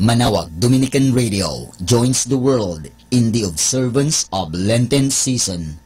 Manaoag Dominican Radio joins the world in the observance of Lenten season.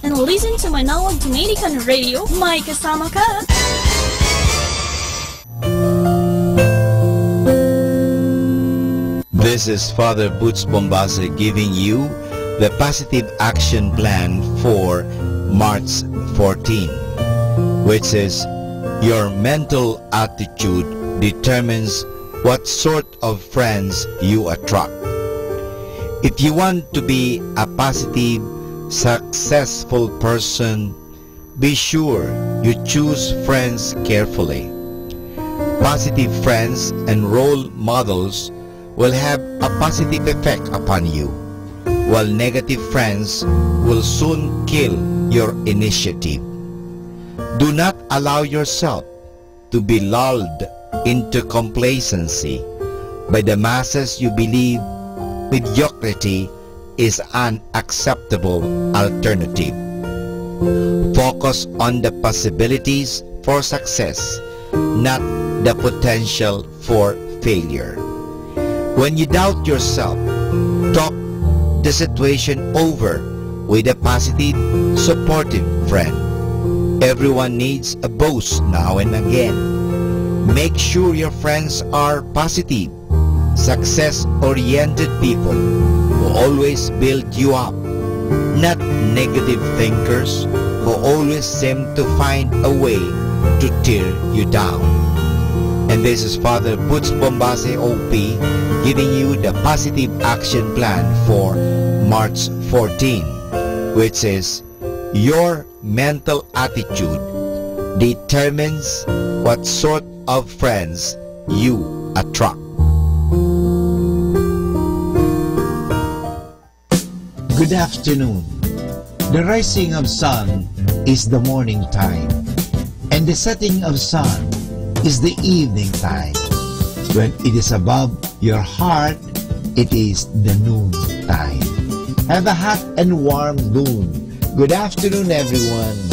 And listen to Manaoag Dominican Radio, may kasama ka! This is Father Boots Bombase giving you the Positive Action Plan for March 14, which is your mental attitude determines what sort of friends you attract. If you want to be a positive, successful person, be sure you choose friends carefully. Positive friends and role models will have a positive effect upon you, while negative friends will soon kill your initiative. Do not allow yourself to be lulled into complacency by the masses you believe mediocrity is an acceptable alternative. Focus on the possibilities for success, not the potential for failure. When you doubt yourself, talk the situation over with a positive, supportive friend. Everyone needs a boost now and again. Make sure your friends are positive, success-oriented people who always build you up, not negative thinkers who always seem to find a way to tear you down. And this is Father Butch Bombase OP giving you the positive action plan for March 14, which is your mental attitude determines what sort of friends you attract. Good afternoon. The rising of sun is the morning time, and the setting of sun is the evening time. When it is above your heart, it is the noon time. Have a hot and warm noon. Good afternoon, everyone.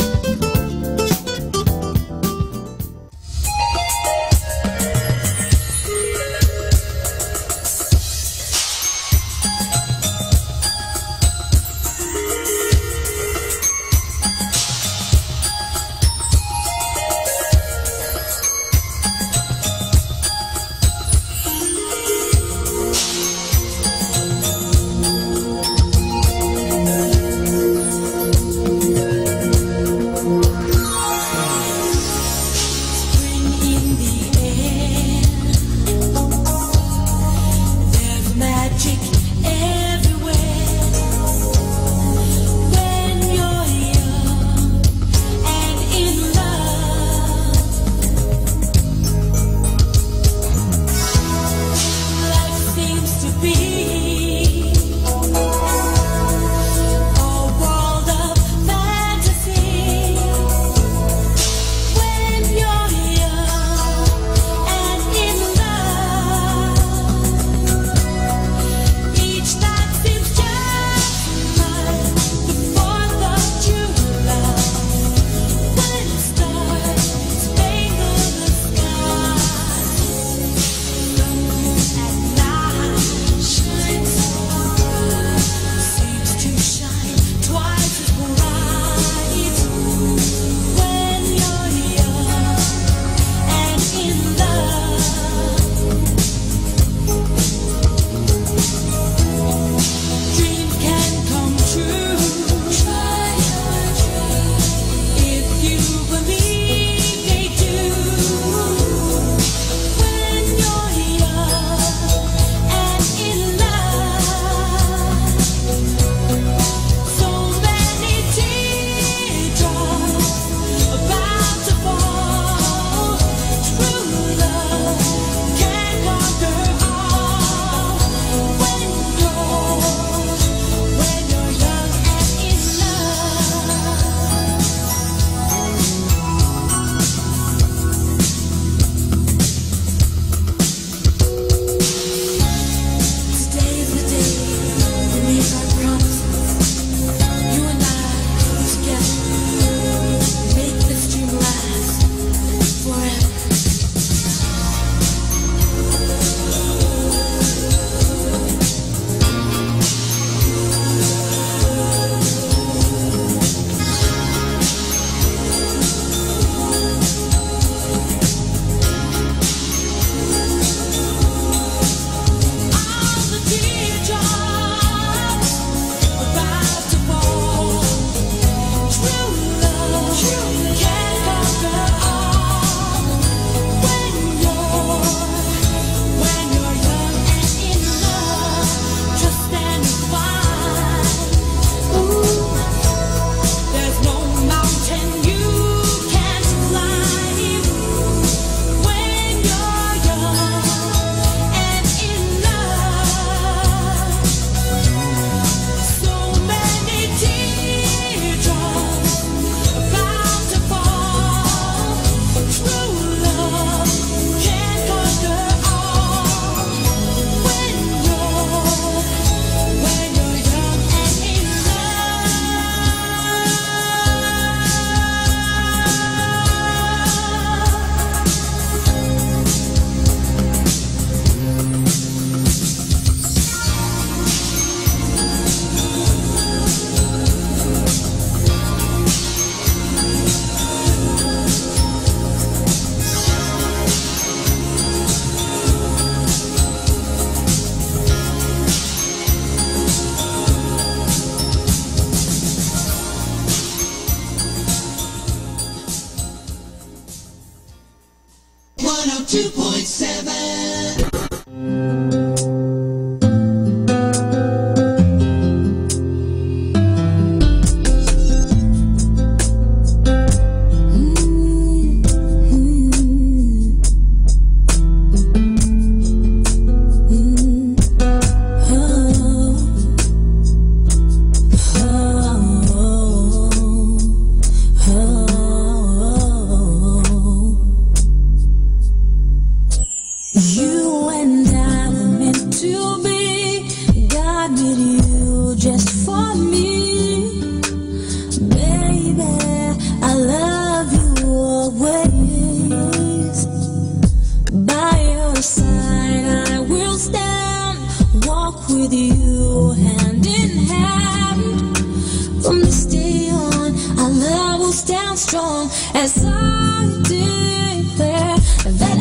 From this day on, our love will stand strong as I declare that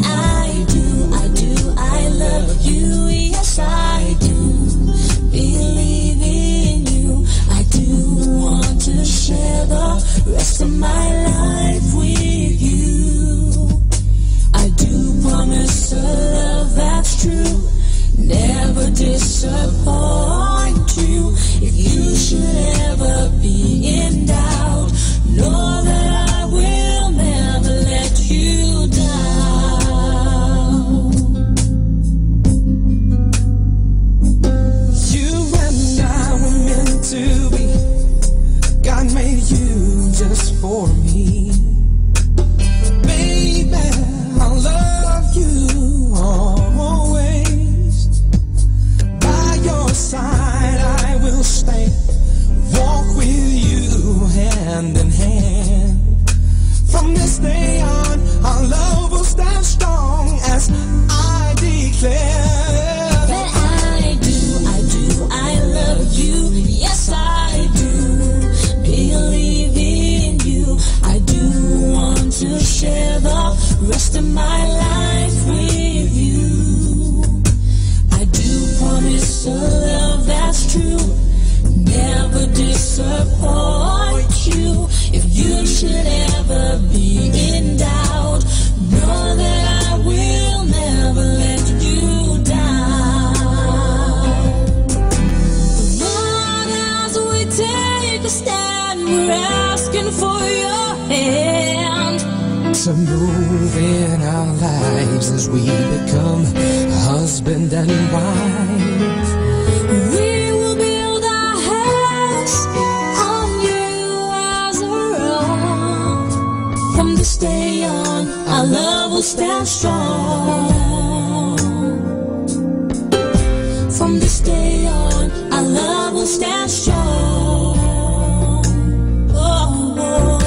I love you, yes I do. Believe in you, I do want to share the rest of my life with you. I do promise a love that's true, never disappoint you. If you should ever be in doubt, know that I will never let you down. You and I were meant to be. God made you just for me. Baby, I love you always. By your side I will stand, walk with you hand in hand. From this day on, our love will stand strong as I declare that I love you, yes I do. Believe in you, I do want to share the rest of my life with you. I do promise a love that's true, never disappoint you. If you should ever be in doubt, know that I will never let you down. Lord, as we take a stand, we're asking for your hand to move in our lives as we become husband and wife. We will build our house on you as our own. From this day on, our love will stand strong. From this day on, our love will stand strong. Oh,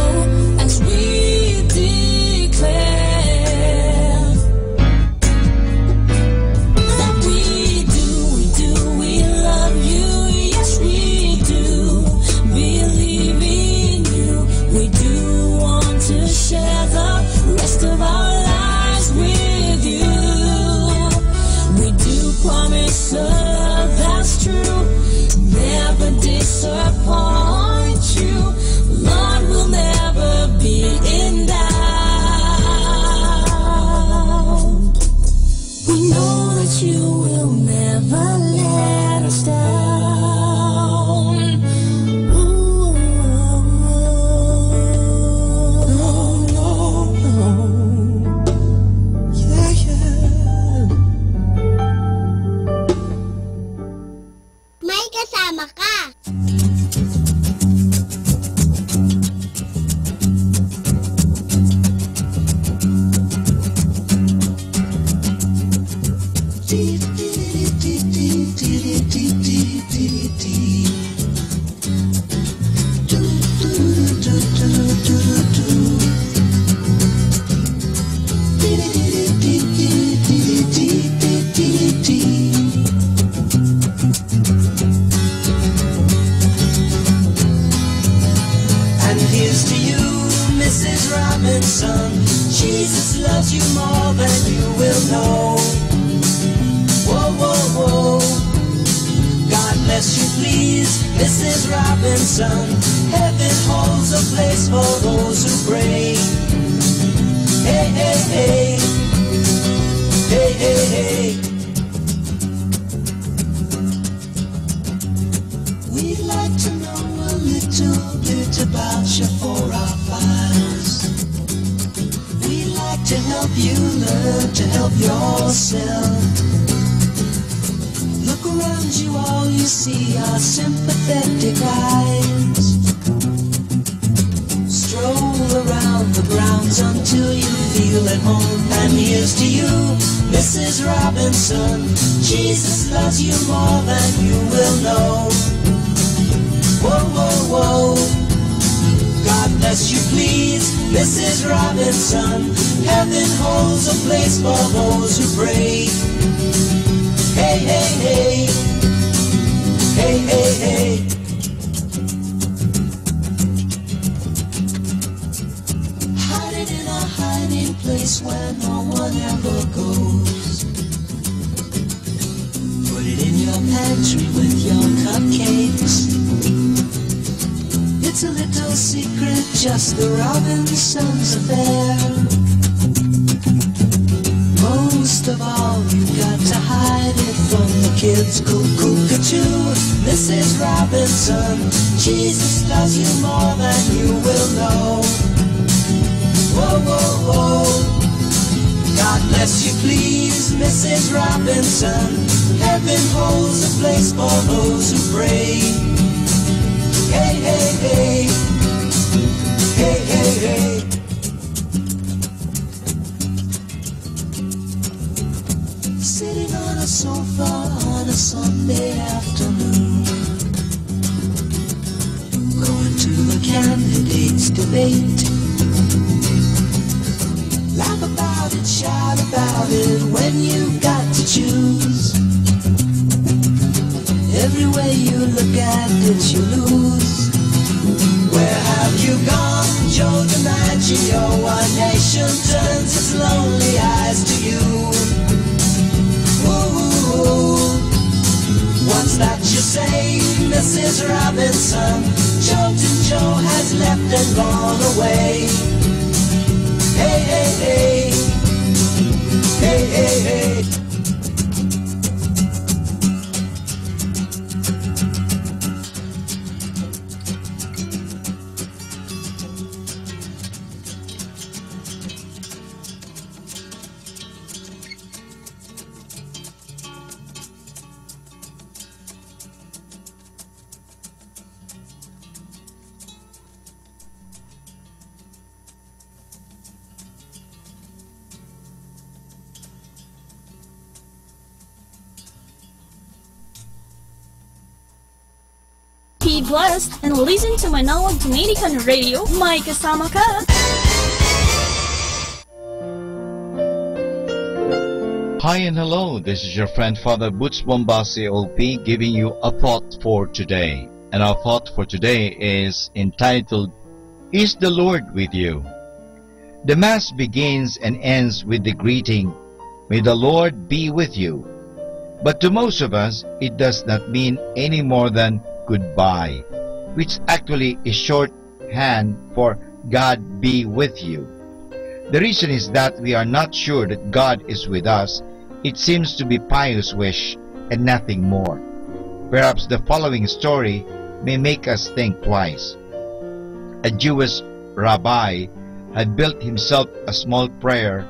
as we declare that we love you, yes we do. Believe in you, we do want to share the rest of our lives with you. We do promise a love that's true, never disappoint you. Lord, we'll never be in doubt. We know that you will never let us down. Ooh, no, no, no. Yeah, yeah. May kasama ka. And here's to you, Mrs. Robinson. Jesus loves you more than you will know. Whoa, whoa, whoa. God bless you, please, Mrs. Robinson. Heaven holds a place for those who pray. Hey, hey, hey. Hey, hey, hey. We'd like to know a little bit about you for our files. We'd like to help you learn to help yourself. Look around you, all you see are sympathetic eyes. Stroll around the grounds until you feel at home. And here's to you, Mrs. Robinson. Jesus loves you more than you will know. Whoa, whoa, whoa. God bless you, please, Mrs. Robinson. Heaven holds a place for those who pray. Hey, hey, hey. Hey, hey, hey. place where no one ever goes. Put it in your pantry with your cupcakes. It's a little secret, just the Robinsons affair. Most of all, you've got to hide it from the kids. Cuckoo-ca-choo, Mrs. Robinson, Jesus loves you more than you will know. Whoa, whoa, whoa. God bless you, please, Mrs. Robinson. Heaven holds a place for those who pray. Hey, hey, hey. Hey, hey, hey. Sitting on a sofa on a Sunday afternoon, going to the candidates' debate. Laugh about it, shout about it when you've got to choose. Every way you look at it, you lose. Where have you gone, Joe DiMaggio? Our nation turns its lonely eyes to you. Ooh, what's that you say, Mrs. Robinson? Jolton Joe has left and gone away. Hey, hey, hey. Hey, hey, hey. Be blessed and listen to Manawag Dominican Radio. May kasama ka! Hi and hello, this is your friend Father Butch Bombasi OP giving you a thought for today. And our thought for today is entitled, Is the Lord with you? The Mass begins and ends with the greeting, May the Lord be with you. But to most of us, it does not mean any more than goodbye, which actually is shorthand for God be with you. The reason is that we are not sure that God is with us. It seems to be pious wish and nothing more. Perhaps the following story may make us think twice. A Jewish rabbi had built himself a small prayer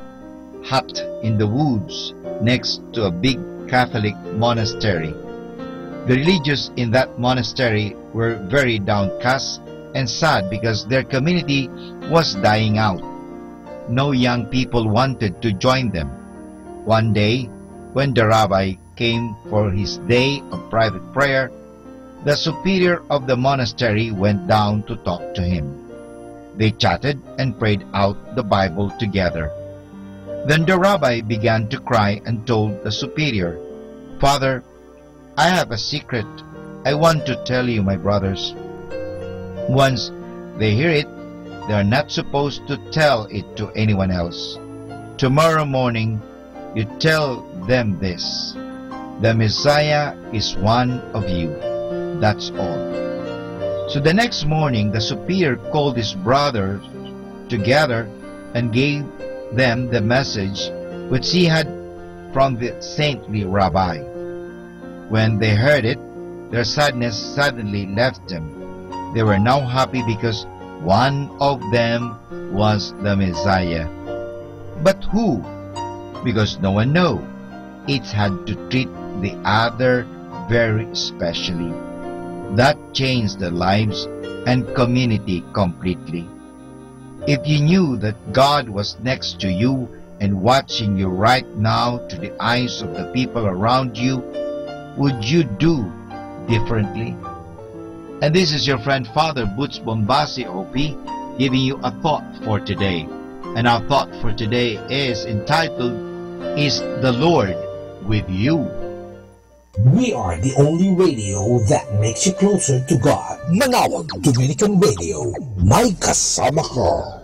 hut in the woods next to a big Catholic monastery. The religious in that monastery were very downcast and sad because their community was dying out. No young people wanted to join them. One day, when the rabbi came for his day of private prayer, the superior of the monastery went down to talk to him. They chatted and prayed out the Bible together. Then the rabbi began to cry and told the superior, Father, I have a secret I want to tell you, my brothers. Once they hear it, they are not supposed to tell it to anyone else. Tomorrow morning, you tell them this. The Messiah is one of you. That's all. So the next morning, the superior called his brothers together and gave them the message which he had from the saintly rabbi. When they heard it, their sadness suddenly left them. They were now happy because one of them was the Messiah. But who? Because no one knew. Each had to treat the other very specially. That changed their lives and community completely. If you knew that God was next to you and watching you right now to the eyes of the people around you, would you do differently? And this is your friend Father Butch Bombasi OP giving you a thought for today. And our thought for today is entitled, Is the Lord with you? We are the only radio that makes you closer to God. Manawag Dominican Radio. May kasama ka.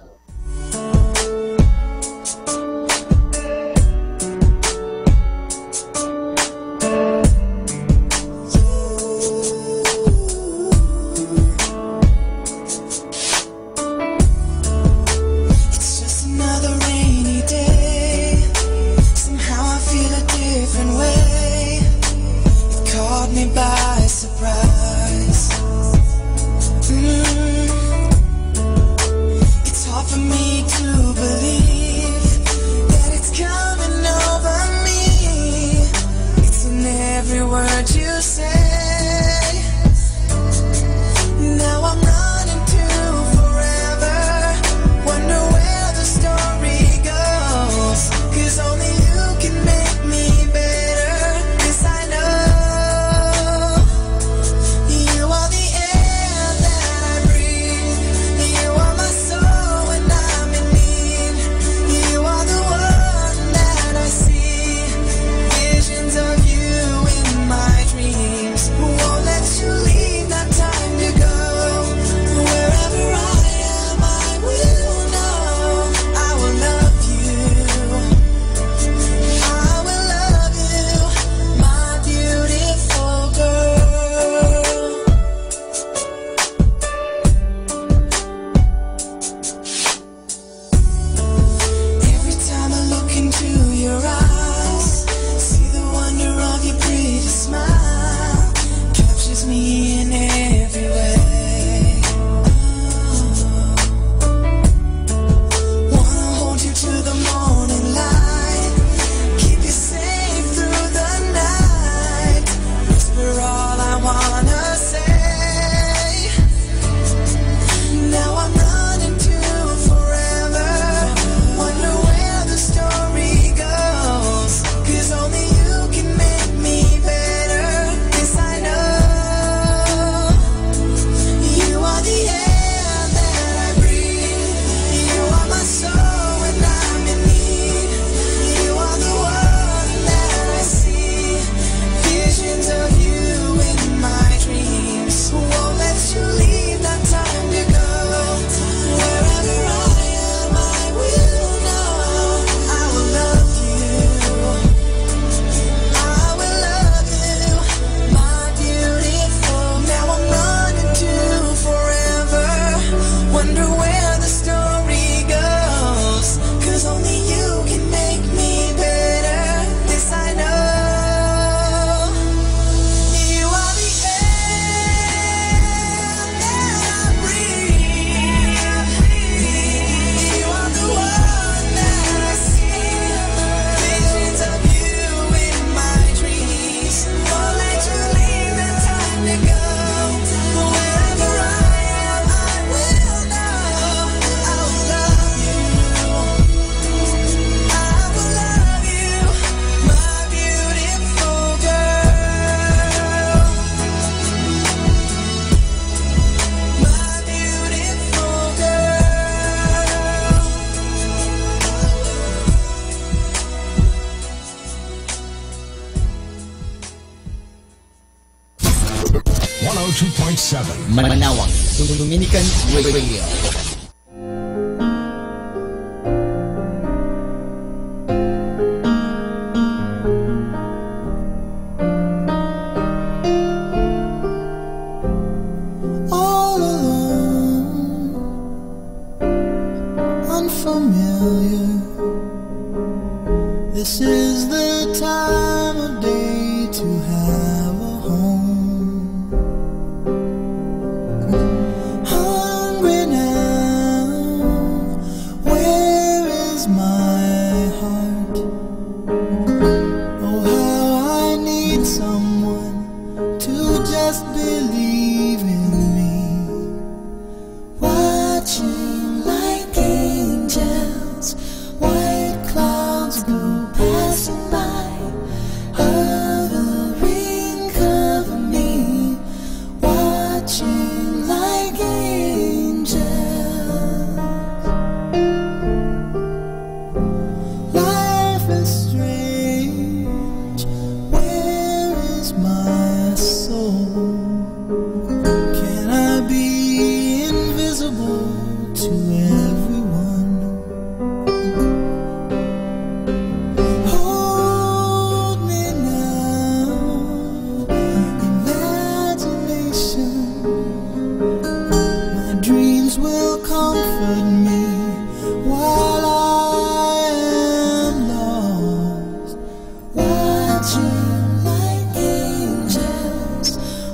Manawag Dominican Radio. All alone, unfamiliar. This is the time of day to have a home. Hungry now, where is my heart? Oh, how I need someone to just believe in me. Watching like angels, white clouds go passing by, hovering, cover me. Watching like angels. Life is strange. Where is my soul? Can I be invisible to everyone? Hold me now, imagination. My dreams will comfort me while I am lost. Watching like angels,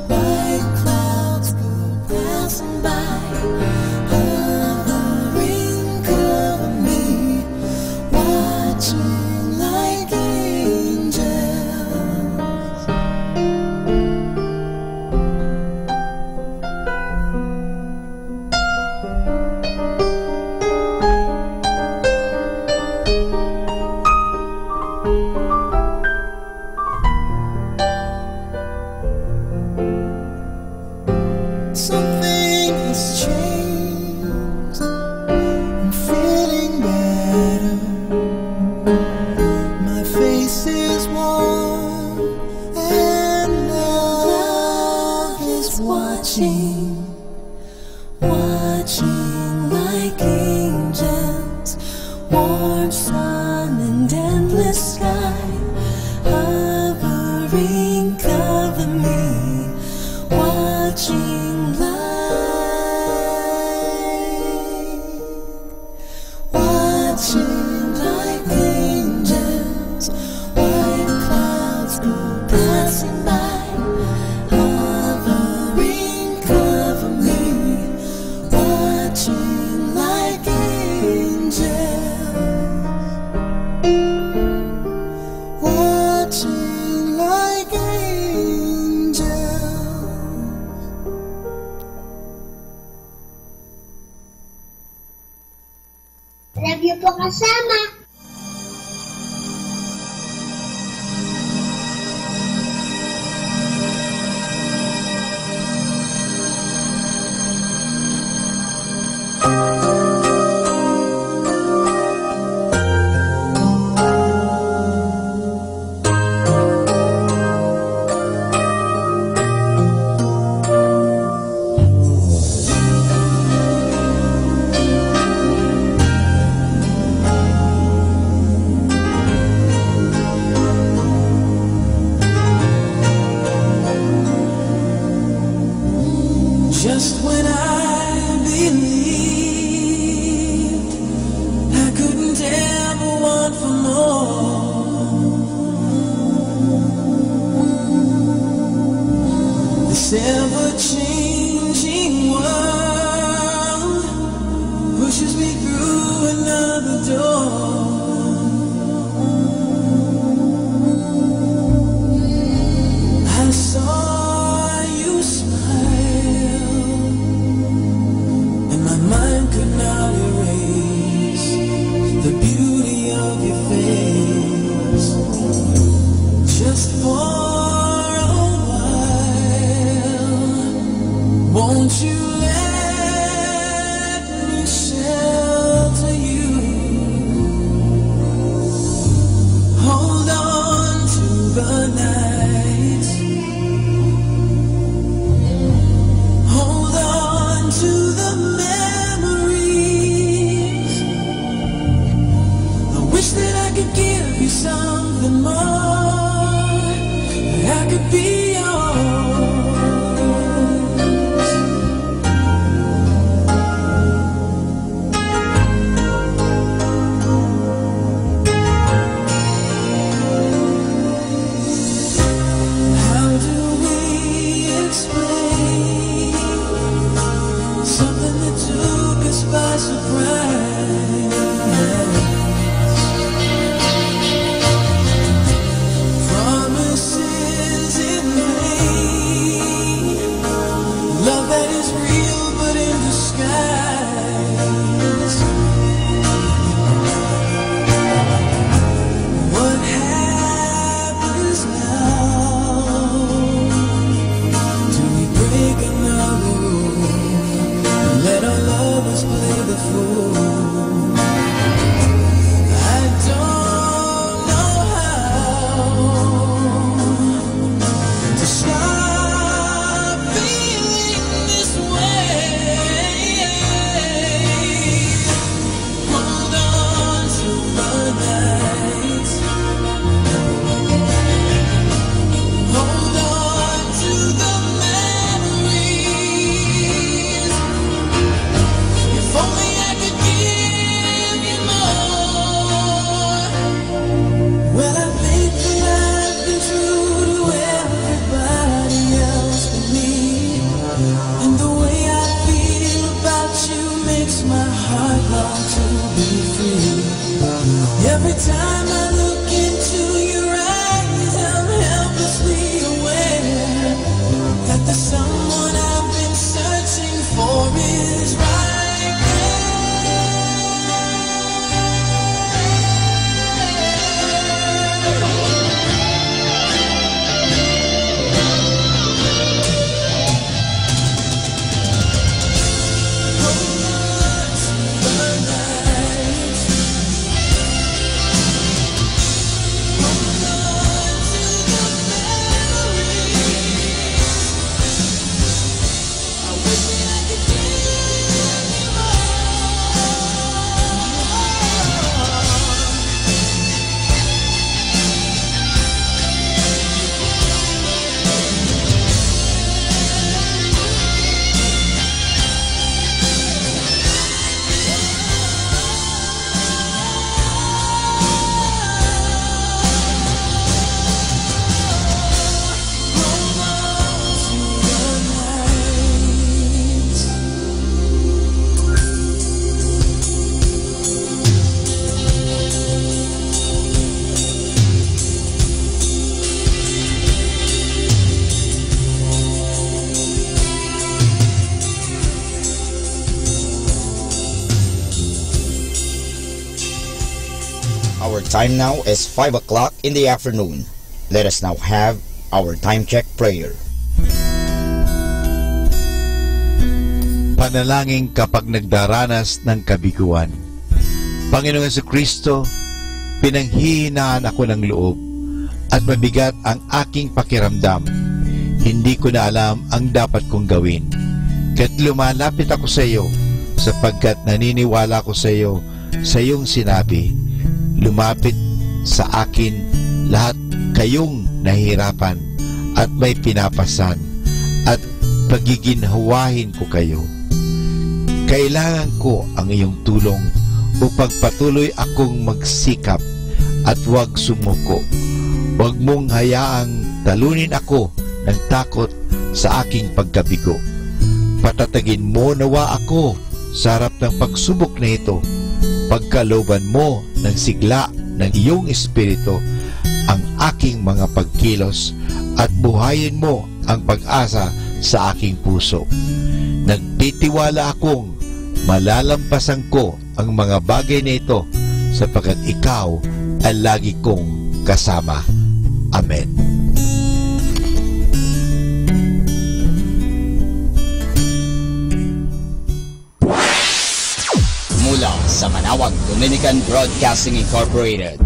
white clouds go passing by, hovering, cover me. Watching like angels. Something has changed. I'm feeling better. My face is warm, and love is watching, watching like angels. Warm sun and endless sky, hovering, cover me. Watching like angels, white clouds go passing by, hovering, cover me. Watching like angels, watching like angels. Love you po kasama. Our time now is 5 o'clock in the afternoon. Let us now have our time check prayer. Panalangin kapag nagdaranas ng kabiguan. Panginoong Jesucristo, pinanghihinaan ako ng loob at mabigat ang aking pakiramdam. Hindi ko na alam ang dapat kong gawin. Kaya't lumalapit ako sa iyo sapagkat naniniwala ko sa iyo sa iyong sinabi. Lumapit sa akin lahat kayong nahihirapan at may pinapasan at pagiginhawahin ko kayo. Kailangan ko ang iyong tulong upang patuloy akong magsikap at huwag sumuko. Huwag mong hayaang talunin ako ng takot sa aking pagkabigo. Patatagin mo nawa ako sa harap ng pagsubok na ito. Pagkalooban mo ng sigla ng iyong espiritu ang aking mga pagkilos at buhayin mo ang pag-asa sa aking puso. Nagtitiwala akong malalampasan ko ang mga bagay na ito sapagkat ikaw ay lagi kong kasama. Amen. Mula sa Manawag Dominican Broadcasting Incorporated,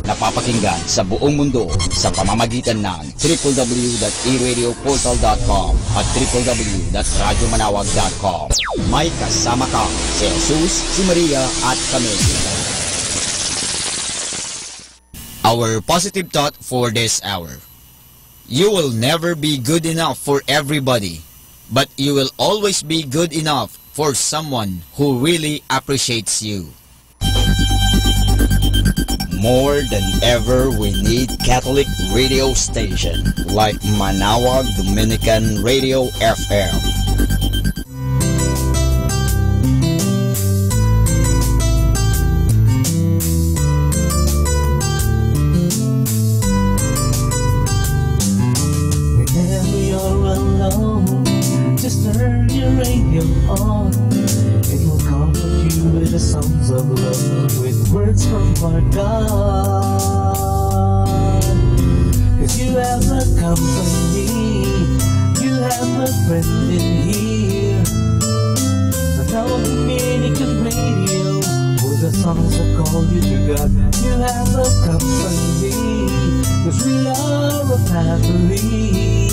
napapakinggan sa buong mundo sa pamamagitan ng www.eradioportal.com at www.radyomanawag.com. May kasama ka si Jesus, si Maria at kami. Our positive thought for this hour: you will never be good enough for everybody, but you will always be good enough for someone who really appreciates you. More than ever, we need Catholic radio station like Manawag Dominican Radio FM. song. It will comfort you with the songs of love, with words from our God. 'Cause you have a company, you have a friend in here. Now Dominican Radio, with the songs that call you to God. You have a company, 'cause we are a family.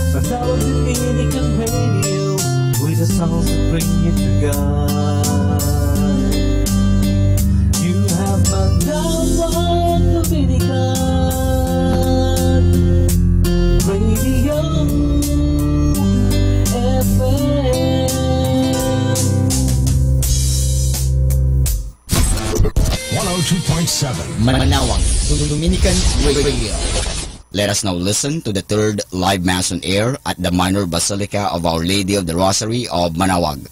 But now Dominican Radio, with the songs that bring you to God. You have Manawag Dominican Radio FM. 102.7 Manawag Dominican Radio. Let us now listen to the third live Mass on air at the Minor Basilica of Our Lady of the Rosary of Manawag.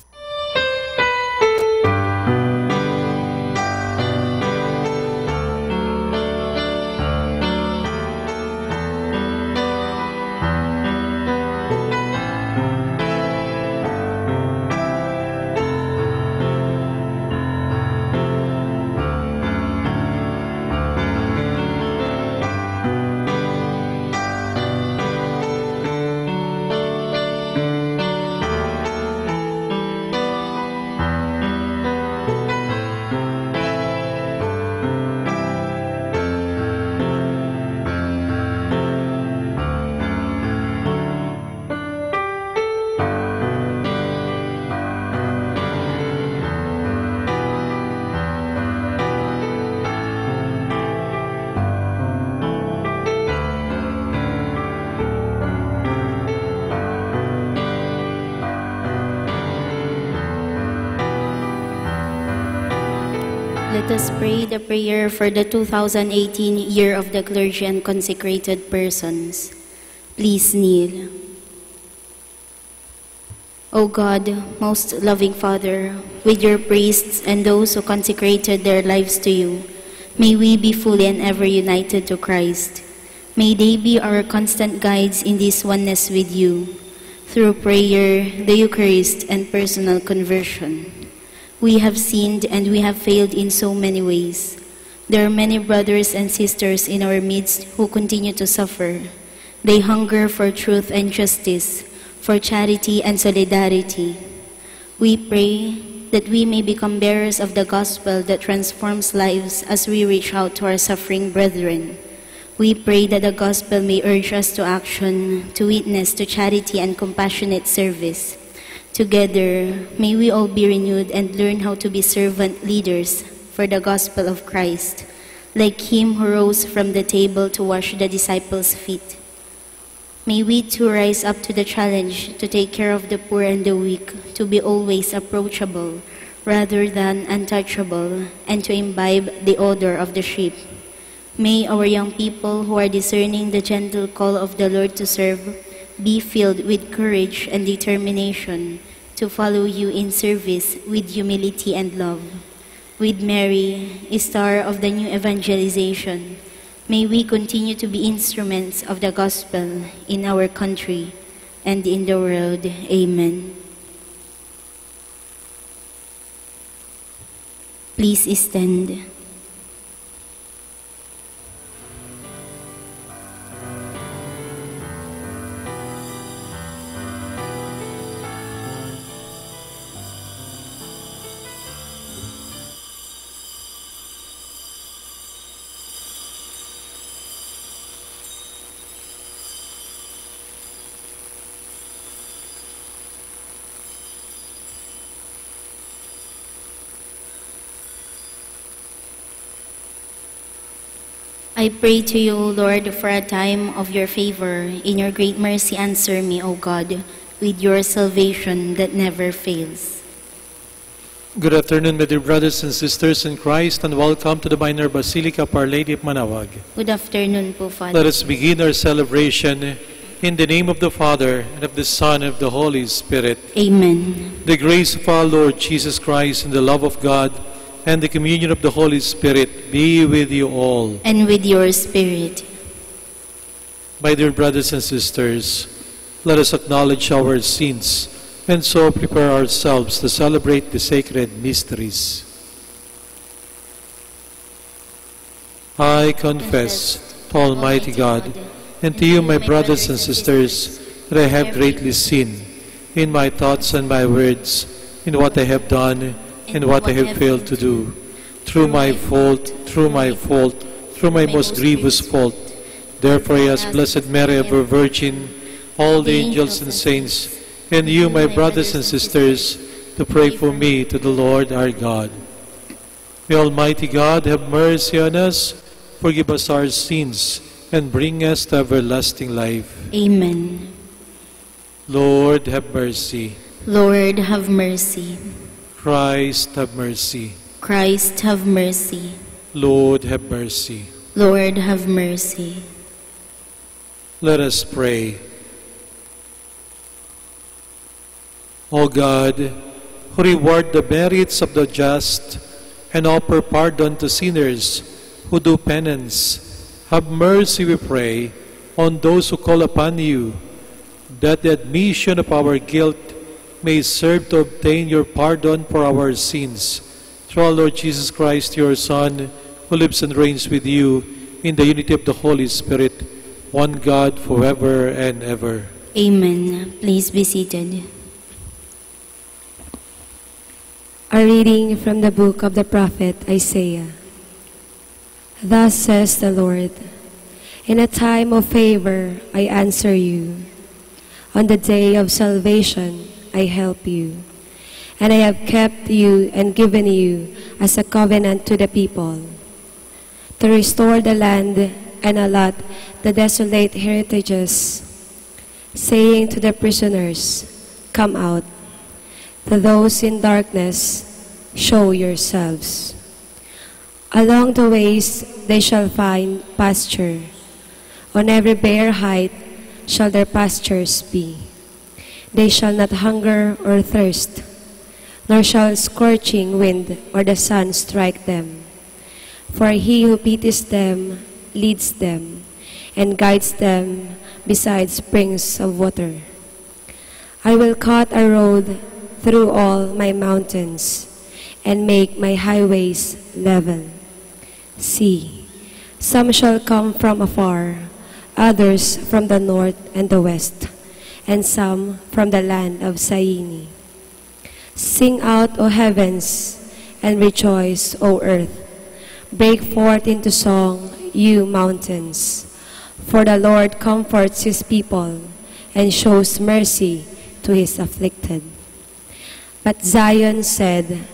Let us pray the prayer for the 2018 Year of the Clergy and Consecrated Persons. Please kneel. O God, most loving Father, with your priests and those who consecrated their lives to you, may we be fully and ever united to Christ. May they be our constant guides in this oneness with you, through prayer, the Eucharist, and personal conversion. We have sinned and we have failed in so many ways. There are many brothers and sisters in our midst who continue to suffer. They hunger for truth and justice, for charity and solidarity. We pray that we may become bearers of the gospel that transforms lives as we reach out to our suffering brethren. We pray that the gospel may urge us to action, to witness, to charity and compassionate service. Together, may we all be renewed and learn how to be servant leaders for the gospel of Christ, like him who rose from the table to wash the disciples' feet. May we too rise up to the challenge to take care of the poor and the weak, to be always approachable rather than untouchable, and to imbibe the odor of the sheep. May our young people who are discerning the gentle call of the Lord to serve be filled with courage and determination to follow you in service with humility and love. With Mary, a star of the new evangelization, may we continue to be instruments of the gospel in our country and in the world. Amen. Please stand. I pray to you, Lord, for a time of your favor. In your great mercy, answer me, O God, with your salvation that never fails. Good afternoon, my dear brothers and sisters in Christ, and welcome to the Minor Basilica of Our Lady of Manawag. Good afternoon po, Father. Let us begin our celebration in the name of the Father, and of the Son, and of the Holy Spirit. Amen. The grace of our Lord Jesus Christ, and the love of God, and the communion of the Holy Spirit be with you all. And with your spirit. My dear brothers and sisters, let us acknowledge our sins and so prepare ourselves to celebrate the sacred mysteries. I confess to Almighty God and to you, my brothers and sisters, that I have greatly sinned in my thoughts and my words, in what I have done and what I have failed to do, through my most grievous fault. Therefore I ask Blessed Mary, ever Virgin, all the angels and saints, and you, my brothers and sisters, to pray for me to the Lord our God. May Almighty God have mercy on us, forgive us our sins, and bring us to everlasting life. Amen. Lord, have mercy. Lord, have mercy. Christ, have mercy. Christ, have mercy. Lord, have mercy. Lord, have mercy. Let us pray. O God, who reward the merits of the just and offer pardon to sinners who do penance, have mercy, we pray, on those who call upon you, that the admission of our guilt may serve to obtain your pardon for our sins. Through our Lord Jesus Christ, your Son, who lives and reigns with you in the unity of the Holy Spirit, one God, forever and ever. Amen. Please be seated. A reading from the book of the prophet Isaiah. Thus says the Lord, in a time of favor I answer you. On the day of salvation I help you. And I have kept you and given you as a covenant to the people, to restore the land and allot the desolate heritages, saying to the prisoners, come out. To those in darkness, show yourselves. Along the ways they shall find pasture. On every bare height shall their pastures be. They shall not hunger or thirst, nor shall scorching wind or the sun strike them. For he who pities them leads them, and guides them beside springs of water. I will cut a road through all my mountains, and make my highways level. See, some shall come from afar, others from the north and the west, and some from the land of Syene. Sing out, O heavens, and rejoice, O earth. Break forth into song, you mountains. For the Lord comforts his people, and shows mercy to his afflicted. But Zion said,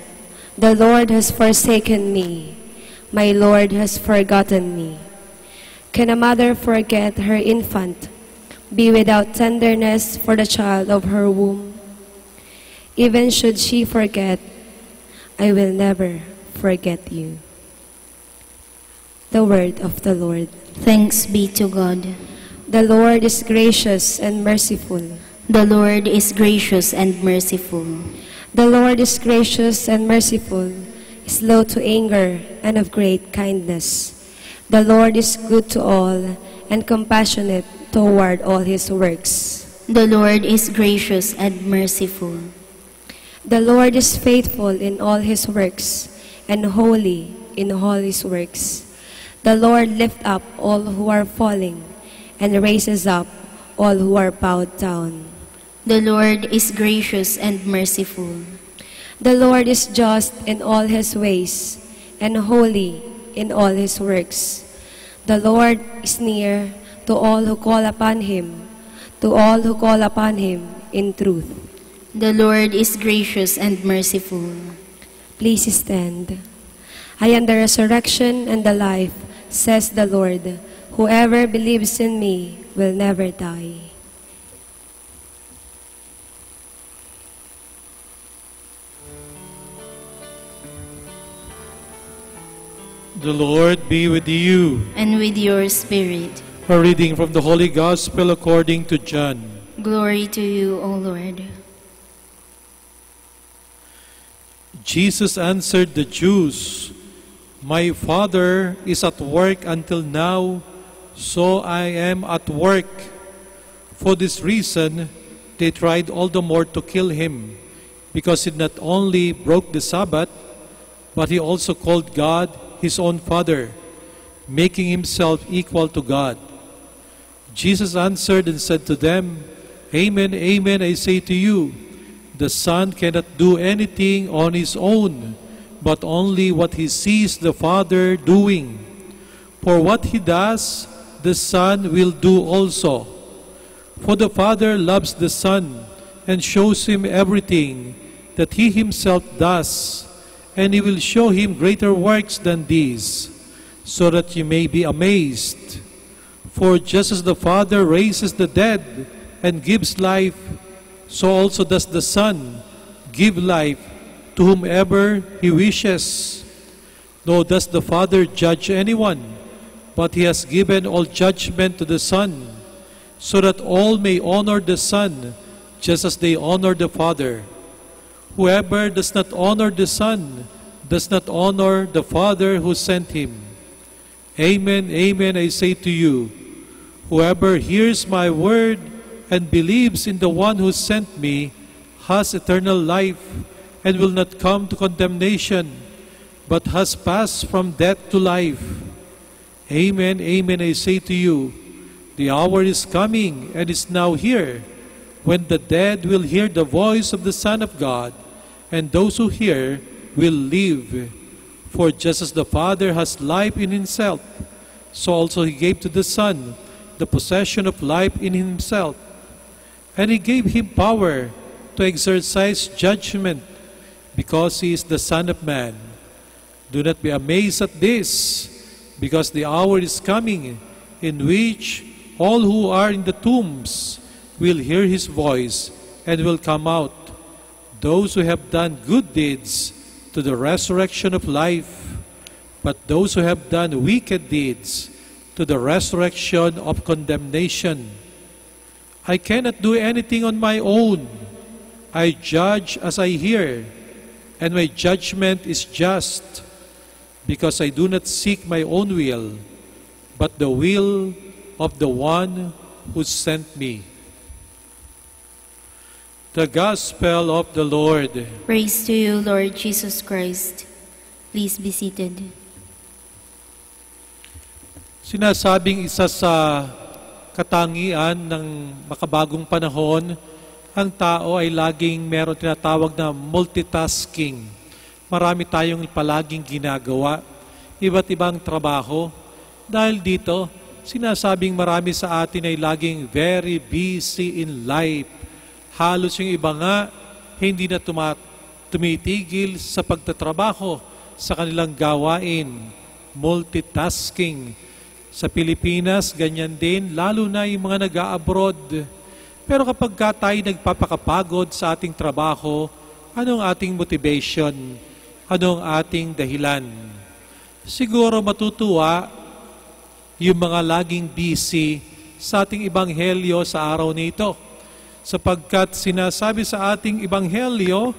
the Lord has forsaken me, my Lord has forgotten me. Can a mother forget her infant, be without tenderness for the child of her womb? Even should she forget, I will never forget you. The word of the Lord. Thanks be to God. The Lord is gracious and merciful. The Lord is gracious and merciful. The Lord is gracious and merciful, slow to anger, and of great kindness. The Lord is good to all, and compassionate toward all his works. The Lord is gracious and merciful. The Lord is faithful in all his works, and holy in all his works. The Lord lifts up all who are falling, and raises up all who are bowed down. The Lord is gracious and merciful. The Lord is just in all his ways, and holy in all his works. The Lord is near to all who call upon him, to all who call upon him in truth. The Lord is gracious and merciful. Please stand. I am the resurrection and the life, says the Lord. Whoever believes in me will never die. The Lord be with you. And with your spirit. A reading from the Holy Gospel according to John. Glory to you, O Lord. Jesus answered the Jews, my Father is at work until now, so I am at work. For this reason, they tried all the more to kill him, because he not only broke the Sabbath, but he also called God his own Father, making himself equal to God. Jesus answered and said to them, Amen, amen, I say to you, the Son cannot do anything on his own, but only what he sees the Father doing. For what he does, the Son will do also. For the Father loves the Son and shows him everything that he himself does, and he will show him greater works than these, so that you may be amazed. For just as the Father raises the dead and gives life, so also does the Son give life to whomever he wishes. Nor does the Father judge anyone, but he has given all judgment to the Son, so that all may honor the Son, just as they honor the Father. Whoever does not honor the Son does not honor the Father who sent him. Amen, amen, I say to you, whoever hears my word and believes in the one who sent me has eternal life and will not come to condemnation, but has passed from death to life. Amen, amen, I say to you, the hour is coming and is now here, when the dead will hear the voice of the Son of God, and those who hear will live. For just as the Father has life in himself, so also he gave to the Son the possession of life in himself. And he gave him power to exercise judgment, because he is the Son of Man. Do not be amazed at this, because the hour is coming in which all who are in the tombs will hear his voice and will come out, those who have done good deeds to the resurrection of life, but those who have done wicked deeds to the resurrection of condemnation. I cannot do anything on my own. I judge as I hear, and my judgment is just, because I do not seek my own will, but the will of the one who sent me. The Gospel of the Lord. Praise to you, Lord Jesus Christ. Please be seated. Sinasabing isa sa katangian ng makabagong panahon, ang tao ay laging meron tinatawag na multitasking. Marami tayong palaging ginagawa, iba't ibang trabaho. Dahil dito, sinasabing marami sa atin ay laging very busy in life. Halos yung iba nga, hindi na tumitigil sa pagtatrabaho sa kanilang gawain. Multitasking. Sa Pilipinas, ganyan din, lalo na yung mga nag-a-abroad. Pero kapag tayo nagpapakapagod sa ating trabaho, anong ating motivation? Anong ating dahilan? Siguro matutuwa yung mga laging busy sa ating ebanghelyo sa araw nito. Sapagkat sinasabi sa ating ebanghelyo,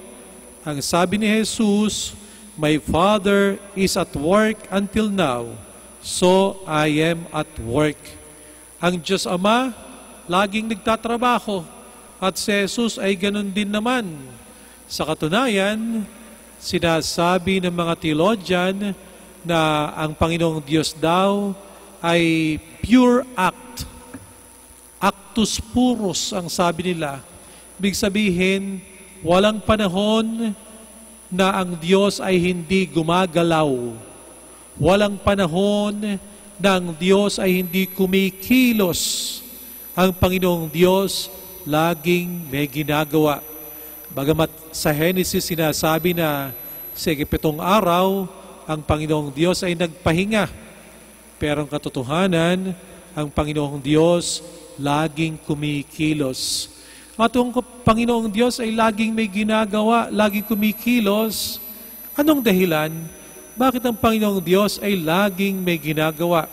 ang sabi ni Jesus, My Father is at work until now, so I am at work. Ang Diyos Ama, laging nagtatrabaho, at si Jesus ay ganun din naman. Sa katunayan, sinasabi ng mga theologian na ang Panginoong Diyos daw ay pure act. Actus purus ang sabi nila. Ibig sabihin, walang panahon na ang Diyos ay hindi gumagalaw. Walang panahon na ang Diyos ay hindi kumikilos. Ang Panginoong Diyos laging may ginagawa. Bagamat sa Genesis sinasabi na sa 7 araw, ang Panginoong Diyos ay nagpahinga. Pero ang katotohanan, ang Panginoong Diyos laging kumikilos. At ang Panginoong Diyos ay laging may ginagawa, laging kumikilos. Anong dahilan? Bakit ang Panginoong Diyos ay laging may ginagawa?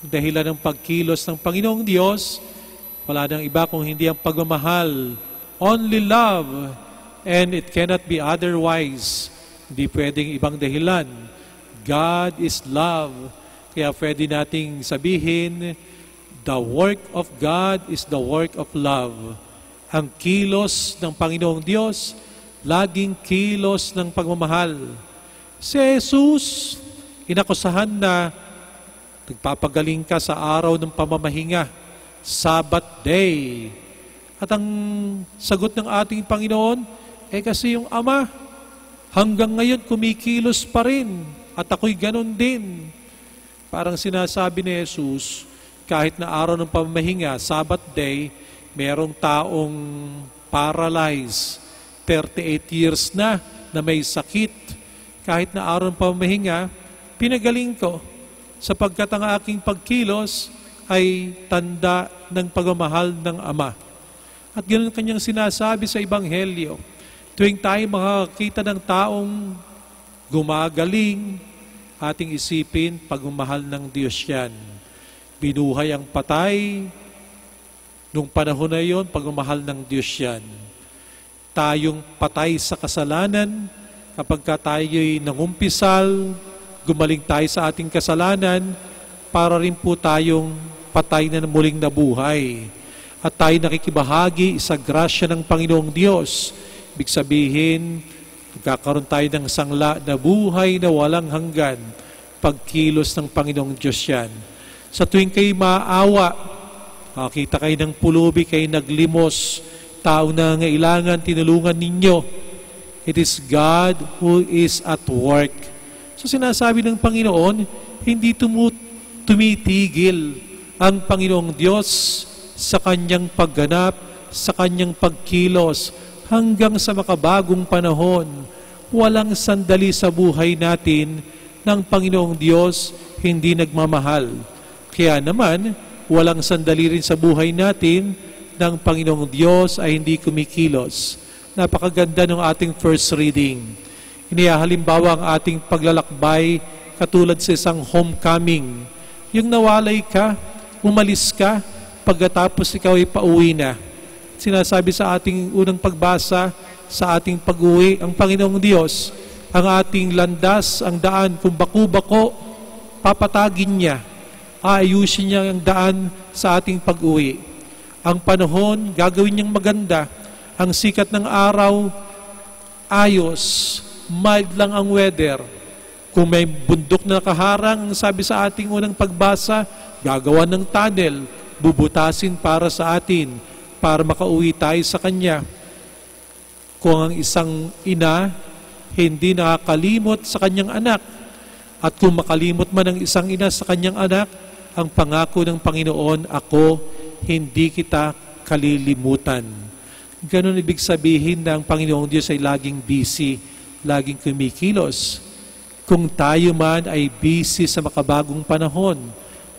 Dahilan ng pagkilos ng Panginoong Diyos, wala nang iba kung hindi ang pagmamahal. Only love, and it cannot be otherwise. Hindi pwedeng ibang dahilan. God is love. Kaya pwede nating sabihin, the work of God is the work of love. Ang kilos ng Panginoong Diyos, laging kilos ng pagmamahal. Si Jesus, inakusahan na nagpapagaling ka sa araw ng pamamahinga, Sabbath day. At ang sagot ng ating Panginoon, kasi yung Ama, hanggang ngayon kumikilos pa rin at ako'y ganun din. Parang sinasabi ni Jesus, kahit na araw ng pamamahinga, Sabbath day, merong taong paralyzed, 38 years na may sakit. Kahit na araw ng pamamahinga, pinagaling ko sapagkat ang aking pagkilos ay tanda ng pagmamahal ng Ama. At ganoon kanyang sinasabi sa Ebanghelyo. Tuwing tayo makakita ng taong gumagaling, ating isipin, pagmamahal ng Diyos yan. Binuhay ang patay, nung panahon na yon, pagmamahal ng Diyos yan. Tayong patay sa kasalanan, kapag tayo'y nangumpisal, gumaling tayo sa ating kasalanan, para rin po tayong patay na muling nabuhay. At tayo nakikibahagi sa grasya ng Panginoong Diyos. Ibig sabihin, magkakaroon tayo ng sangla na buhay na walang hanggan, pagkilos ng Panginoong Diyos yan. Sa tuwing kayo maawa, makita kayo ng pulubi, kayo naglimos, tao na ngailangan, tinulungan ninyo. It is God who is at work. So sinasabi ng Panginoon, hindi tumitigil ang Panginoong Diyos sa kanyang pagganap, sa kanyang pagkilos, hanggang sa makabagong panahon. Walang sandali sa buhay natin ng Panginoong Diyos hindi nagmamahal. Kaya naman, walang sandali rin sa buhay natin ng Panginoong Diyos ay hindi kumikilos. Napakaganda ng ating first reading. Inihahalimbawa ang ating paglalakbay katulad sa isang homecoming. Yung nawalay ka, umalis ka, pagkatapos ikaw ay pauwi na. Sinasabi sa ating unang pagbasa, sa ating pag-uwi, ang Panginoong Diyos, ang ating landas, ang daan, kung bako-bako, papatagin niya. Aayusin niya ang daan sa ating pag-uwi. Ang panahon, gagawin niyang maganda. Ang sikat ng araw, ayos, mild lang ang weather. Kung may bundok na nakaharang, sabi sa ating unang pagbasa, gagawa ng tunnel, bubutasin para sa atin, para makauwi tayo sa Kanya. Kung ang isang ina, hindi nakakalimot sa kanyang anak, at kung makalimot man ang isang ina sa kanyang anak, ang pangako ng Panginoon, ako, hindi kita kalilimutan. Ganon ibig sabihin na ang Panginoong Diyos ay laging busy, laging kumikilos. Kung tayo man ay busy sa makabagong panahon,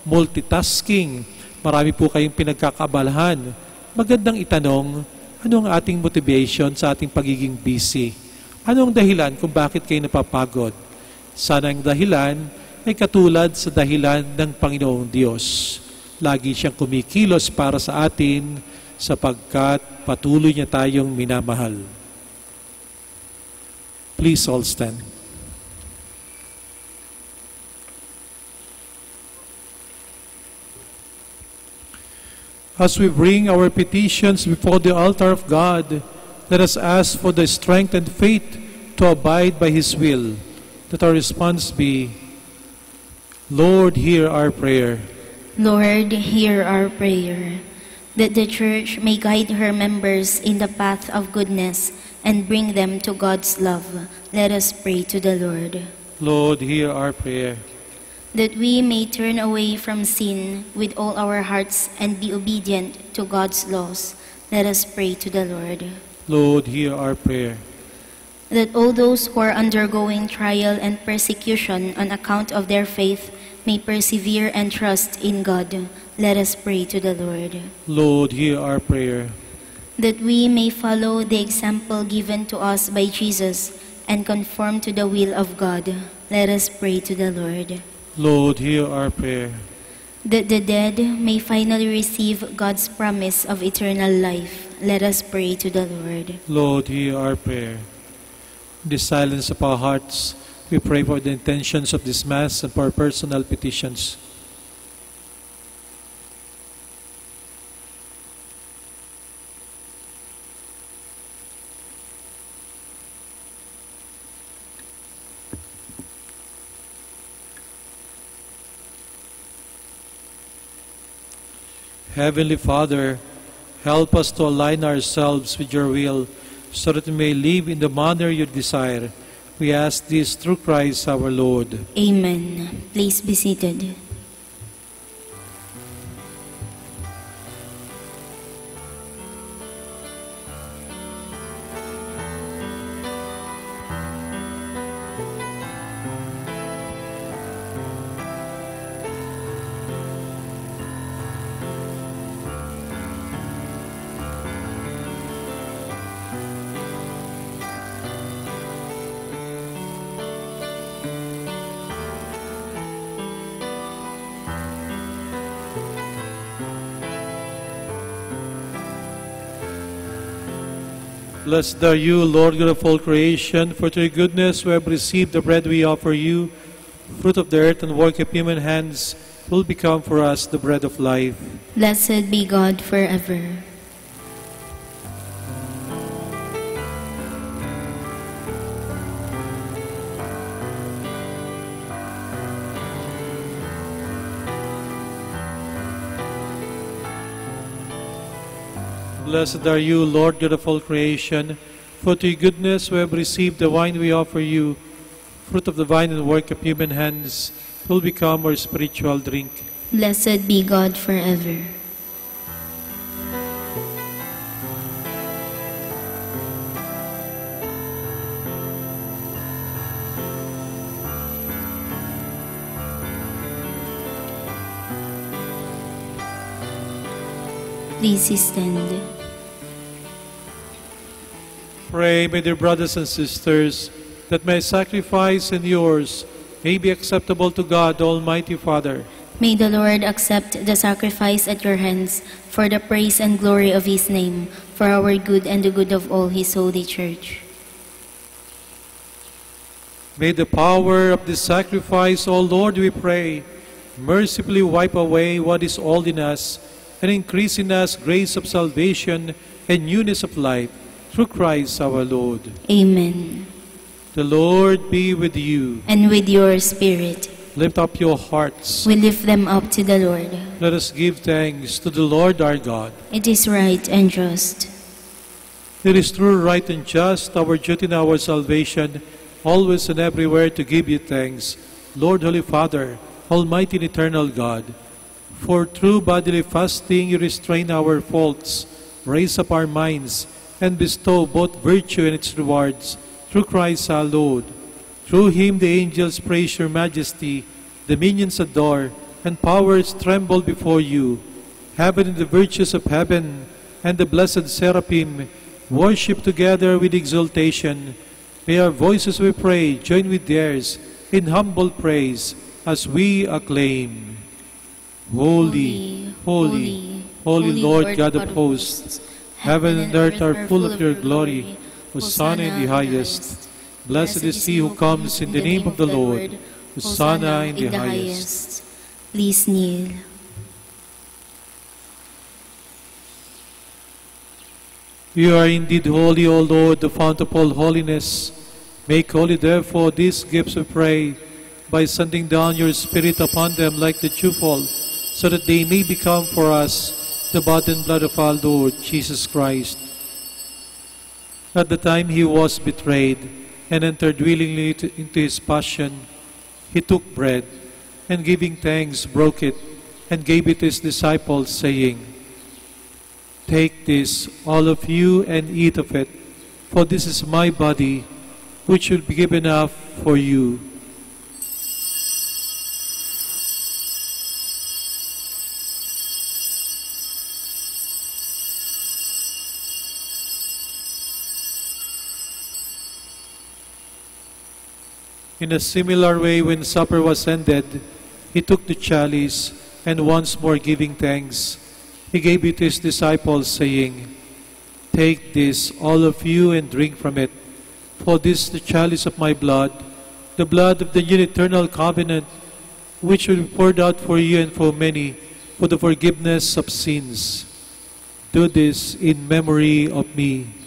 multitasking, marami po kayong pinagkakaabalahan, magandang itanong, ano ang ating motivation sa ating pagiging busy? Ano ang dahilan kung bakit kayo napapagod? Sana ang dahilan ay katulad sa dahilan ng Panginoong Diyos. Lagi siyang kumikilos para sa atin sapagkat patuloy niya tayong minamahal. Please all stand. As we bring our petitions before the altar of God, let us ask for the strength and faith to abide by His will. Let our response be, Lord, hear our prayer. Lord, hear our prayer. That the Church may guide her members in the path of goodness and bring them to God's love. Let us pray to the Lord. Lord, hear our prayer. That we may turn away from sin with all our hearts and be obedient to God's laws. Let us pray to the Lord. Lord, hear our prayer. That all those who are undergoing trial and persecution on account of their faith may persevere and trust in God. Let us pray to the Lord. Lord, hear our prayer. That we may follow the example given to us by Jesus and conform to the will of God. Let us pray to the Lord. Lord, hear our prayer. That the dead may finally receive God's promise of eternal life. Let us pray to the Lord. Lord, hear our prayer. In the silence of our hearts, we pray for the intentions of this Mass and for our personal petitions. Heavenly Father, help us to align ourselves with your will so that we may live in the manner you desire. We ask this through Christ our Lord. Amen. Please be seated. Blessed are you, Lord God of all creation, for through your goodness we have received the bread we offer you. Fruit of the earth and work of human hands will become for us the bread of life. Blessed be God forever. Blessed are you, Lord God of all creation, for through your goodness we have received the wine we offer you. Fruit of the vine and work of human hands will become our spiritual drink. Blessed be God forever. Please stand. Pray, my dear brothers and sisters, that my sacrifice and yours may be acceptable to God, Almighty Father. May the Lord accept the sacrifice at your hands for the praise and glory of His name, for our good and the good of all His holy church. May the power of this sacrifice, O Lord, we pray, mercifully wipe away what is old in us and increase in us grace of salvation and newness of life, through Christ our Lord. Amen. The Lord be with you. And with your spirit. Lift up your hearts. We lift them up to the Lord. Let us give thanks to the Lord our God. It is right and just. It is true, right, and just, our duty and our salvation, always and everywhere to give you thanks, Lord, Holy Father, Almighty and eternal God. For through bodily fasting you restrain our faults, raise up our minds, and bestow both virtue and its rewards, through Christ our Lord. Through him the angels praise your majesty, dominions adore, and powers tremble before you. Heaven and the virtues of heaven, and the blessed seraphim, worship together with exultation. May our voices, we pray, join with theirs in humble praise, as we acclaim. Holy, holy, holy Lord God of hosts, heaven and earth are full of your glory. Hosanna in the highest. Blessed is he who comes in the name of the Lord. Hosanna in the highest. Please kneel. You are indeed holy, O Lord, the fount of all holiness. Make holy, therefore, these gifts, we pray, by sending down your Spirit upon them like the dewfall, so that they may become for us the body and blood of our Lord Jesus Christ. At the time he was betrayed and entered willingly into his passion, he took bread, and giving thanks, broke it, and gave it to his disciples, saying, "Take this, all of you, and eat of it, for this is my body, which will be given up for you." In a similar way, when supper was ended, he took the chalice, and once more giving thanks, he gave it to his disciples, saying, "Take this, all of you, and drink from it, for this is the chalice of my blood, the blood of the new eternal covenant, which will be poured out for you and for many, for the forgiveness of sins. Do this in memory of me."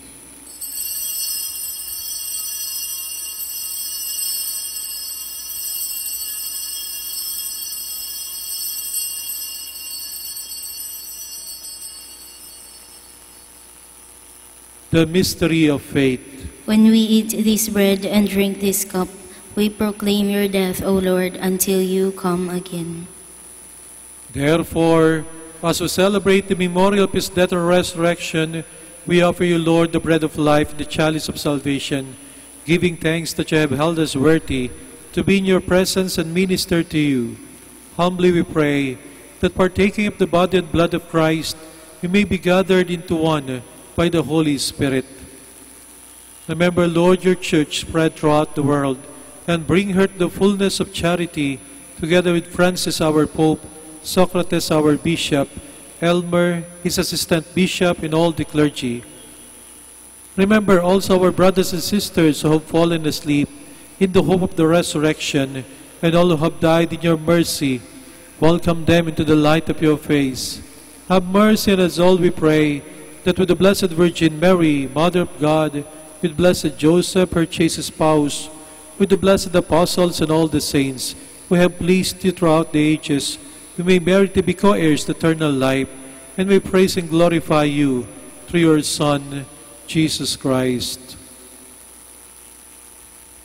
The mystery of faith. When we eat this bread and drink this cup, we proclaim your death, O Lord, until you come again. Therefore, as we celebrate the memorial of his death and resurrection, we offer you, Lord, the bread of life, the chalice of salvation, giving thanks that you have held us worthy to be in your presence and minister to you. Humbly we pray that partaking of the body and blood of Christ, we may be gathered into one by the Holy Spirit. Remember, Lord, your church spread throughout the world, and bring her to the fullness of charity, together with Francis our Pope, Socrates our Bishop, Elmer, his assistant bishop, and all the clergy. Remember also our brothers and sisters who have fallen asleep in the hope of the resurrection, and all who have died in your mercy. Welcome them into the light of your face. Have mercy on us all, we pray, that with the Blessed Virgin Mary, Mother of God, with blessed Joseph, her chaste spouse, with the blessed apostles and all the saints, who have pleased you throughout the ages, we may merit to be co-heirs to eternal life, and may praise and glorify you through your Son, Jesus Christ.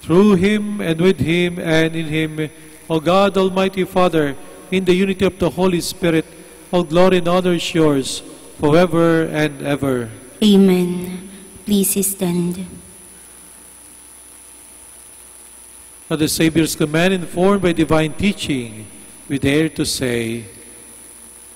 Through him, and with him, and in him, O God, Almighty Father, in the unity of the Holy Spirit, all glory and honor is yours, forever and ever. Amen. Please stand. At the Savior's command, informed by divine teaching, we dare to say,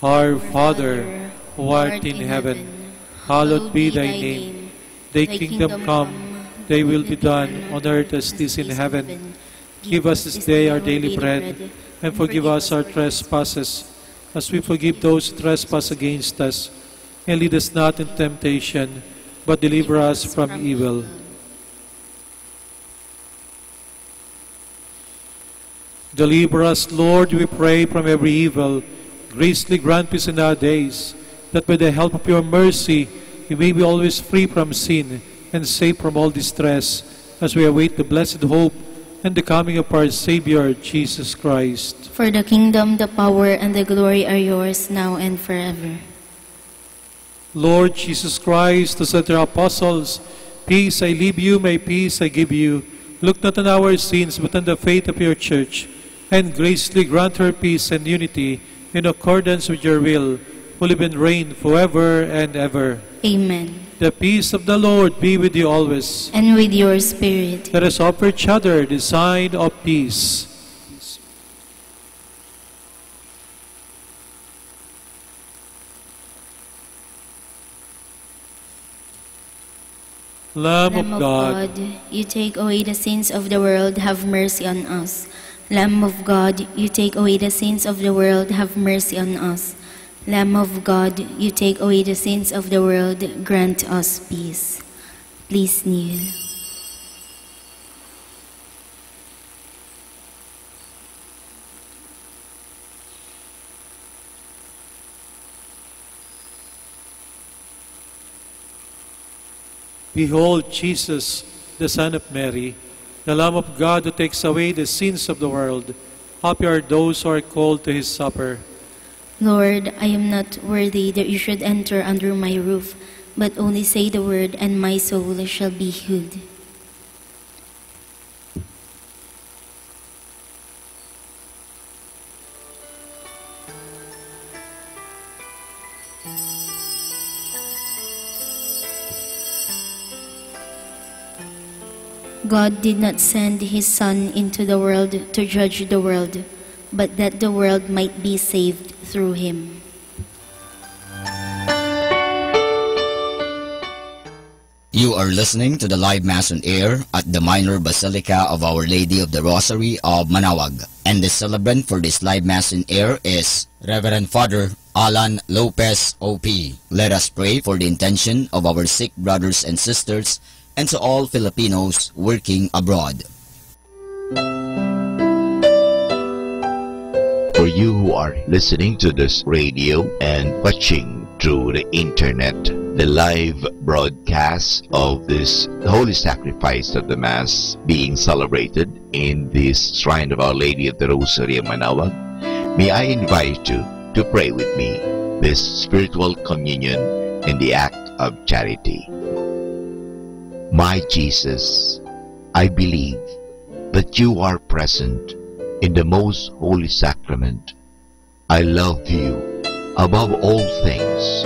Our Father, who art in heaven, hallowed be thy name. Thy kingdom come, thy will be done on earth as it is in heaven. Give us this day our daily bread, and forgive us our trespasses, as we forgive those who trespass against us. And lead us not into temptation, but deliver us from evil. Deliver us, Lord, we pray, from every evil. Graciously grant peace in our days, that by the help of your mercy we may be always free from sin and safe from all distress, as we await the blessed hope and the coming of our Savior, Jesus Christ. For the kingdom, the power, and the glory are yours, now and forever. Lord Jesus Christ, who said to our apostles, Peace I leave you, my peace I give you. Look not on our sins, but on the faith of your church, and graciously grant her peace and unity in accordance with your will, who live and reign forever and ever. Amen. The peace of the Lord be with you always. And with your spirit. Let us offer each other the sign of peace. Lamb of God, you take away the sins of the world, have mercy on us. Lamb of God, you take away the sins of the world, have mercy on us. Lamb of God, you take away the sins of the world, grant us peace. Please kneel. Behold Jesus, the Son of Mary, the Lamb of God who takes away the sins of the world. Happy are those who are called to his supper. Lord, I am not worthy that you should enter under my roof, but only say the word, and my soul shall be healed. God did not send his Son into the world to judge the world, but that the world might be saved through him. You are listening to the live Mass on air at the Minor Basilica of Our Lady of the Rosary of Manaoag. And the celebrant for this live Mass on air is Reverend Father Alan Lopez, O.P. Let us pray for the intention of our sick brothers and sisters and to all Filipinos working abroad. For you who are listening to this radio and watching through the internet, the live broadcast of this holy sacrifice of the Mass being celebrated in this Shrine of Our Lady of the Rosary of Manaoag, may I invite you to pray with me this spiritual communion in the act of charity. My Jesus, I believe that you are present in the most holy sacrament. I love you above all things,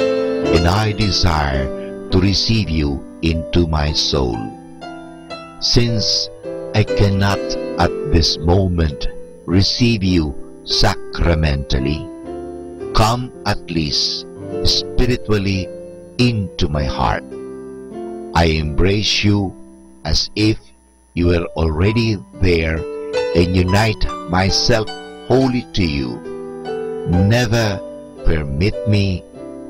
and I desire to receive you into my soul. Since I cannot at this moment receive you sacramentally, come at least spiritually into my heart. I embrace you as if you were already there and unite myself wholly to you. Never permit me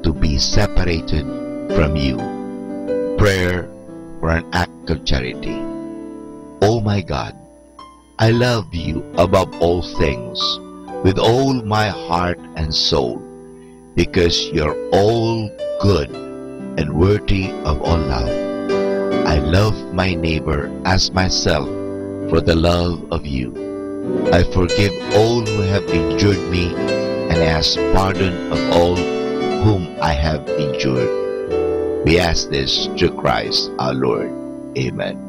to be separated from you. Prayer for an act of charity. Oh my God, I love you above all things with all my heart and soul, because you're all good and worthy of all love. I love my neighbor as myself for the love of you. I forgive all who have injured me and ask pardon of all whom I have injured. We ask this through Christ our Lord. Amen.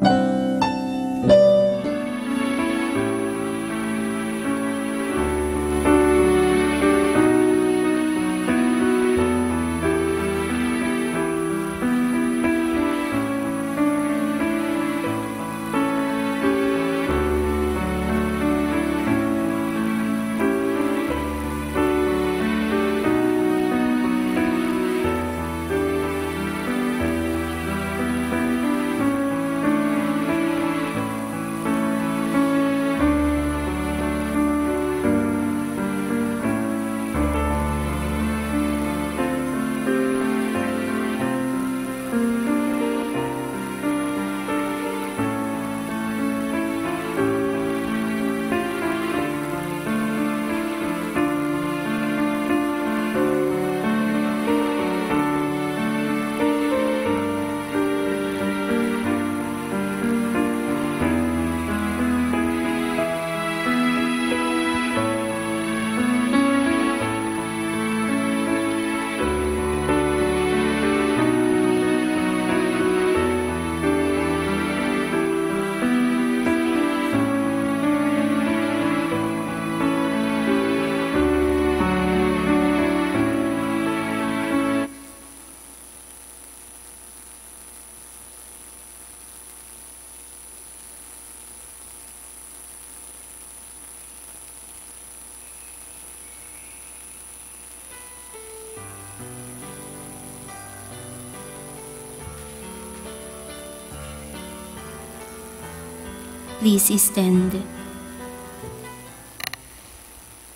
Please stand.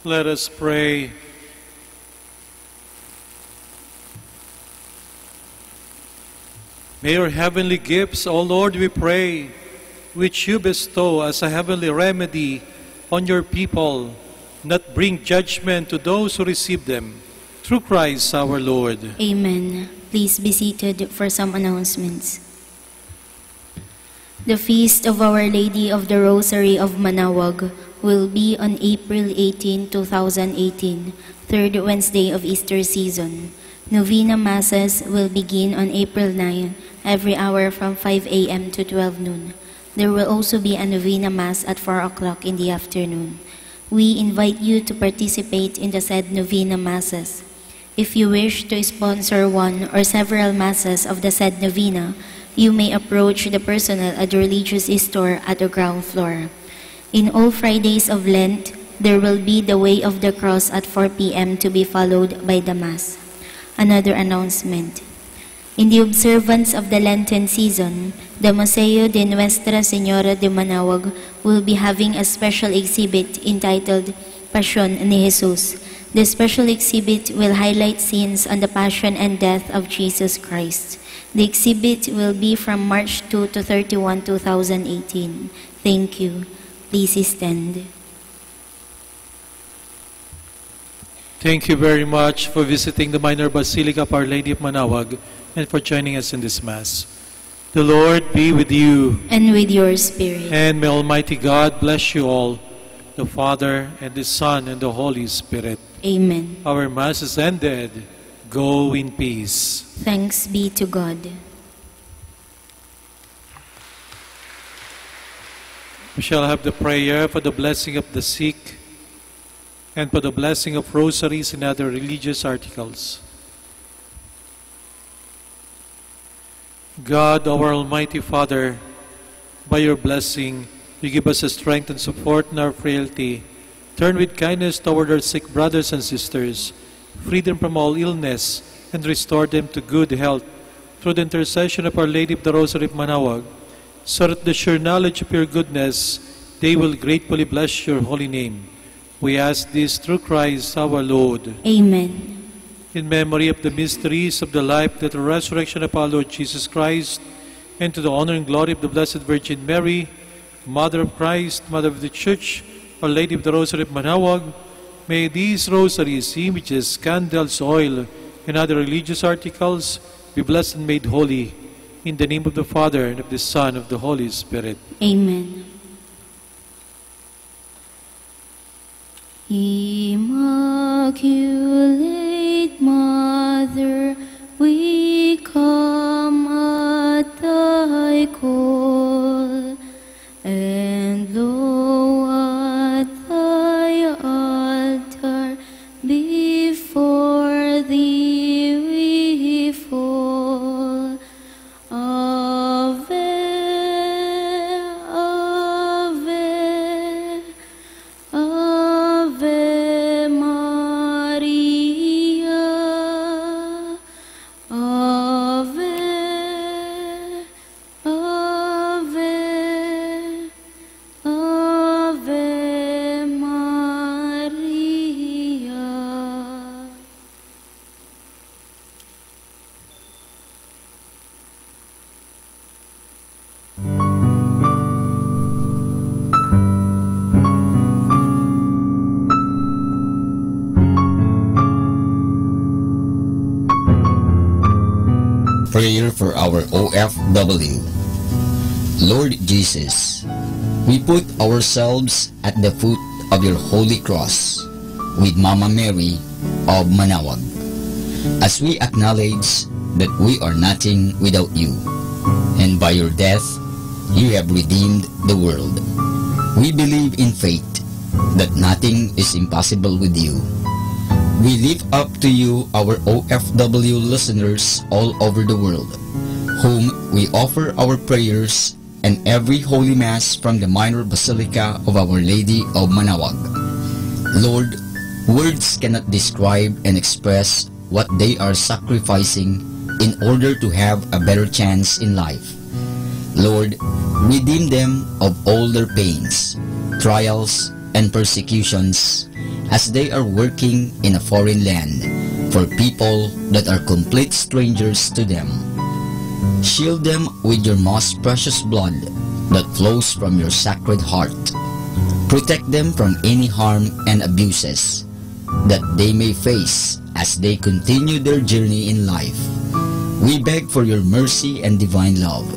Let us pray. May your heavenly gifts, O Lord, we pray, which you bestow as a heavenly remedy on your people, not bring judgment to those who receive them. Through Christ our Lord. Amen. Please be seated for some announcements. The feast of Our Lady of the Rosary of Manaoag will be on April 18, 2018, third Wednesday of Easter season. Novena Masses will begin on April 9, every hour from 5 a.m. to 12 noon. There will also be a Novena Mass at 4 o'clock in the afternoon. We invite you to participate in the said Novena Masses. If you wish to sponsor one or several Masses of the said Novena, you may approach the personnel at the religious store at the ground floor. In all Fridays of Lent, there will be the Way of the Cross at 4 p.m. to be followed by the Mass. Another announcement. In the observance of the Lenten season, the Museo de Nuestra Señora de Manaoag will be having a special exhibit entitled Pasión ni Jesús. The special exhibit will highlight scenes on the Passion and Death of Jesus Christ. The exhibit will be from March 2 to 31, 2018. Thank you. Please stand. Thank you very much for visiting the Minor Basilica of Our Lady of Manaoag and for joining us in this Mass. The Lord be with you. And with your spirit. And may Almighty God bless you all, the Father, and the Son, and the Holy Spirit. Amen. Our Mass is ended. Go in peace. Thanks be to God. We shall have the prayer for the blessing of the sick and for the blessing of rosaries and other religious articles. God, our Almighty Father, by your blessing, you give us a strength and support in our frailty. Turn with kindness toward our sick brothers and sisters, free them from all illness, and restore them to good health through the intercession of Our Lady of the Rosary of Manaoag, so that the sure knowledge of your goodness, they will gratefully bless your holy name. We ask this through Christ our Lord. Amen. In memory of the mysteries of the life, death, and resurrection of our Lord Jesus Christ, and to the honor and glory of the Blessed Virgin Mary, Mother of Christ, Mother of the Church, Our Lady of the Rosary of Manaoag, may these rosaries, images, candles, oil, and other religious articles be blessed and made holy. In the name of the Father, and of the Son, and of the Holy Spirit. Amen. Immaculate Mother, we come at thy call, and lo, at thy altar before thee we fall. Ave, Ave, Ave Maria, Ave, Ave, Ave Maria. Prayer for our OFW. Lord Jesus, we put ourselves at the foot of your holy cross with Mama Mary of Manaoag, as we acknowledge that we are nothing without you, and by your death you have redeemed the world. We believe in faith that nothing is impossible with you. We lift up to you our OFW listeners all over the world, whom we offer our prayers and every Holy Mass from the Minor Basilica of Our Lady of Manaoag. Lord, words cannot describe and express what they are sacrificing in order to have a better chance in life. Lord, redeem them of all their pains, trials, and persecutions as they are working in a foreign land for people that are complete strangers to them. Shield them with your most precious blood that flows from your sacred heart. Protect them from any harm and abuses that they may face as they continue their journey in life. We beg for your mercy and divine love,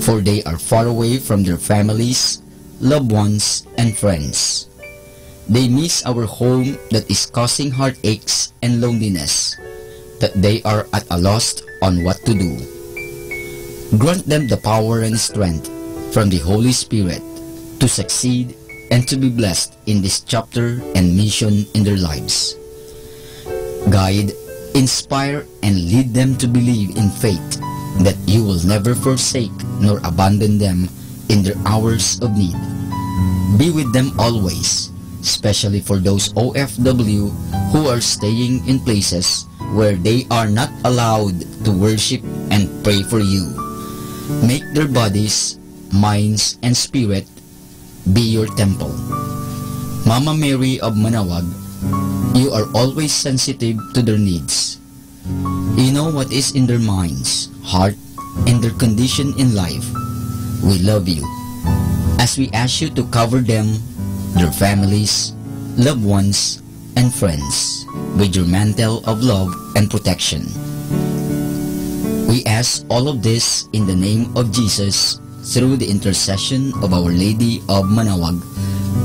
for they are far away from their families, loved ones, and friends. They miss our home that is causing heartaches and loneliness, that they are at a loss on what to do. Grant them the power and strength from the Holy Spirit to succeed and to be blessed in this chapter and mission in their lives. Guide, inspire, and lead them to believe in faith that you will never forsake nor abandon them in their hours of need. Be with them always, especially for those OFW who are staying in places where they are not allowed to worship and pray for you. Make their bodies, minds, and spirit be your temple. Mama Mary of Manaoag, you are always sensitive to their needs. You know what is in their minds, heart, and their condition in life. We love you. As we ask you to cover them, their families, loved ones, and friends with your mantle of love and protection. We ask all of this in the name of Jesus through the intercession of Our Lady of Manaoag.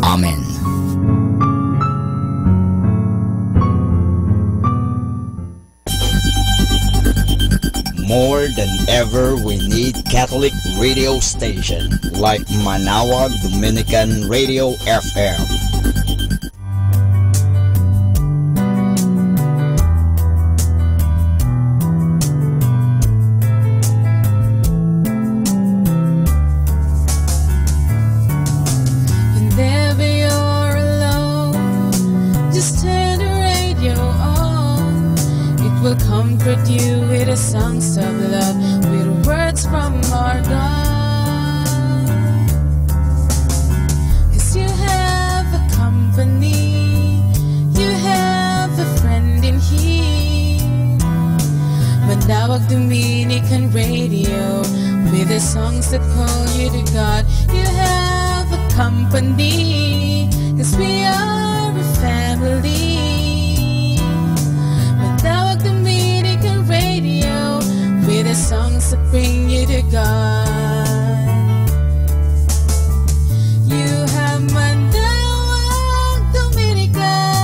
Amen. More than ever, we need Catholic radio station like Manawag Dominican Radio FM. Whenever you're alone, just turn the radio on. It will comfort you with the songs of love, with words from our God. 'Cause you have a company, you have a friend in here. Manawag Dominican Radio, with the songs that call you to God. You have a company, 'cause we are a family. Manawag Dominican Radio, with the songs that bring you to God. You have Manawag Dominican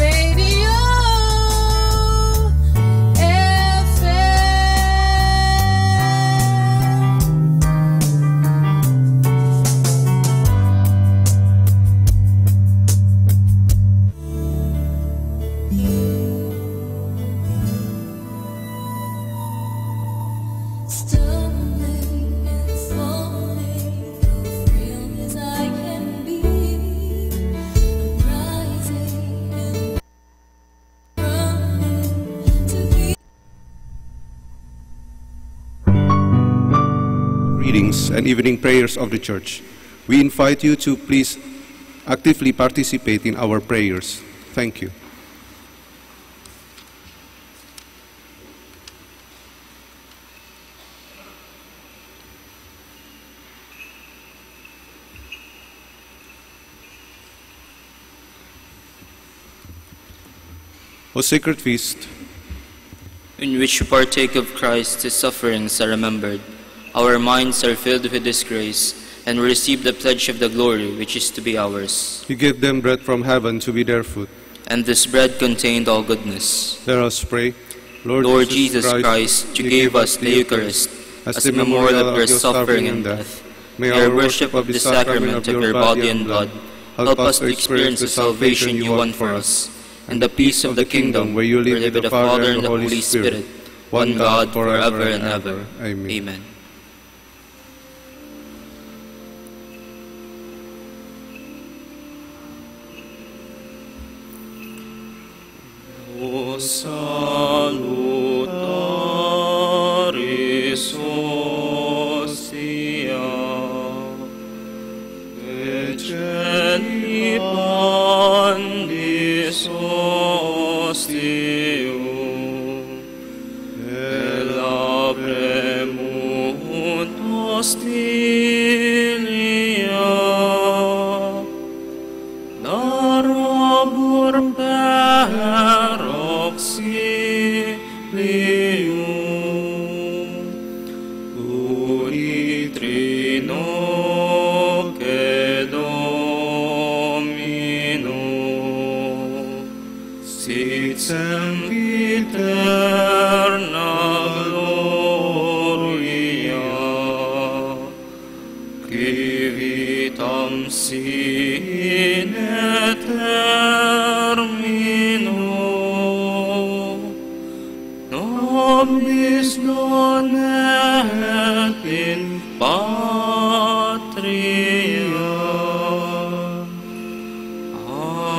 Radio readings and evening prayers of the Church. We invite you to please actively participate in our prayers. Thank you. O sacred feast, in which we partake of Christ, his sufferings are remembered. Our minds are filled with his grace, and we receive the pledge of the glory which is to be ours. you give them bread from heaven to be their food. And this bread contained all goodness. Let us pray. Lord Jesus Christ, you gave us the Eucharist as a memorial of your suffering and death. May our worship of the sacrament of your body and blood help us to experience the salvation you won for us, and the peace of the kingdom where you live with the Father and the Holy Spirit, one God forever and ever. Amen. O salutaris hostia, eceli pandis hostium, et lapremunt hostilia, darabur per auxilium, ui trino che Domino, sit sempiterna gloria, qui vitam sine termino, nobis non et in patria. Amen.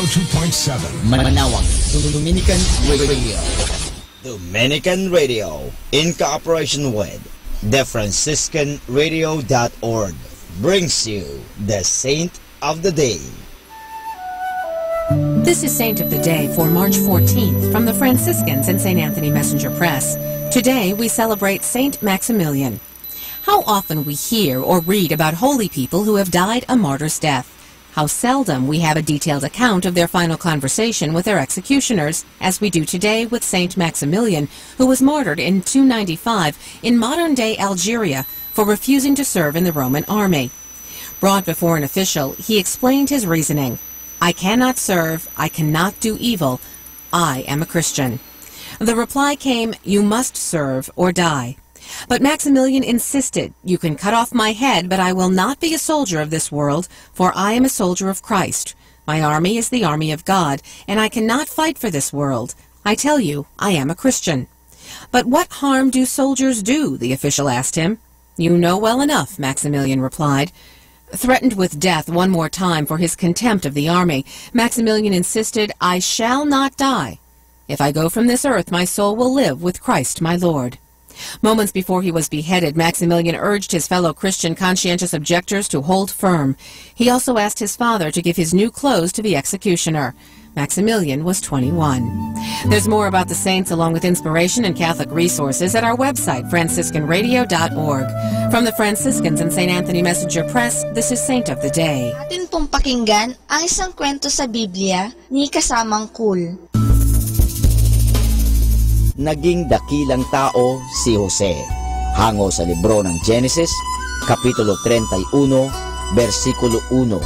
102.7. Manawag, Dominican Radio. Dominican Radio, in cooperation with TheFranciscanRadio.org, brings you the Saint of the Day. This is Saint of the Day for March 14th from the Franciscans and St. Anthony Messenger Press. Today we celebrate Saint Maximilian. How often we hear or read about holy people who have died a martyr's death. How seldom we have a detailed account of their final conversation with their executioners, as we do today with Saint Maximilian, who was martyred in 295 in modern-day Algeria for refusing to serve in the Roman army. Brought before an official, he explained his reasoning. I cannot serve, I cannot do evil, I am a Christian. The reply came, you must serve or die. But Maximilian insisted, you can cut off my head, but I will not be a soldier of this world, for I am a soldier of Christ. My army is the army of God, and I cannot fight for this world. I tell you, I am a Christian. But what harm do soldiers do? The official asked him. You know well enough, Maximilian replied. Threatened with death one more time for his contempt of the army, Maximilian insisted, I shall not die. If I go from this earth, my soul will live with Christ my Lord. Moments before he was beheaded, Maximilian urged his fellow Christian conscientious objectors to hold firm. He also asked his father to give his new clothes to the executioner. Maximilian was 21. There's more about the saints along with inspiration and Catholic resources at our website, franciscanradio.org. From the Franciscans and St. Anthony Messenger Press, this is Saint of the Day. Atin pong pakinggan ang isang kwento sa Biblia ni kasamang Cool. Naging dakilang tao si Jose. Hango sa libro ng Genesis, Kapitulo 31, versikulo 1.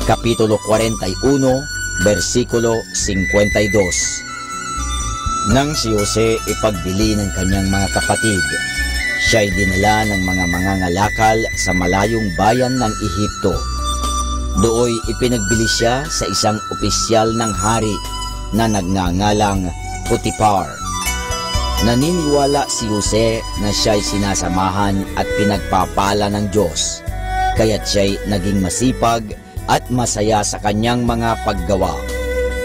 Kapitulo 41, versikulo 52. Nang si Jose ipagdili ng kanyang mga kapatid, siya'y dinala ng mga mangangalakal sa malayong bayan ng Ehipto. Dooy ipinagbili siya sa isang opisyal ng hari na nagngangalang Potiphar. Naniniwala si Jose na siya'y sinasamahan at pinagpapala ng Diyos, kaya't siya'y naging masipag at masaya sa kanyang mga paggawa.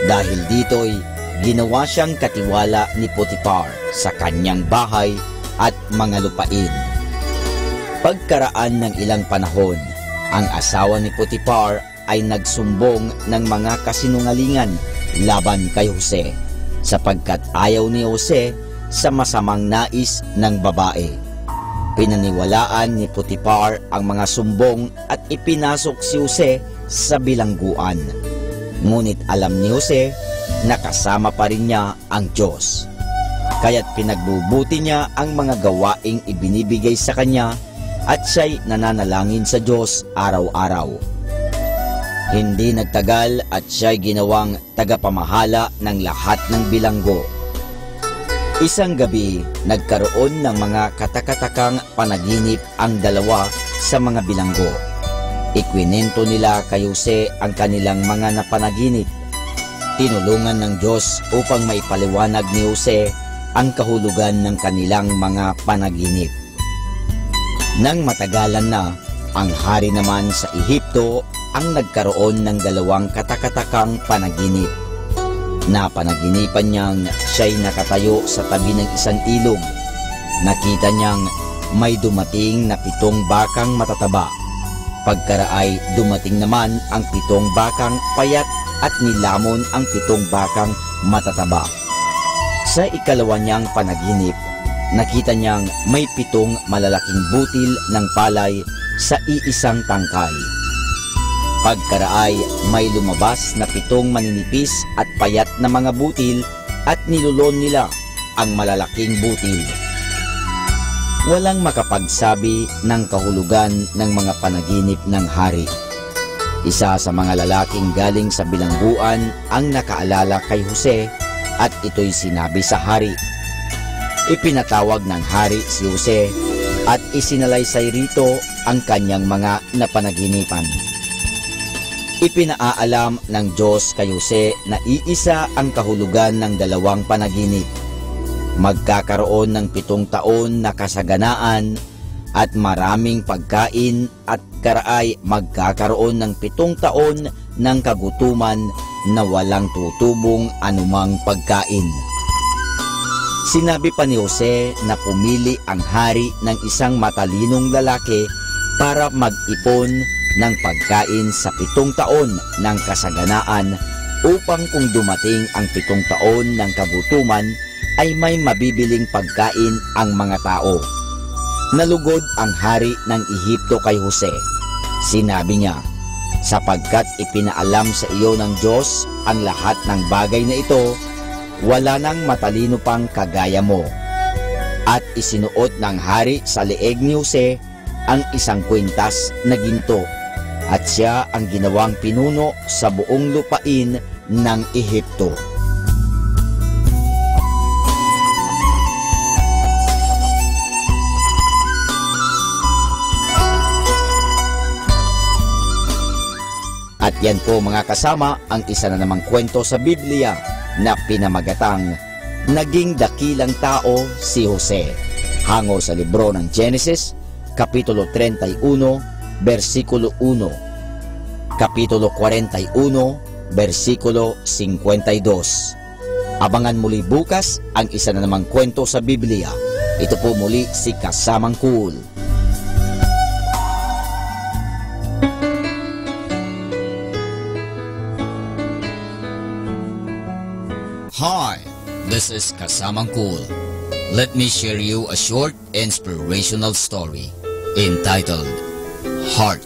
Dahil dito'y ginawa siyang katiwala ni Potiphar sa kanyang bahay at mga lupain. Pagkaraan ng ilang panahon, ang asawa ni Potiphar ay nagsumbong ng mga kasinungalingan laban kay Jose, sapagkat ayaw ni Jose sa masamang nais ng babae. Pinaniwalaan ni Potiphar ang mga sumbong at ipinasok si Jose sa bilangguan. Ngunit alam ni Jose na kasama pa rin niya ang Diyos. Kaya't pinagbubuti niya ang mga gawaing ibinibigay sa kanya at siya'y nananalangin sa Diyos araw-araw. Hindi nagtagal at siya'y ginawang tagapamahala ng lahat ng bilanggo. Isang gabi, nagkaroon ng mga katakatakang panaginip ang dalawa sa mga bilanggo. Ikwinento nila kay Jose ang kanilang mga napanaginip. Tinulungan ng Diyos upang maipaliwanag ni Jose ang kahulugan ng kanilang mga panaginip. Nang matagalan na, ang hari naman sa Ehipto ang nagkaroon ng dalawang katakatakang panaginip. Napanaginipan niyang siya'y nakatayo sa tabi ng isang ilog. Nakita niyang may dumating na 7 bakang matataba. Pagkaraay dumating naman ang 7 bakang payat at nilamon ang 7 bakang matataba. Sa ikalawa niyang panaginip, nakita niyang may 7 malalaking butil ng palay sa iisang tangkay. Pagkaraay, may lumabas na 7 maninipis at payat na mga butil at nilulon nila ang malalaking butil. Walang makapagsabi ng kahulugan ng mga panaginip ng hari. Isa sa mga lalaking galing sa bilangguan ang nakaalala kay Jose at ito'y sinabi sa hari. Ipinatawag ng hari si Jose at isinalaysay rito ang kanyang mga napanaginipan. Ipinaalam ng Diyos kay Jose na iisa ang kahulugan ng 2 panaginip. Magkakaroon ng 7 taon na kasaganaan at maraming pagkain at karaay magkakaroon ng 7 taon ng kagutuman na walang tutubong anumang pagkain. Sinabi pa ni Jose na pumili ang hari ng isang matalinong lalaki para mag-ipon ng pagkain sa 7 taon ng kasaganaan upang kung dumating ang 7 taon ng kagutuman ay may mabibiling pagkain ang mga tao. Nalugod ang hari ng Ehipto kay Jose. Sinabi niya, sapagkat ipinaalam sa iyo ng Diyos ang lahat ng bagay na ito, wala nang matalino pang kagaya mo. At isinuot ng hari sa leeg ni Jose ang 1 kwintas na ginto, at siya ang ginawang pinuno sa buong lupain ng Ehipto. At yan po mga kasama ang isa na namang kwento sa Biblia na pinamagatang Naging Dakilang Tao si Jose, hango sa libro ng Genesis, Kapitulo 31, versikulo 1, Kapitulo 41, versikulo 52. Abangan muli bukas ang isa na namang kwento sa Biblia. Ito po muli si Kasamang Cool. Hi, this is Kasamang Cool. Let me share you a short inspirational story entitled Heart.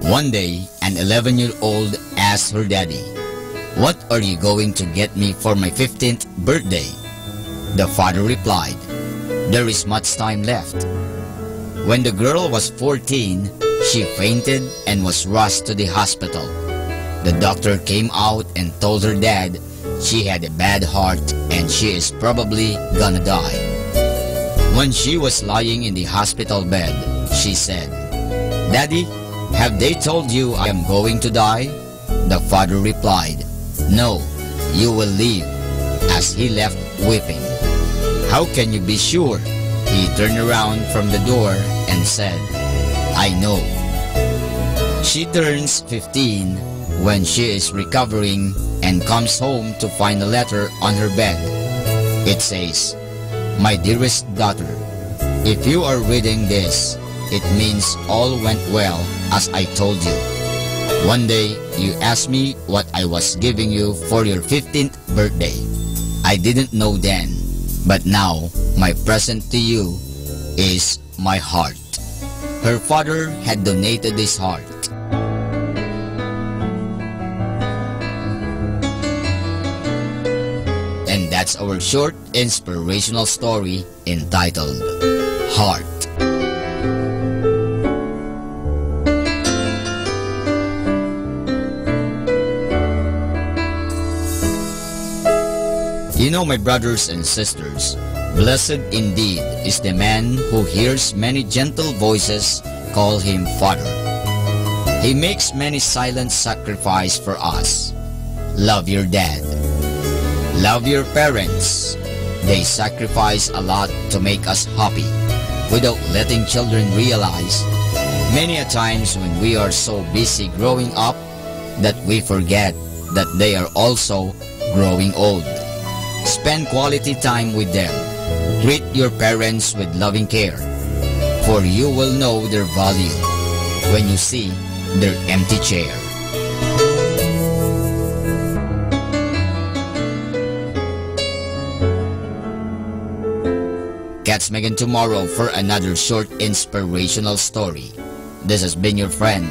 One day, an 11-year-old asked her daddy, "What are you going to get me for my 15th birthday?" The father replied, "There is much time left." When the girl was 14, she fainted and was rushed to the hospital. The doctor came out and told her dad she had a bad heart and she is probably gonna die. When she was lying in the hospital bed, she said, "Daddy, have they told you I am going to die?" The father replied, "No, you will live," as he left weeping. "How can you be sure?" He turned around from the door and said, "I know." She turns 15 when she is recovering and comes home to find a letter on her bed. It says, "My dearest daughter, if you are reading this, it means all went well as I told you. One day you asked me what I was giving you for your 15th birthday. I didn't know then, but now my present to you is my heart." Her father had donated his heart. And that's our short inspirational story entitled Heart. You know, my brothers and sisters, blessed indeed is the man who hears many gentle voices call him Father. He makes many silent sacrifices for us. Love your dad. Love your parents. They sacrifice a lot to make us happy without letting children realize many a times when we are so busy growing up that we forget that they are also growing old. Spend quality time with them. Treat your parents with loving care, for you will know their value when you see their empty chair. Catch me again tomorrow for another short inspirational story. This has been your friend,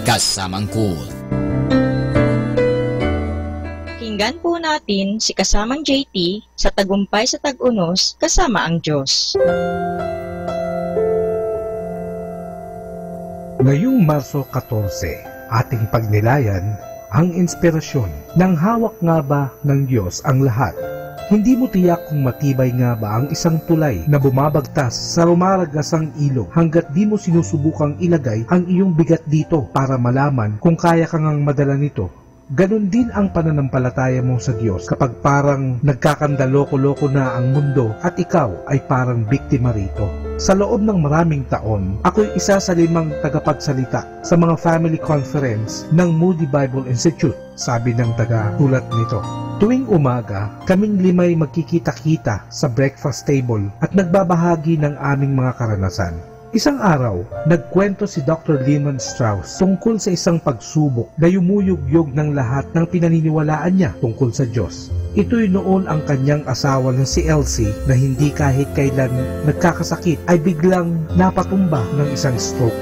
Kasamang Cool. Pakinggan po natin si Kasamang JT sa Tagumpay sa Tag-Unos kasama ang Diyos. Ngayong Marso 14, ating pagnilayan ang inspirasyon ng hawak nga ba ng Diyos ang lahat. Hindi mo tiyak kung matibay nga ba ang isang tulay na bumabagtas sa rumaragasang ilog hanggat di mo sinusubukang ilagay ang iyong bigat dito para malaman kung kaya kang madala nito Ganon din ang pananampalataya mo sa Diyos kapag parang nagkakandaloko-loko na ang mundo at ikaw ay parang biktima rito. Sa loob ng maraming taon, ako'y isa sa 5 tagapagsalita sa mga family conference ng Moody Bible Institute, sabi ng taga-ulat nito. Tuwing umaga, kaming 5 ay magkikita-kita sa breakfast table at nagbabahagi ng aming mga karanasan. Isang araw, nagkwento si Dr. Lehman Strauss tungkol sa isang pagsubok na yumuyugyog ng lahat ng pinaniniwalaan niya tungkol sa Diyos. Ito'y noon ang kanyang asawa na si Elsie na hindi kahit kailan nagkakasakit ay biglang napatumba ng isang stroke.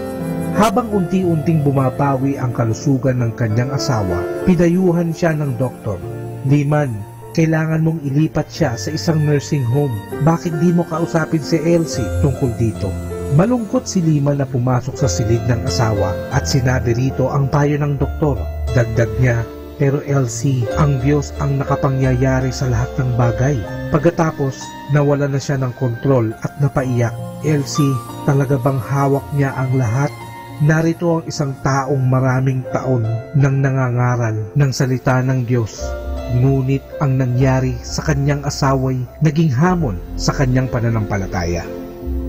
Habang unti-unting bumabawi ang kalusugan ng kanyang asawa, pinayuhan siya ng doktor. Lehman, kailangan mong ilipat siya sa isang nursing home. Bakit di mo kausapin si Elsie tungkol dito? Malungkot si Lehman na pumasok sa silid ng asawa at sinabi rito ang payo ng doktor. Dagdag niya, pero Elsie, ang Diyos ang nakapangyayari sa lahat ng bagay. Pagkatapos, nawala na siya ng kontrol at napaiyak. Elsie, talaga bang hawak niya ang lahat? Narito ang isang taong maraming taon nang nangangaral ng salita ng Diyos. Ngunit ang nangyari sa kanyang asaway naging hamon sa kanyang pananampalataya.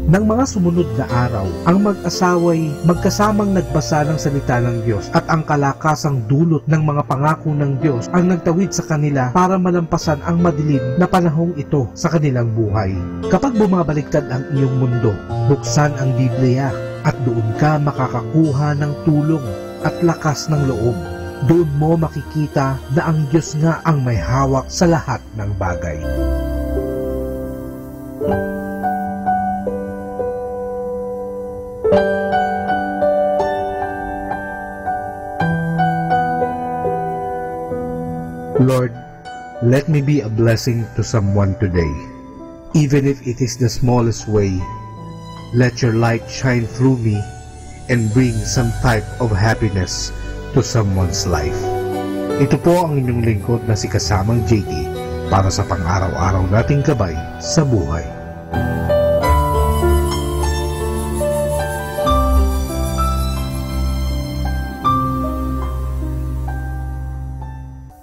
Nang mga sumunod na araw, ang mag-asaway magkasamang nagbasa ng salita ng Diyos at ang kalakasang dulot ng mga pangako ng Diyos ang nagtawid sa kanila para malampasan ang madilim na panahong ito sa kanilang buhay. Kapag bumabaliktad ang iyong mundo, buksan ang Biblia at doon ka makakakuha ng tulong at lakas ng loob. Doon mo makikita na ang Diyos nga ang may hawak sa lahat ng bagay. Lord, let me be a blessing to someone today. Even if it is the smallest way, let your light shine through me and bring some type of happiness to someone's life. Ito po ang inyong lingkod na si Kasamang JT para sa pang-araw-araw nating gabay sa buhay.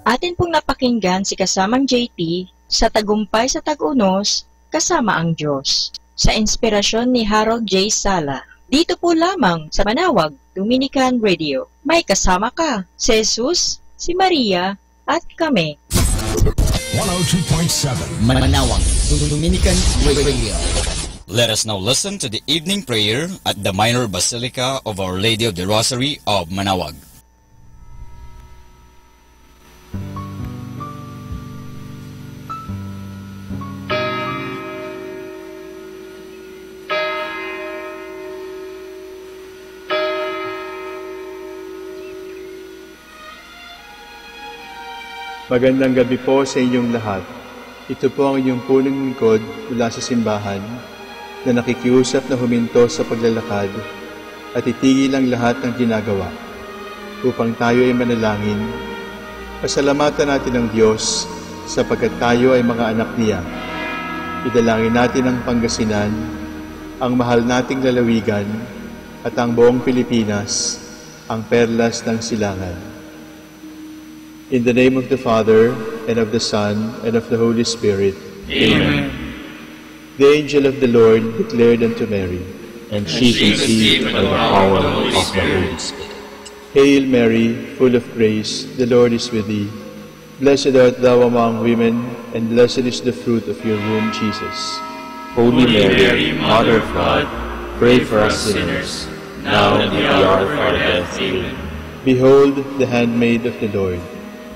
Atin pong napakinggan si Kasamang JT sa Tagumpay sa Tag-Unos, Kasama ang Diyos, sa inspirasyon ni Harold J. Sala. Dito po lamang sa Manawag Dominican Radio. May kasama ka, si Jesus, si Maria, at kami. 102.7 Manawag Dominican Radio. Let us now listen to the evening prayer at the Minor Basilica of Our Lady of the Rosary of Manawag. Magandang gabi po sa inyong lahat. Ito po ang inyong punong lingkod mula sa simbahan na nakikiusap na huminto sa paglalakad at itigil ang lahat ng ginagawa upang tayo ay manalangin. Pasalamatan natin ang Diyos sapagkat tayo ay mga anak niya. Idalangin natin ang Pangasinan, ang mahal nating lalawigan at ang buong Pilipinas, ang perlas ng silangan. In the name of the Father, and of the Son, and of the Holy Spirit. Amen. The angel of the Lord declared unto Mary, and she conceived by the power of the Holy Spirit. Hail Mary, full of grace, the Lord is with thee. Blessed art thou among women, and blessed is the fruit of your womb, Jesus. Holy Mary, Mother of God, pray for us sinners, now and at the hour of our death. Amen. Behold, the handmaid of the Lord.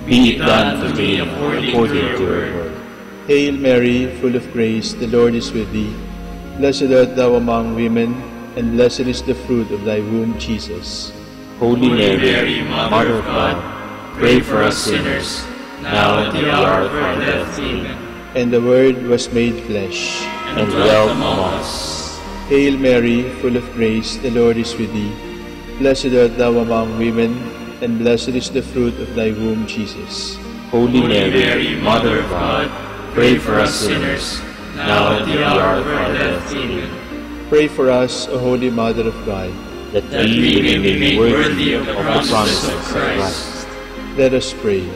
Be it done to me according to your word. Hail Mary, full of grace, the Lord is with thee. Blessed art thou among women, and blessed is the fruit of thy womb, Jesus. Holy Mary, Mother of God, pray for us sinners, now and at the hour of our death. Amen. And the Word was made flesh, and dwelt among us. Hail Mary, full of grace, the Lord is with thee. Blessed art thou among women, and blessed is the fruit of thy womb, Jesus. Holy Mary, Mother of God, pray for us sinners, now and at the hour of our death. Amen. Pray for us, O Holy Mother of God, that we may be made worthy of the promises of Christ. Let us pray.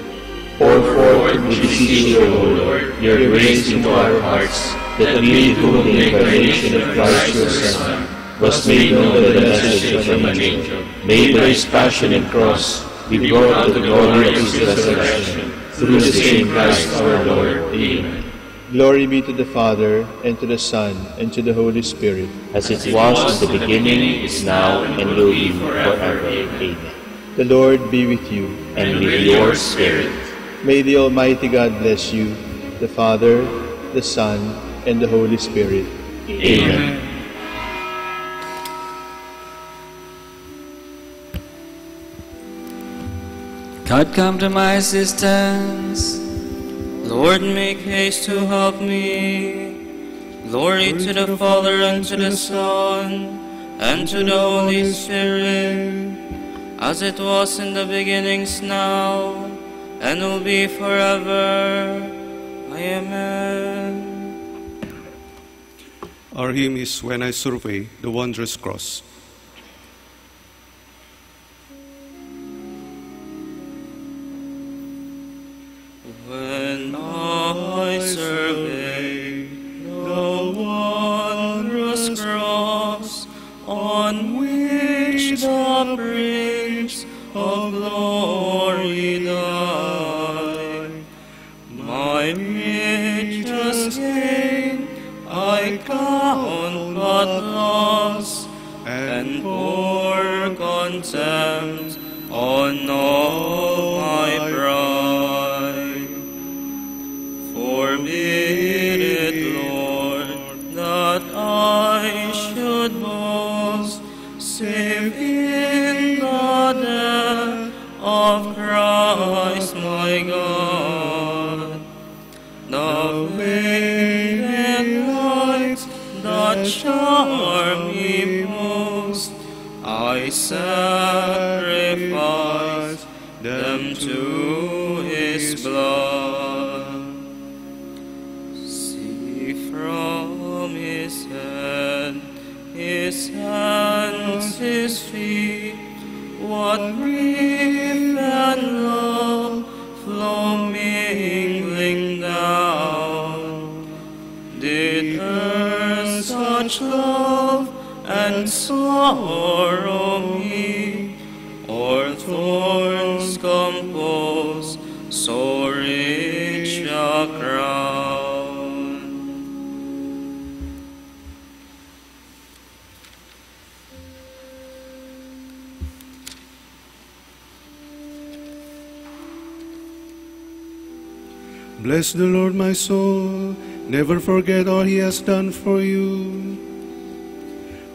Pour forth, we beseech you, O Lord, your grace into our hearts, that we, through the incarnation of Christ your Son, was made known by the message from an angel, made by his passion and cross, be brought to the glory of his resurrection, through the same Christ our Lord. Amen. Glory be to the Father, and to the Son, and to the Holy Spirit. As it was in the beginning, is now, and will be forever. Amen. The Lord be with you. And with your spirit. May the Almighty God bless you, the Father, the Son, and the Holy Spirit. Amen. God, come to my assistance. Lord, make haste to help me. Glory to the Father, and to the Son, and to the Holy Spirit, as it was in the beginnings, now, and will be forever. Amen. Our hymn is When I Survey the Wondrous Cross. When I survey the wondrous cross on which the Prince of Glory died, my riches gain I count but loss, and pour contempt on all my pride. Forbid it, Lord, that I should boast, save in the death of Christ my God. The faded lights that charm me most, I sacrifice them to his blood. See from his head, his hands, his feet, what grief and love flow mingling down. Did earth such love and sorrow meet, or thorns compose so rich a crown? Bless the Lord, my soul. Never forget all he has done for you.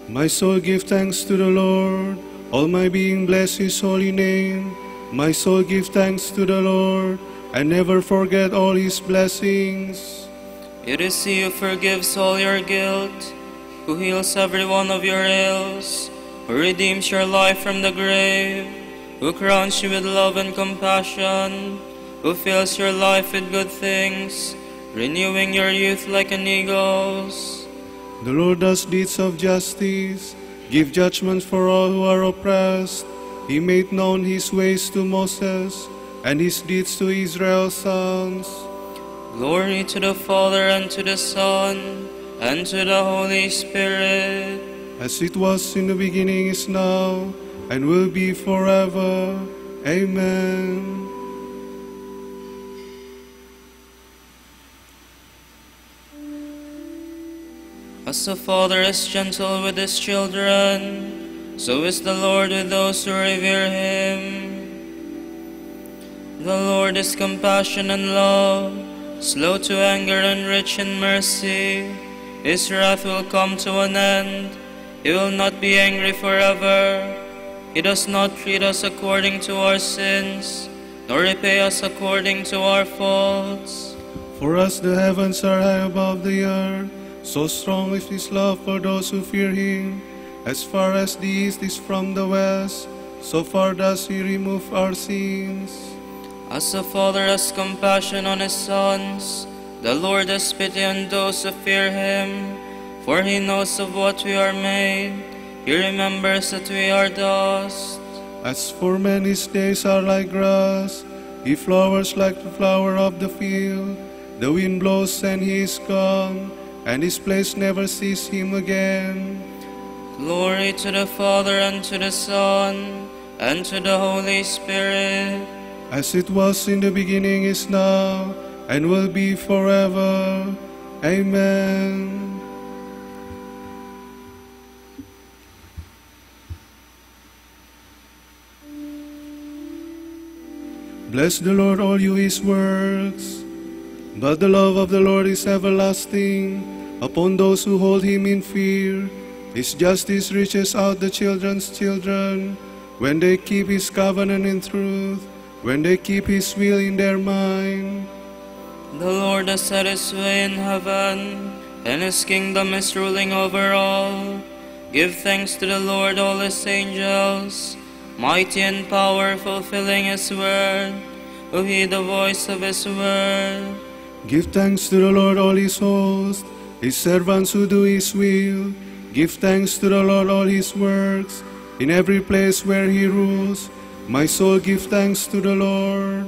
My soul, give thanks to the Lord. All my being, bless his holy name. My soul, give thanks to the Lord, and never forget all his blessings. It is he who forgives all your guilt, who heals every one of your ills, who redeems your life from the grave, who crowns you with love and compassion, who fills your life with good things, renewing your youth like an eagle's. The Lord does deeds of justice, give judgments for all who are oppressed. He made known his ways to Moses, and his deeds to Israel's sons. Glory to the Father, and to the Son, and to the Holy Spirit. As it was in the beginning, is now, and will be forever. Amen. As the Father is gentle with his children, so is the Lord with those who revere him. The Lord is compassion and love, slow to anger and rich in mercy. His wrath will come to an end. He will not be angry forever. He does not treat us according to our sins, nor repay us according to our faults. For as the heavens are high above the earth, so strong is his love for those who fear him. As far as the east is from the west, so far does he remove our sins. As the Father has compassion on his sons, the Lord has pity on those who fear him. For he knows of what we are made. He remembers that we are dust. As for men, his days are like grass. He flowers like the flower of the field. The wind blows and he is gone, and his place never sees him again. Glory to the Father, and to the Son, and to the Holy Spirit. As it was in the beginning, is now, and will be forever. Amen. Bless the Lord, all you his works. But the love of the Lord is everlasting upon those who hold him in fear. His justice reaches out the children's children, when they keep his covenant in truth, when they keep his will in their mind. The Lord has set his way in heaven, and his kingdom is ruling over all. Give thanks to the Lord, all his angels, mighty in power, fulfilling his word, who heed the voice of his word. Give thanks to the Lord, all his hosts, his servants who do his will. Give thanks to the Lord, all his works, in every place where he rules. My soul, give thanks to the Lord.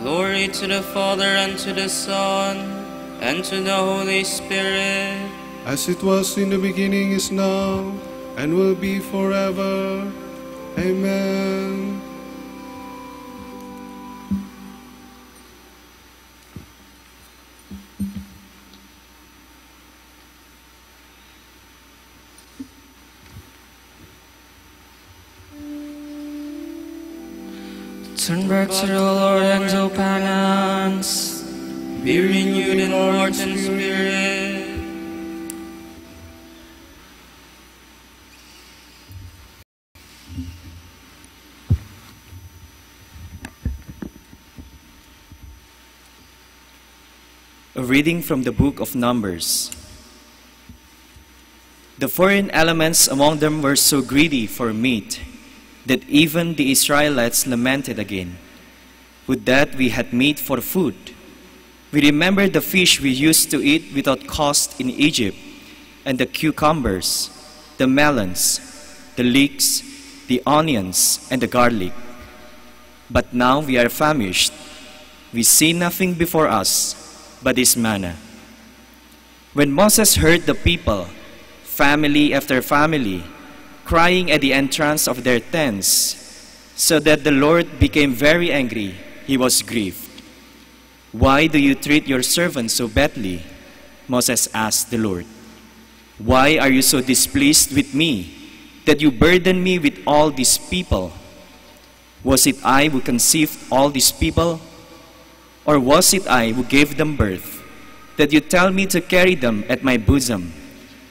Glory to the Father, and to the Son, and to the Holy Spirit. As it was in the beginning, is now, and will be forever. Amen. Turn back to the Lord and do penance. Be renewed in heart and spirit. A reading from the book of Numbers. The foreign elements among them were so greedy for meat that even the Israelites lamented again. Would that we had meat for food. We remembered the fish we used to eat without cost in Egypt, and the cucumbers, the melons, the leeks, the onions, and the garlic. But now we are famished. We see nothing before us but this manna. When Moses heard the people, family after family, crying at the entrance of their tents, so that the Lord became very angry, he was grieved. Why do you treat your servant so badly? Moses asked the Lord. Why are you so displeased with me, that you burden me with all these people? Was it I who conceived all these people? Or was it I who gave them birth, that you tell me to carry them at my bosom,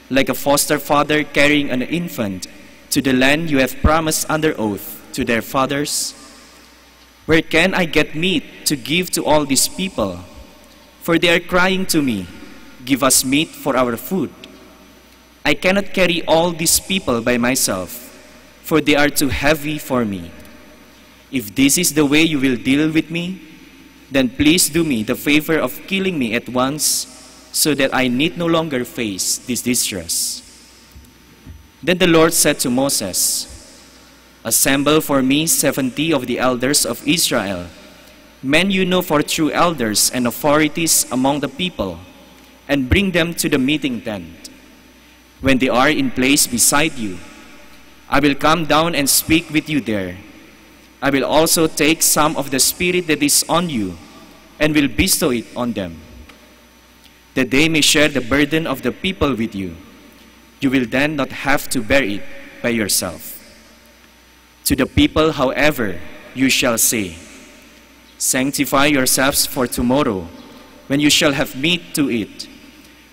like a foster father carrying an infant, to the land you have promised under oath to their fathers? Where can I get meat to give to all these people? For they are crying to me, give us meat for our food. I cannot carry all these people by myself, for they are too heavy for me. If this is the way you will deal with me, then please do me the favor of killing me at once, so that I need no longer face this distress. Then the Lord said to Moses, assemble for me 70 of the elders of Israel, men you know for true elders and authorities among the people, and bring them to the meeting tent. When they are in place beside you, I will come down and speak with you there. I will also take some of the Spirit that is on you, and will bestow it on them, that they may share the burden of the people with you. You will then not have to bear it by yourself. To the people, however, you shall say, sanctify yourselves for tomorrow, when you shall have meat to eat.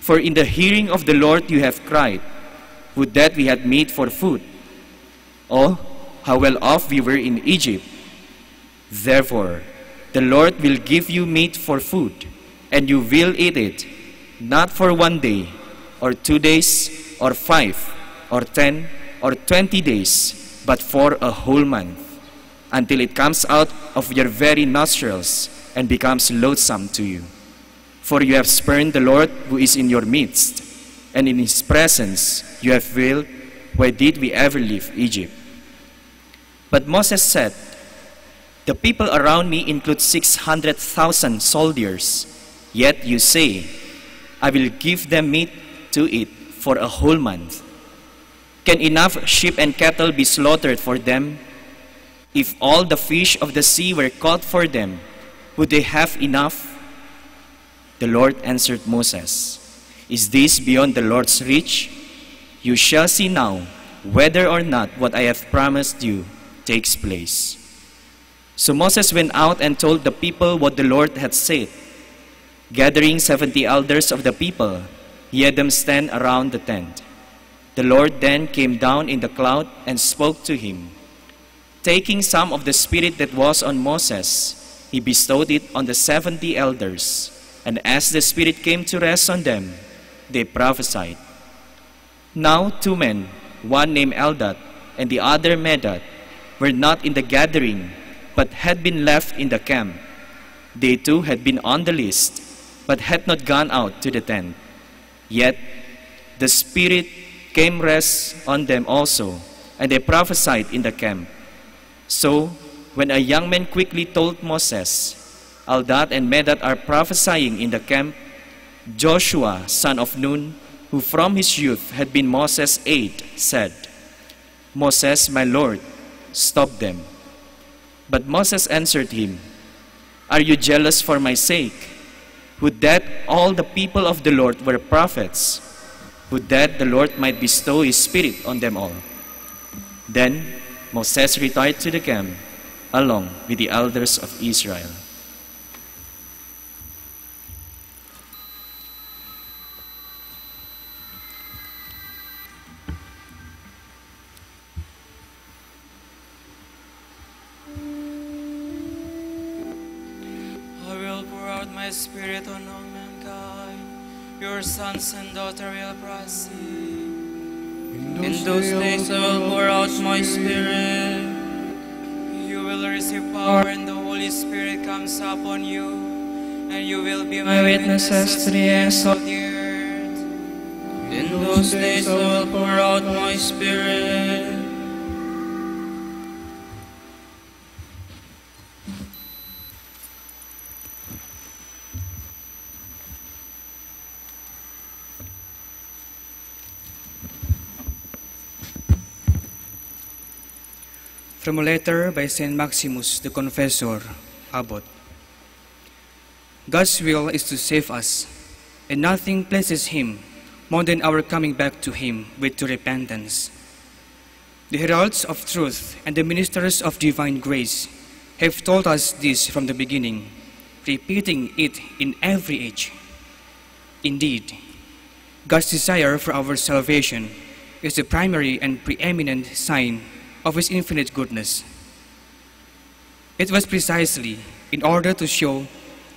For in the hearing of the Lord you have cried, would that we had meat for food. Oh, how well off we were in Egypt. Therefore, the Lord will give you meat for food, and you will eat it, not for 1 day, or 2 days, or 5, or 10, or 20 days, but for a whole month, until it comes out of your very nostrils and becomes loathsome to you. For you have spurned the Lord who is in your midst, and in his presence you have wailed, why did we ever leave Egypt? But Moses said, The people around me include 600,000 soldiers. Yet you say, I will give them meat to eat for a whole month. Can enough sheep and cattle be slaughtered for them? If all the fish of the sea were caught for them, would they have enough? The Lord answered Moses, Is this beyond the Lord's reach? You shall see now whether or not what I have promised you takes place. So Moses went out and told the people what the Lord had said. Gathering 70 elders of the people, he had them stand around the tent. The Lord then came down in the cloud and spoke to him. Taking some of the Spirit that was on Moses, he bestowed it on the 70 elders. And as the Spirit came to rest on them, they prophesied. Now 2 men, one named Eldad and the other Medad, were not in the gathering, but had been left in the camp. They too had been on the list, but had not gone out to the tent. Yet the Spirit came rest on them also, and they prophesied in the camp. So when a young man quickly told Moses, Eldad and Medad are prophesying in the camp, Joshua, son of Nun, who from his youth had been Moses' aide, said, Moses, my Lord, stop them. But Moses answered him, Are you jealous for my sake? Would that all the people of the Lord were prophets? Would that the Lord might bestow his Spirit on them all? Then Moses retired to the camp along with the elders of Israel. My Spirit on all mankind, your sons and daughters will proceed. In those days I will pour out my Spirit. You will receive power and the Holy Spirit comes upon you, and you will be my witnesses to the ends of the earth. In those days I will pour out my Spirit. From a letter by St. Maximus the Confessor, Abbot. God's will is to save us, and nothing pleases Him more than our coming back to Him with true repentance. The heralds of truth and the ministers of divine grace have told us this from the beginning, repeating it in every age. Indeed, God's desire for our salvation is the primary and preeminent sign of His infinite goodness. It was precisely in order to show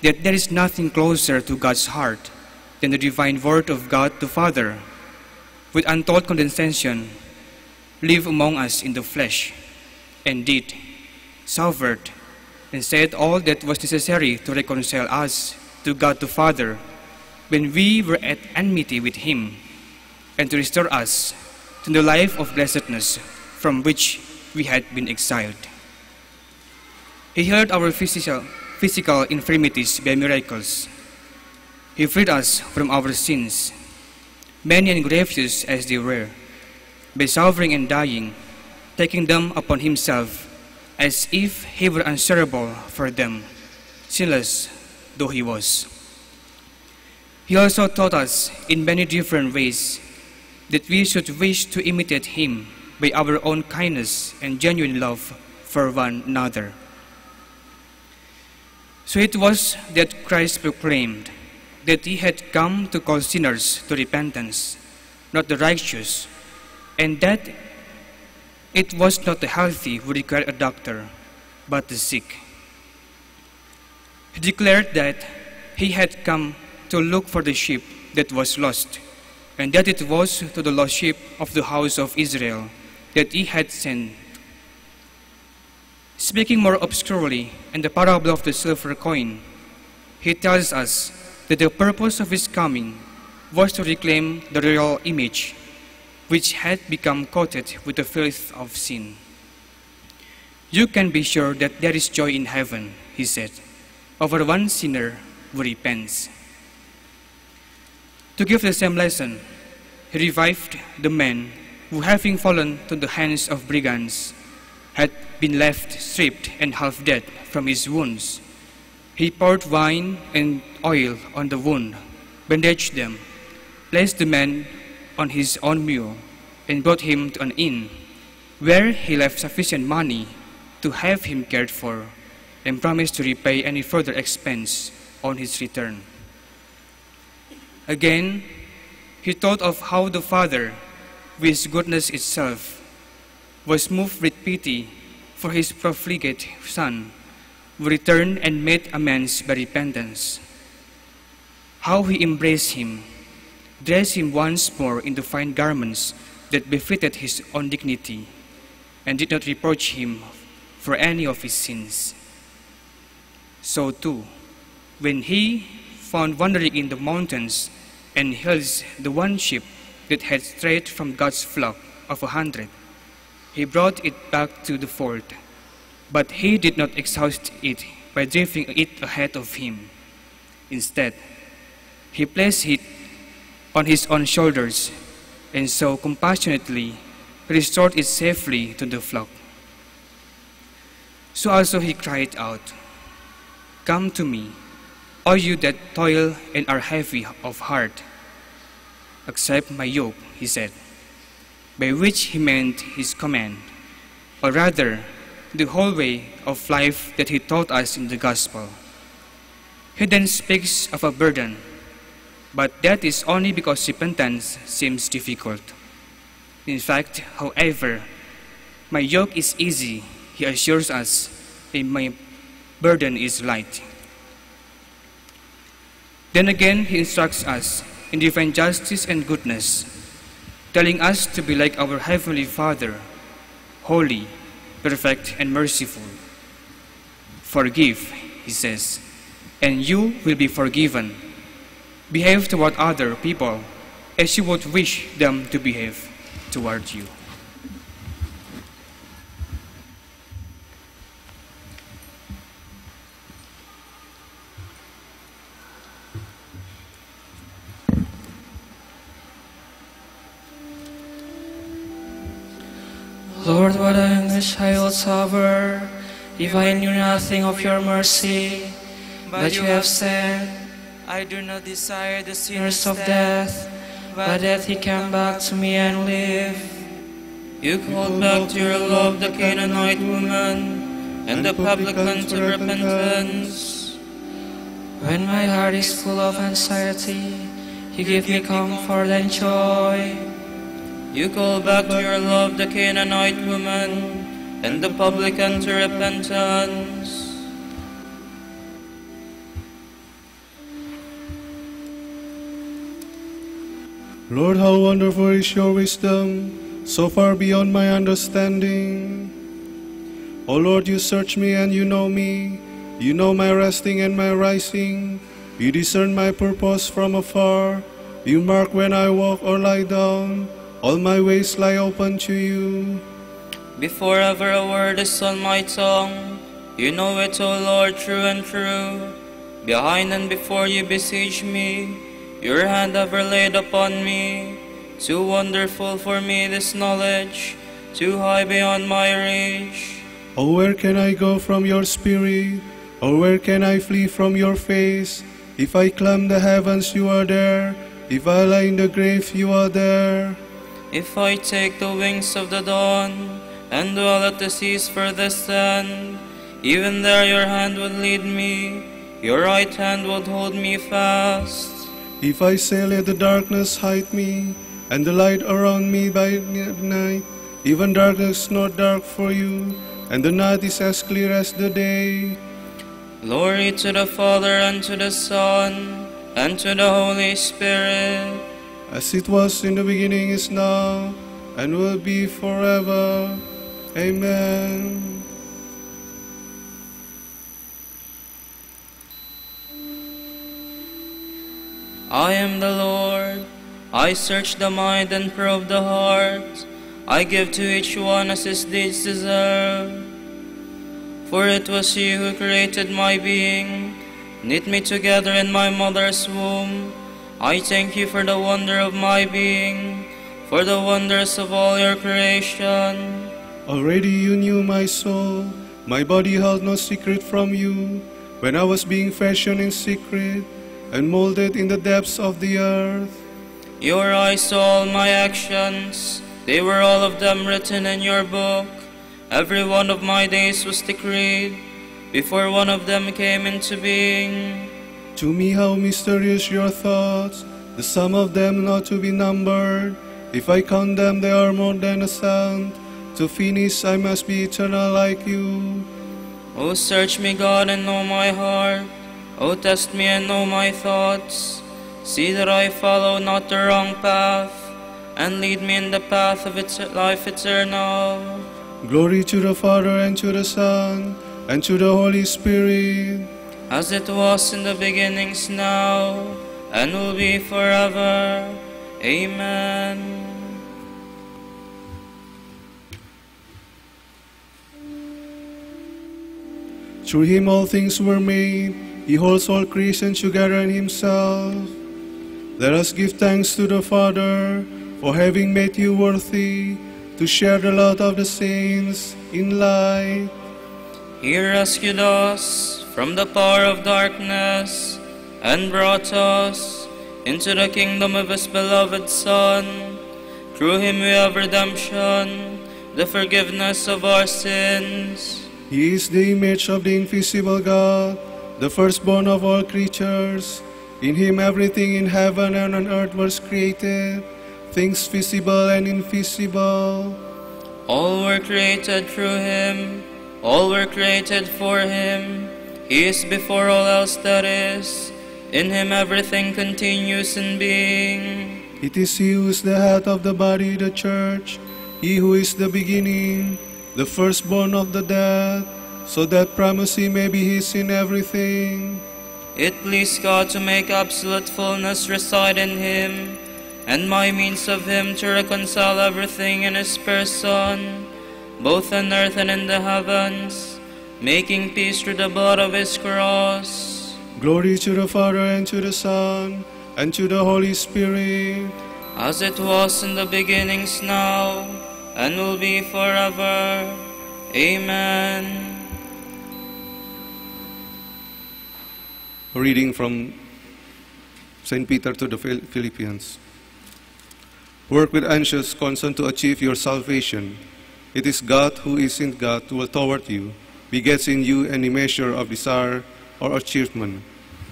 that there is nothing closer to God's heart than the divine Word of God the Father, with untold condescension, lived among us in the flesh, and did, suffered, and said all that was necessary to reconcile us to God the Father when we were at enmity with Him, and to restore us to the life of blessedness from which we had been exiled. He healed our physical infirmities by miracles. He freed us from our sins, many and grievous as they were, by suffering and dying, taking them upon Himself as if He were answerable for them, sinless though He was. He also taught us in many different ways that we should wish to imitate Him by our own kindness and genuine love for one another. So it was that Christ proclaimed that He had come to call sinners to repentance, not the righteous, and that it was not the healthy who required a doctor, but the sick. He declared that He had come to look for the sheep that was lost, and that it was to the lost sheep of the house of Israel that He had sent. Speaking more obscurely in the parable of the silver coin, He tells us that the purpose of His coming was to reclaim the real image which had become coated with the filth of sin. You can be sure that there is joy in heaven, he said, over one sinner who repents. To give the same lesson, he revived the man who, having fallen to the hands of brigands, had been left stripped and half dead from his wounds. He poured wine and oil on the wound, bandaged them, placed the man on his own mule, and brought him to an inn, where he left sufficient money to have him cared for, and promised to repay any further expense on his return. Again, he thought of how the Father, with goodness itself, was moved with pity for his profligate son, who returned and made amends by repentance. How he embraced him, dressed him once more in the fine garments that befitted his own dignity, and did not reproach him for any of his sins. So too, when he, found wandering in the mountains and hills the one sheep that had strayed from God's flock of 100, he brought it back to the fold. But he did not exhaust it by driving it ahead of him. Instead, he placed it on his own shoulders, and so compassionately restored it safely to the flock. So also he cried out, "Come to me, all you that toil and are heavy of heart. Accept my yoke," he said, by which he meant his command, or rather, the whole way of life that he taught us in the gospel. He then speaks of a burden, but that is only because repentance seems difficult. In fact, however, my yoke is easy, he assures us, and my burden is light. Then again, he instructs us in divine justice and goodness, telling us to be like our Heavenly Father, holy, perfect, and merciful. Forgive, he says, and you will be forgiven. Behave toward other people as you would wish them to behave toward you. Lord, what I wish I would suffer, if I knew nothing of your mercy. But you have said, I do not desire the sinners of death, but that he come back to me and live. You called back to your love the Canaanite woman, and the publican to repentance. When my heart is full of anxiety, you give me comfort and joy. You call back to your love the Canaanite woman, and the publican to repentance. Lord, how wonderful is your wisdom, so far beyond my understanding. O Lord, you search me and you know me. You know my resting and my rising. You discern my purpose from afar. You mark when I walk or lie down. All my ways lie open to you. Before ever a word is on my tongue, you know it, O Lord, true and true. Behind and before you besiege me, your hand ever laid upon me. Too wonderful for me this knowledge, too high beyond my reach. Oh, where can I go from your spirit? Or where can I flee from your face? If I climb the heavens, you are there. If I lie in the grave, you are there. If I take the wings of the dawn, and dwell at the sea's furthest end, even there your hand would lead me, your right hand would hold me fast. If I say let the darkness hide me, and the light around me by night, even darkness is not dark for you, and the night is as clear as the day. Glory to the Father, and to the Son, and to the Holy Spirit, as it was in the beginning, is now, and will be forever. Amen. I am the Lord. I search the mind and probe the heart. I give to each one as his deeds deserve. For it was you who created my being, knit me together in my mother's womb. I thank you for the wonder of my being, for the wonders of all your creation. Already you knew my soul, my body held no secret from you, when I was being fashioned in secret and molded in the depths of the earth. Your eyes saw all my actions, they were all of them written in your book. Every one of my days was decreed, before one of them came into being. To me how mysterious your thoughts, the sum of them not to be numbered. If I count them, they are more than a sound. To finish, I must be eternal like you. O search me, God, and know my heart. O test me and know my thoughts. See that I follow not the wrong path, and lead me in the path of life eternal. Glory to the Father, and to the Son, and to the Holy Spirit. As it was in the beginnings, now, and will be forever. Amen. Through him all things were made, he holds all creation together in himself. Let us give thanks to the Father for having made you worthy to share the lot of the saints in light. He rescued us from the power of darkness and brought us into the kingdom of his beloved Son. Through him we have redemption, the forgiveness of our sins. He is the image of the invisible God, the firstborn of all creatures. In him everything in heaven and on earth was created, things visible and invisible. All were created through him, all were created for him. He is before all else that is. In him everything continues in being. It is he who is the head of the body, the church, he who is the beginning, the firstborn of the dead, so that primacy may be his in everything. It pleased God to make absolute fullness reside in him, and by means of him to reconcile everything in his person, both on earth and in the heavens, making peace through the blood of his cross. Glory to the Father, and to the Son, and to the Holy Spirit. As it was in the beginnings, now, and will be forever. Amen. A reading from St. Peter to the Philippians. Work with anxious concern to achieve your salvation. It is God who is in God who will toward you, begets in you any measure of desire or achievement.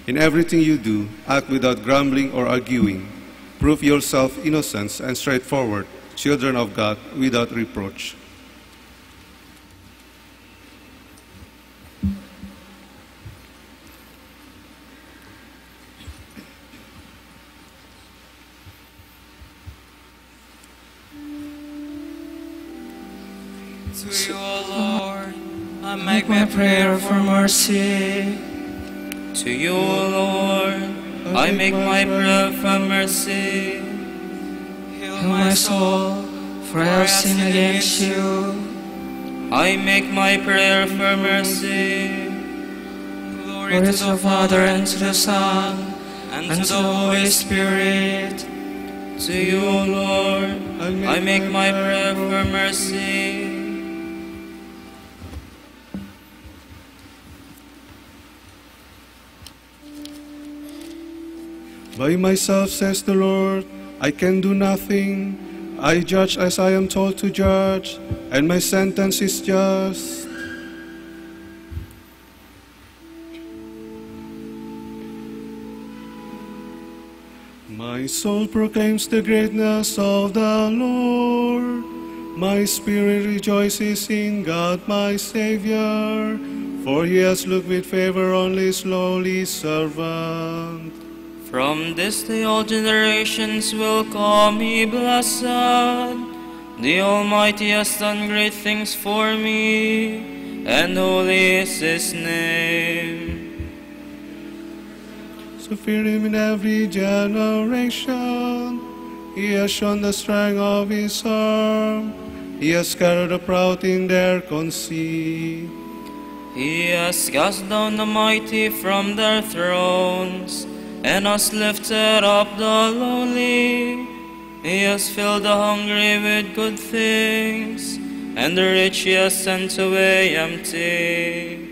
In everything you do, act without grumbling or arguing. Prove yourself innocent and straightforward, children of God without reproach. To you, O Lord, I make my prayer for mercy. To you, O Lord, I make my prayer for mercy. Heal my soul, for I have sinned against you. I make my prayer for mercy. Glory to the Father, and to the Son, and to the Holy Spirit. To you, O Lord, I make my prayer for mercy. By myself, says the Lord, I can do nothing. I judge as I am told to judge, and my sentence is just. My soul proclaims the greatness of the Lord. My spirit rejoices in God my Savior, for he has looked with favor on his lowly servant. From this day all generations will call me blessed. The Almighty has done great things for me, and holy is his name. So fear him in every generation. He has shown the strength of his arm. He has scattered the proud in their conceit. He has cast down the mighty from their thrones, and has lifted up the lowly. He has filled the hungry with good things, and the rich he has sent away empty.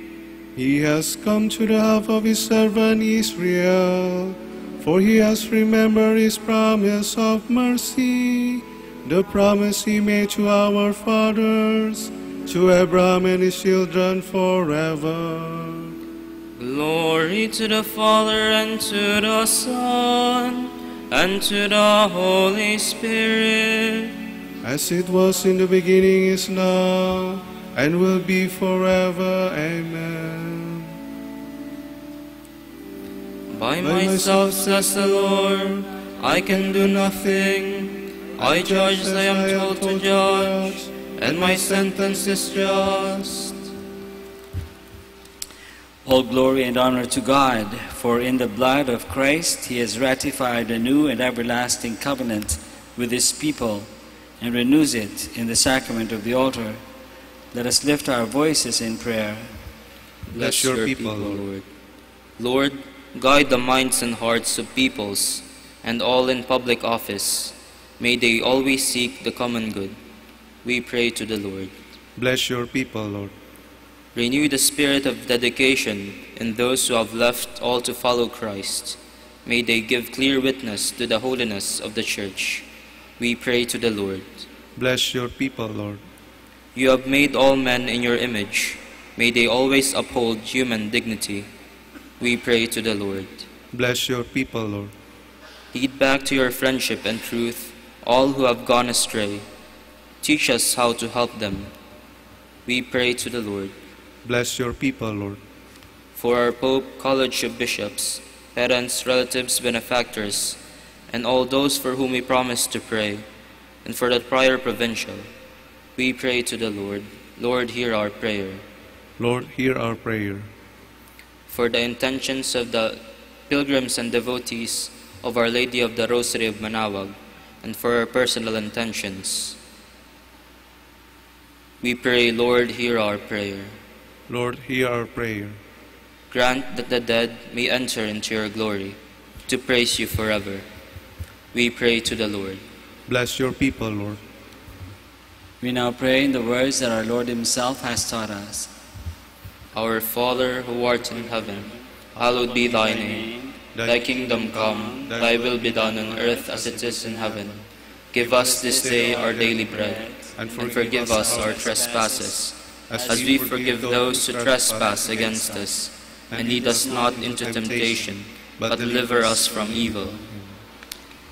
He has come to the help of his servant Israel, for he has remembered his promise of mercy, the promise he made to our fathers, to Abraham and his children forever. Glory to the Father, and to the Son, and to the Holy Spirit, as it was in the beginning, is now, and will be forever. Amen. By myself, says the Lord, I can do nothing. I judge as I am told to judge, and my sentence is just. All glory and honor to God, for in the blood of Christ he has ratified a new and everlasting covenant with his people, and renews it in the sacrament of the altar. Let us lift our voices in prayer. Bless your people, Lord. Lord, guide the minds and hearts of peoples, and all in public office. May they always seek the common good. We pray to the Lord. Bless your people, Lord. Renew the spirit of dedication in those who have left all to follow Christ. May they give clear witness to the holiness of the Church. We pray to the Lord. Bless your people, Lord. You have made all men in your image. May they always uphold human dignity. We pray to the Lord. Bless your people, Lord. Lead back to your friendship and truth all who have gone astray. Teach us how to help them. We pray to the Lord. Bless your people, Lord. For our Pope, College of Bishops, parents, relatives, benefactors, and all those for whom we promise to pray, and for the Prior Provincial, we pray to the Lord. Lord, hear our prayer. Lord, hear our prayer. For the intentions of the pilgrims and devotees of Our Lady of the Rosary of Manaoag, and for our personal intentions, we pray, Lord, hear our prayer. Lord, hear our prayer. Grant that the dead may enter into your glory, to praise you forever. We pray to the Lord. Bless your people, Lord. We now pray in the words that our Lord himself has taught us. Our Father, who art in heaven, hallowed be thy name. Thy kingdom come, thy will be done on earth as it is in heaven. Give us this day our daily bread, and forgive us our trespasses, as we forgive those who trespass against us. And lead us not into temptation, but deliver us from evil.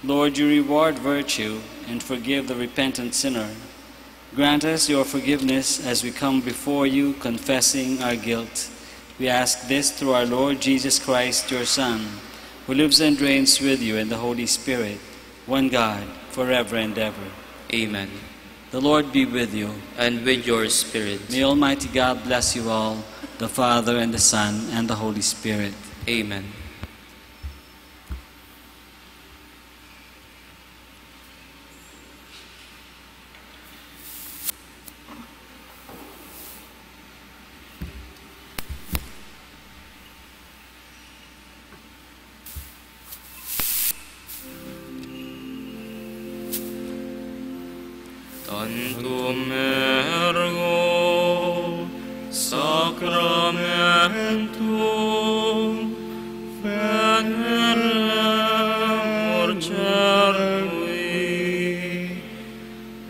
Lord, you reward virtue and forgive the repentant sinner. Grant us your forgiveness as we come before you, confessing our guilt. We ask this through our Lord Jesus Christ, your Son, who lives and reigns with you in the Holy Spirit, one God, forever and ever. Amen. The Lord be with you. And with your spirit. May Almighty God bless you all, the Father and the Son and the Holy Spirit. Amen. Tantum ergo sacramentum veneremur cervi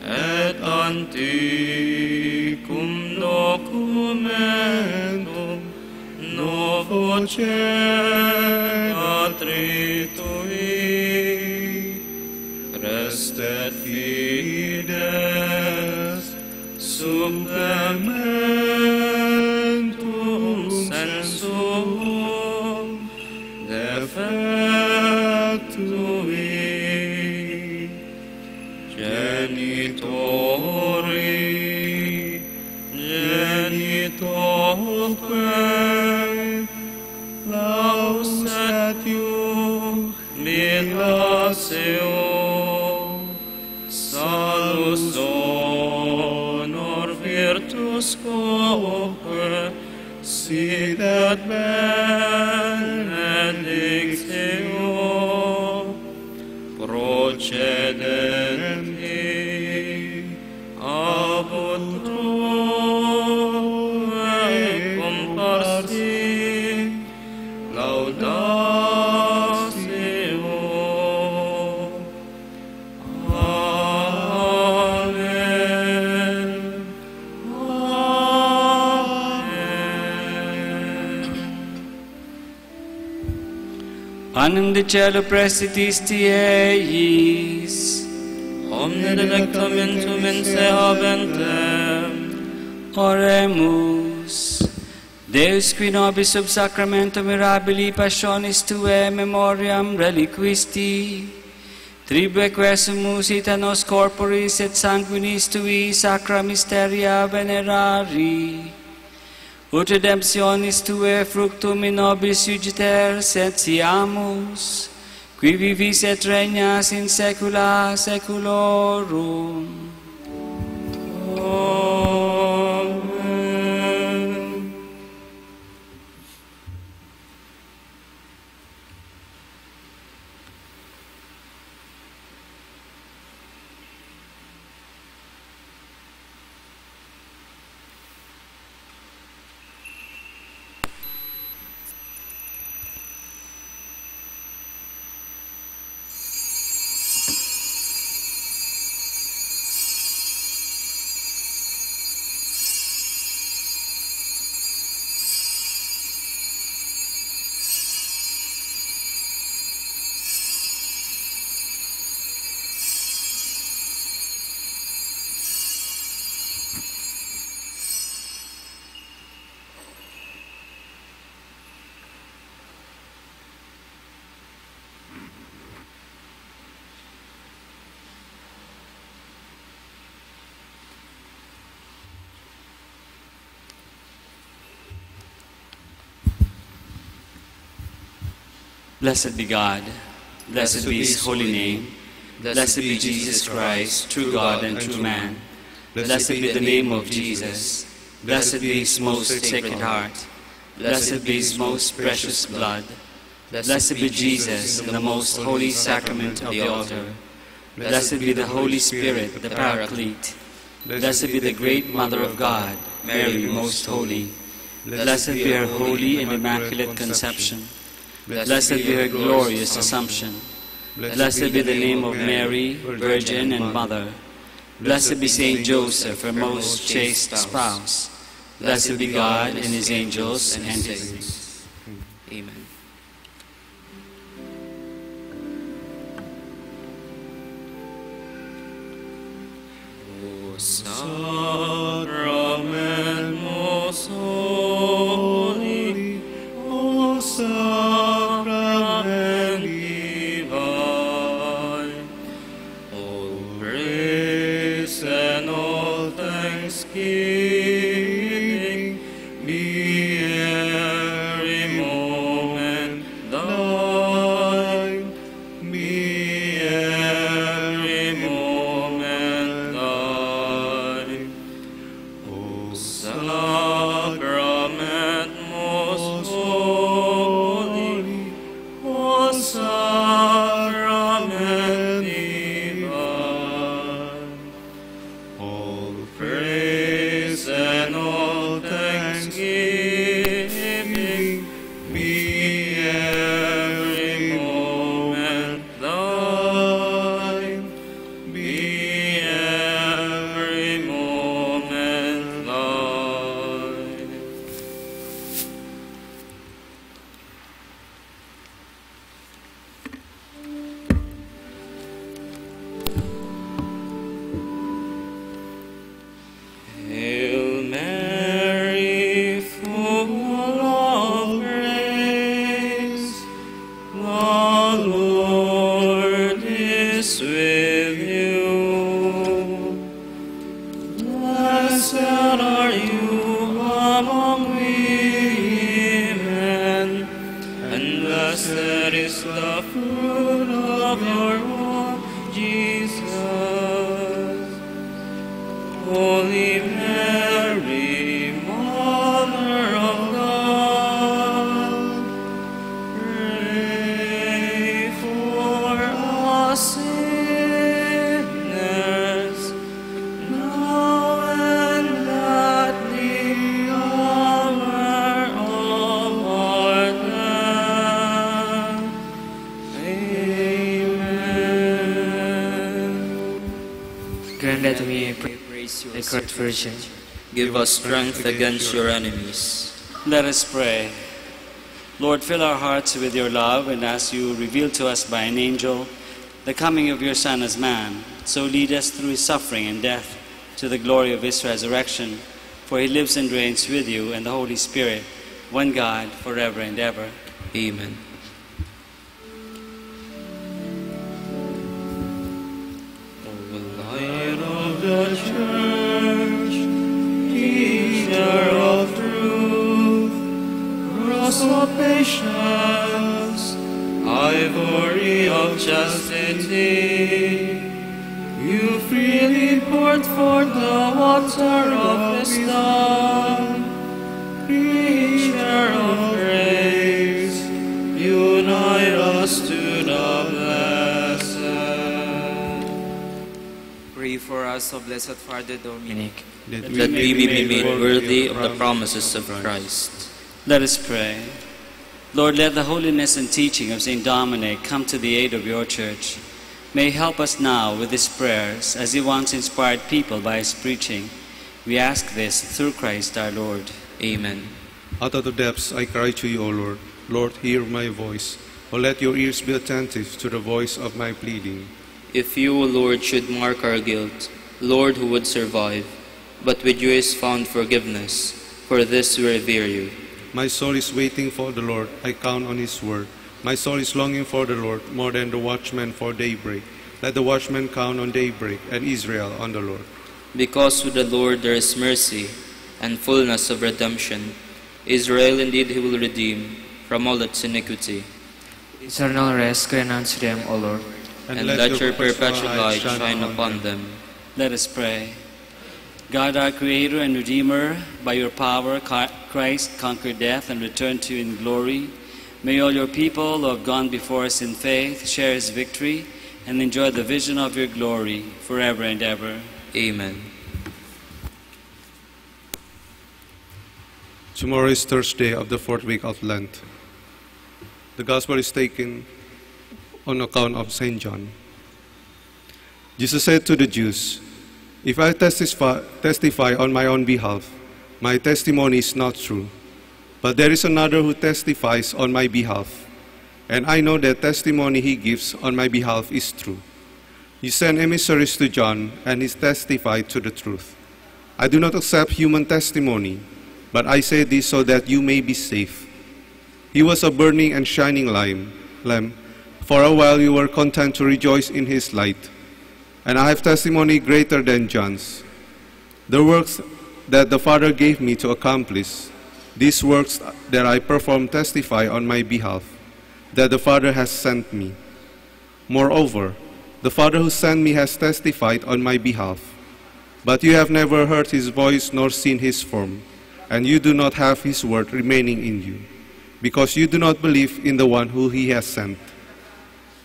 et antiquum documentum novo atritui restet fides supplementum sensum defectui genitorque lausetium milaseo salus honor virtus coque sit at benedictio procedenti abut tuae comparsi laudatio. Amen. Annum de cielo prestitisti eis, Omne delectamentum in se habentem. Oremus. Deus qui nobis sub sacramento mirabili passionis Tuae memoriam reliquisti, tribue quesumus ita nos corporis et sanguinis Tui sacra mysteria venerari, ut redemptionis Tuae fructum in nobis iugiter setiamus, qui vivis et regnas in saecula saeculorum. Amen. Blessed be God, blessed be His holy name, blessed be Jesus Christ, true God and true man. Blessed be the name of Jesus, blessed be His most sacred heart, blessed be His most precious blood, blessed be Jesus in the most holy sacrament of the altar, blessed be the Holy Spirit, the Paraclete, blessed be the great Mother of God, Mary most holy, blessed be her holy and immaculate conception, blessed be her glorious Assumption. Blessed be the name of Mary, Virgin and Mother. Blessed be Saint Joseph, her most chaste spouse. Blessed be God and His angels and His. Amen. O sacrament most holy, O sacrament divine, all praise and all thanksgiving be every moment thine, be every moment thine. grant that we may praise the Christ Virgin. Give us strength against your enemies. Let us pray. Lord, fill our hearts with your love, and as you revealed to us by an angel the coming of your Son as man, so lead us through his suffering and death to the glory of his resurrection. For he lives and reigns with you and the Holy Spirit, one God, forever and ever. Amen. Lion of the Church, Teacher of truth, Cross of patience, Ivory of chastity, you freely poured forth the water of wisdom, Preacher of grace, unite us to the blessed. Pray for us, O Blessed Father Dominic, that we be made worthy of the promises of Christ. Let us pray. Lord, let the holiness and teaching of St. Dominic come to the aid of your church. May he help us now with his prayers, as he once inspired people by his preaching. We ask this through Christ our Lord. Amen. Out of the depths I cry to you, O Lord. Lord, hear my voice. O let your ears be attentive to the voice of my pleading. If you, O Lord, should mark our guilt, Lord, who would survive? But with you is found forgiveness. For this we revere you. My soul is waiting for the Lord. I count on his word. My soul is longing for the Lord more than the watchman for daybreak. Let the watchman count on daybreak, and Israel on the Lord. Because with the Lord there is mercy and fullness of redemption. Israel indeed he will redeem from all its iniquity. Eternal rest grant unto them, O Lord. And let your perpetual light shine upon them. Let us pray. God, our Creator and Redeemer, by your power Christ conquered death and returned to you in glory. May all your people who have gone before us in faith share his victory and enjoy the vision of your glory forever and ever. Amen. Tomorrow is Thursday of the 4th week of Lent. The Gospel is taken on account of St. John. Jesus said to the Jews, "If I testify on my own behalf, my testimony is not true. But there is another who testifies on my behalf, and I know that testimony he gives on my behalf is true. You sent emissaries to John, and he testified to the truth. I do not accept human testimony, but I say this so that you may be safe. He was a burning and shining lamp. For a while you were content to rejoice in his light. And I have testimony greater than John's. The works that the Father gave me to accomplish, these works that I perform testify on my behalf, that the Father has sent me. Moreover, the Father who sent me has testified on my behalf. But you have never heard his voice nor seen his form, and you do not have his word remaining in you, because you do not believe in the one who he has sent.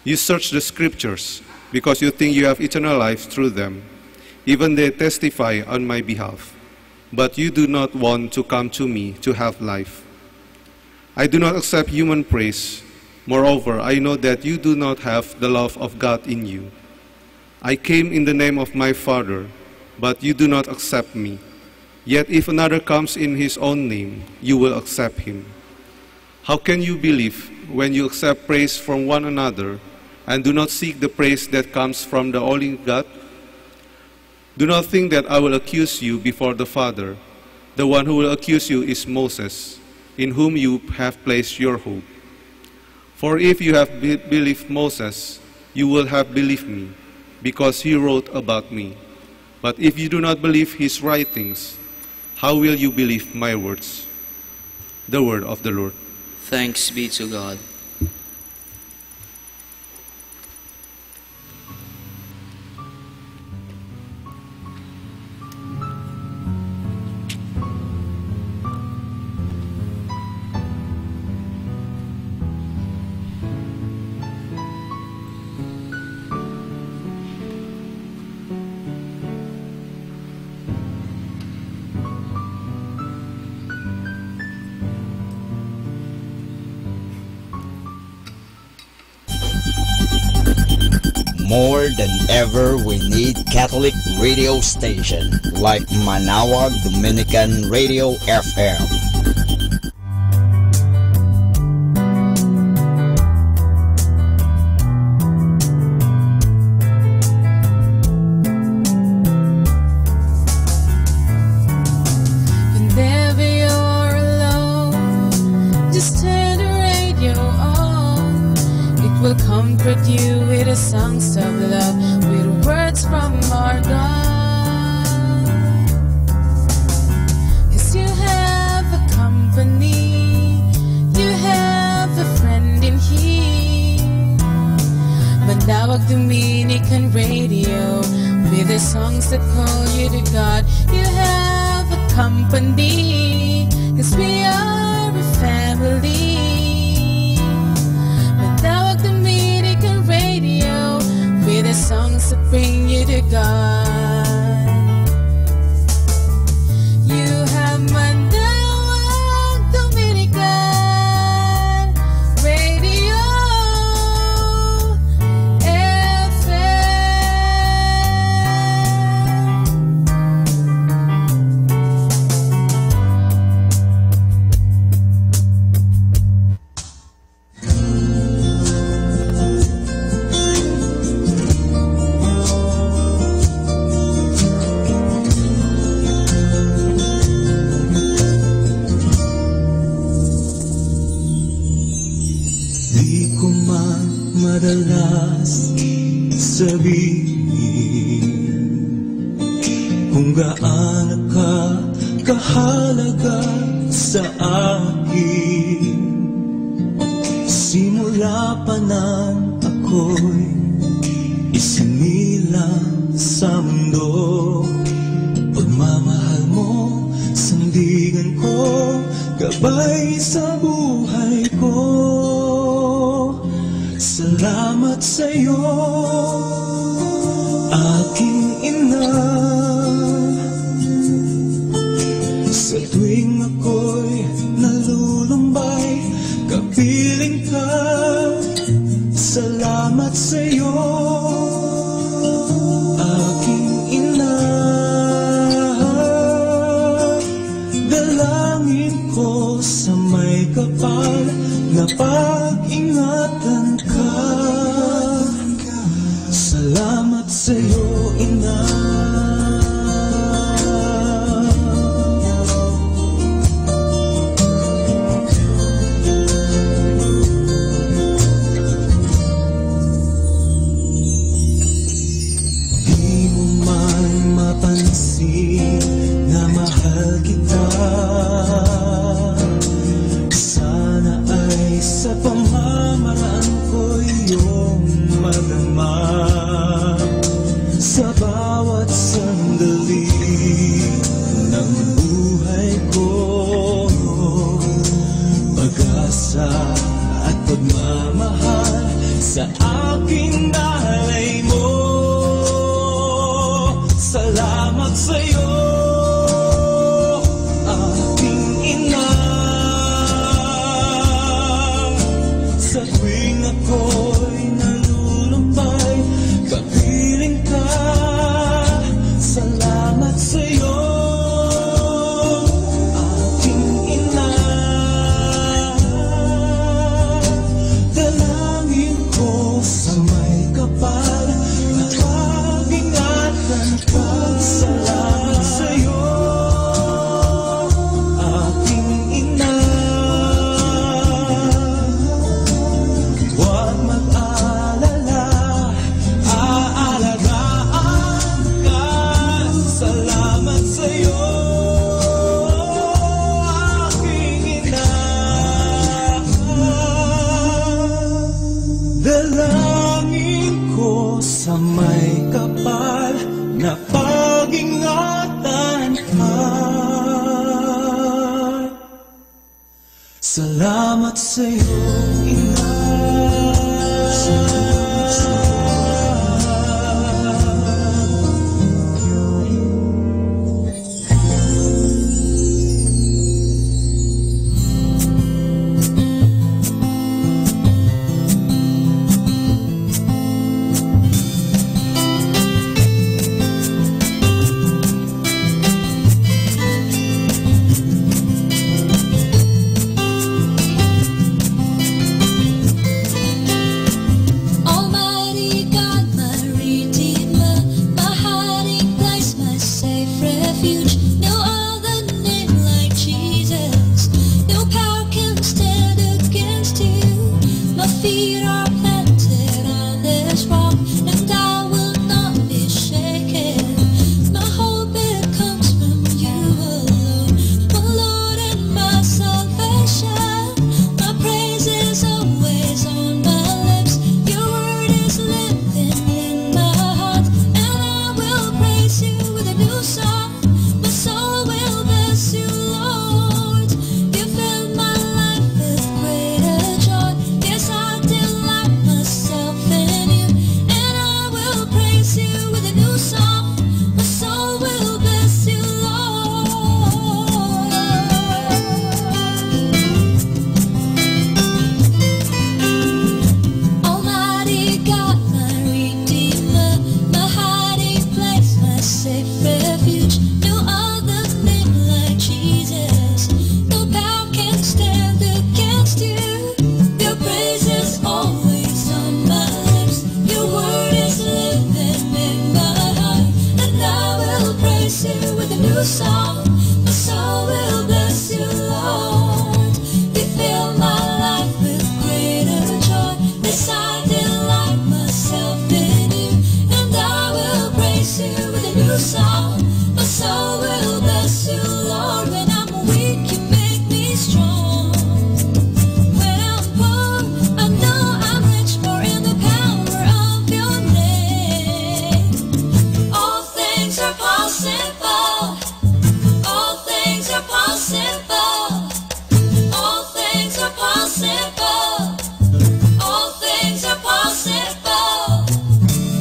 You search the Scriptures, because you think you have eternal life through them. Even they testify on my behalf. But you do not want to come to me to have life. I do not accept human praise. Moreover, I know that you do not have the love of God in you. I came in the name of my Father, but you do not accept me. Yet if another comes in his own name, you will accept him. How can you believe when you accept praise from one another and do not seek the praise that comes from the only God? Do not think that I will accuse you before the Father. The one who will accuse you is Moses, in whom you have placed your hope. For if you have believed Moses, you will have believed me, because he wrote about me. But if you do not believe his writings, how will you believe my words?" The word of the Lord. Thanks be to God. more than ever, we need Catholic radio station like Manawag Dominican Radio FM. Whenever you're alone, just turn the radio on. It will comfort you with the songs of love, with words from our God. 'Cause you have a company, you have a friend in Him. Manawag Dominican Radio, with the songs that call you to God. You have a company, 'cause we are a family. Manawag Dominican Radio, with the songs that bring you to God. You have Manawag Dominican Radio Di ko man madalas sabihin kung gaano ka kahalaga sa akin. Simula pa nang ako'y isinilang sa mundo, pagmamahal mo, sandigan ko, gabay sa buhay ko. Salamat sa'yo, aking ina. Sa tuwing ako'y nalulumbay, kapiling ka. Salamat sa'yo, aking ina. Dalangin ko sa may kapal na pag-ingatan ka. Salamat sa'yo, ina. Di mo man mapansin na mahal kita. Sana ay sa pamamaraan ko iyong madama. Sa bawat sandali ng buhay ko, pag-asa at pagmamahal sa aking nalay mo. Salamat sa'yo, aking ina. Sa tuwing ako'y nalulumbay, kapiling ka. Salamat sa'yo, aking ina. Dalangin ko sa may kapal na pag-ingatan ka. Salamat sa'yo, aking ina. Huwag mag-alala, aalagaan ka. Salamat sa'yo, aking ina. Dalangin ko sa may kapal na pag-ingatan ka. Salamat sa'yo, ina. new song. My soul will bless you, Lord. You fill my life with greater joy. Yes, I delight myself in you, and I will praise you with a new song. My soul will bless you, Lord. When I'm weak, you make me strong. When I'm poor, I know I'm rich, for in the power of your name. All things are possible. All things are possible. All things are possible. All things are possible.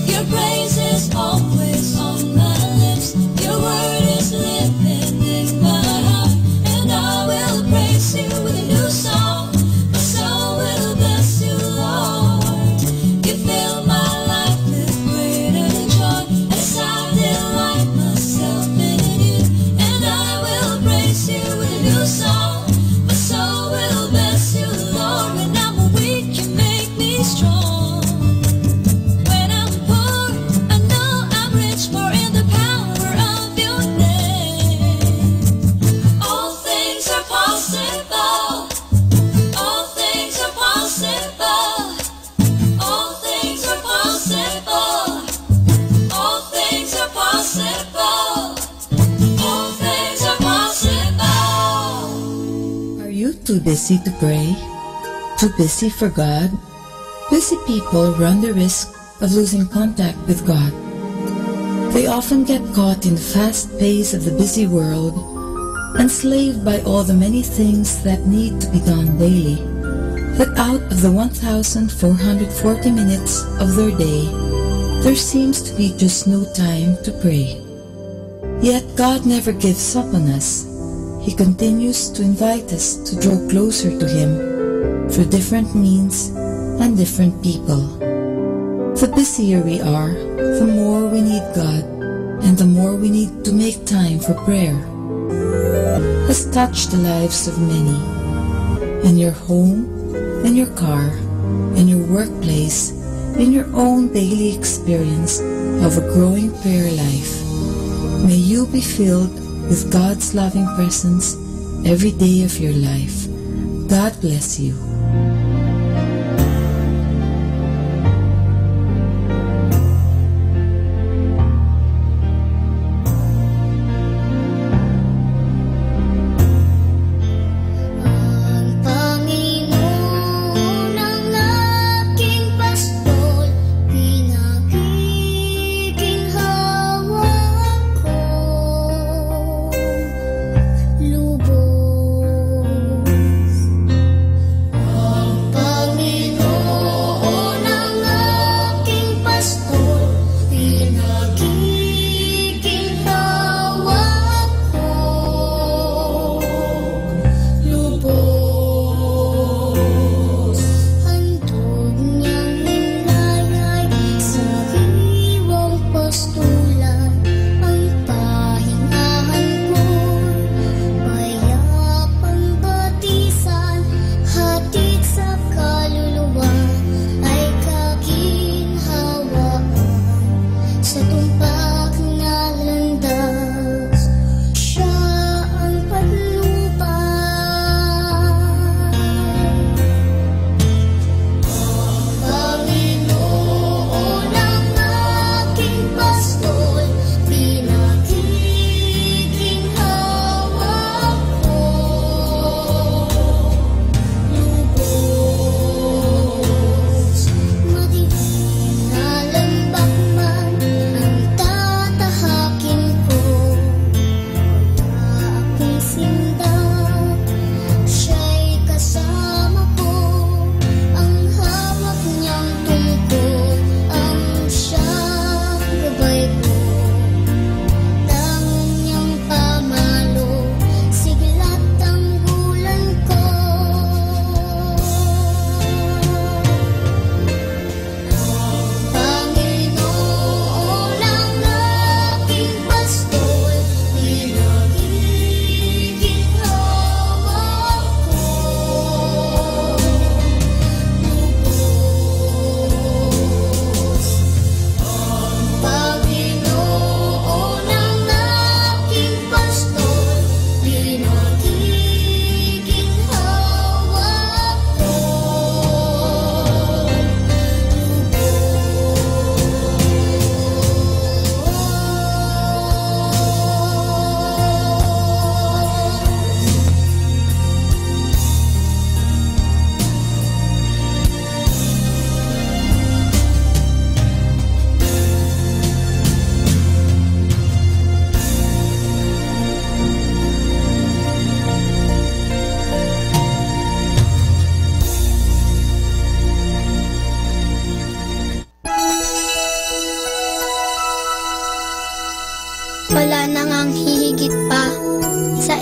Your praise is always on my lips. Your word is living in my heart, and I will praise you with a new song. My soul will bless you, Lord. You fill my life with greater joy, as I delight myself in you, and I will praise you with a new song. My soul will bless you, Lord. When I'm weak, you make me strong. When I'm poor, I know I'm rich, for in the power of your name. All things are possible. All things are possible. All things are possible. All things are possible. All things are possible. Are you too busy to pray? Too busy for God? Busy people run the risk of losing contact with God. They often get caught in the fast pace of the busy world, enslaved by all the many things that need to be done daily, that out of the 1,440 minutes of their day, there seems to be just no time to pray. Yet God never gives up on us. He continues to invite us to draw closer to Him through different means and different people. The busier we are, the more we need God, and the more we need to make time for prayer. Has touched the lives of many. In your home, in your car, in your workplace, in your own daily experience of a growing prayer life. May you be filled with God's loving presence every day of your life. God bless you. Panginoon ang aking pastol, pinagiginhawa ko. Lubos. Ang Panginoon ang aking pastol, pinagiginhawa ko. Lubos. Handog niyang nilayay sa hiwang pastulan. Ang pahingahan ko'y payapang batisan. Hatid sa kaluluwa ay kaginhawaan. Sa tumpay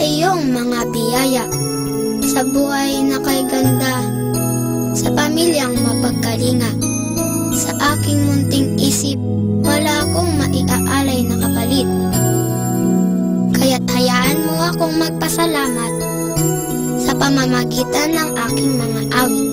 iyong mga biyaya, sa buhay na kay ganda, sa pamilyang mapagkalinga. Sa aking munting isip, wala akong maiaalay na kapalit. Kaya't hayaan mo akong magpasalamat sa pamamagitan ng aking mga awit.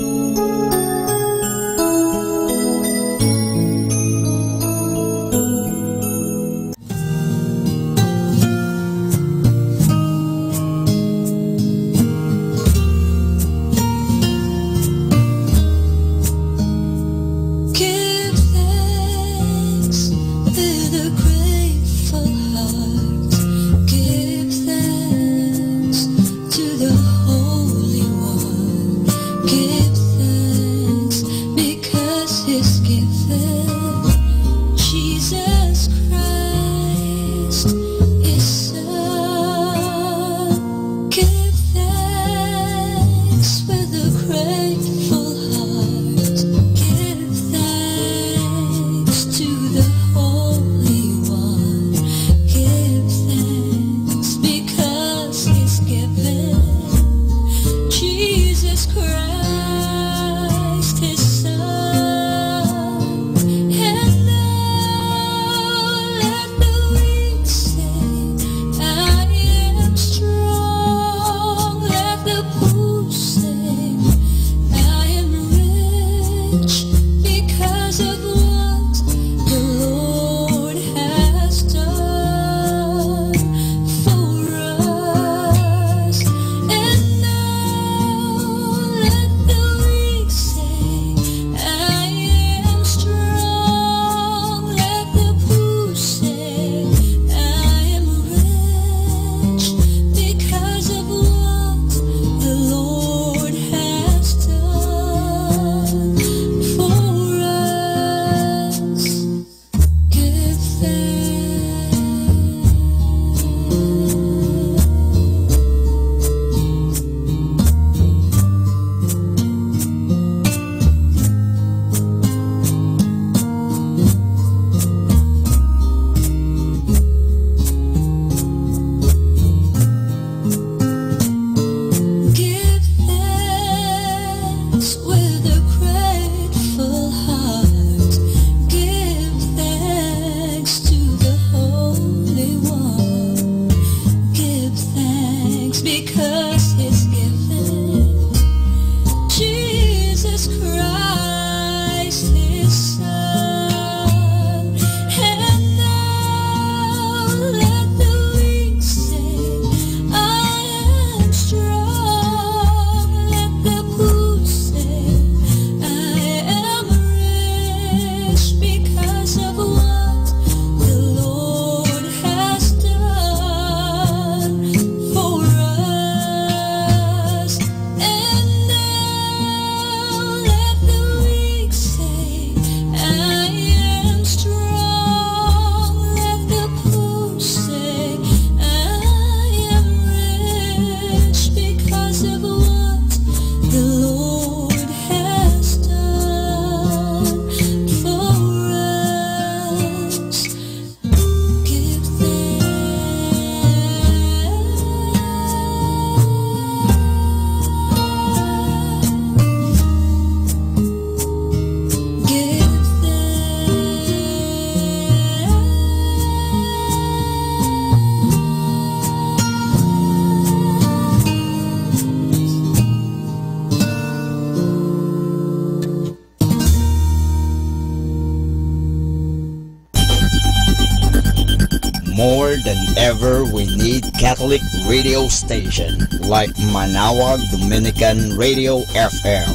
More than ever, we need Catholic radio station like Manawag Dominican Radio FM.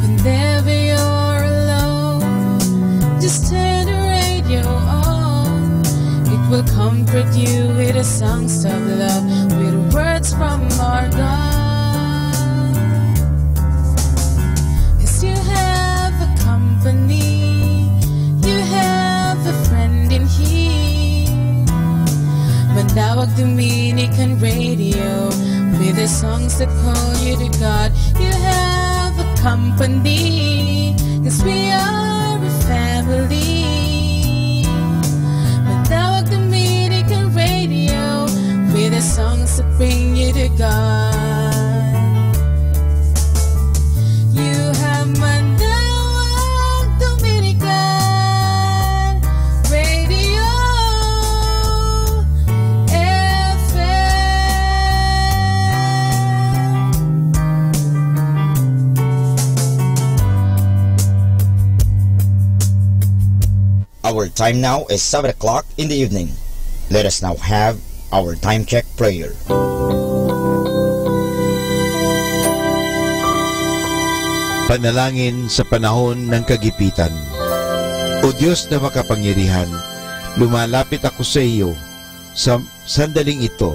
Whenever you're alone, just turn the radio on. It will comfort you with the songs of love, with words from our God. 'Cause you have a company, you have a friend in Him. When Mandawag Dominican Radio, with the songs that call you to God. You have a company, 'cause we are a family. Mandawag Dominican Radio, with the songs that bring you to God. You have Mandawag Dominican Radio Our time now is 7 o'clock in the evening. Let us now have our time check prayer. Panalangin sa panahon ng kagipitan. O Diyos na makapangyarihan, lumalapit ako sa iyo sa sandaling ito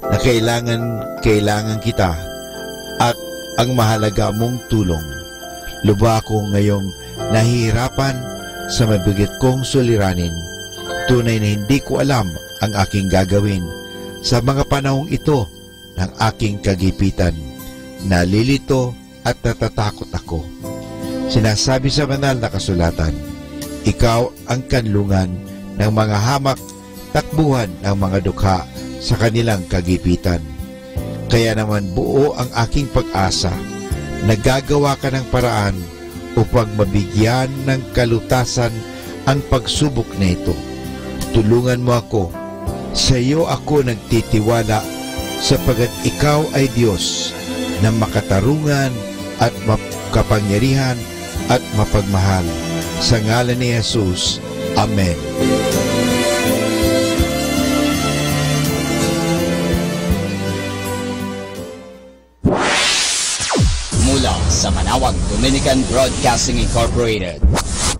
na kailangan kita at ang mahalaga mong tulong. Lubha ako ngayong nahihirapan sa mabigat kong suliranin. Tunay na hindi ko alam ang aking gagawin sa mga panahong ito ng aking kagipitan. Nalilito at natatakot ako. Sinasabi sa banal na kasulatan, ikaw ang kanlungan ng mga hamak, takbuhan ng mga dukha sa kanilang kagipitan. Kaya naman buo ang aking pag-asa. Nagagawa ka ng paraan upang mabigyan ng kalutasan ang pagsubok na ito. Tulungan mo ako. Sa iyo ako nagtitiwala sapagat ikaw ay Diyos na makatarungan at makapangyarihan at mapagmahal. Sa ngalan ni Jesus. Amen. Mula sa Manawag Dominican Broadcasting Incorporated,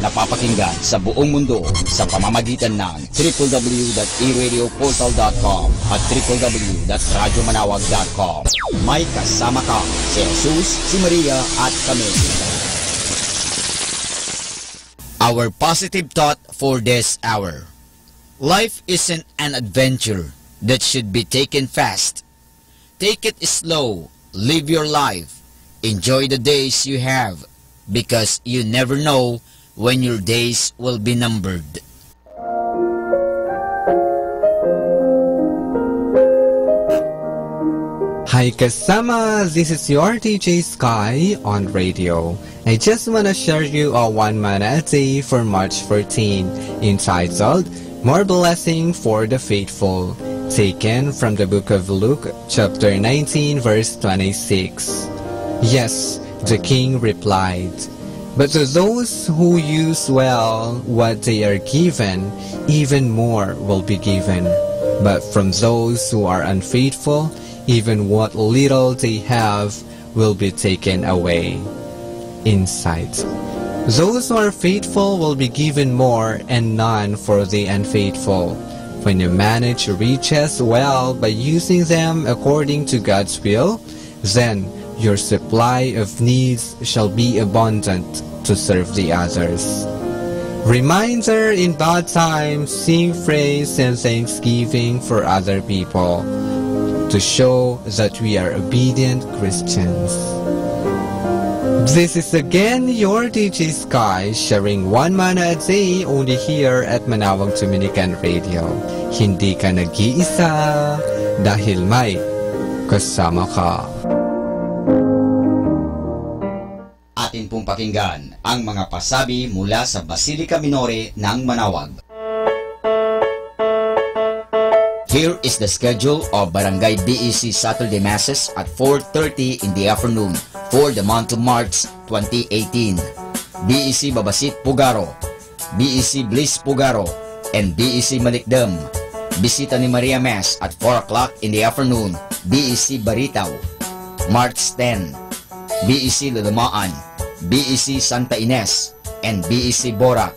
napapakinggan sa buong mundo sa pamamagitan ng www.eradioportal.com at www.radyomanawag.com. May kasama ka si Jesus, si Maria at kami. Our positive thought for this hour. Life isn't an adventure that should be taken fast. Take it slow. Live your life. Enjoy the days you have, because you never know when your days will be numbered. Hi kasama, this is your DJ Sky on radio. I just wanna share you a 1 manna a day for March 14, entitled More Blessing for the Faithful, taken from the book of Luke, chapter 19, verse 26. Yes, the king replied, but to those who use well what they are given, even more will be given. But from those who are unfaithful, even what little they have will be taken away. Insight. Those who are faithful will be given more, and none for the unfaithful. When you manage riches well by using them according to God's will, then your supply of needs shall be abundant to serve the others. Reminder: in bad times, sing praise and thanksgiving for other people, to show that we are obedient Christians. This is again your DJ Sky, sharing 1 manna a day only here at Manawag Dominican Radio. Hindi ka nag-iisa dahil may kasama ka. Atin pong pakinggan ang mga pasabi mula sa Basilica Minore ng Manawag. Here is the schedule of Barangay BEC Saturday Masses at 4:30 in the afternoon for the month of March 2018. BEC Babasit Pugaro, BEC Bliss Pugaro, and BEC Malikdam. Bisita ni Maria Mass at 4 o'clock in the afternoon, BEC Baritaw. March 10, BEC Lulumaan, BEC Santa Ines, and BEC Borac.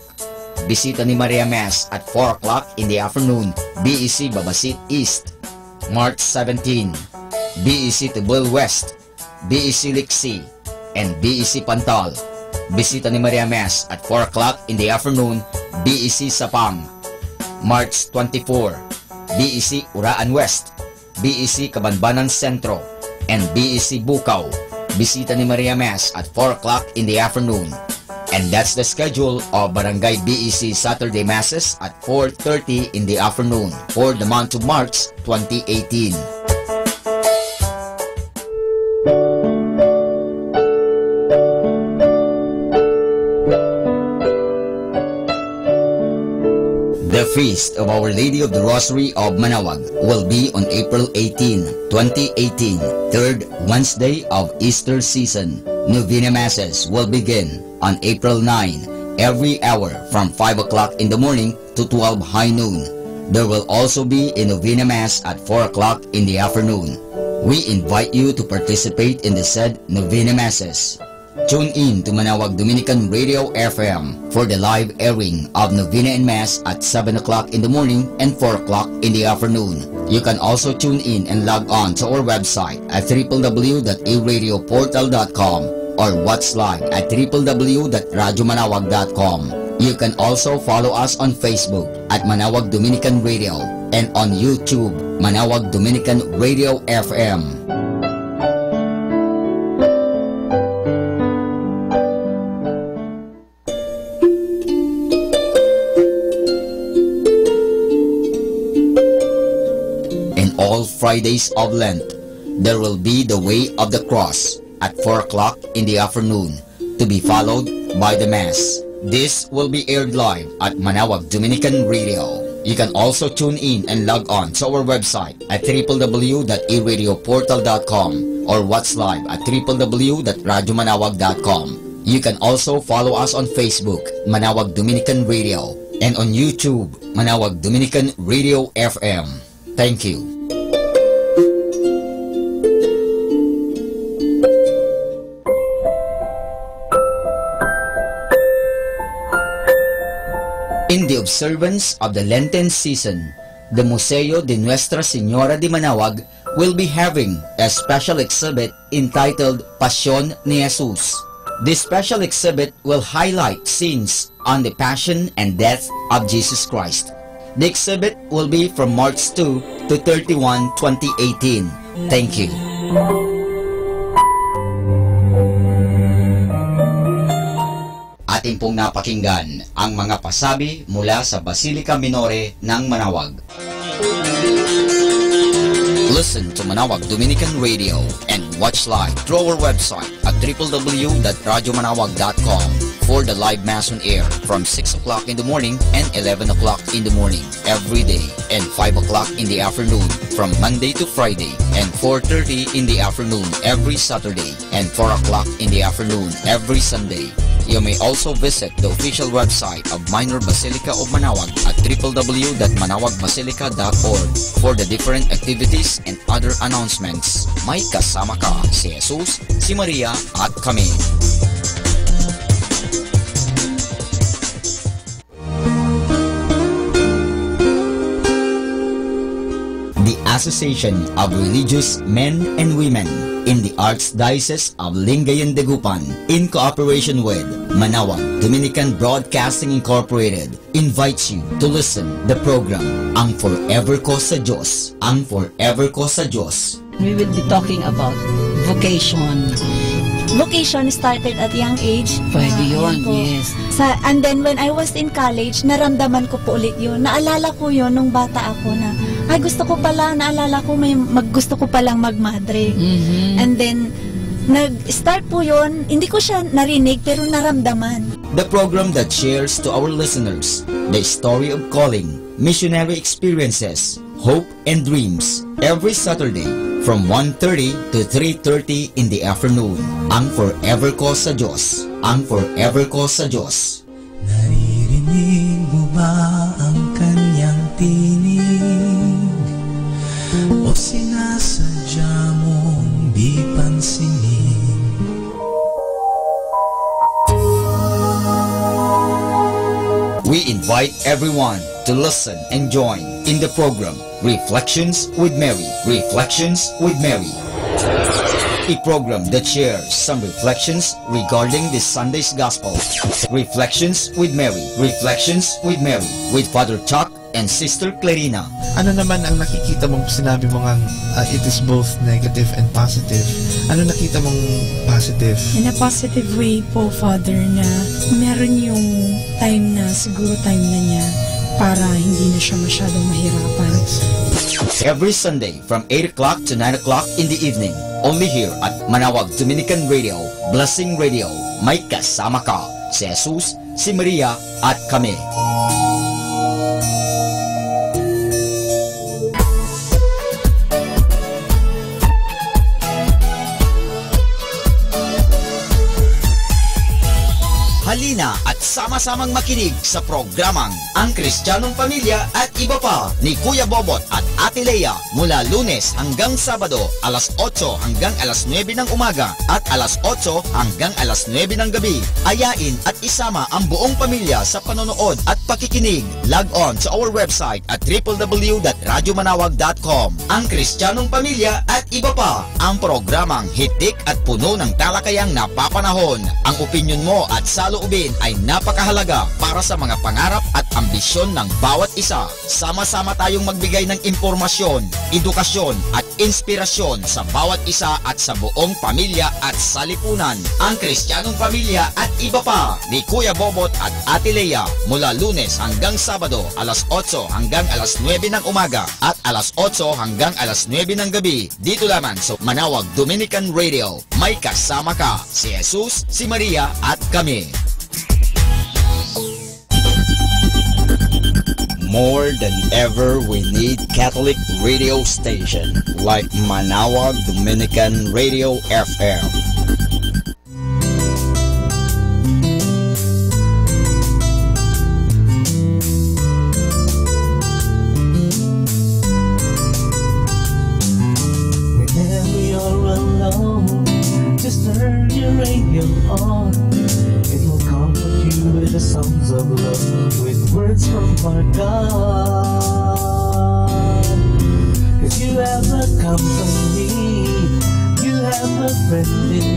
Bisita ni Maria Mass at 4 o'clock in the afternoon, BEC Babasit East. March 17, BEC Tubul West, BEC Lixi, and BEC Pantal. Bisita ni Maria Mass at 4 o'clock in the afternoon, BEC Sapam. March 24, BEC Uraan West, BEC Cabanbanan Centro, and BEC Bukaw. Bisita ni Maria Mass at 4 o'clock in the afternoon. And that's the schedule of Barangay BEC Saturday Masses at 4:30 in the afternoon for the month of March 2018. The Feast of Our Lady of the Rosary of Manaoag will be on April 18, 2018, third Wednesday of Easter season. Novena Masses will begin on April 9, every hour from 5 o'clock in the morning to 12 high noon. There will also be a Novena Mass at 4 o'clock in the afternoon. We invite you to participate in the said Novena Masses. Tune in to Manaoag Dominican Radio FM for the live airing of Novena and Mass at 7 o'clock in the morning and 4 o'clock in the afternoon. You can also tune in and log on to our website at www.aradioportal.com or watch live at www.radyomanawag.com. You can also follow us on Facebook at Manaoag Dominican Radio and on YouTube, Manaoag Dominican Radio FM. All Fridays of Lent, there will be the Way of the Cross at 4 o'clock in the afternoon, to be followed by the Mass. This will be aired live at Manaoag Dominican Radio. You can also tune in and log on to our website at www.aradioportal.com or watch live at www.radyomanawag.com. You can also follow us on Facebook, Manaoag Dominican Radio, and on YouTube, Manaoag Dominican Radio FM. Thank you. In the observance of the Lenten season, the Museo de Nuestra Señora de Manaoag will be having a special exhibit entitled Passion ni Jesus. This special exhibit will highlight scenes on the Passion and Death of Jesus Christ. The exhibit will be from March 2 to 31, 2018. Thank you. Atin pong napakinggan ang mga pasabi mula sa Basilica Minore ng Manaoag. Listen to Manaoag Dominican Radio and watch live through our website at www.radyomanawag.com for the live Mass on air from 6 o'clock in the morning and 11 o'clock in the morning every day, and 5 o'clock in the afternoon from Monday to Friday, and 4:30 in the afternoon every Saturday, and 4 o'clock in the afternoon every Sunday. You may also visit the official website of Minor Basilica of Manaoag at www.manawagbasilica.org for the different activities and other announcements. May kasama ka si Jesus, si Maria at kami. The Association of Religious Men and Women in the Archdiocese of Lingayen de Gupan, in cooperation with Manaoag Dominican Broadcasting Incorporated, invites you to listen the program Ang Forever Ko sa Diyos. Ang Forever Ko sa Diyos. We will be talking about vocation. Vocation started at young age. Pwede yun, yes. And then when I was in college, naramdaman ko po ulit yun. Naalala ko yun nung bata ako na, ay gusto ko pala, naalala ko gusto ko palang magmadre. And then, nag-start po yun, hindi ko siya narinig pero naramdaman. The program that shares to our listeners the story of calling, missionary experiences, hope and dreams every Saturday from 1:30 to 3:30 in the afternoon. Ang Forever Ko sa Diyos. Ang Forever Ko sa Diyos. Naririnig mo ba ang kanyang tinig? O sinasadya mong di pansinin? We invite everyone to listen and join in the program Reflections with Mary. Reflections with Mary. A program that shares some reflections regarding this Sunday's Gospel. Reflections with Mary. Reflections with Mary with Father Chuck and Sister Clarina. Ano naman ang nakikita mong sinabi mo nga it is both negative and positive? Ano nakita mong positive? In a positive way po, Father, na meron yung time na, siguro time na niya para hindi na siya masyadong mahirapan. Every Sunday from 8 o'clock to 9 o'clock in the evening, only here at Manawag Dominican Radio, Blessing Radio. May kasama ka, si Jesus, si Maria, at kami. Halina at sama-samang makinig sa programang Ang Kristiyanong Pamilya at Iba Pa ni Kuya Bobot at Ate Lea mula Lunes hanggang Sabado alas 8 hanggang alas 9 ng umaga at alas 8 hanggang alas 9 ng gabi. Ayain at isama ang buong pamilya sa panonood at pakikinig. Log on to our website at www.radyomanawag.com. Ang Kristiyanong Pamilya at Iba Pa, ang programang hitik at puno ng talakayang napapanahon. Ang opinyon mo at saloobin ay napakahalaga para sa mga pangarap at ambisyon ng bawat isa. Sama-sama tayong magbigay ng impormasyon, edukasyon at inspirasyon sa bawat isa at sa buong pamilya at salipunan. Ang Kristiyanong Pamilya at Iba Pa ni Kuya Bobot at Ate Lea mula Lunes hanggang Sabado alas 8 hanggang alas 9 ng umaga at alas 8 hanggang alas 9 ng gabi dito lamang sa Manawag Dominican Radio. May kasama ka, si Jesus, si Maria at kami. More than ever, we need Catholic radio station like Manawag Dominican Radio FM. Whenever you're alone, just turn your radio on. It will comfort you with the songs of love, with words from our God. 'Cause you have a company, you have a friend in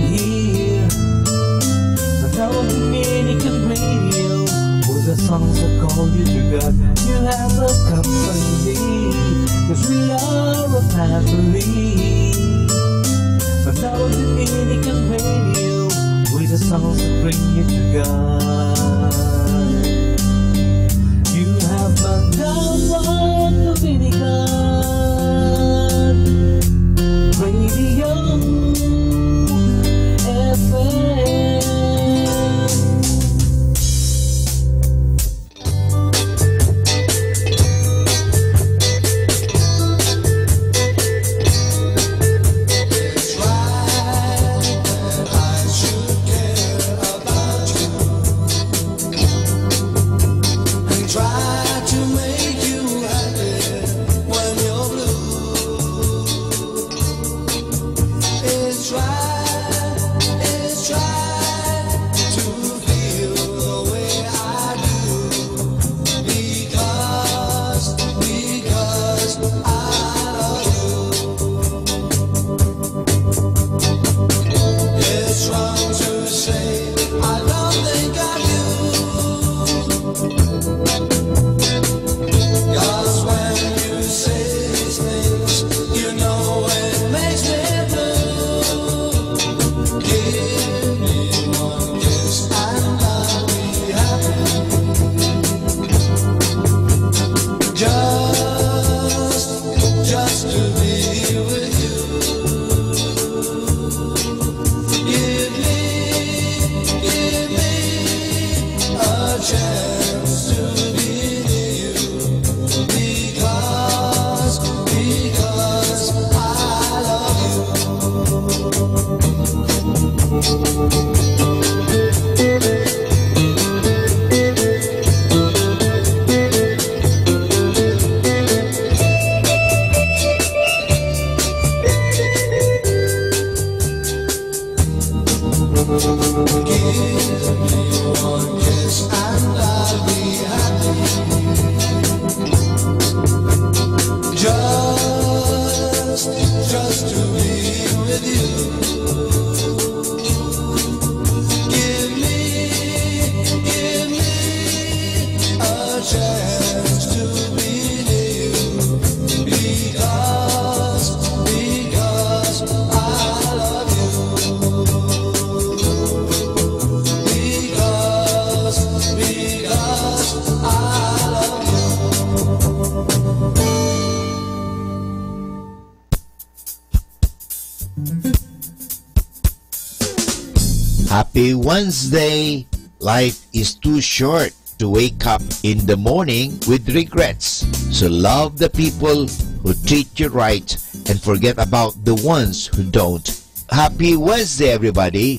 Happy Wednesday! Life is too short to wake up in the morning with regrets. So love the people who treat you right and forget about the ones who don't. Happy Wednesday, everybody!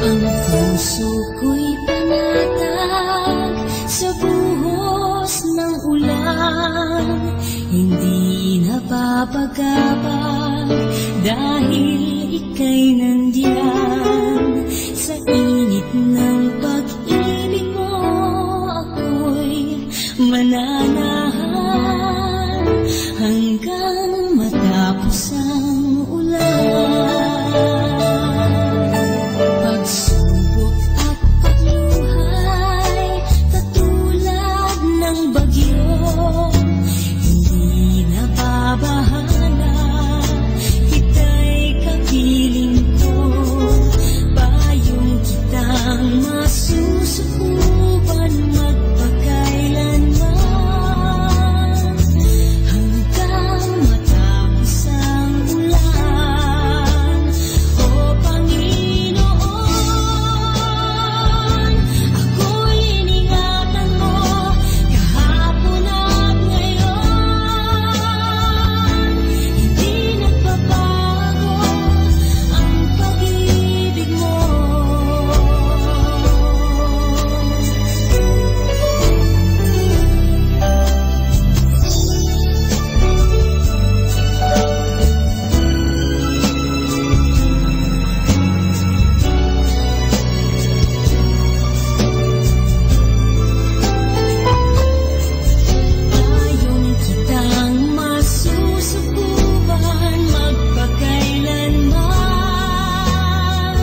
Ang puso ko'y panatag sa buhos ng ulan. Hindi napapagabag dahil ika'y nandiyan. Sa init ng pag-ibig mo ako'y mananahan hanggang matapos ang ulan. Pagsubok at pagluhay katulad ng bagyo, hindi nababahala, kita'y kapiling ko. Payong kitang masusukupan magpakailanman hanggang matapos ang ulan. O Panginoon, ako'y iningatan mo kahapon at ngayon. Hindi nagbabago ang pag-ibig mo. Payong kitang masusukupan magpakailanman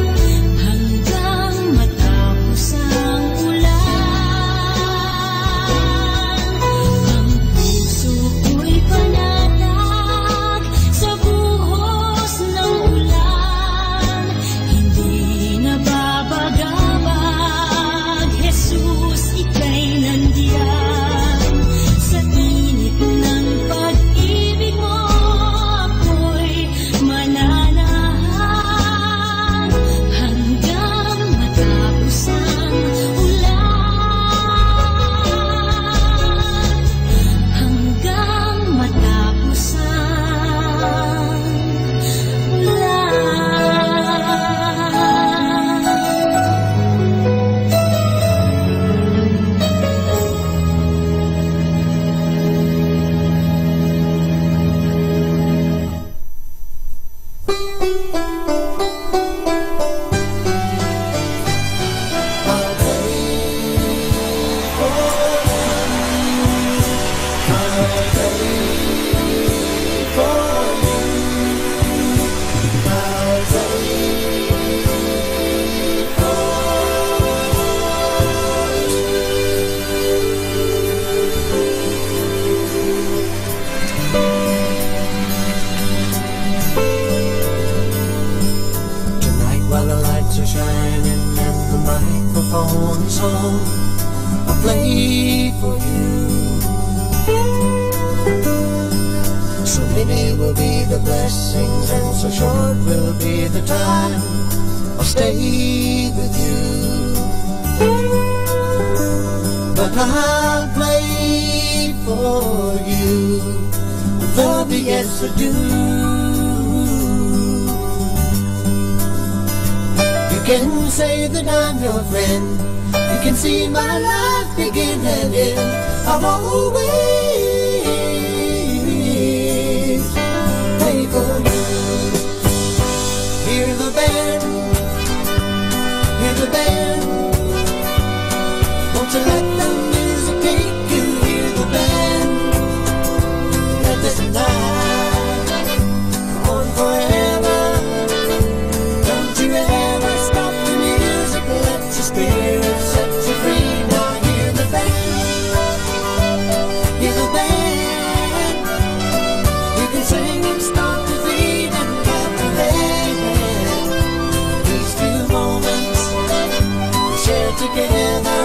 hanggang matapos ang ulan. Ang puso ko'y panatag sa buhos ng ulan. Hindi nababagabag, Jesus, ika'y nandiyan. Sa init ng pag-ibig mo ako'y mananahan hanggang matapos ang ulan. Hanggang matapos ang Tonight while the lights are shining and the microphone is on, I'll play for you. So many will be the blessings and so short will be the time I'll stay with you. But I'll play for you with all the yes to do. You can say that I'm your friend. You can see my life begin and end. I'll always play for you. Hear the band, hear the band. Won't you let the music take you? Hear the band. Let this night go on forever. Don't you ever stop the music. Let your spirit set you free. Now hear the band. Hear the band. You can sing and start to feed and captivate. These few moments we share together,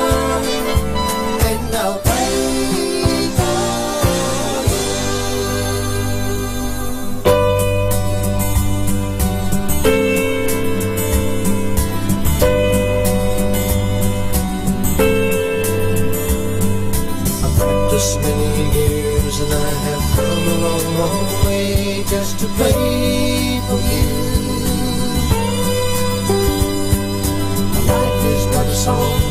and I'll play just to pray for you. My life is but a song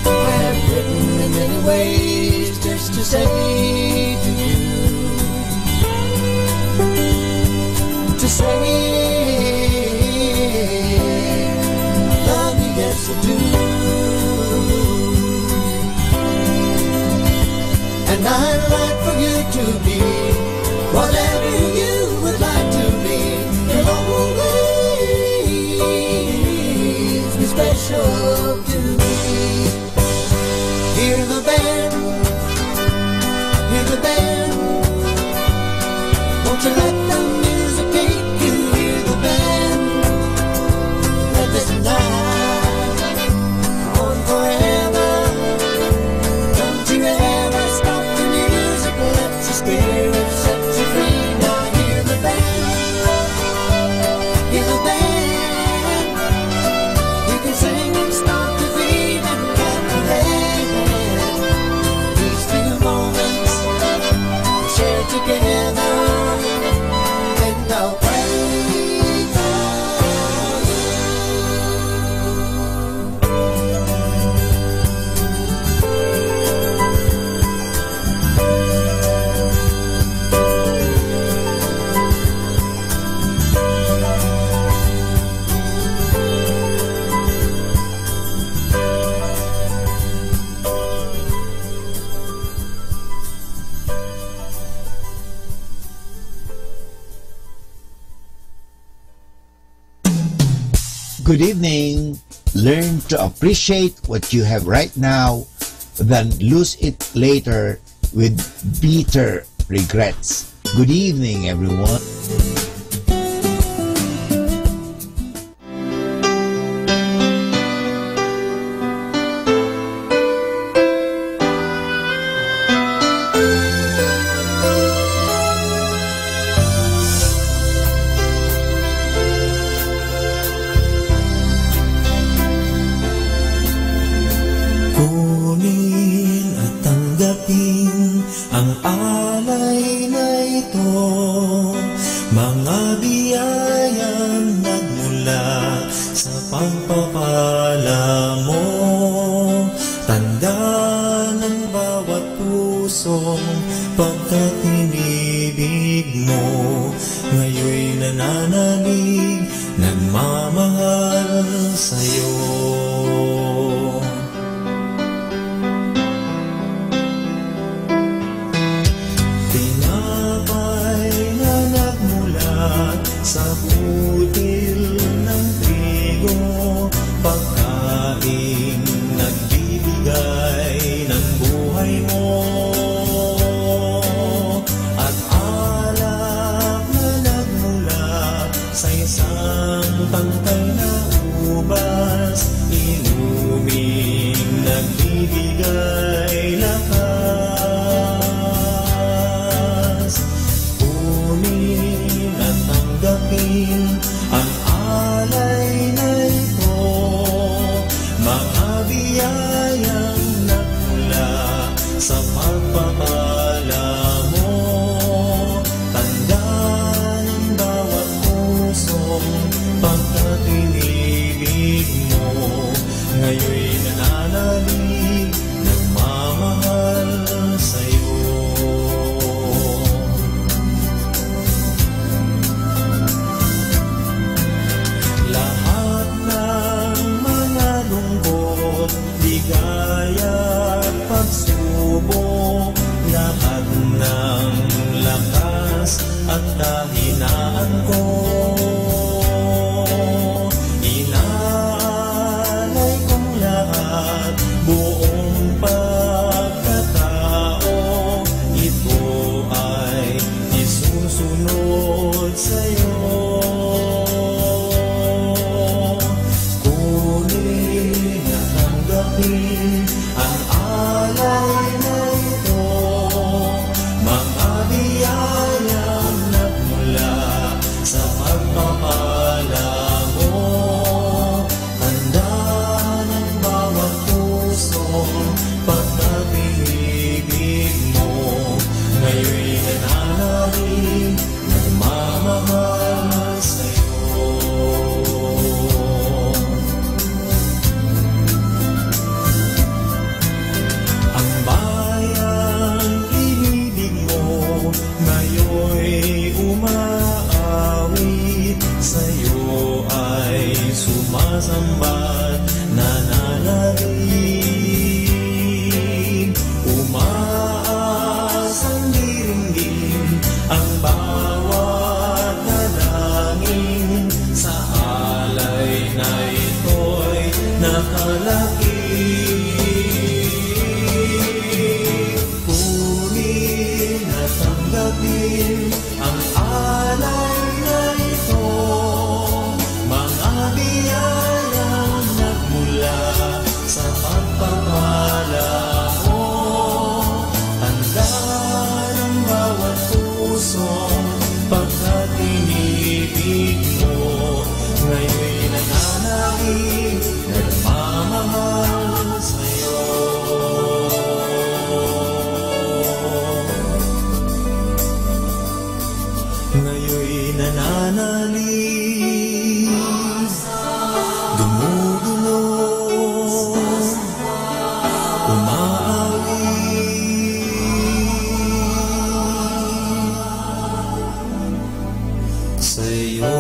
I have written in many ways just to say to you, to say, love you, yes I do. And I'd like for you to be whatever you would like to be. You'll always be special to me. Hear the band, hear the band. Won't you let the music take you? Hear the band, let this night on forever. Don't you ever stop the music, let your spirit set you free. Now hear the band, hear the band. You can sing and start to feed and captivate. These few moments shared together, and I'll pray for you. Good evening. Learn to appreciate what you have right now than lose it later with bitter regrets. Good evening, everyone. Kunin at tanggapin ang alay na ito, mga biyayang nagmula sa pagpapala mo. Tanda ng bawat pusong pagkat inibig mo, ngayon'y nananalig, nagmamahal sa'yo. Tinapay na nagmula sa putil ng trigo, pagkaing nagbibigay ng buhay mo. At alak na nagmula sa isang tangkay na ubas, inuming nagbibigay lakas. Kunin at tanggapin ang alay na ito, mga biyayang nagmula sa pagpapala mo. Tanda ng bawat pusong pagkat inibig mo, ngayon'y nananalig, nagmamahal sa'yo. Lahat ng mga lungkot, ligaya at pagsubok, lahat ng lakas at kahinaan ko, inaalay kong lahat, buong pagkatao, ito ay isusunod sa'yo. Kunin at tanggapin ang alay na ito, mga biyayang nagmula sumasamba't nananalangin. Umaasang diringgin ang bawat dalangin. Sa alay na ito'y nakalaki. Kunin at tanggapin ang alay na ito, mga biyayang nagmula sa pagpapala mo. Handa ng bawat pusong pagkat inibig mo. Ngayon'y nananalig, nagmamahal sa'yo. Ngayon'y nananalig, dumudulog, umaawit sa'yo.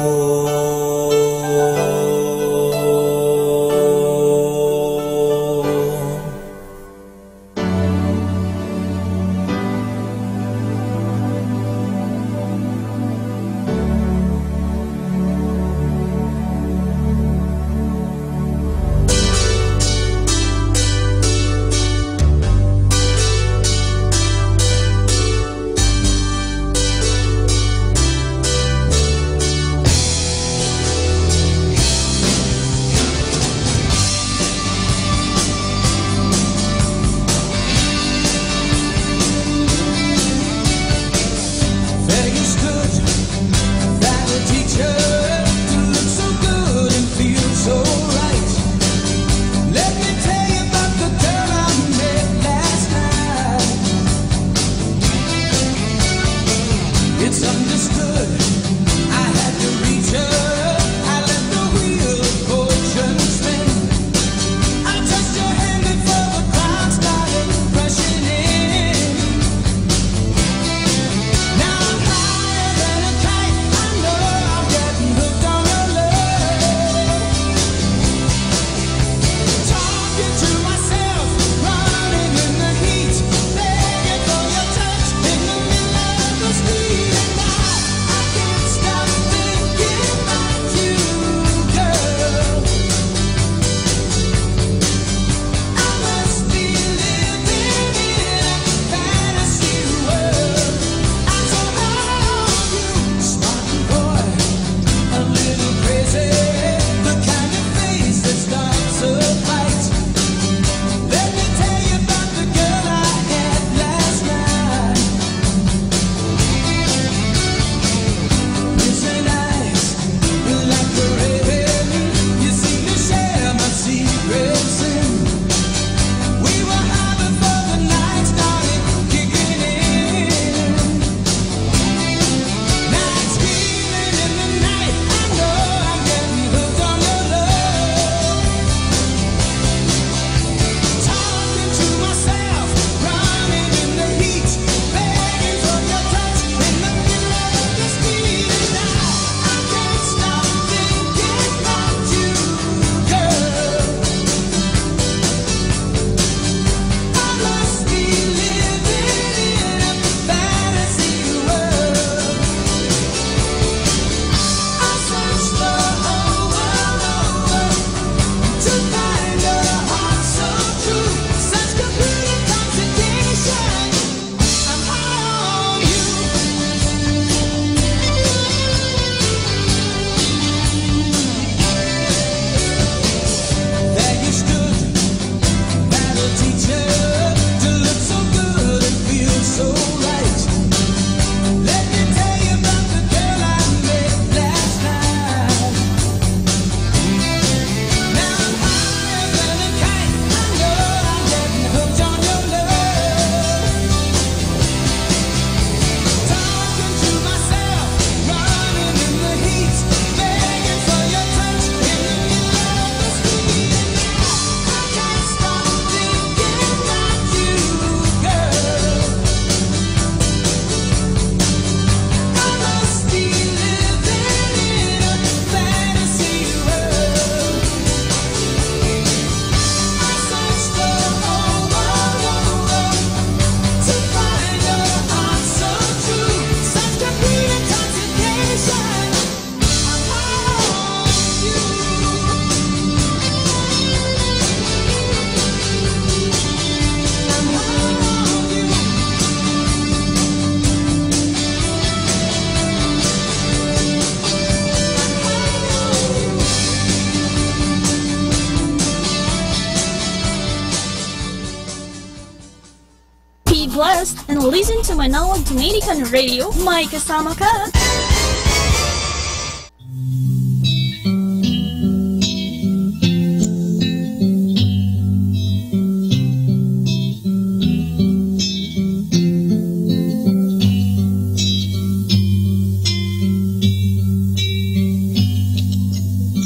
Be blessed and listen to Manawag Dominican Radio. May kasama ka!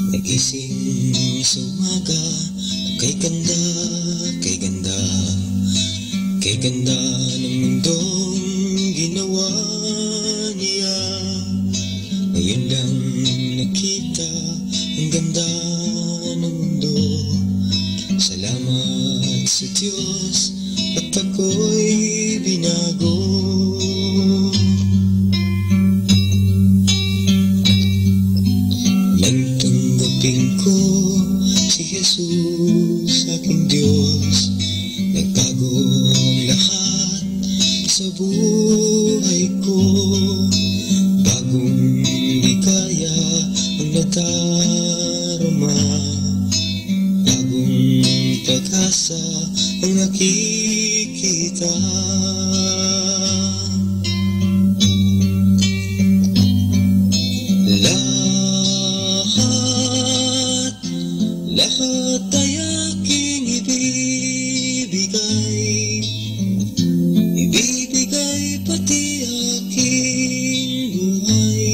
Nagising sa umaga, kay ganda, kay ganda, kay ganda ng mundong ginawa niya. Ngayon lang nakita ang ganda ng mundo. Salamat sa Diyos at ako'y binago. Nang tanggapin ko si Jesus, aking Diyos, nagbago ang lahat sa buhay ko. Bagong ligaya ang nadarama, bagong pag-asa ang nakikita. Lahat ay aking ibibigay, ibibigay pati aking buhay,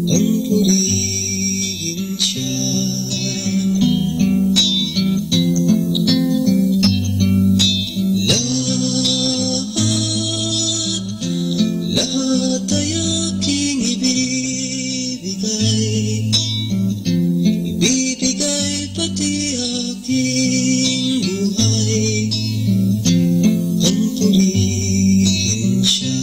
ang purihin siya. Lahat ay aking ibibigay, ibibigay pati aking buhay, ang purihin siya.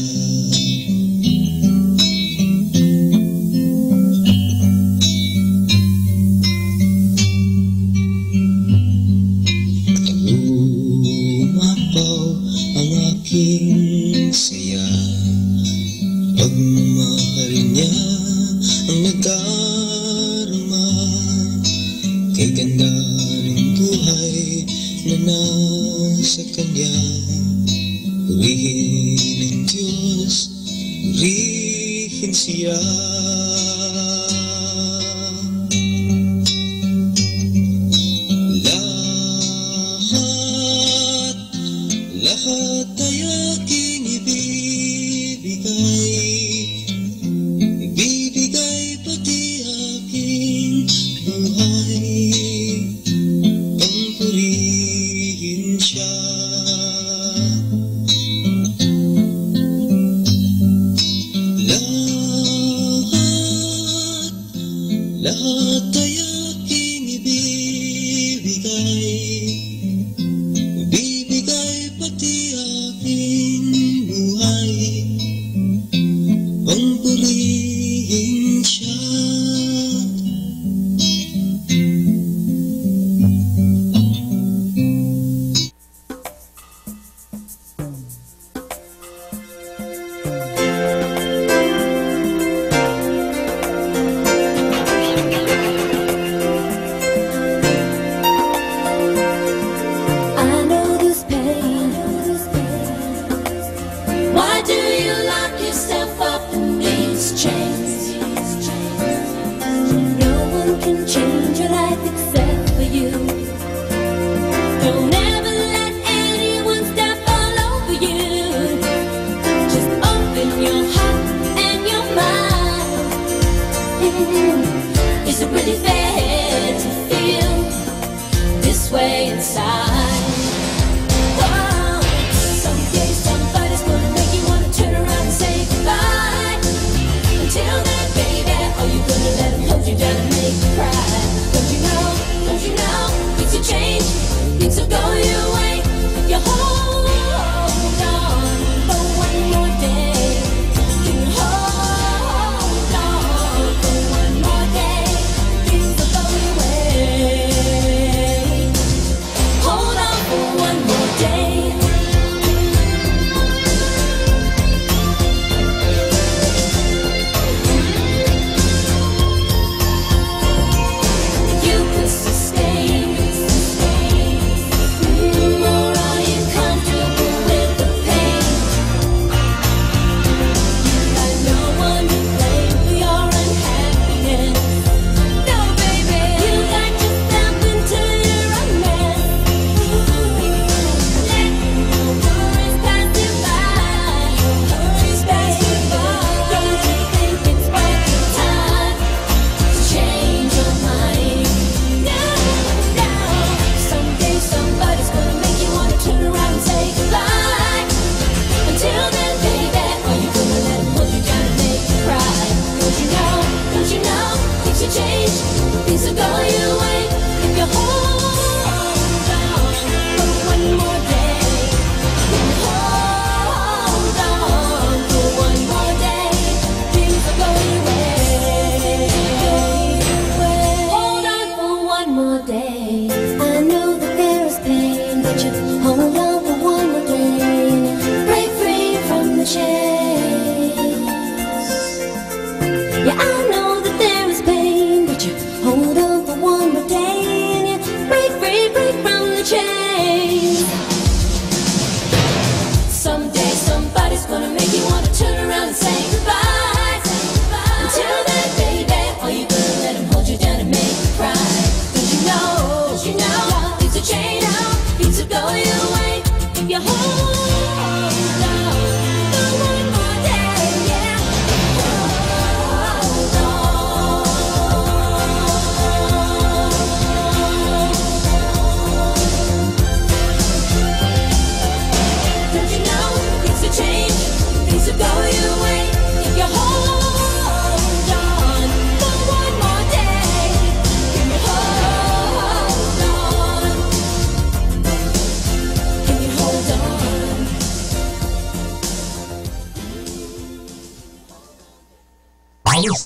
Umapaw ang aking saya, pagmamahal niya ang nadarama. Kay ganda ng buhay na nasa Kanya, purihin ng Diyos, purihin siya. Lahat ay aking ibibigay, ibibigay pati aking buhay, ang purihin siya.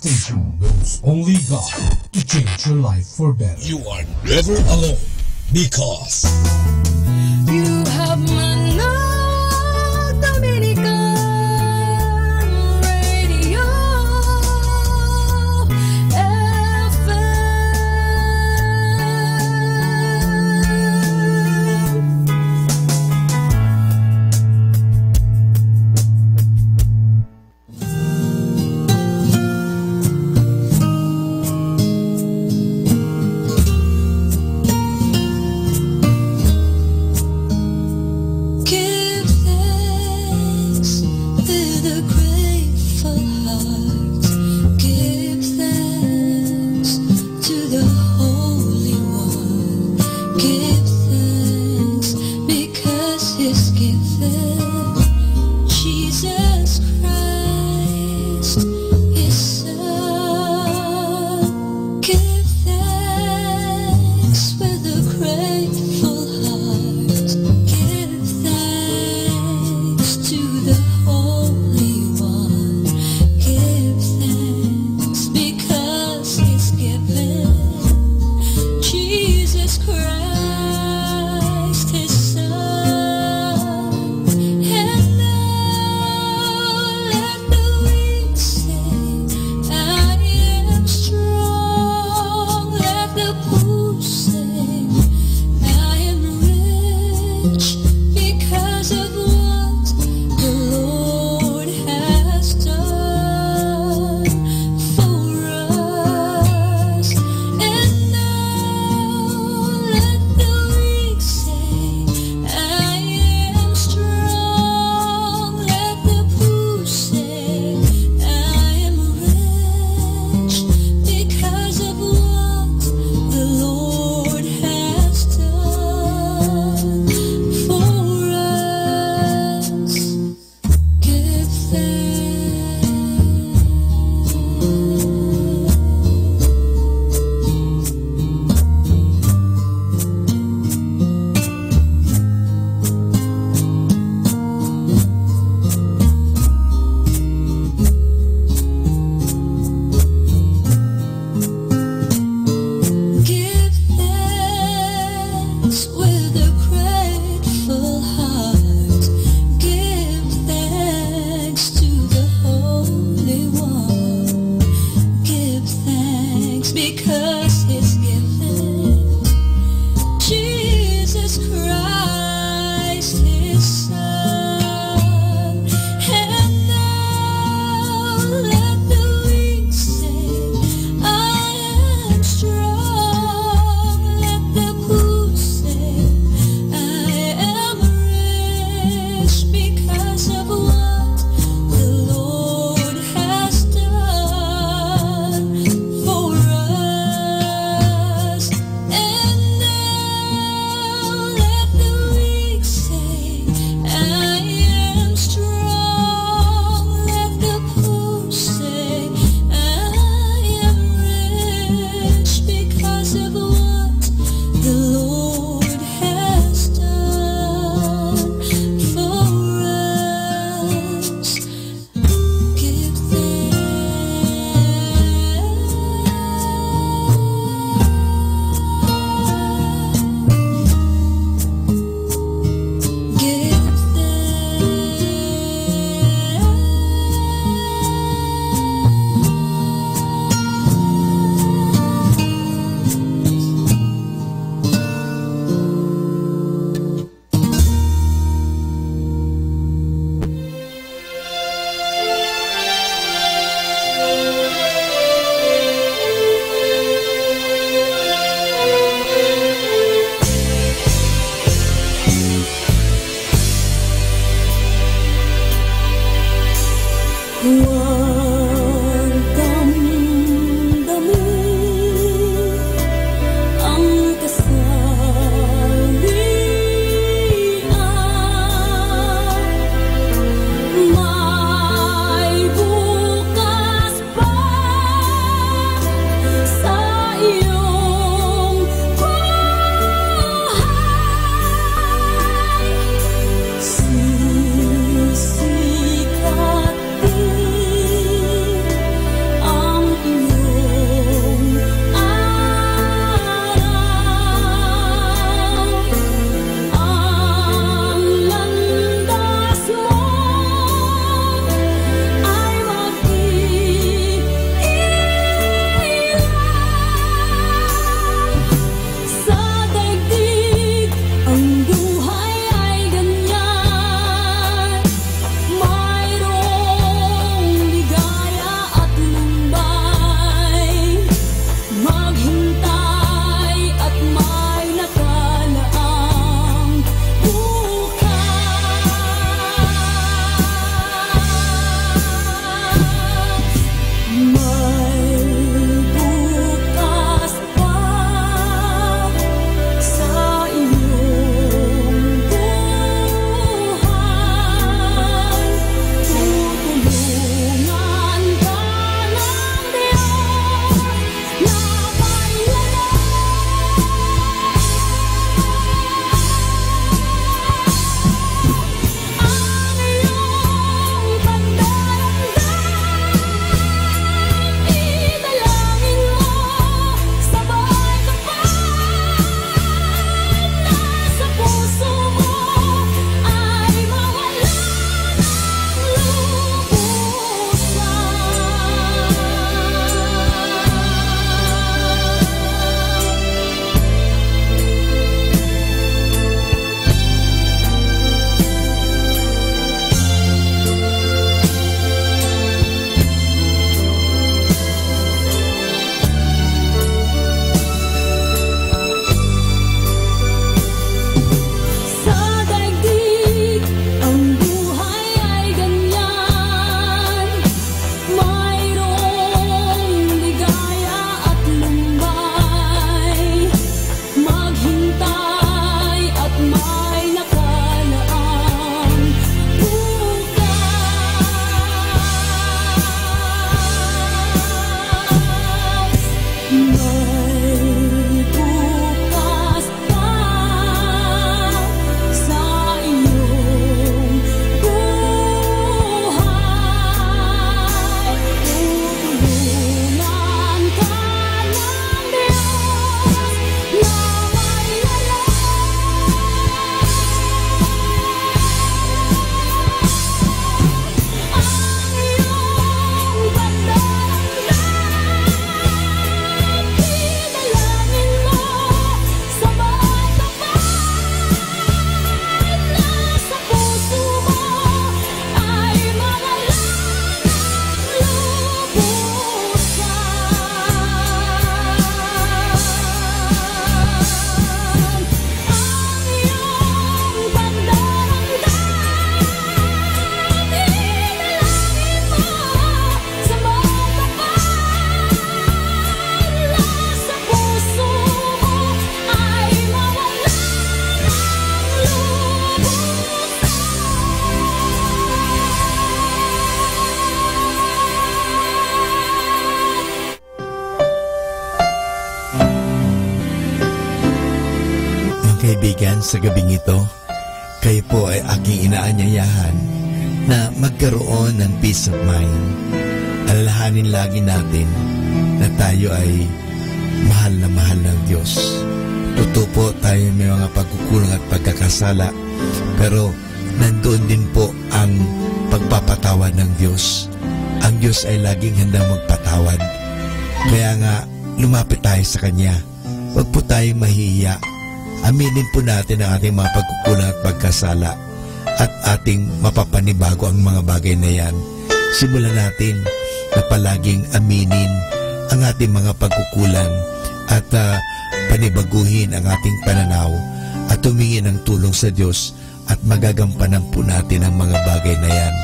station knows only God to change your life for better. You are never alone because You have Manal Dominican Radio FM. kaibigan, sa gabing ito, kayo po ay aking inaanyayahan na magkaroon ng peace of mind. Alalahanin lagi natin na tayo ay mahal na mahal ng Diyos. Totoo po tayo may mga pagkukulang at pagkakasala, pero nandoon din po ang pagpapatawad ng Diyos. Ang Diyos ay laging handang magpatawad. Kaya nga, lumapit tayo sa Kanya. Huwag po tayong mahihiya. Aminin po natin ang ating mga pagkukulang at pagkasala at ating mapapanibago ang mga bagay na yan. Simulan natin na palaging aminin ang ating mga pagkukulang at panibaguhin ang ating pananaw at humingi ng tulong sa Diyos at magagampanan po natin ang mga bagay na yan.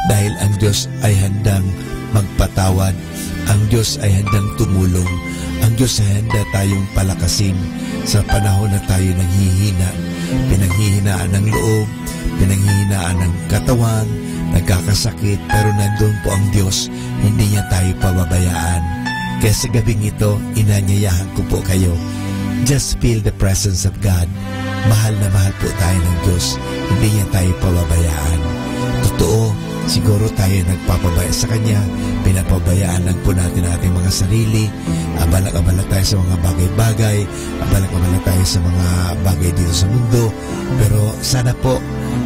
Dahil ang Diyos ay handang magpatawad, ang Diyos ay handang tumulong, ang Diyos ay handa tayong palakasin sa panahon na tayo nanghihina, pinanghihinaan ng loob, pinanghihinaan ng katawan, nagkakasakit, pero nandun po ang Diyos, hindi niya tayo pababayaan. Kaya sa gabing ito, inanyayahan ko po kayo, just feel the presence of God. Mahal na mahal po tayo ng Diyos, hindi niya tayo pababayaan. Totoo, siguro tayo nagpapabaya sa Kanya, pinapabayaan lang po natin ating mga sarili, abalak-abalak tayo sa mga bagay-bagay, abalak-abalak tayo sa mga bagay dito sa mundo, pero sana po,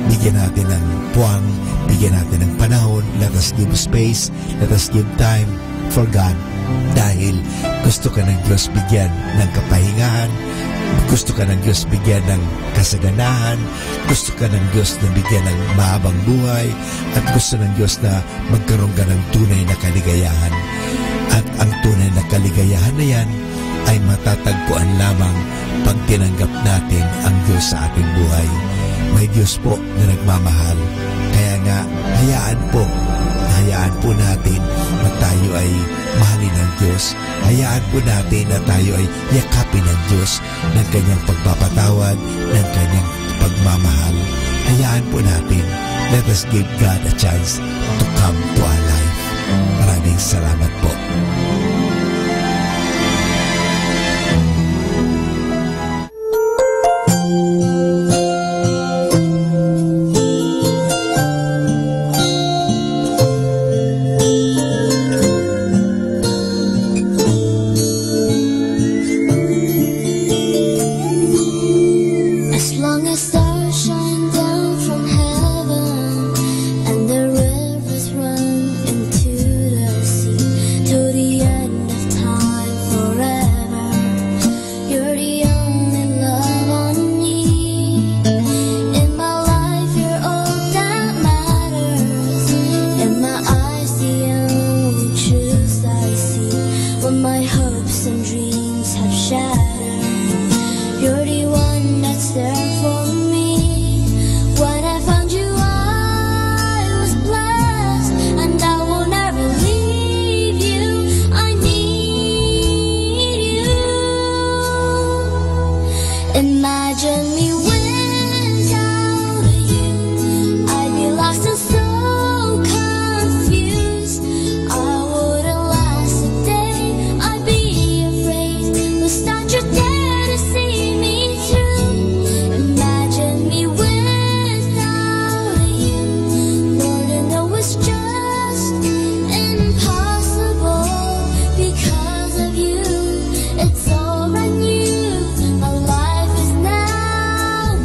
bigyan natin ng puwang, bigyan natin ng panahon, let us give space, let us give time for God, dahil gusto ka ng Diyos bigyan ng kapahingahan, gusto ka ng Diyos bigyan ng kasaganahan, gusto ka ng Diyos na bigyan ng mahabang buhay, at gusto ng Diyos na magkaroon ka ng tunay na kaligayahan. At ang tunay na kaligayahan na yan ay matatagpuan lamang pag tinanggap natin ang Diyos sa ating buhay. May Diyos po na nagmamahal. Kaya nga, hayaan po natin na tayo ay mahalin ng Diyos. Hayaan po natin na tayo ay yakapin ng Diyos ng Kanyang pagpapatawad, ng Kanyang pagmamahal. Hayaan po natin. Let us give God a chance to come to our life. Maraming salamat po. It's all I knew. My life is now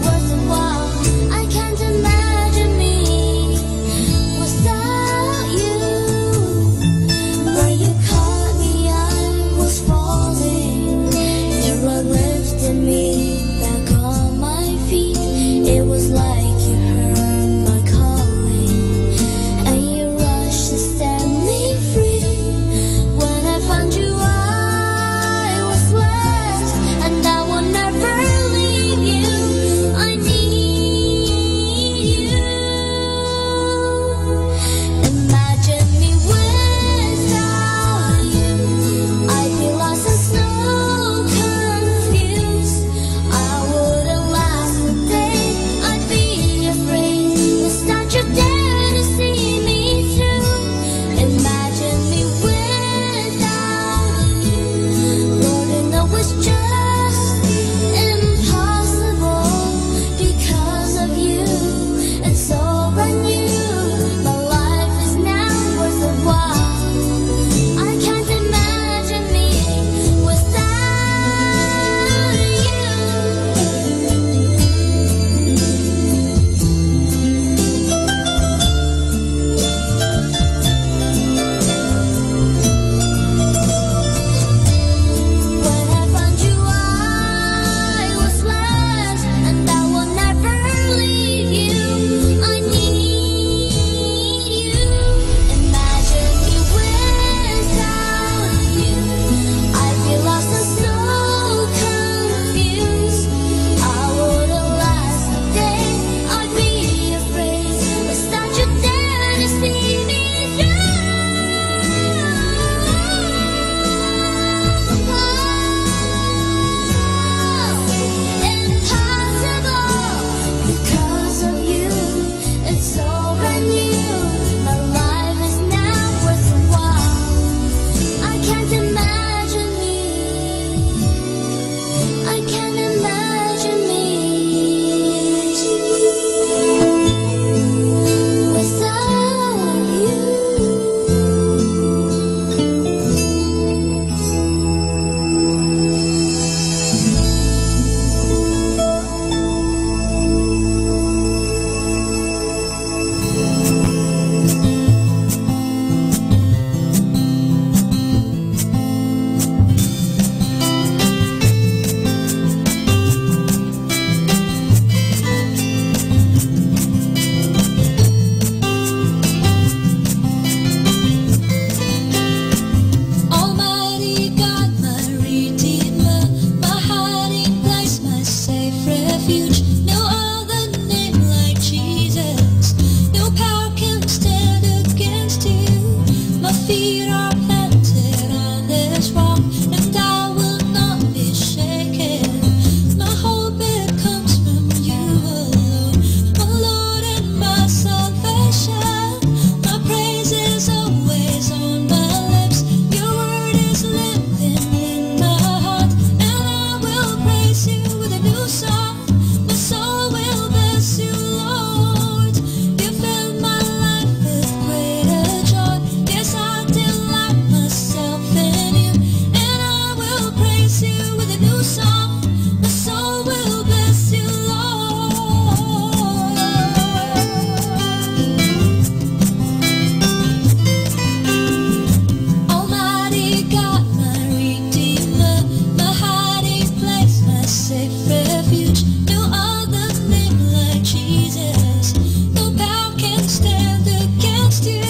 safe refuge. No other name like Jesus. No power can stand against you.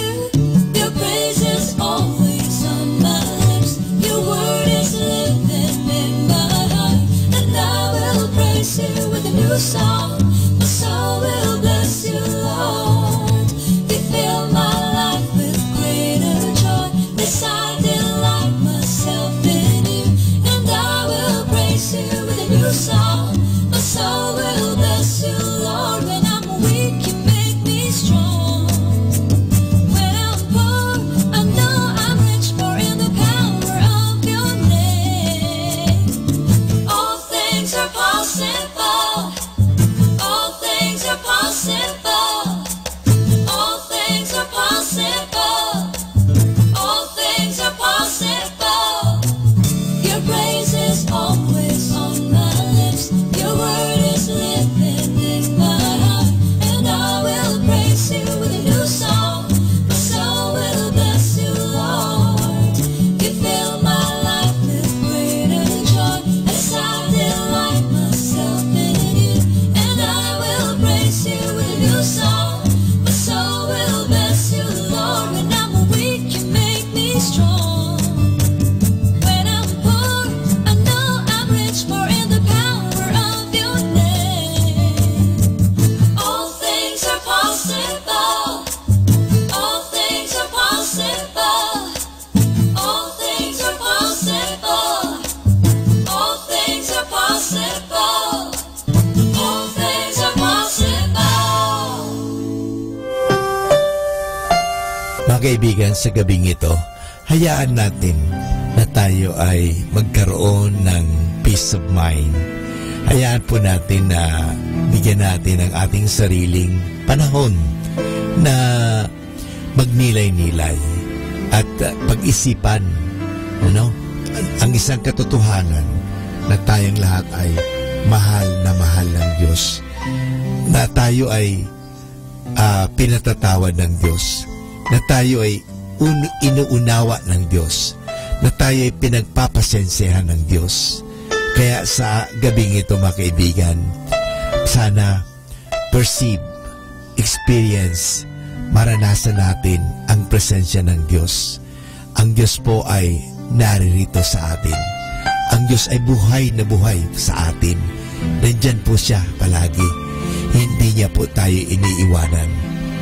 Your praise is always on my lips. Your word is living in my heart, and I will praise you with a new song. My soul will bless you, Lord. You fill my life with greater joy. This I delight myself in you, and I will praise you with a new song. My soul will bless you, Lord. When I'm weak, you make me strong. When I'm poor, I know I'm rich, for in the power of your name. All things are possible. All things are possible. All things are possible. All things are possible. Your praise is always on my lips. Your word is living in my heart, and I will praise you with a new song. My soul will bless you, Lord. You fill my life with greater joy as I delight myself in you, and I will praise you with a new song. My soul will bless you, Lord. When I'm weak, you make me strong. When I'm poor, I know I'm rich, for in the power of your name. All things are possible. All things are possible. All things are possible. All things are possible. All things are possible. Mga kaibigan, sa gabing ito, hayaan natin na tayo ay magkaroon ng peace of mind. Hayaan po natin na bigyan natin ang ating sariling panahon na magnilay-nilay at pag-isipan ang isang katotohanan na tayong lahat ay mahal ng Diyos, na tayo ay pinatatawad ng Diyos, na tayo ay inuunawa ng Diyos, na tayo ay pinagpapasensehan ng Diyos. Kaya sa gabing ito, mga kaibigan, sana perceive, experience, maranasan natin ang presensya ng Diyos. Ang Diyos po ay naririto sa atin. Ang Diyos ay buhay na buhay sa atin. Nandyan po siya palagi. Hindi niya po tayo iniiwanan.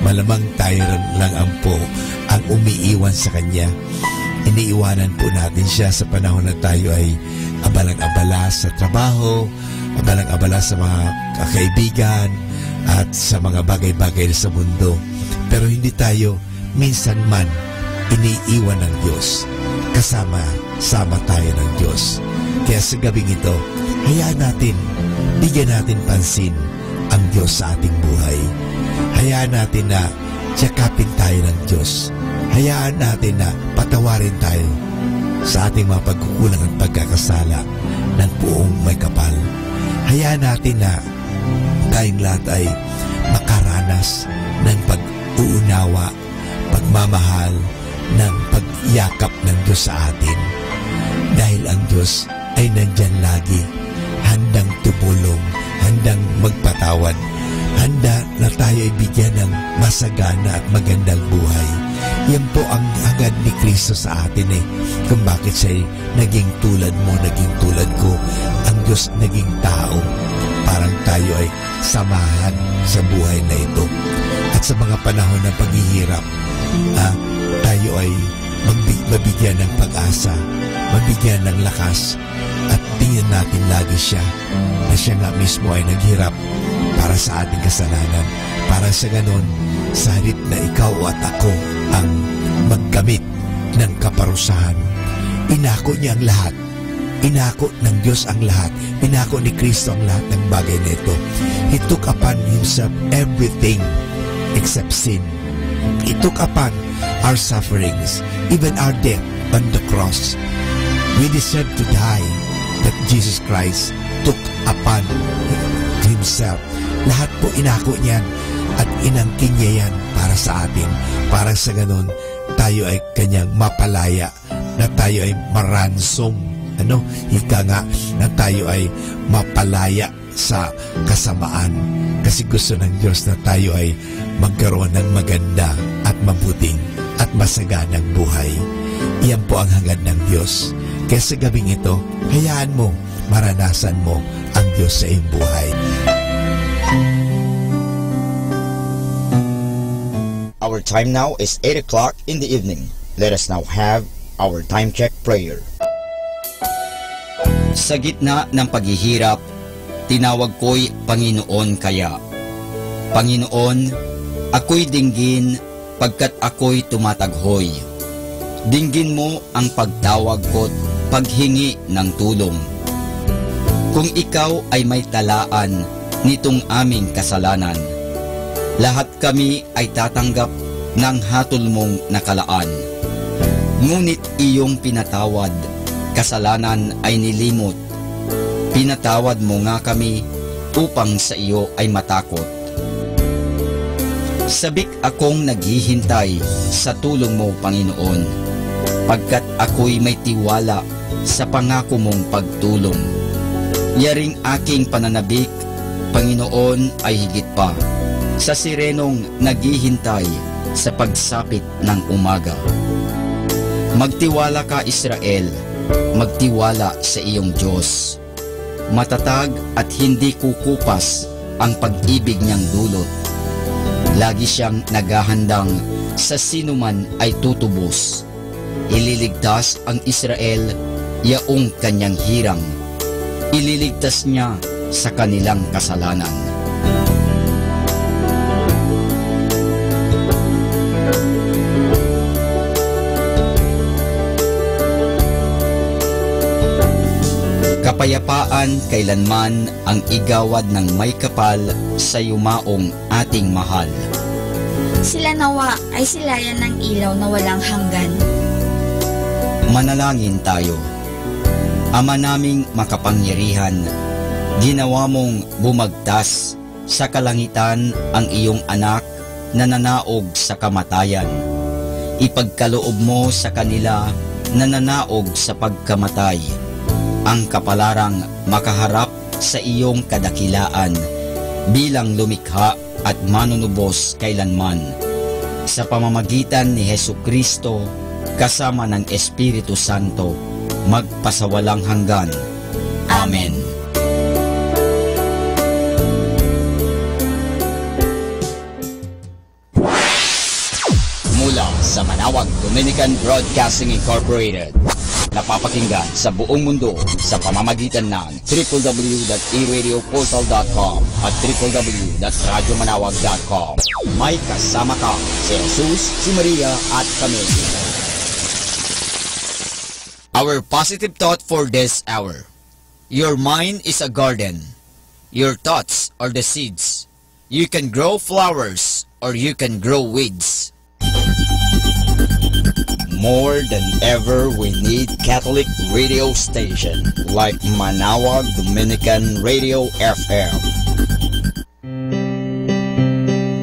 Malamang tayo lang ang umiiwan sa Kanya. Iniiwanan po natin siya sa panahon na tayo ay abalang-abala sa trabaho, abalang-abala sa mga kaibigan at sa mga bagay-bagay sa mundo. Pero hindi tayo minsan man iniiwan ng Diyos. Kasama tayo ng Diyos. Kaya sa gabing ito, hayaan natin, bigyan natin pansin ang Diyos sa ating buhay. Hayaan natin na tiyakapin tayo ng Diyos. Hayaan natin na patawarin tayo sa ating mga pagkukulang at pagkakasala ng buong may kapal. Hayaan natin na tayong lahat ay makaranas ng pag-uunawa, pagmamahal, ng pagyakap ng Diyos sa atin. Dahil ang Diyos ay nandyan lagi, handang tumulong, handang magpatawad, handa na tayo ay bigyan ng masagana at magandang buhay. Yan po ang hangad ni Kristo sa atin kung bakit siya naging tulad mo, naging tulad ko. Ang Diyos naging tao, parang tayo ay samahan sa buhay na ito. At sa mga panahon ng paghihirap, tayo ay mabigyan ng pag-asa, mabigyan ng lakas, at tingnan natin lagi siya na siya nga mismo ay naghirap para sa ating kasalanan, para sa ganon, sa halip na ikaw at ako ang magkamit ng kaparusahan. Inako niya ang lahat. Inako ng Diyos ang lahat. Inako ni Kristo ang lahat ng bagay na ito. He took upon Himself everything except sin. He took upon our sufferings, even our death on the cross. We deserve to die, but Jesus Christ took upon Himself. Lahat po inako niyan at inangkin niya yan para sa atin. Para sa ganon, tayo ay Kanyang mapalaya, na tayo ay maransom Ika nga na tayo ay mapalaya sa kasamaan. Kasi gusto ng Diyos na tayo ay magkaroon ng maganda at mabuting at masaganang buhay. Iyan po ang hangad ng Diyos. Kaya sa gabing ito, hayaan mo, maranasan mo ang Diyos sa iyong buhay. Our time now is 8 o'clock in the evening. Let us now have our time check prayer. Sa gitna ng paghihirap, tinawag ko'y Panginoon kaya. Panginoon, ako'y dinggin pagkat ako'y tumataghoy. Dinggin mo ang pagtawag ko't paghingi ng tulong. Kung ikaw ay may talaan nitong aming kasalanan, lahat kami ay tatanggap ng hatol mong nakalaan. Ngunit iyong pinatawad, kasalanan ay nilimot. Pinatawad mo nga kami upang sa iyo ay matakot. Sabik akong naghihintay sa tulong mo, Panginoon, pagkat ako'y may tiwala sa pangako mong pagtulong. Yaring aking pananabik, Panginoon, ay higit pa sa sirenong naghihintay sa pagsapit ng umaga. Magtiwala ka, Israel, magtiwala sa iyong Diyos. Matatag at hindi kukupas ang pag-ibig niyang dulot. Lagi siyang naghahandang sa sinuman ay tutubos. Ililigtas ang Israel, yaong kanyang hirang. Ililigtas niya sa kanilang kasalanan. Kapayapaan kailanman ang igawad ng may kapal sa yumaong ating mahal. Sila nawa ay silayan ng ilaw na walang hanggan. Manalangin tayo. Ama naming makapangyarihan, ginawa mong bumagtas sa kalangitan ang iyong anak na nanaog sa kamatayan. Ipagkaloob mo sa kanila na nanaog sa pagkamatay ang kapalarang makaharap sa iyong kadakilaan bilang lumikha at manunubos kailanman. Sa pamamagitan ni Hesukristo kasama ng Espiritu Santo, magpasawalang hanggan. Amen. Mula sa Manawag Dominican Broadcasting Incorporated, napapakinggan sa buong mundo sa pamamagitan ng www.eradioportal.com at www.radyomanawag.com. May kasama ka si Jesus, si Maria at kami. Our positive thought for this hour. Your mind is a garden. Your thoughts are the seeds. You can grow flowers or you can grow weeds. More than ever, we need Catholic radio station like Manawag Dominican Radio FM.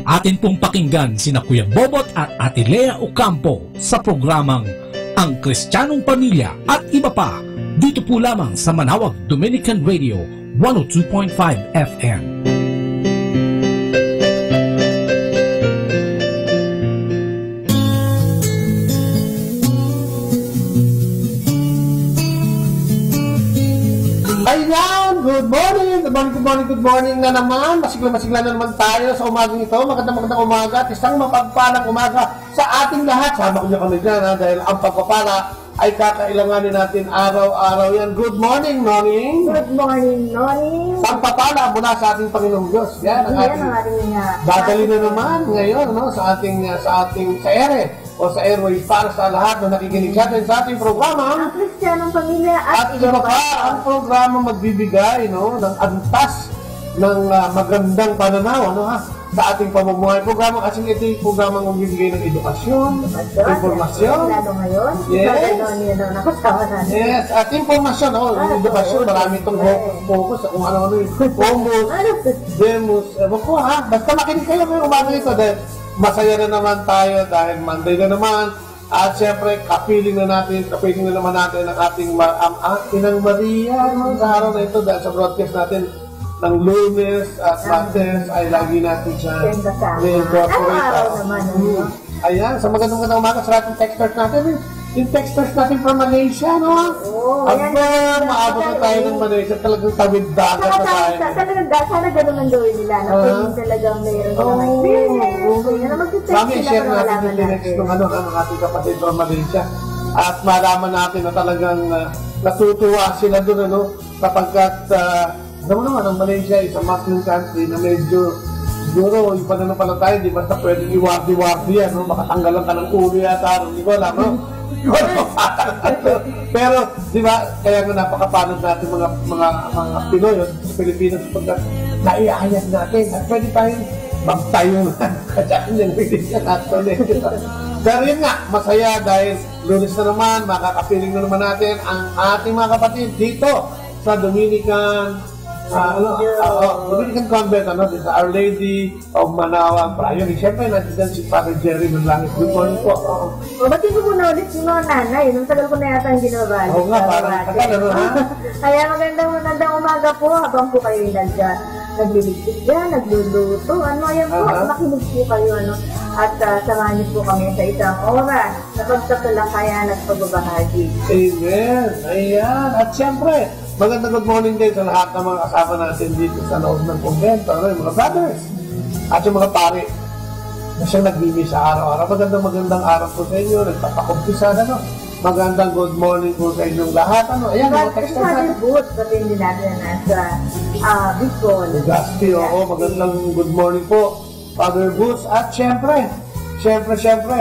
Atin pong pakinggan sina Kuya Bobot at Ate Lea Ocampo sa programang Ang Kristiyanong Pamilya at iba pa dito po lamang sa Manawag Dominican Radio 102.5 FM. Good morning na naman. Masigla na naman tayo sa umagang ito. Magandang umaga at isang mapagpalang umaga sa ating lahat. Sama ko niyo kami dyan dahil ang pagpapala ay kakailanganin natin araw-araw yan. Good morning, Noning. Good morning, Noning. Pagpapala mula sa ating Panginoong Diyos. Yan ang ating dadali na naman ngayon sa ere o sa airways para sa lahat na nakikinig sa ating programa. Ang Kristiyanong Pamilya at iba pa ang programa magbibigay ng antas ng magandang pananaw sa ating pamumuhay. Programa kasi ito yung programa magbibigay ng edukasyon, informasyon. Lalo ngayon. Yes, at informasyon. Edukasyon, marami itong focus sa kung ano-ano yung focus, demos. Ewan ko basta makinig kayo ngayong umaga ito dahil masaya na naman tayo dahil Monday na naman. At siyempre, kapiling na naman natin ang ating Inang Maria sa araw na ito dahil sa broadcast natin ng Lunes at Martes ay lagi natin siya Araw-araw naman. Ayan, sa magandang umaga sa ating texters natin. Yung texters natin from Malaysia, no? Maabot na tayo ng Malaysia. Talagang tawid-dagat na tayo. Sana gano'n ang gawin nila. Na pwede talagang mayroon ng experience. Mami, share natin yung next ng ating kapatid from Malaysia. At malaman natin na talagang natutuwa sila doon, kapagkat alam mo naman, ang Malaysia is a Muslim country na medyo siguro, yung pananampalataya, di basta pwedeng iwardi-wardi yan, makatanggalan ka ng ulo yata, hindi ko alam, no? Pero, di ba, kaya nga napakapanod natin mga Pinoy, sa Pilipinas, pagkat naiayag natin, at pwede tayong magtayo na, kasi yung Pilipinas actually. Pero yun nga, masaya dahil Lunes na naman, makakapiling na naman natin ang ating mga kapatid dito sa Dominican Convent, sa Our Lady of Manaoag Priory. Siyempre, nandiyan si Father Jerry ng Langit. Good morning po. Batiin ko muna ulit yung mga nanay. Nung tagal ko na yata ang ginabali. Oo nga, parang tagal, ha? Kaya magandang umaga po habang po kayo nandiyan. Nagliligpit dyan, nagluluto. Ayan po, makinig po kayo, At samahan niyo po kami sa isang oras na pagtatalakayan at pagbabahagi. Amen. Ayan. At siyempre, magandang good morning din sa lahat ng mga kasama natin dito sa loob ng kumbento, yung mga brothers at yung mga pare na siyang nagbibisa araw-araw. Magandang araw po sa inyo, nagpapakumpisa na, Magandang good morning po sa inyong lahat. Ayan, mga texters natin. Boots, pati hindi natin nasa Bicol. Gasti, magandang good morning po, Father Boots. At syempre,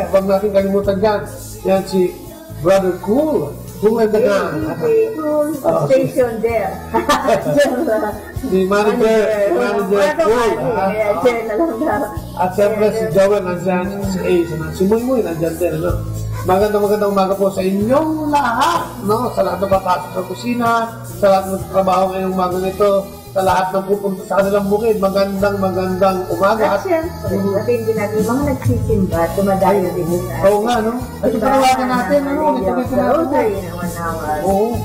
wag natin kalimutan dyan. Yan si Brother Cool. Cool and the Gang. Cool station there. Si Manager Cool. At syempre si Joel nandyan, si Ace, si Muy nandyan din. Magandang umaga po sa inyong lahat. Sa lahat ng papasok sa kusina, sa lahat ng trabaho ngayong umaga nito, sa lahat ng pupunta sa kanilang bukid. Magandang umaga. At siyempre, hindi natin mga nagsisimba, dumadayo din nila. Oo nga, At panawagan natin, Oo.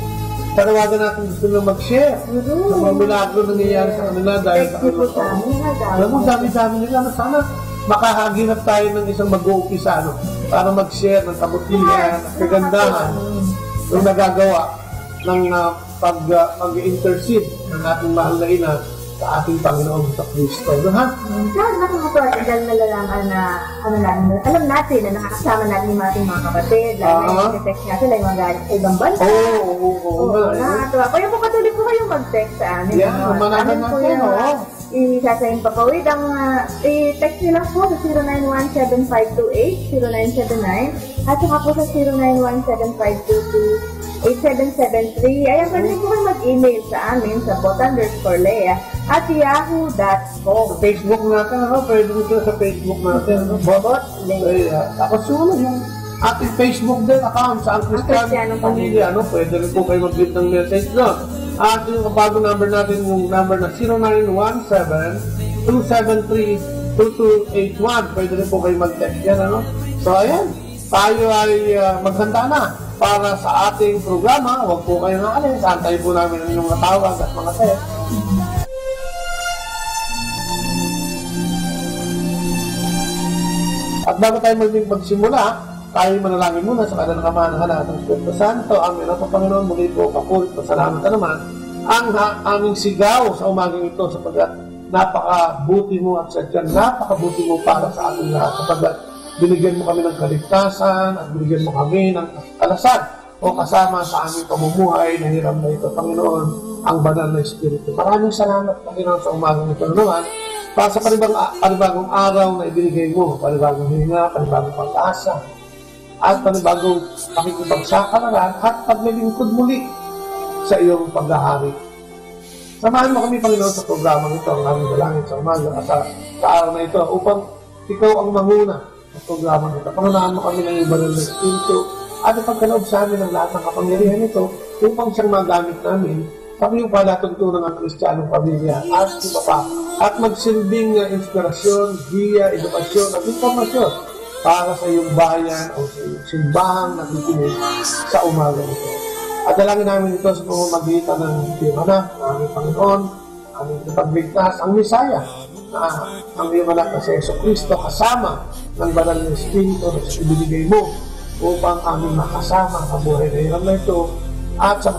Panawagan natin gusto nila mag-share. Ng mga milagro na nangyayari sa kanila dahil sa kanila. Dami-dami nila. Sana makakaginap tayo ng isang mag-uumpisa, para mag-share ng kabutihan at kagandahan ng nagagawa ng pag-intercede ng ating mahal na ina sa ating Panginoon sa Kristo. Nakakatuwa dahil nalalaman na alam natin na nakakasama natin yung ating mga kapatid, lalo na yung text natin, yung mga galing sa ibang bansa. Nakakatuwa. Kaya po patuloy po kayong mag-text sa amin. Manahan natin, isasayin papawid ang i-text nyo lang po sa 0917-528-0979 at saka po sa 0917-522-8773. Ayan, pwede po kayo mag-email sa amin sa bot_lea@yahoo.com. Facebook natin, pwede mo sa Facebook natin, bot_lea. Tapos yung ating Facebook din account sa Ang Kristiyanong Pamilya, pwede rin po kayo mag-give ng message doon. At yung bagong number natin, yung number na 0917-273-2281. Pwede rin po kayo mag-text yan, So, ayan, tayo ay maghanda na para sa ating programa. Huwag po kayo nakalis. Antayin po namin ang inyong mga tawag at mga text. At bago tayo magsimula, tayo manalangin muna sa kanilang kamanahan ng ating Espiritu Santo. Amin. Ang Panginoon, muli po kapulit at salamat na naman ang aming sigaw sa umagang ito sapagkat napakabuti mo at sadyang napakabuti mo para sa ating lahat sapagkat binigyan mo kami ng kaligtasan at binigyan mo kami ng kalasan o kasama sa aming pamumuhay na hiram na ito, Panginoon, ang banal na Espiritu. Maraming salamat, Panginoon, sa umagang ito naman para sa panibagong araw na ibinigay mo, panibagong hinga, panibagong pag-asa at panibagong pakikipagsakalaran at paglilingkod muli sa iyong pag-ahari. Samahan mo kami, Panginoon, sa programa nito, ang aming dalangin sa umaga at sa araw na ito upang ikaw ang manguna sa programa nito. Pangunahan mo kami ng iyong banal na Espiritu at ipagkaloob sa amin ang lahat ng kapangyarihan nito upang siyang magamit namin sa iyong palatuntunan ng Kristiyanong Pamilya at iba pa at magsilbing inspirasyon, giya, edukasyon at informasyon para sa iyong bayan o sa iyong simbahang nakikinig sa umaga ito. At dalangin namin ito sa pamamagitan ng iyong anak, ng aming Panginoon, aming ipagligtas, ang Misaya, na ang iyong anak na si Jesucristo kasama ng banal na Espiritu na ibinigay mo upang aming makasama sa buhay na iyon na ito at sa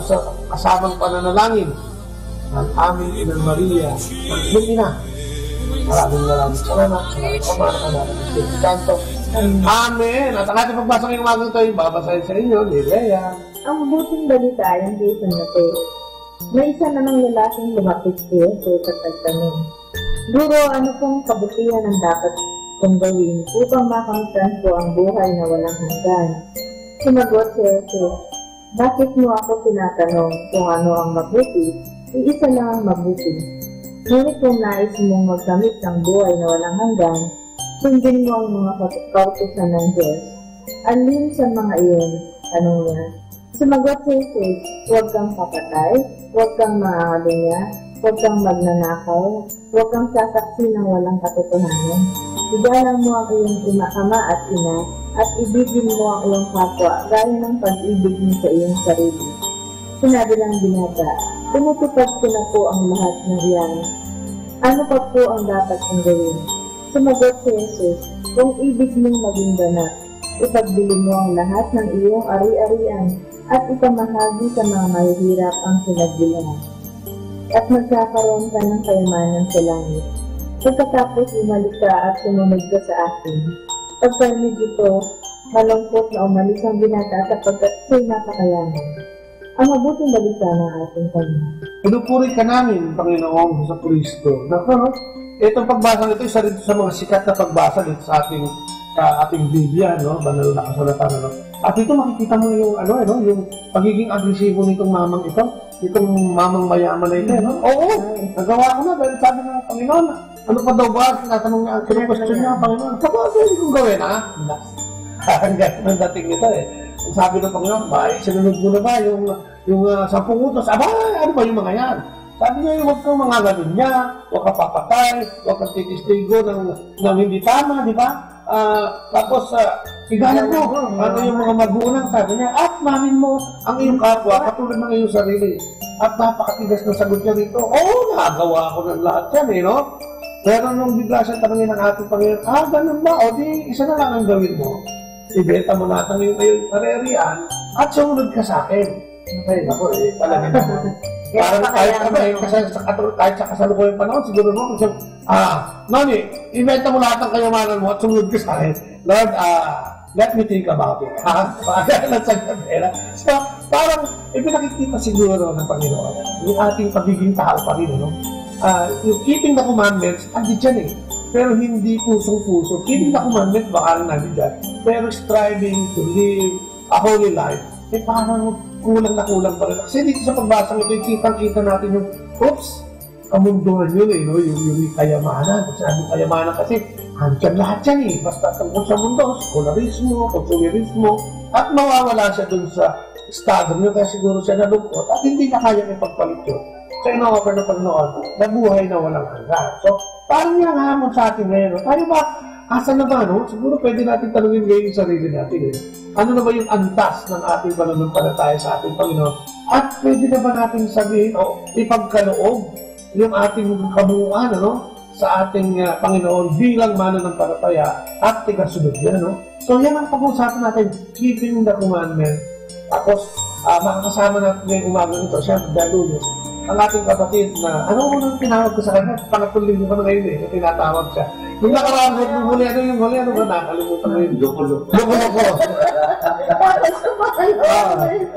kasamang pananalangin ng aming Inang Maria, ng iyong ina. Maraming salamat sa mga pamana ng Espiritu Santo. Amen! At ang ating pagbasa ngayong umaga ito ay babasahin sa inyo ni Lea. Ang mabuting balita ay ang dito na ito. May isa namang lalaking lumapit kay Jesus at nagtanong, Guro, ano pong kabutihan ang dapat kong gawin upang makamtan ko ang buhay na walang hanggan? Sumagot si Jesus, bakit mo ako tinatanong kung ano ang mabuti? Iisa lang ang mabuti. Ngunit kung nais mong magkamit ng buhay na walang hanggan, sundin mo ang mga kautusan ng Diyos. Alin sa mga iyon? Tanong niya. Sumagot si Jesus, huwag kang papatay, huwag kang maaalunya, huwag kang magnanakaw, huwag kang sasaksi ng walang katotohanan. Igalang mo ang iyong ama at ina, at ibigin mo ang iyong kapwa gaya ng pag-ibig mo sa iyong sarili. Sinabi ng binata, tinutupad ko na po ang lahat ng iyan. Ano pa po ang dapat kong gawin? Sumagot si Jesus, kung ibig mong maging ganap, ipagbili mo ang lahat ng iyong ari-arian at ipamahagi sa mga mahihirap ang sinagbilan. At magkakaroon ka ng kayamanan sa langit. Pagkatapos umalik ka at sumunod ka sa akin. Pagparinig ito, malungkot na umalis ang binata sapagkat siya'y napakayaman. Ang mabuting balita ng ating Panginoon. Pinupuri ka namin, Panginoong Jesucristo. Naku, itong pagbasa nito, isa rin sa mga sikat na pagbasa dito sa ating Biblia, no? Banal na kasulatan, no? At ito makikita mo yung yung pagiging agresibo nitong mamang ito, itong mamang mayaman na ito, no? Oo, nagawa ko na dahil sabi ng Panginoon, ano pa daw ba? Tinatanong niya, question niya ang Panginoon. Sabi ko, pwede kong gawin, ha? Ang gano'n ang dating nito, eh. Sabi ng Panginoon, sinunod mo na ba yung 10 utos? Aba, ano ba yung mga yan? Sabi niya, huwag kang mga ganun niya, huwag kang papatay, huwag kang titistigo ng hindi tama, di ba? Tapos, igalan mo, ano yung mga magulang, sabi niya, at mamin mo ang iyong kapwa, katulad ng iyong sarili. At napakatigas na sagot niya rito, nagawa ko ng lahat yan, eh, no? Pero nung bigla siya tanongin ng ating Panginoon, ganun ba? O di, isa na lang ang gawin mo. Ibenta mo natin yung iyong karerian at sumunod ka sa akin. Okay, ako, talaga naman. Parang kahit sa kasalukuyang panahon, siguro mo, kasi, Mami, ibenta mo lahat ng kayamanan mo at sumunod ka sa akin. Lord, let me think about it. So, parang ipinakikita siguro ng Panginoon yung ating pagiging tao pa rin, no? Yung keeping the commandments, andi dyan eh. Pero hindi pusong-puso. Keeping the commandments, baka rin nandi dyan. Pero striving to live a holy life, parang kulang na kulang pa rin. Kasi dito sa pagbasang ito, kitang-kita natin yung, kamunduhan yun eh, no? Yung kayamanan. Kasi ano kayamanan kasi, handyan lahat yan eh. Basta tungkol sa mundo, skolarismo, konsumerismo, at mawawala siya dun sa estado niyo, kaya siguro siya nalungkot at hindi na kaya ipagpalit yun. So, ino-offer na Panginoon na buhay na walang hanggan. So, parang yung hamon sa atin ngayon, tayo ba, asa na ba, no? Siguro pwede natin tanungin ngayon yung sarili natin, eh. Ano na ba yung antas ng ating pananampalataya sa ating Panginoon? At pwede na ba natin sabihin o ipagkaloob yung ating kabuuan, ano? Sa ating Panginoon bilang mananampalataya at tigasunod niya, no? So, yan ang pag-usapan natin, keeping the commandment. Tapos, makakasama natin ngayong umaga nito, siya, Dalulos, ang ating kapatid na, ano mo nang tinawag ko sa kanya? Pangatulong ko na ngayon eh, tinatawag siya. Yung nakaraan ko, yung huli, ano ba nakalimutan ko yun? Loko-loko.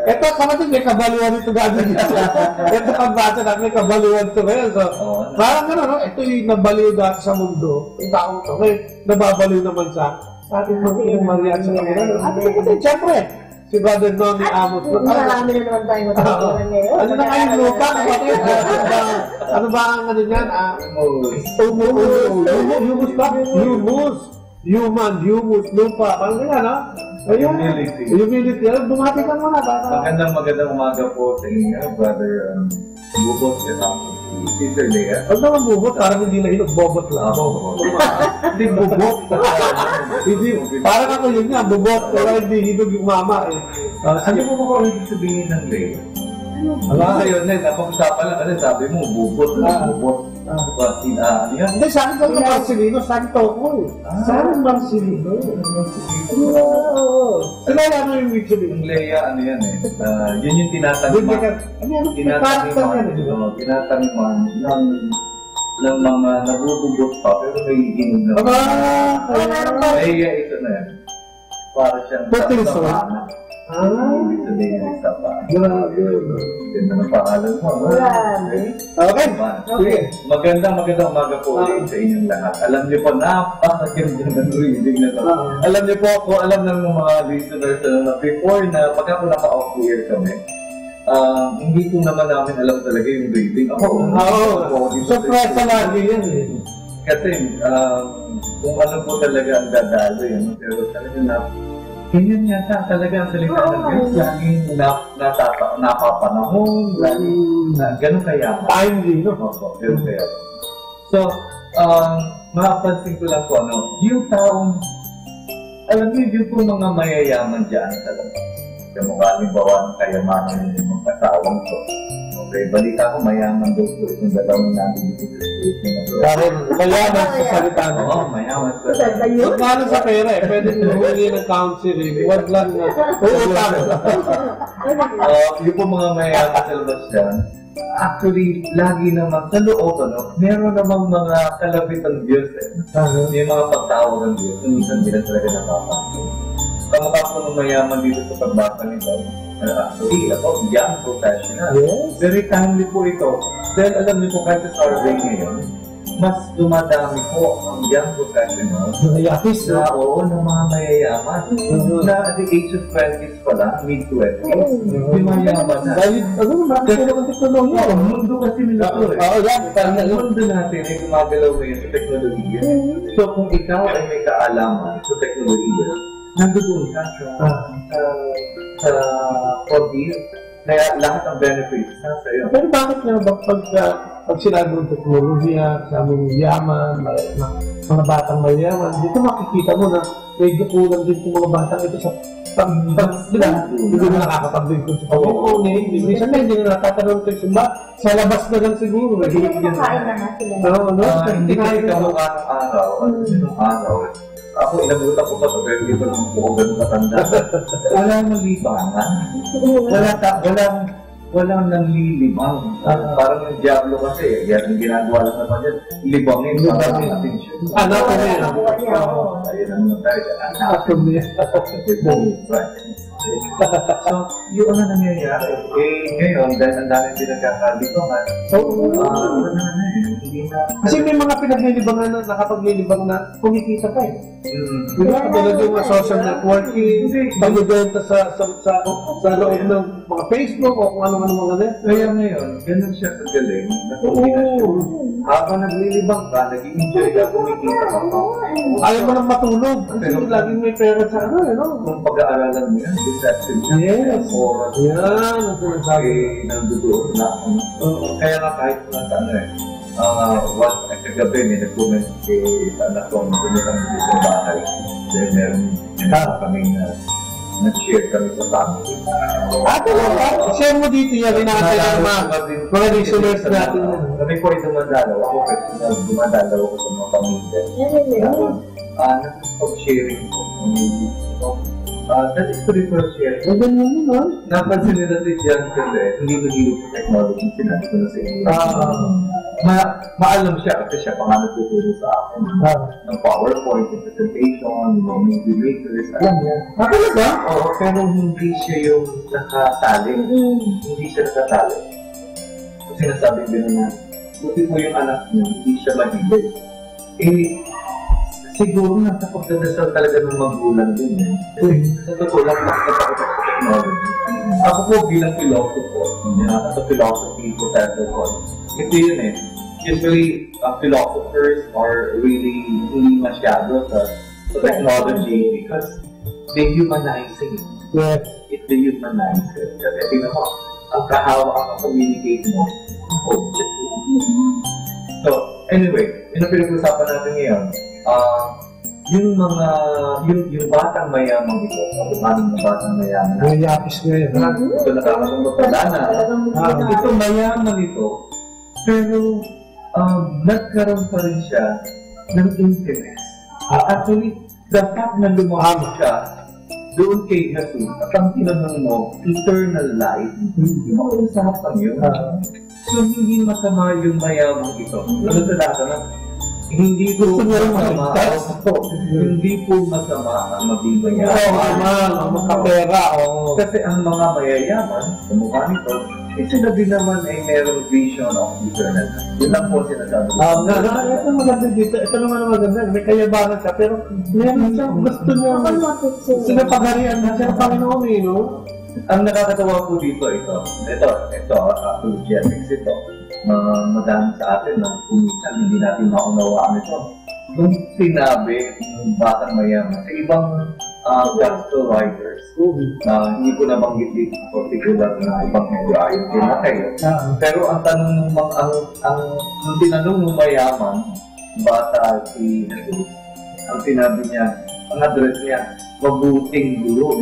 Ito, kapatid, may kabaliwan ito gagawin niya. Ito pagbasa natin, may kabaliwan ito ngayon. So, parang gano'n, no? Ito yung nabaliw dati sa mundo. Yung taong ito, ngayon, nababaliw naman sa ating mga Maria sa Panginoon. At kapatid, siyempre, si Brother Noni Amos. Marami na naman tayo matapos ngayon. Ano na kayong lupa? Ano ba ang ano yan? Humus ba? Humus, lupa. Parang ganyan, no? Humility. Bumati ka muna. Magandang umaga po sa inyo, Brother Bubot. Sister Lea. Huwag naman bubot, parang hindi na hinog, bobot lang. Hindi bubot. Hindi, parang ako yun nga, bubot, pero hindi hinog yung mama eh. Ano mo ba kung ibig sabihin ng Leia? Wala kayo na, napag-usapan lang kasi sabi mo, bubot. Ano yan? Hindi, saan ka yung Marcelino? Saan to ko? Saan Marcelino? Ano mo yung ibig sabihin? Yung Leia, ano yan eh. Yun yung tinataniman. Tinataniman ng mga nabubugot pa, pero may hinog na. Leia, ito na yan. Para siyang sapana. Ibig sabihin ng sapana. Ganda ng pangalan mo. Okay. Sige. Magandang umaga po ulit sa inyong lahat. Alam niyo po, napakaganda ng reading na ito. Alam niyo po ako, alam ng mga listeners na before na pagka po naka-off year kami, hindi po naman namin alam talaga yung reading. Surprise lagi yan eh. Kasi kung ano po talaga ang dadalo yun, pero talaga na ganyan yata talaga ang salita ng Diyos. Laging napapanahon, laging ganun kaya. Timely, no? Ganun kaya. So, mapapansin ko lang po, yung taong, alam niyo, yung po mga mayayaman dyan talaga. Yung mga halimbawa ng kayamanan ng mga kasawang to. Okay, balita ko mayaman daw po itong dalawang namin dito sa Philippines. Dahil mayaman sa salita mo. Oo, mayaman sa salita. Huwag na sa pera eh. Pwede humingi ng counseling. Huwag lang na. Yung po mga mayaman sa labas dyan, actually, lagi naman sa loob, meron namang mga kalapit ng Diyos eh. May mga pagtawag ng Diyos. Minsan nila talaga nakapansin. Kamukha po ng mayaman dito sa pagbasa nito. Actually, ako, young professional. Very timely po ito. Dahil alam niyo po, kahit sa survey ngayon, mas dumadami po ang young professional ng mga mayayaman. Na at the age of 20s pa lang, mid-20s, may mayayaman na. Dahil, marami sila ng teknolohiya. Ang mundo kasi nila ito eh. Ang mundo natin ay gumagalaw ngayon sa teknolohiya. So kung ikaw ay may kaalaman sa teknolohiya, nandoon ka sa pag-deal. Kaya lahat ng benefits na sa iyo. Pero bakit nga ba pag sinabi ng teknolohiya, sabing yaman, mga batang mayaman, dito makikita mo na medyo kulang din yung mga batang ito sa hindi na nakakapag-bigod sa pag-uuni. Minsan na hindi na natatanong ito sa labas na lang siguro. Kain na nga sila. Hindi kasi kamukha ng araw. Ako, inabutan ko pa ito, pero dito naman po ako ganun katanda. Walang nalibangan. Walang nanlilibang. Parang yung Diablo kasi, yan ang ginagawa lang naman yan. Libangin, parang yung attention. Ano ko na yan? Ayun ang naman tayo. Ako niya. So, yun ang nangyayari. Ngayon, dahil ang dami pinagkakalibangan, kasi may mga pinaglilibangan na nakapaglilibang na kumikita pa eh. Hindi ka talaga yung mga social networking, pagbibenta sa loob ng mga Facebook o kung ano-ano mga net. Kaya ngayon, ganun siya kagaling. Habang naglilibang ka, nag-i-enjoy ka, kumikita ka pa. Ayaw mo nang matulog. Kasi laging may pera sa kung pag-aaralan mo yan, deception siya. Yes. Yan, ang sinasabi. Nandudoon na. Kaya nga kahit nasa kagabi may nag-comment kay anak ko, nag-comment kami sa bahay. Dahil meron kaming nag-share kami sa family. Talaga? Share mo dito yan, inaantay ng mga listeners natin. Kami po ay dumadalaw. Ako personal, dumadalaw ako sa mga pamilya. Nag-sharing ko. That is to be first share. Napansin nila si Jan kasi hindi nagiging sa technology, sinabi ko na sa inyo. Maalam siya kasi siya pa nga nagtuturo sa akin ng PowerPoint, presentation, movie makers, talaga? Oo, pero hindi siya yung nakatali. Hindi siya nakatali. Kasi nasabi din na, buti mo yung anak mo, hindi siya magiging. Siguro nasa pagdadasal talaga ng magulang din. Sa totoo lang, nakakapagod sa technology. Ako po bilang philosopher, sa philosophy professor ko, ito yun eh. Usually, philosophers are really hindi masyado sa technology because they humanize it. Yes. It dehumanizes it. Kasi tingnan mo, ang kahawa ang communicate mo. So, anyway, yun ang pinag-usapan natin ngayon. yung mga, yung batang mayaman ito, paano ng batang mayaman? Nangayapis ko yun. Ito nakakatungkot na. Ito mayaman ito, pero nagkaroon pa rin siya ng interest. Actually, the fact na lumahag siya doon kay Jesus, at ang tinanong mo, eternal life, mauusapan yun. So, hindi masama yung mayaman ito. Ano talaga na? Hindi po masama. Hindi po masama ang maging mayaman. Ang makapera. Kasi ang mga mayayaman, sa mukha nito, sila din naman ay merong vision of eternal life. Yun lang po sinasabi. Ito maganda dito. Ito naman ang maganda. May kayabangan siya. Pero meron siya. Gusto niya. Sinapagarian na siya ng Panginoon eh, no? Ang nakakatawa po dito, ito, apologetics ito. Madami sa atin na kumisan, hindi natin maunawaan ito. Nung sinabi ng batang mayaman sa ibang gospel writers, hindi ko nabanggit dito particular na ibang medyo ayon din na kayo. Pero ang tanong nung tinanong ng mayaman, bata si Jesus, ang sinabi niya, ang address niya, mabuting guro.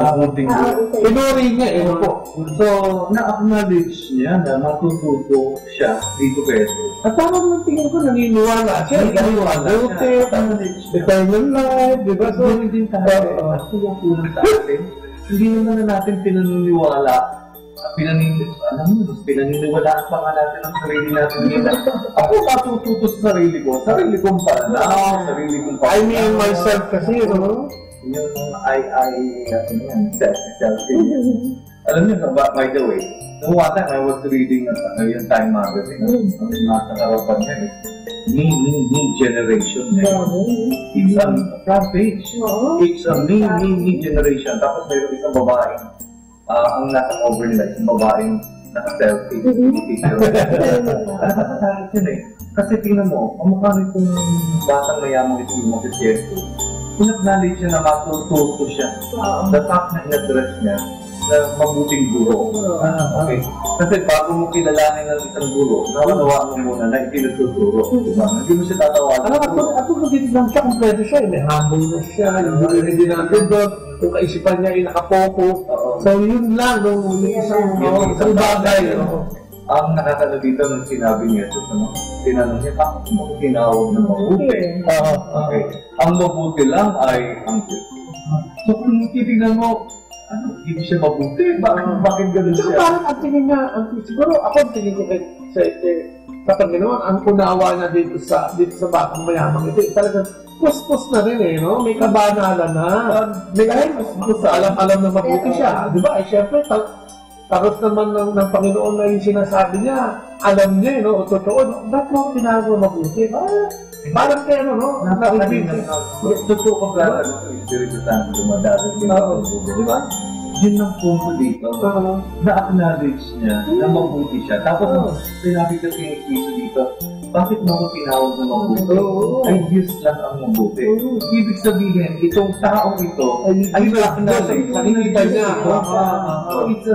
Mabuting guro. Pinuri niya, po. So, na-acknowledge niya na matututo siya dito kay Jesus. At parang nung tingin ko, naniniwala siya. Naniniwala siya. Eternal life, di ba? So, hindi tayo. Hindi naman na natin pinaniniwala. Pinaniniwalaan pa nga natin ang sarili natin nila. Ako matututo sa sarili ko. Sarili kong pananaw, sarili kong pananaw. I mean myself kasi, no? Yung self-esteem. Alam niyo, by the way, nung one time I was reading yung Time magazine. Nasa karapan niya me generation. It's a front page. It's a me generation. Tapos mayroon isang babae. Ang nasa cover nila, yung babaeng naka-selfie. Nakakatalit yun eh. Kasi tingnan mo, ang mukha nitong batang mayaman ito yung mag-siyento. In-acknowledge niya na matututo siya. The fact na in-address niya na mabuting guro. Okay. Kasi bago mo kilalanin ng isang guro, nakanawaan mo muna na itinututuro. Hindi mo siya tatawagan. Ako magiging siya kung pwede siya. May humble na siya. Hindi natin doon. Yung kaisipan niya ay nakapokus. So yun lang, yung isang bagay. Ang nakakala dito nung sinabi niya, tinanong niya, bakit mo tinawag na mabuti? Okay. Ang mabuti lang ay ang Diyos. So kung titignan mo, hindi siya mabuti? Bakit gano'n siya? So parang ang tingin niya, siguro ako ang tingin ko sa Panginoon, ang unawa niya dito sa batang mayamang ito, talagang puspos na rin eh, no? May kabanalan na. May kahit alam na mabuti siya. Di ba? Siyempre, tapos naman ng Panginoon na yung sinasabi niya, alam niya, no? O totoo, no? Ba't mo tinawag na mabuti? Parang kaya, no? Totoo ko plano, Espiritu Santo, dumadalit din ako. Di ba? Yun ang punto dito. Na-acknowledge niya na mabuti siya. Tapos, sinabi kasi ni Cristo dito, bakit mo ko tinawag na mabuti? Ay, Diyos lang ang mabuti. Ibig sabihin, itong taong ito ay na-acknowledge. Nakikita niya. It's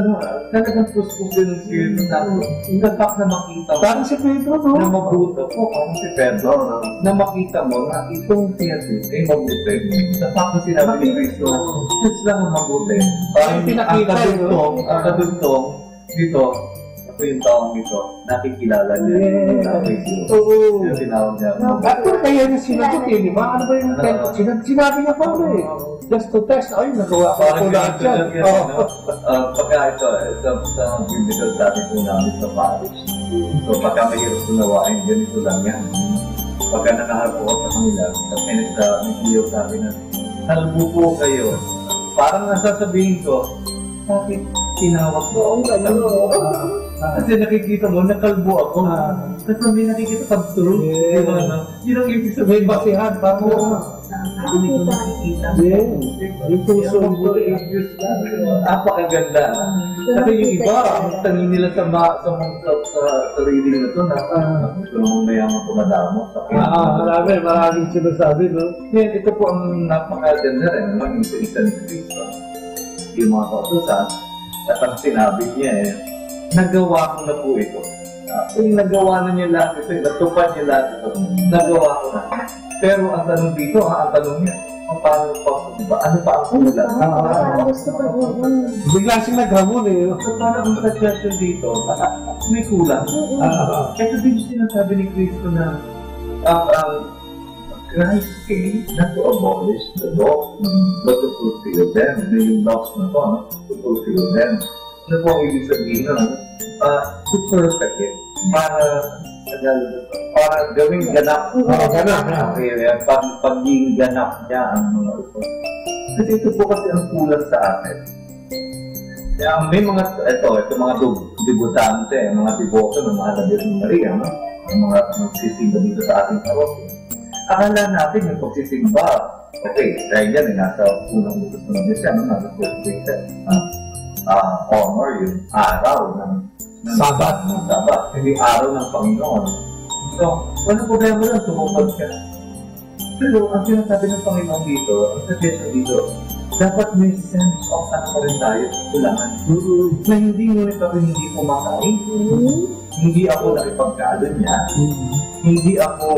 talagang puspos din ng Espiritu Santo. The fact na makita mo. Parang si Pedro, no? Na mabuti. Parang si Pedro. Na makita mo na itong si Jesus ay mabuti. The fact na sinabi ni Cristo, Diyos lang ang mabuti. Ang kadugtong dito, ito yung taong ito, nakikilala niya. Yung tinawag niya. At kaya niya sinagot eh, di ba? Ano ba yung sinabi niya pa eh? Just to test, ay, nagawa ko ako lahat yan. Pagka ito, sa biblical dati po namin sa parish. So pagka mahirap unawain, ganito lang yan. Pagka nakaharap ko sa kanila, nag-iyo sabi na, halbo po kayo. Parang nasasabihin ko, bakit tinawag ko? Kasi nakikita mo, nakalbo ako. Kasi may nakikita pag-through. Yun ang ibig sabihin, basihan. Parang hindi ko nakikita. Yung puso mo, napakaganda. Kasi yung iba, ang tangin nila sa reading na ito, gusto naman mayaman pumadamo. Maraming sinasabi, no? Yan, ito po ang napakaganda rin, ang isa ni Cristo. Yung mga kautusan, at ang sinabi niya nagawa ko na po ito. Kung nagawa na niya lahat ito, natupad niya lahat ito, nagawa ko na. Pero ang tanong dito, ang tanong niya, paano pa, diba? Ano pa ang kulang? Bigla siyang naghamon eh. So, parang ang suggestion dito, may kulang. Ito din yung sinasabi ni Cristo na Christ came not to abolish the law, but to fulfill them. Yung laws na to, to fulfill them. Ano po ang ibig sabihin nun? To perfect it. Para gawing ganap. Pagiging ganap niya ang mga ito. Kasi ito po kasi ang kulang sa atin. May mga, ito mga debutante, mga devoto ng mga Virgen Maria, no? Ang mga nagsisimba dito sa ating parokya. Akala natin yung pagsisimba, okay, dahil yan, nasa unang lutos ng Diyos yan, nasa first honor yung araw ng Sabat, hindi araw ng Panginoon. So, walang problema lang, tumupad ka. Pero ang sinasabi ng Panginoon dito, ang suggestion dito, dapat may sense of ano pa rin tayo, kulangan. Na hindi ngunit ako hindi kumakain, hindi ako nakipagkalo niya, hindi ako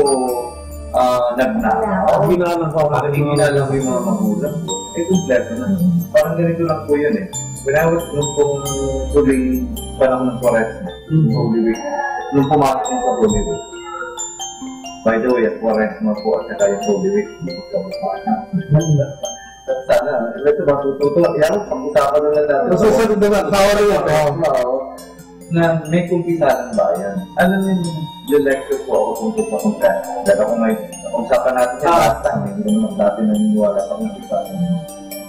nagnakaw, ginalang ko yung mga magulang ko. Kompleto na. Parang ganito lang po yun eh. When I was nung huling panahon ng Quaresma, Holy Week, nung pumasok ng sa Holy Week. By the way, at Quaresma po at saka yung Holy Week, hindi ko sana, ito ba tututo? Yan, pag-usapan na lang natin. Susunod naman, power yun. Na may kumpita ng bayan. Alam niyo, yung lecture po ako tungkol pa kung kaya. Dahil ako may, usapan natin yung last time, hindi naman natin naniniwala pa kung kita.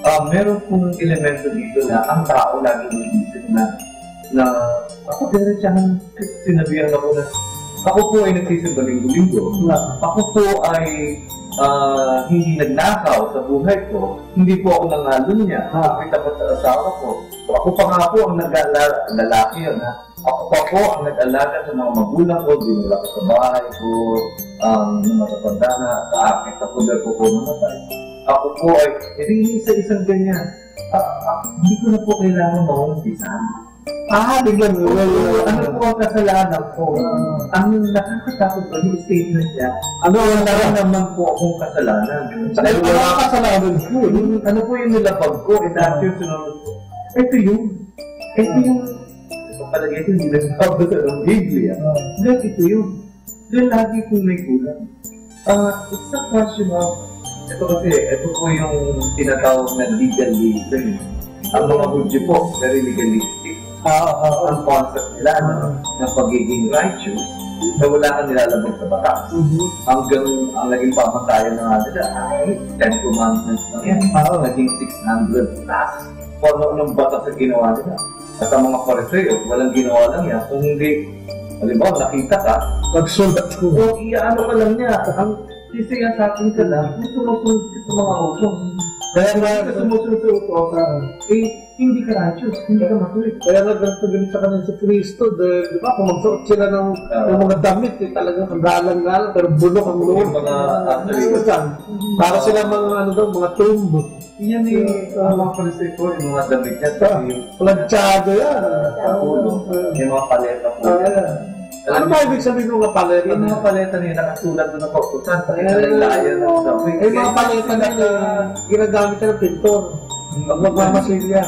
Meron pong elemento dito na ang tao lagi nag-iisip na ako diretsahan, sinabihan ako na ako po ay nagsisimba linggo-linggo. Ako po ay hindi nagnakaw sa buhay ko. Hindi po ako nangalun niya. Nakapita ko sa asawa ko. So, ako pa nga po ang lalaki yun. Ako pa po ang nag-alaga sa mga magulang ko. Dinula ko sa bahay ko. Nung matatanda na sa akin, sa puder ko po namatay. Ako po ay, hindi isa-isang ganyan. Hindi ko na po kailangan maumpisan. Biglang ano po ang kasalanan ko? Ang nakakatakot ko yung statement niya. Wala naman po akong kasalanan. Ano ang kasalanan ko? Ano po yung nilapag ko? Dahil yung sunod ko. Ito yung palagay ko hindi nagpapasa ng Biblia. Dahil ito yun. Dahil lagi po may kulang. It's a question of ito po yung tinatawag na legalism. Ang mga Hudyo po, very legalistic. Ang concept nila ng pagiging righteous na wala kang nilalabag sa batas. Hanggang ang naging pamantayan na nga nila ay 10 commandments na yan. Naging 600 plus. Kung anong batas na ginawa nila. At ang mga Fariseo, walang ginawa lang yan. Kung hindi, halimbawa, nakita ka, magsulat ko. O iyaano ka lang niya. Ang sisiya sa akin ka lang, sumusunod sa mga usong. Kaya nga, sumusunod sa usong, hindi ka righteous, hindi ka matuloy. Kaya nagdagdagan sa kanila sa Kristo, di ba, kung magsuot sila ng mga damit, talagang galang-galang, pero bulok ang loob. Para sila mga tumbo. Yan ang mga Fariseo, yung mga damit niya. Planchado yan. Yung mga paleta po yan. Ano ba ibig sabihin ng mga paleta? Yung mga paleta niya nakasulat doon ng kautusan. Yung mga paleta na ginagamit na ng pintor. Pag magmamasilya.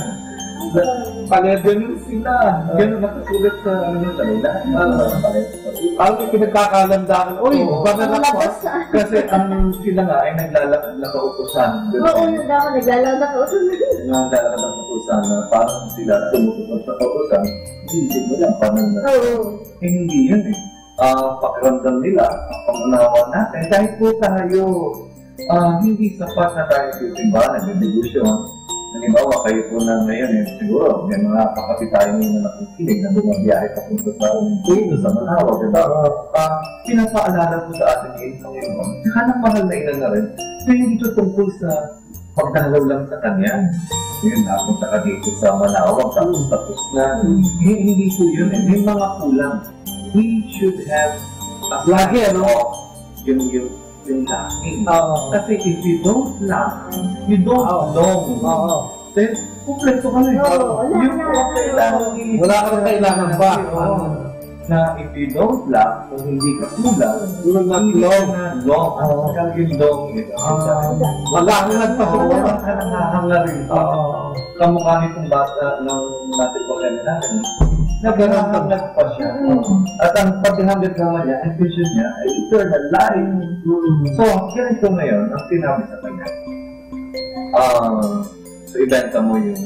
Paleta nyo sila. Ganun nakasulat sa kanila. Parang yung pinagkakalandakan. Uy, baga na po. Kasi ang sila nga ay naglalakad na kautusan. Oo, naglalakad na kautusan. Naglalakad na kautusan na parang sila tumutupan sa kautusan. Hindi mo lang paano na. Hindi yun eh. Pakiramdam nila, ang pangunawa natin. Dahil po tayo, hindi sapat na tayo sisimba, nag-devotion. Halimbawa, kayo po na ngayon siguro, may mga kapatid tayo na nakikinig na bumabiyahe papunta sa Manawa, diba? Pinapaalala po sa atin ngayon sa ngayon. Hanang mahal na ina na rin, na hindi ito tungkol sa pagdalaw lang sa kanya. Yun, napunta ka dito sa Manawa, tapos na. Hindi po yun. May mga kulang. We should have lagi, yung laughing. Kasi if you don't laugh, you don't long. Then, kumpleto ka na. Wala kang kailangan ba? na if you don't laugh, kung hindi ka kulang, you will not long. Kaya yung long ito. Maghahangad pa siya. Nakahanga rin. Kamukha nitong bata ng natin pagkala natin. Naghahangad pa siya. At ang paghahangad naman niya, ang vision niya, ay eternal life. So, ganito ngayon, ang sinabi sa kanya. So, ibenta mo yung...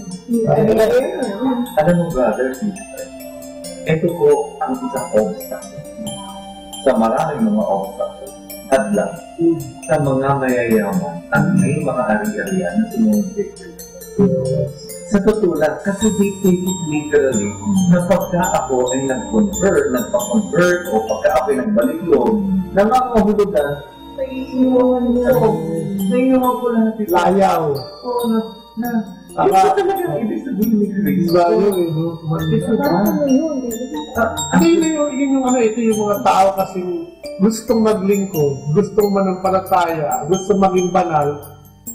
Alam mo, brother, ito po ang isang obstacle sa maraming mga obstacle at lang sa mga mayayaman at may mga ari-arian na sinusunod. Sa totoo lang, kasi they take it literally na pagka ako ay nagpa-convert o pagka ako ay nagbalik loob, nangangahulugan sa iiwan niya. Sa iiwan ko lahat ito. Layaw. Oo, yun pa talagang ibig sabihin ni Chris. Ito yung mga tao kasi gustong maglingkod, gustong manampalataya, gustong maging banal,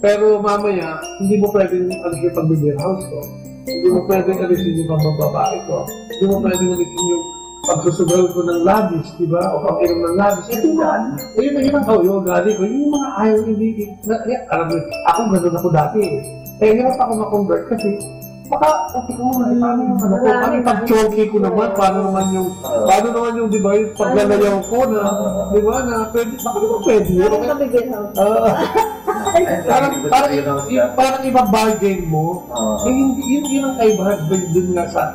pero mamaya, hindi mo pwedeng alisin yung pag-beer house ko. Hindi mo pwedeng alisin yung pagbababae ko. Hindi mo pwedeng alisin yung pagsusugal ko ng labis, di ba? O pag-inom ng labis. Ito yung ugali ko. Yung mga ayaw, hindi. Alam mo, ako gano'n ako dati eh. Hirap ako ma-convert kasi baka, paano yung pag-chonky ko naman, paano naman yung, di ba, yung paglalayaw ko na, di ba, na pwede, baka naman pwede yun. Parang iba-bargain mo, yun ang kaibahan dun nga sa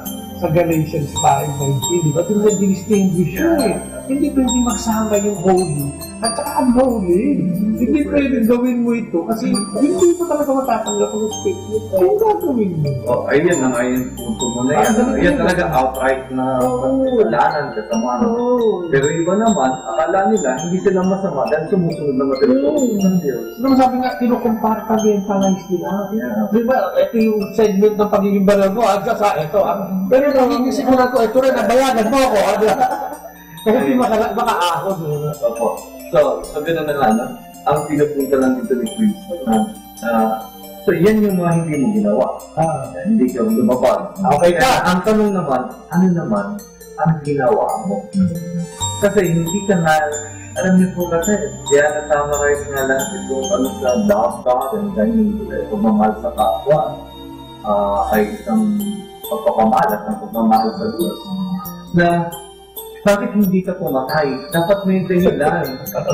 Galatians 5:19, di ba? Ito nag-distinguish yun eh. Hindi pwede magsama yung holy at saka unholy. Hindi pwede gawin mo ito kasi hindi mo talaga matatanggap ng statement. Kung gagawin mo. Ayun na nga yung punto mo na yan. Yan talaga outright na kasalanan, kasamaan. Pero iba naman, akala nila hindi sila masama dahil sumusunod na matinutunan ng Diyos. Nung sabi nga, kinukompartmentalize nila. Di ba? Ito yung segment ng pagiging banal ko. Ito. Pero nagiging siguro ko, ito rin, nabayagan mo ako. Kasi makaahon. Opo. So gano'n na lang, ang pinapunta lang dito ni Cristo. So yan yung mga hindi mo ginawa. Hindi ka lumabag. Okay ka. Ang tanong naman, ano naman ang ginawa mo? Kasi hindi ka na, alam niyo po kasi, diyan na-summarize nga lang ito, sa love God and ganyan, pagmamahal sa kapwa, ay isang pagpapamahal at ang pagmamahal sa Diyos. Na, bakit hindi ka pumatay? Dapat maintain lang.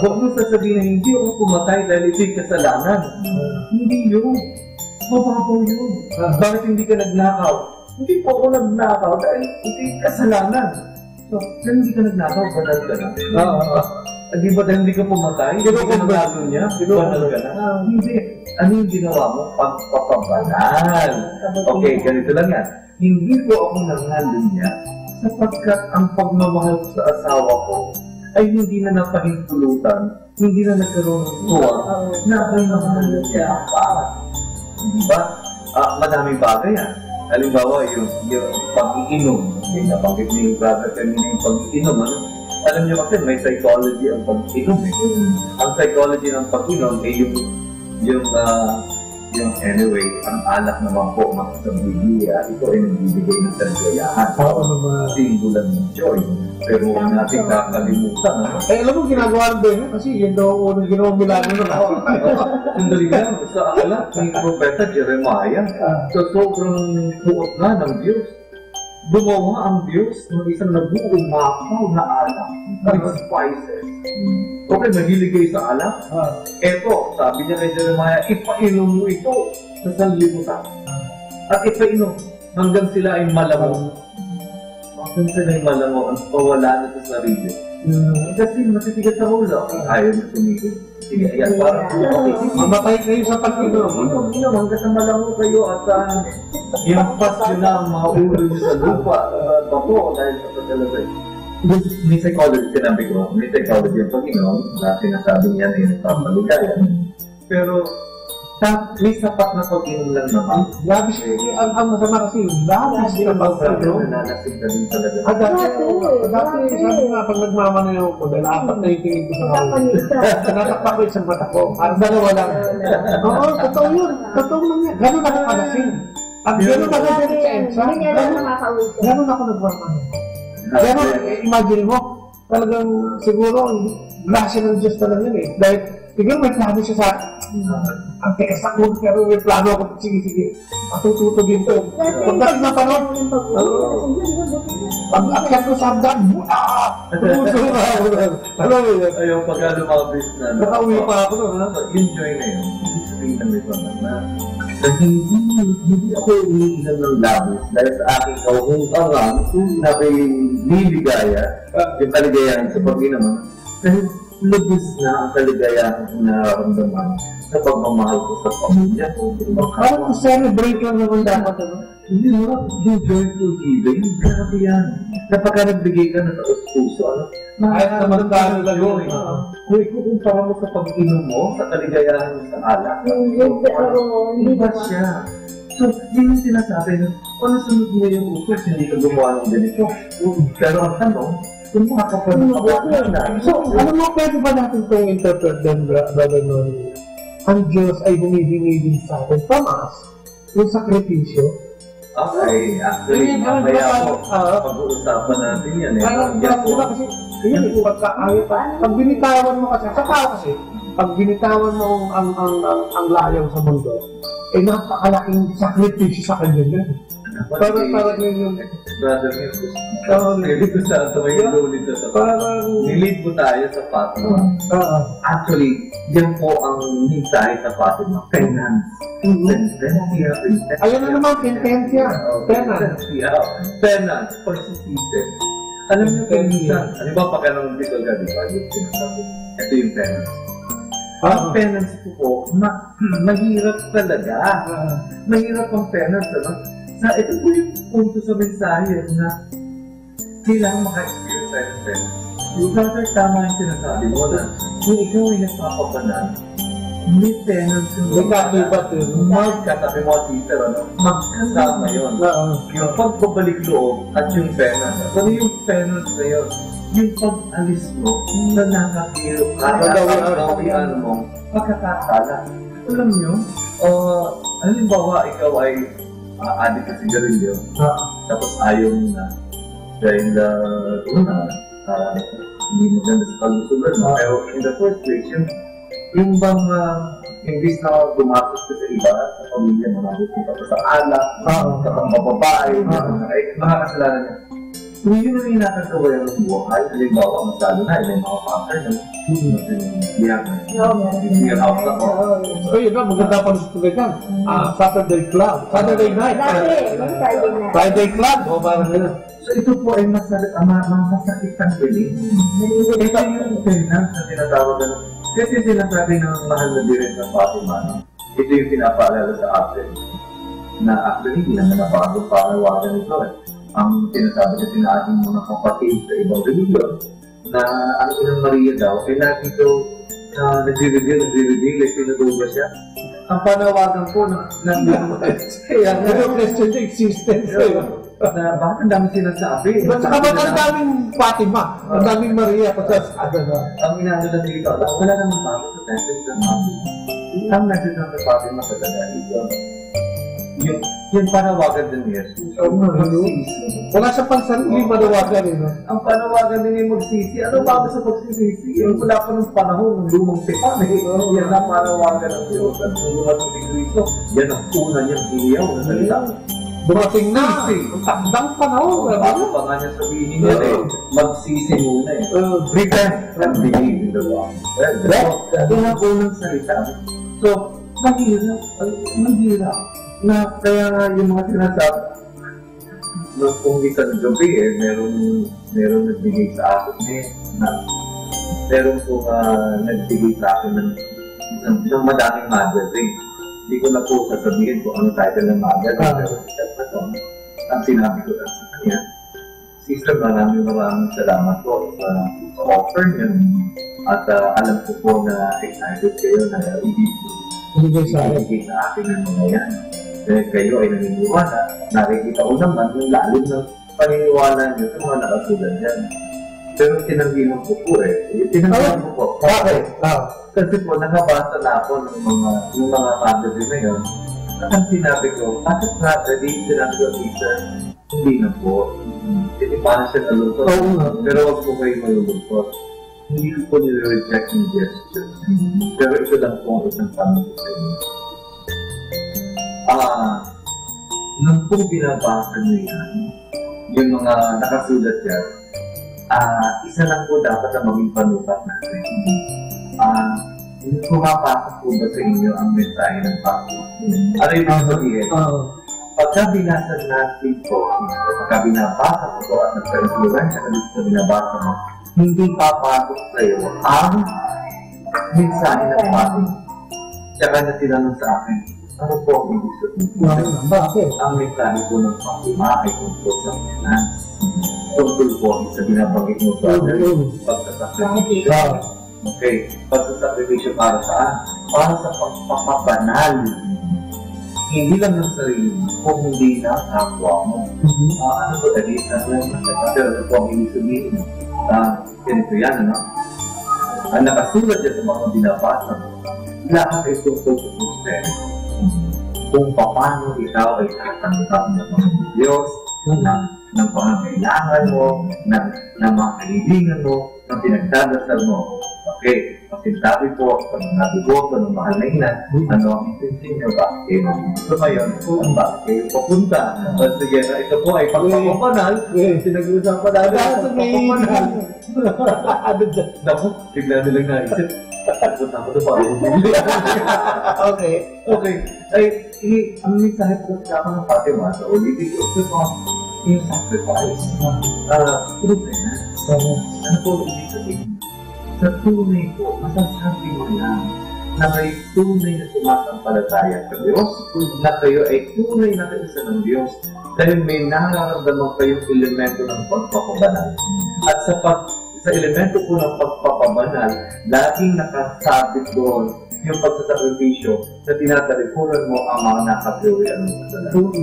Huwag mo sasabihin na hindi ako pumatay dahil ito'y kasalanan. Hindi yun. Mababaw yun. Bakit hindi ka nagnakaw? Hindi po ako nagnakaw dahil ito'y kasalanan. So, hindi ka nagnakaw, banal ka na. Di ba dahil hindi ka pumatay? Hindi ka nagado niya? Banal ka na? Hindi. Ano yung ginawa mo? Pagpapabanal. Okay, ganito lang yan. Hindi po ako nanghalo niya sapagkat ang pagmamahal ko sa asawa ko ay hindi na napahintulutan, hindi na nagkaroon ng tuwa na ako'y namahal niya pa. Diba? Madaming bagay yan. Halimbawa, yung pag-iinom. Nabanggit ni brother kanina yung pag-iinom. Alam niyo kasi may psychology ang pag-iinom. Ang psychology ng pag-iinom ay yung anyway, ang alak naman po sa Biblia, ito ay nagbibigay ng kaligayahan. Singulan ng joy. Pero huwag natin kakalimutan. Alam mo, ginagawa ng Beno kasi yun daw ang unang ginawang milagro na ako. Sandali lang, sa akala ni Propeta Jeremiah, so sobrang buot na ng Diyos. Gumawa ang Diyos ng isang nabuong makaw na alak with spices. Okay, mahilig kayo sa alak? Eto, sabi niya kay Jeremiah, ipainom mo ito sa sanlibutan. At ipainom hanggang sila ay malamok. Hanggang sila ay malamok at pawala na sa sarili. Kasi matitigas sa ulo. Ayaw na tumigil. Sige, ayan, parang mamatay kayo sa pag-inom. Inom hanggang sa malamok kayo at yung pasyo na mga ulo niyo sa lupa. Bato dahil sa pagkalagay. May psychology, sinabi ko, may psychology ang Panginoon na sinasabi niya na yung pamaligayan. Pero, may sapat na pag-inom lang naman. Labis, ang masama kasi, labis na pag-inom. Nananasig ka din talaga. Dati, sabi nga, pag nagmamanayaw ko, dahil apat na itingin ko sa hawin. Natakpa ko isang mata ko. At dalawa lang. Oo, totoo yun. Totoo lang yan. Ganun ako palasin. At ganun ako sa EDSA. Ganun ako nagmamanayaw. Pero imagine mo, talagang siguro, grasya ng Diyos talaga yun eh. Dahil, tignan may plano siya sa ang tikas ako, pero may plano ako, sige, matututugin to. Pagdating na panahon, pag-akyat ko sa hagdan, puso na ako. Alam mo yun? Ayaw, pagka lumabis na. Nakauwi pa ako doon. Yung joy na yun, sabihin na may pamana. Kasi hindi ako umiilan ng labis dahil sa aking kauhungangan na may liligaya, yung kaligayahan sa pag-inaman, dahil lubis na ang kaligayahan na nararamdaman sa pagmamahal ko sa pamilya. Parang celebrate lang naman dapat. Hindi mo, yung joyful giving, grabe yan. Napaka nagbigay ka na sa puso, Kahit naman tayo lang yun. Kung ikukumpara mo sa pag-inom mo, sa kaligayahan mo sa alak, iba siya. So, yun yung sinasabi na, kung nasunod mo yung utos, hindi ka gumawa ng ganito. Pero ang tanong, kung makakapagpapagpapag na. So, ano mo, pwede ba natin itong interpret din, Brother Noni? Ang Diyos ay bumibigay din sa atin from us, yung sakripisyo. Okay, actually, mamaya po, pag-uusapan natin yan eh. Kasi, yun, pag binitawan mo kasi, sa tao kasi, pag binitawan mo ang layaw sa mundo, eh napakalaking sakripisyo sa kanya din. Parang yun yung brother yun. Nilid ko sa may lulit sa Fatma. Nilid po tayo sa Fatma. Actually, yan po ang mensahe sa Fatma. Penance. Ayun na naman, pentencia. Penance. Persistence. Alam niyo po minsan, ano ba pagkanong dito ka, di ba? Ito yung penance. Ang penance po, mahirap talaga. Mahirap ang penance, ito po yung punto sa mensahe na kailangan maka-experience tayo ng penance. Yung brother, tama yung sinasabi mo na kung ikaw ay nagpapabanan, may penance yung magkatabi mo at teacher, magkasama yun. Yung pagbabalik loob at yung penance. Ano yung penance na yun? Yung pag-alis mo na nakakiro ka, nakakawian mo, pagkakasala. Alam nyo, halimbawa ikaw ay adik ka sigarilyo, tapos ayaw mo na dahil hindi maganda sa pag-usugan mo. Pero in the first place, yung bang imbis na gumatos ka sa iba, sa pamilya mo, nakikita ka sa alak, sa pambababae, ay mga kasalanan niya. Kung yun ang inakagawa yung buhay, halimbawa, masyado na, yung mga partner na, yung out na ko. So yun na, maganda pa sa tuloy Saturday Club. Saturday night. Friday Club. O parang gano'n. So ito po ay masakit ang piling. Ito yung penance na tinatawag na. Kasi sinasabi ng mahal na direct ng Fatima, ito yung pinapaalala sa atin na actually hindi naman napakagong panawagan ito ang sinasabi na sinaating mga kapatid sa ibang religion na ang Inang Maria daw ay lagi ito nagre-reveal, ay pinuduga siya. Ang panawagan po kaya question the existence na bakit ang dami sinasabi. Saka ba't ang daming Fatima? Ang daming Maria? Ang inaano na dito, wala naman bakit sa message ng Fatima. Ang message ng Fatima sa Tagalog yung panawagan din niya. Wala siya pang sarili panawagan eh. Ang panawagan din yung magsisi. Ano bago sa pagsisisi? Yung wala pa ng panahon ng lumang tipan eh. Yan ang panawagan ng Diyos. At tulungan ng Kristo, yan ang una niyang iniyaw na salita. Dumating na! Ang takdang panahon! Bago pa nga niya sabihin niya eh, magsisi muna eh. Repent and believe in the Lord. Yan ang unang salita. So, mahirap. Na kaya nga yung mga sinasabi kung isang gabi meron nagbigay sa akin meron po nagbigay sa akin ng isang madaming magazine. Hindi ko na po sasabihin kung ano title ng magazine, pero ang sinabi ko lang sa kanya, Sister, maraming salamat po sa offer niyo at alam ko po na excited kayo na ibigay sa akin ng mga yan. Kayo ay naniniwala, nakikita ko naman yung lalim ng paniniwala niyo sa mga nakasulat dyan. Pero tinanggilan ko po tinanggilan ko po. Bakit? Kasi po, nakabasa na ako ng mga magazine na yun. At ang sinabi ko, bakit nga ready sinabi ko, Teacher, hindi na po. Hindi para siya nalungkot. Oo nga. Pero wag po kayo malulungkot. Hindi ko po nire-reject yung gesture. Pero ito lang po ang isang tanong ko sa inyo. Nung po binabasa niyo yan, yung mga nakasulat yan, isa lang po dapat ang maging panukat natin. Pumapasok po ba sa inyo ang mensahe ng Panginoon? Ano yung sabihin? Pagka binasa natin po, pagka binabasa ko po at nagka-influensya ka dito sa binabasa mo, hindi papasok sa iyo ang mensahe ng Panginoon. Tsaka na tinanong sa akin, ano po ang ibig sabihin? Bakit? Ang mensahe po ng Panginoon ay tungkol sa finance. Tungkol po sa binabanggit mo po pagkasakripisyo. Okay, pagkasakripisyo para saan? Para sa pagpapabanal. Hindi lang ng sarili mo, kung hindi na kapwa mo. Ano po dali? Pero po ang ibig sabihin. Ganito yan, ano? Ang nakasulat dyan sa mga binabasa mo, lahat ay tungkol sa Kristo. Kung paano ikaw ay tatanggap ng mga Diyos, ng pangangailangan mo, ng mga kaibigan mo, ng pinagdadasal mo. Okay, pagkintabi po, pag nabigoto ng mahal na ina, ano ang intensin nyo ba? Okay, gusto ngayon, kung bakit kayo papunta? At sige, ito po ay pagpapapanal, sinag-usapan natin ang pagpapapanal. Naku, bigla nilang naisip. Punta ko ito pa. Okay. Ay, ang mensahe po sa akin ng Fatima sa Olympic, ito po yung sacrifice. True na. Ano po ibig sabihin? Sa tunay po, masasabi mo lang na may tunay na sumasampalataya sa Diyos, na kayo ay tunay na kaisa ng Diyos, dahil may nararamdaman kayong elemento ng pagpapabanal. At sa elemento po ng pagpapabanal, laging nakasabit doon yung pagsasakripisyo na tinatalikuran mo ang mga nakagawian mo sa lahat.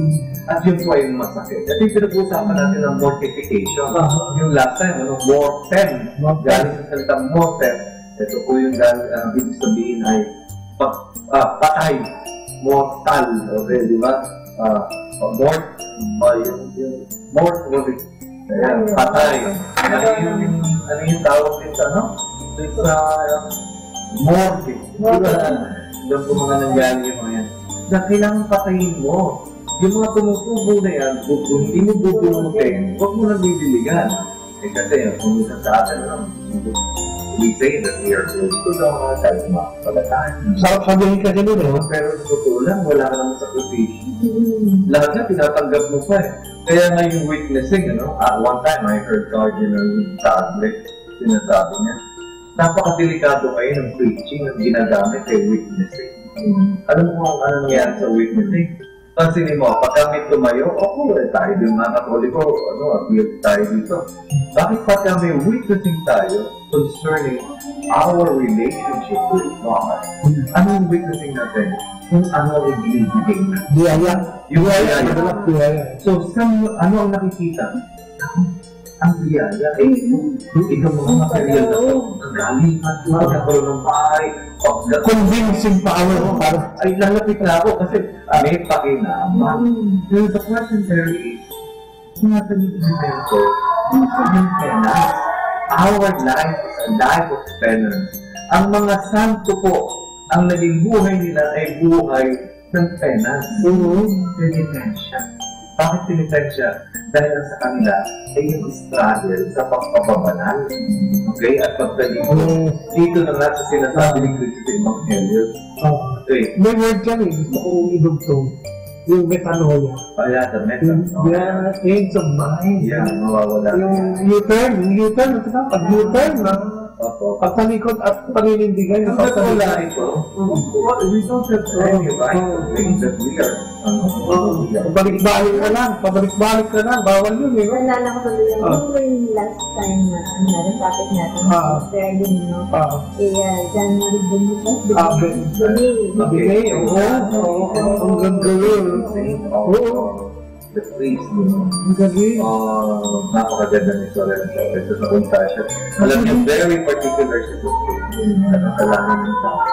At yun po ay masakit. At yung pinag-usapan natin ng mortification. Yung last time, mortem. Galing sa salitang mortem, ito po yung ibig sabihin ay patay. Mortal. Okay, di ba? Mort. Mort. Patay. Ano yung tawag din sa ano? Morte. Doon po mga nangyari yung mga yan. Na kailangan patayin mo. Yung mga tumutubo na yan, hindi mo bubunutin, huwag mo nang bibiligan. Kasi, kung isa sa atin, we say that we are close to the mga tayo mga pagkataan. Sabihin ka ganun, eh. Pero sa totoo lang, wala ka naman sakripisyo. Lahat na, tinatanggap mo pa eh. Kaya nga yung witnessing, one time I heard Cardinal Sadler, sinasabi niya, napakadelikado kayo ng preaching at ginagamit kay witnessing. Alam mo kung ano nangyari sa witnessing? Pansinin mo, pag kami tumayo, tayo din mga Katoliko, appeal tayo dito. Bakit pag kami witnessing tayo concerning our relationship with God? Anong witnessing natin? Kung ano ang ibinibigay na. Biyaya. Yung biyaya. So, ano ang nakikita? Ang biyaya ay ikaw mga material na pagkagalingan, pagkakaroon ng bahay, convincing power. Ay lalapit na ako kasi may pakinama. So the question there is, natin ito, yung penance. Our life is a life of penance. Ang mga santo po, ang naging buhay nila ay buhay ng penance. Penitensya. Bakit penitensya? Dahil sa kanila ay yung struggle sa pagpapabanal. Okay? At pagdaling dito na nga sa sinasabi ni Cristo sa Evangelio. Okay. May word ka rin. Gusto kong idugtong. Yung metanoia. The metanoia. Change of mind. Mawawala. Yung U-turn. Pag U-turn na, pagtalikod at paninindigan. Ang wala ito, we don't have any right to think that we are pabalik-balik ka lang, bawal yun eh. Nalala ko sabi yun, yung last time na topic natin, Sterling, January Bumili. Ang gagawin. The priest, napakaganda ni Soren ito sa confession. Alam niyo, very particular siya po. Nakakalangin ng tao.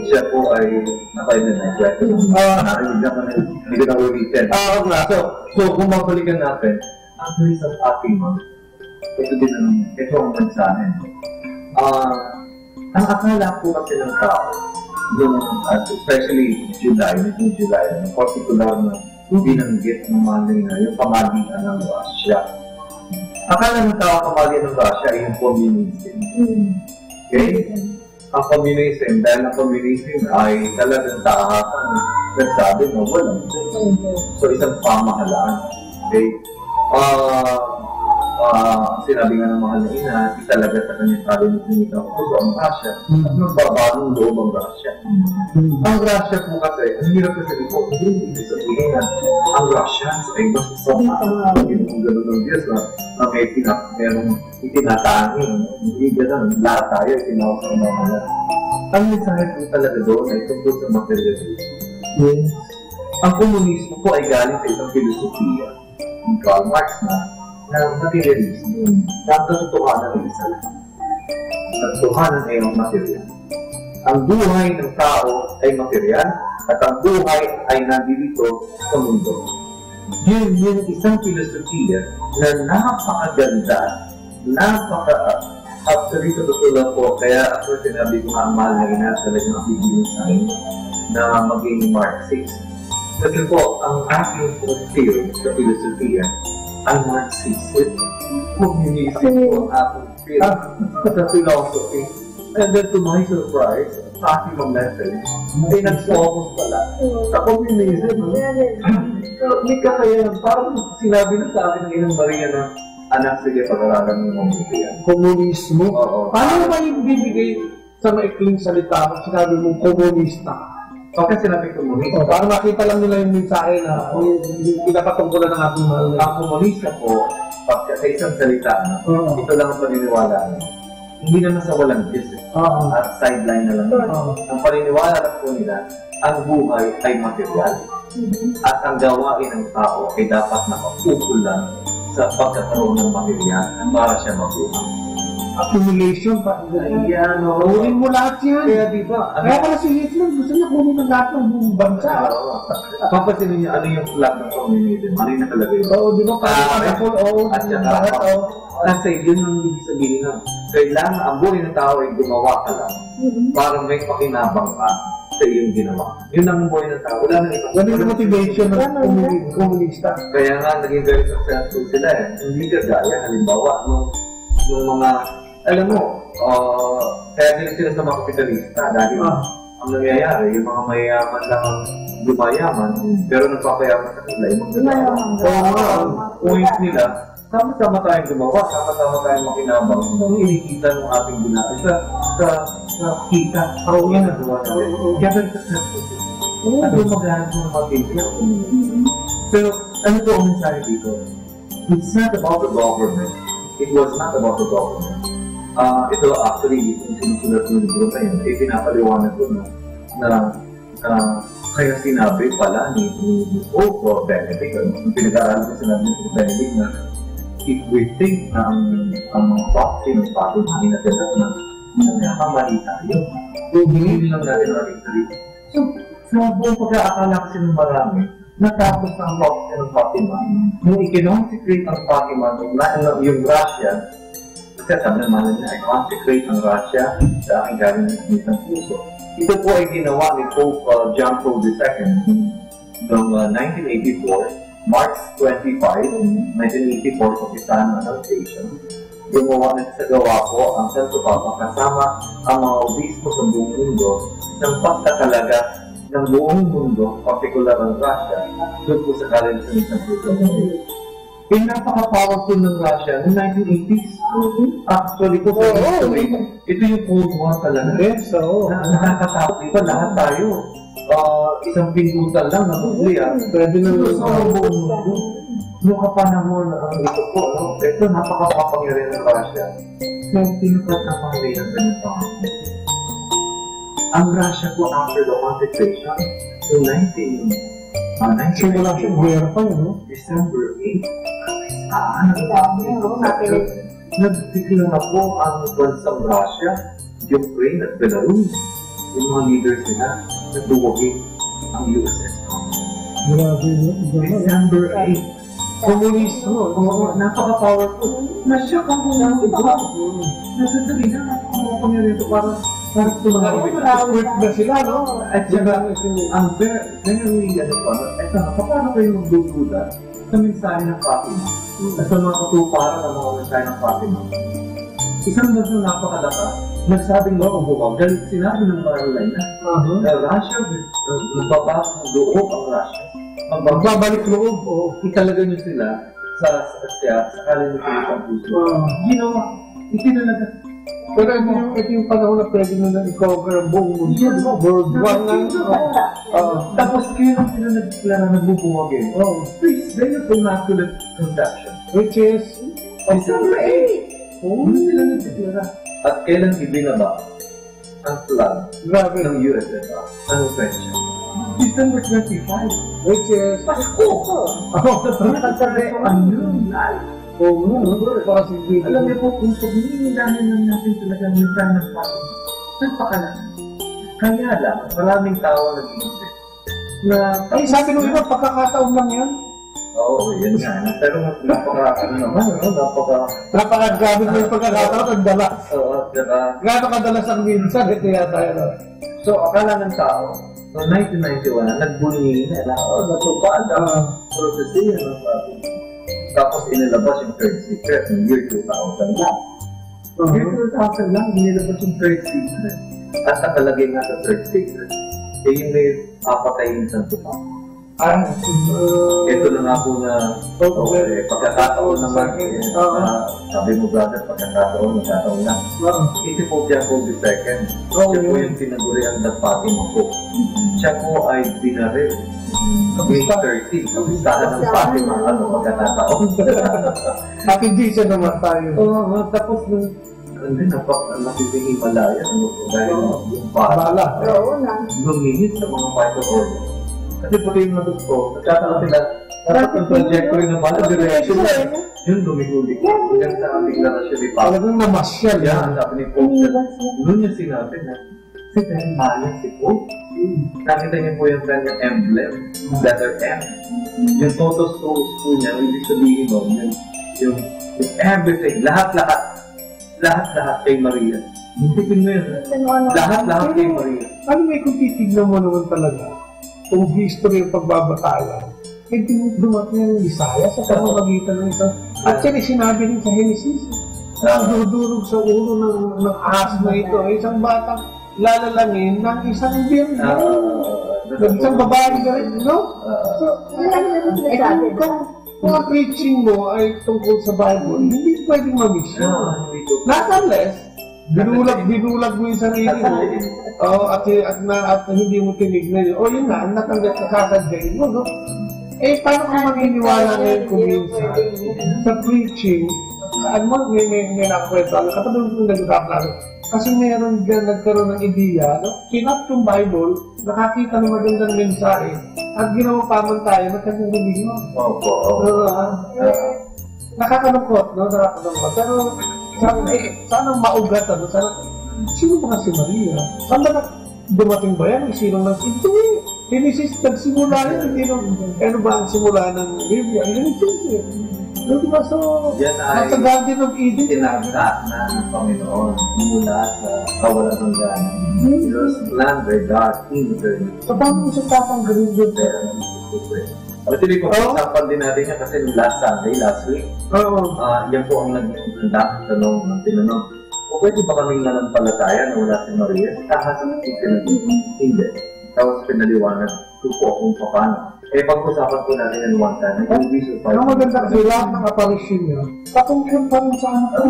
Siya po ay nakailan na siya. Narinig naman, hindi ko na ulitin. So, kung mabalikan natin, actually sa Fatima, ito ang mensahe. Ang akala po kasi ng tao, especially July, particular na binanggit ng Manila, yung pamagitan ng Russia. Akala ng tao pamagitan ng Russia ay yung communism. Okay? Ang communism, dahil ang communism ay talagang tahatan, nagsabi na walang. So, isang pamahalaan. Okay? Sinabi nga ng mahal na ina, di talaga sa kanyang sabi ng sinita ko ang Russia. At magbabalong loob ang Russia. Ang Russia po kasi, ang hirap kasi po, hindi sabihin na ang Russians ay basta yung gano'n ng Diyos na may merong itinatangin. Hindi gano'n, lahat tayo itinawag sa mga. Ang mensahe po talaga doon ay tungkol sa materialism. Ang komunismo po ay galing sa isang filosofiya ng Karl Marx na materialism, na ang katotohanan ay isa lang. Katotohanan ay ang material. Ang buhay ng tao ay material at ang buhay ay nandito sa mundo. Yun yung isang filosofiya na napakaganda, actually sa totoo lang po, kaya ako sinabi ko nga ang mahal na ina talagang nakibigin sa akin na maging Marxist. Kasi po, ang aking theory sa filosofiya ay Marxist. Communism po ang aking theory sa philosophy. And then to my surprise, sa aking message, ay nag-focus pala sa communism. So, hindi ka kaya, parang sinabi na sa akin ng Inang Maria na anak, sige, pag-aralan mo mabuti yan. Komunismo? Paano ba yung bibigay sa maikling salita kung sinabi mong komunista? Bakit sinabi komunista? Para makita lang nila yung mensahe na pinapatungkulan ng ating mahal. Ang komunista po, sa isang salita, ito lang ang paniniwala niya. Hindi naman sa walang Diyos. At sideline na lang. Ang paniniwala lang po nila, ang buhay ay material. At ang gawain ng tao ay dapat nakapukul lang sa pagkakaroon ng material para siya mabuhay. Accumulation pa. Ayan, o. Kunin mo lahat yan. Kaya diba? Kaya pala si Hitler, gusto niya kunin ng lahat ng buong bansa. Papasin niyo, ano yung flag ng communism? Ano yung nakalagay? Oo, di ba? At saka, kasi yun ang ibig sabihin na kailangan ang buhay ng tao ay gumawa ka lang para may pakinabang ka sa iyong ginawa. Yun ang buhay ng tao. Wala yung motivation ng komunista. Kaya nga, naging very successful sila eh. Hindi ka gaya, halimbawa, yung mga, alam mo, kaya din sila sa mga kapitalista dahil ang nangyayari, yung mga mayayaman lang ang lumayaman, pero nagpapayaman sa kanila, yung mga ginawa. So, ang point nila, sama-sama tayong gumawa, sama-sama tayong makinabang kung inikita ng ating ginagawa sa kita. Ako yan nagawa natin. Kaya very successful. At yung maghahanap ng mga pero ano po ang mensahe dito? It's not about the government. It was not about the government. Ito actually, yung sinusulat ng libro na yun, pinapaliwanag ko na kaya sinabi pala ni Pope Benedict, yung pinag-aaral ko sinabi ni Benedict na if we think na ang mga doctrine ng patuloy na talaga na nagkakamali tayo, hindi lang natin ang victory. So, sa buong pag-aakala kasi ng marami, natapos na ang doctrine ng Fatima. Nung i-consecrate ang Fatima, yung Russia, kasi sabi naman niya, i-consecrate ang Russia sa aking galing ng isang puso. Ito po ay ginawa ni Pope John Paul II noong 1984, March 25, 1984, Kapitano Annunciation. Gumawa na sa gawa po ang Santo Papa kasama ang mga obispo sa buong mundo ng pagtatalaga ng buong mundo, particular ang Russia, doon po sa kalensya ng Santo Papa. Napaka-powerful ng Russia noong 1980s. Actually po, ito yung Cold War talaga. Yes, so, nakakatakot ito, lahat tayo. Isang pindutan lang na nuklear. Pwede na sa buong mundo. Noong kapanahon ito po, ito napaka-papangyarihan ng Russia. Kaya pinagkatapangyarihan ng ganito. Ang Russia po after the consecration in 1991, December 8, nagtikla na po ang bansang Russia, Ukraine at Belarus. Yung mga leaders nila, nagbuwagin ang USSR. December 8. Komunismo. Napaka-powerful. Na-shock ako na nasasabi na ako nyo rito para tumangabi. Squirt na sila, no? At saka, ang very eto na, paano kayo magdududa sa mensahe ng Fatima? At sa mga katuparan ng mga mensahe ng Fatima? Isang verse na napakalakas, nagsabing bumaw dahil sinabi ng Caroline na Russia, magbabago ng loob ang Russia. Magbabalik loob o italaga nyo sila sa kalimitan ng puso. Ginawa, itinalaga. Pero ito yung panahon na pwede na na-recover ang buong mundo. World War na. Tapos kayo lang sila nagbubuwagin. Please, then yung immaculate conception. Which is December 8. Hindi sila nagtitira. At kailan ibinaba ang flag ng USSR? Anong petsa? December 25. Which is Pasko! Nakasabi ang new life. Alam niyo po, kung sabihin dahil lang natin talagang yung plan ng Fatima, nagpakalaki. Kaya lang, maraming tao nag-iisip na... Ay, sabi nung iba, pagkakataon lang yan. Oo, yun nga. Pero napaka-grabe mo yung pagkakataon, ang dala. Oo, diba? Gano'ng kadalas ang minsan, ito yata yun. So, akala ng tao, noong 1991, nagbunyi na, natupad ang propesya ng Fatima. Tapos inilabas yung third secret ng year 2000 lang. So, year 2000 lang, inilabas yung third secret. At nakalagay nga sa third secret, yung may papatayin sa tupa. Ito na nga po na pagkakataon naman, sabi mo brother, pagkakataon lang. Ito po siya po the second. Siya po yung tinagurian ng Fatima po. Siya po ay binaril. May 30, kapistahan ng Fatima, pagkakataon. At hindi siya naman tayo. Tapos nung nakikita Himalaya, dahil yung bala, luminis sa mga fighter order. Kasi pati yung nagot ko, nagkataon sila, dapat yung trajectory ng bala, direction yun lumigulik. Hanggang sa aming narasyon ni Papa. Talagang namasyal yan. Sabi ni Pope, noon niya sinabi na, si dahil malas si Pope. Nakita niyo po yung kanyang emblem, letter M. Yung total souls po niya, ibig sabihin mo, yung everything, lahat-lahat kay Maria. Isipin mo yun, lahat-lahat kay Maria. Ano may kung titignan mo naman talaga, kung history ng pagbabatayan, ay dumating yung Isaiah sa pamamagitan ng isang. Actually, sinabi rin sa Genesis, nagdudurog sa ulo ng ahas na ito, isang batang lalalangin ng isang birhen. Ng isang babae na rin, no? So, kung ang preaching mo ay tungkol sa Bible, hindi pwedeng mamiss yun. Not unless, binulag mo yung sarili mo, at hindi mo tinignan yun. O yun nga, not unless nasasadyain mo, no? Eh, paano ka maniniwala ngayon kung minsan sa preaching, saan mo, may nakakwento, katulad yung nag-rap natin. Kasi meron dyan nagkaroon ng ideya, no? Kinat yung Bible, nakakita ng magandang mensahe, at ginawa paman tayo, magkanyang religion. Nakakalungkot, no? Nakakalungkot. Pero, sana maugat, ano? Sana, sino ba si Maria? Saan ba dumating ba yan? Sino lang si Genesis, nagsimula yan. Ano ba ang simula ng Biblia? Genesis. Diba? So, nasa Garden of Eden. Tinagta na ng Panginoon mula sa kawalan ng gana. There's land where God interned. So, paano siya tatanggalin doon? At hindi po, usapan din natin yan kasi last week, yan po ang tanong ng tinanong. O pwede ba kaming nanampalataya na wala si Maria? Kahasap po hindi. Tapos pinaliwanag ko po kung paano. Eh, pag-usapan po natin yan one time. Ang maganda kasi lahat ng apparition niya, patungkol pa rin sa anak ko.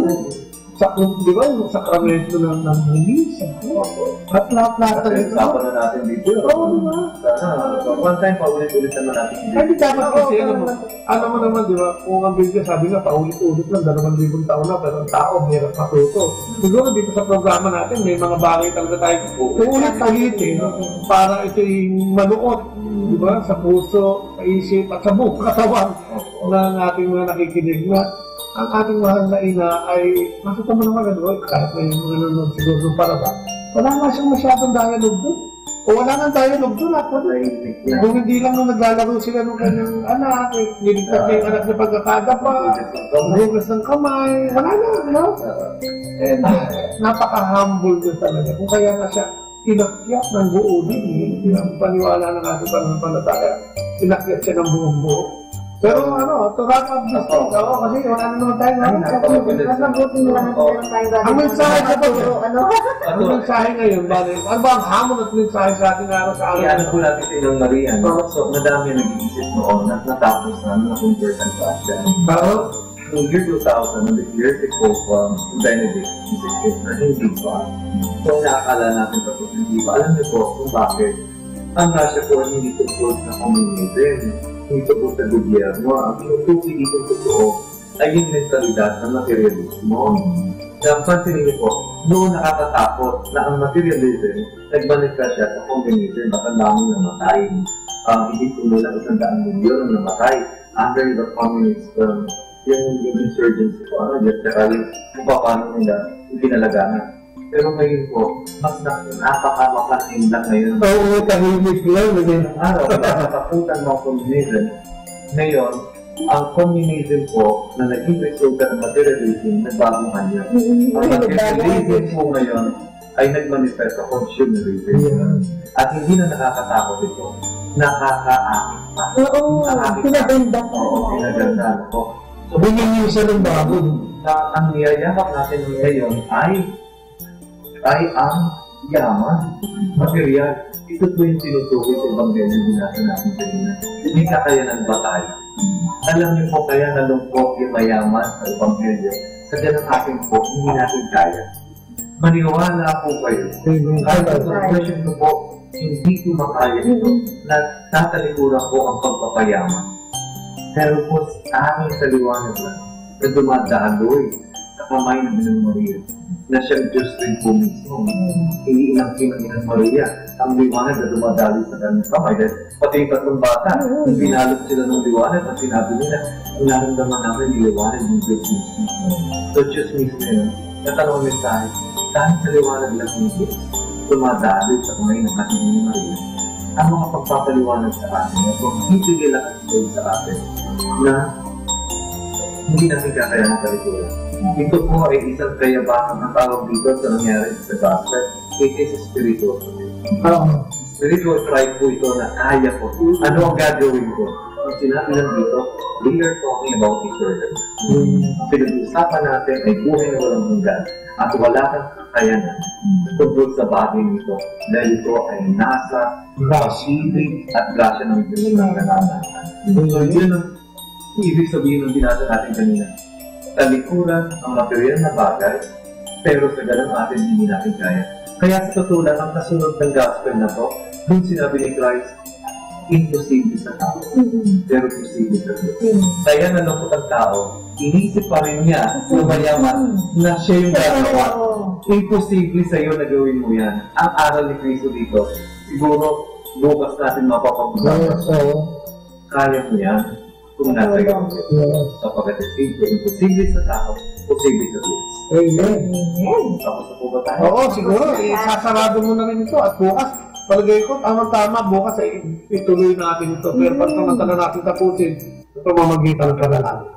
Di ba yung sakramento ng Melissa? At lahat-lahat na ito. Usapan na natin dito. Oo, diba? Sana, one time, paulit-ulit naman natin. Hindi dapat kasi, alam mo naman, di ba, kung ang Biblia sabi nga, paulit-ulit lang, 2,000 taon na, pero ang tao, mayroon matuto. Siguro dito sa programa natin, may mga bagay talaga tayo ulit-ulitin para ito'y manuot, di ba, sa puso, sa isip, at sa buong katawan ng ating mga nakikinig na ang ating mahal na ina ay makita mo naman kahit na yung nanonood siguro ng paraba, wala nga siyang masyadong dialogue doon. O wala nga dialogue doon at kung hindi lang nung naglalaro sila ng kanyang anak, niligtas niya yung anak na pagkakadapa, hugas ng kamay, wala na, no? And napaka-humble doon talaga. Kung kaya nga siya, inakyat ng buo din, paniwala ng ating pananampalataya, inakyat siya ng buong buo. Pero to wrap up this talk, kasi wala na naman tayo. Nasagutin nila na tayo tayo. Ang mensahe sa pag- Ang mensahe ngayon, ano ba ang hamon at mensahe sa ating araw sa araw? Iyan po natin si Nong Maria. So, madami nag-iisip noon at natapos na convert ang siya. Noong year 2000, nung declared si Pope Benedict XVI na hindi pa. So, nakakala natin tapos hindi pa. Alam niyo po kung bakit ang Russia po hindi tungkol sa communism, hindi tungkol sa gobyerno. Ang tinutukoy dito totoo ay yung mentalidad ng materialismo. Napansin niyo po, noon nakakatakot na ang materialism nagmanifest siya sa communism at ang daming namatay. Hindi po nila 100 milyon ang namatay under the communist yung insurgency po, just kung paano nila pinalaganan. Pero ngayon po, mas napakamaklasin lang ngayon. Oo, tahimik lang. Ngayon ang araw, nakakapuntan ng communism. Ngayon, ang communism po na naging resulta ng materialism, nagbagong kanya. Ang materialism po ngayon ay nagmanifest sa consumerism. At hindi na nakakatakot ito. Nakakaakit pa. Oo, pinaganda po. Oo, pinaganda po. So, bigyan niyo siya ng bago. Ang niyayakap natin ngayon ay ang yaman, material. Ito po yung tinutukoy sa Ebanghelyo binasa natin kanina. Hindi kakayanan batay. Alam niyo po kaya nalungkot yung mayaman sa Ebanghelyo. Sa ganang atin po, hindi natin kaya. Maniwala po kayo. Kahit ang question ko po, hindi ko makaya ito. Natalikuran po ang pagpapayaman. Pero po, sa aming saliwanag lang, na dumadaloy sa kamay ng Inang Maria, na siyang Diyos rin po mismo. Hindi inangkin ng Inang Maria ang liwanag na dumadaloy sa kanyang kamay. Dahil pati yung tatlong bata, yung binalot sila ng liwanag at sinabi nila, ang naramdaman namin yung liwanag ng Diyos mismo. So, Diyos mismo yun. Natanong mensahe, dahil sa liwanag lang ng Diyos, dumadaloy sa kamay ng ating Inang Maria, ang mga pagpapaliwanag sa atin na kung ibigay lang sa atin na hindi natin kakayanan sa likuran. Ito po ay isang kayabangan ang tawag dito sa nangyari sa gospel. It is spiritual. Spiritual pride po ito na kaya po. Ano ang gagawin ko? Ang sinabi lang dito, we are talking about eternity. Pinag-usapan natin ay buhay na walang hanggan at wala kang kakayanan tungkol sa bagay nito dahil ito ay nasa pag-ibig at grasya ng Diyos ng kananahan. So yun ang ibig sabihin ng binasa natin kanina. Talikuran ang material na bagay, pero sa ganang atin hindi natin kaya. Kaya sa totoo lang, ang kasunod ng gospel na to, dun sinabi ni Christ, imposible sa tao, pero posible sa Diyos. Kaya nalungkot ang tao, inisip pa rin niya yung mayaman na siya yung gagawa. Imposible sa iyo na gawin mo yan. Ang aral ni Cristo dito, siguro bukas natin mapapag-usapan. Kaya mo yan kung nasa iyo. Kapag imposible sa tao, posible sa Diyos. Amen. Tapos na po ba tayo? Oo, siguro. Sasarado mo na rin ito at bukas. Palagay ko, tama bukas ay ituloy natin ito. Pero pag samantala natin tapusin, ito mamagitan ka na natin.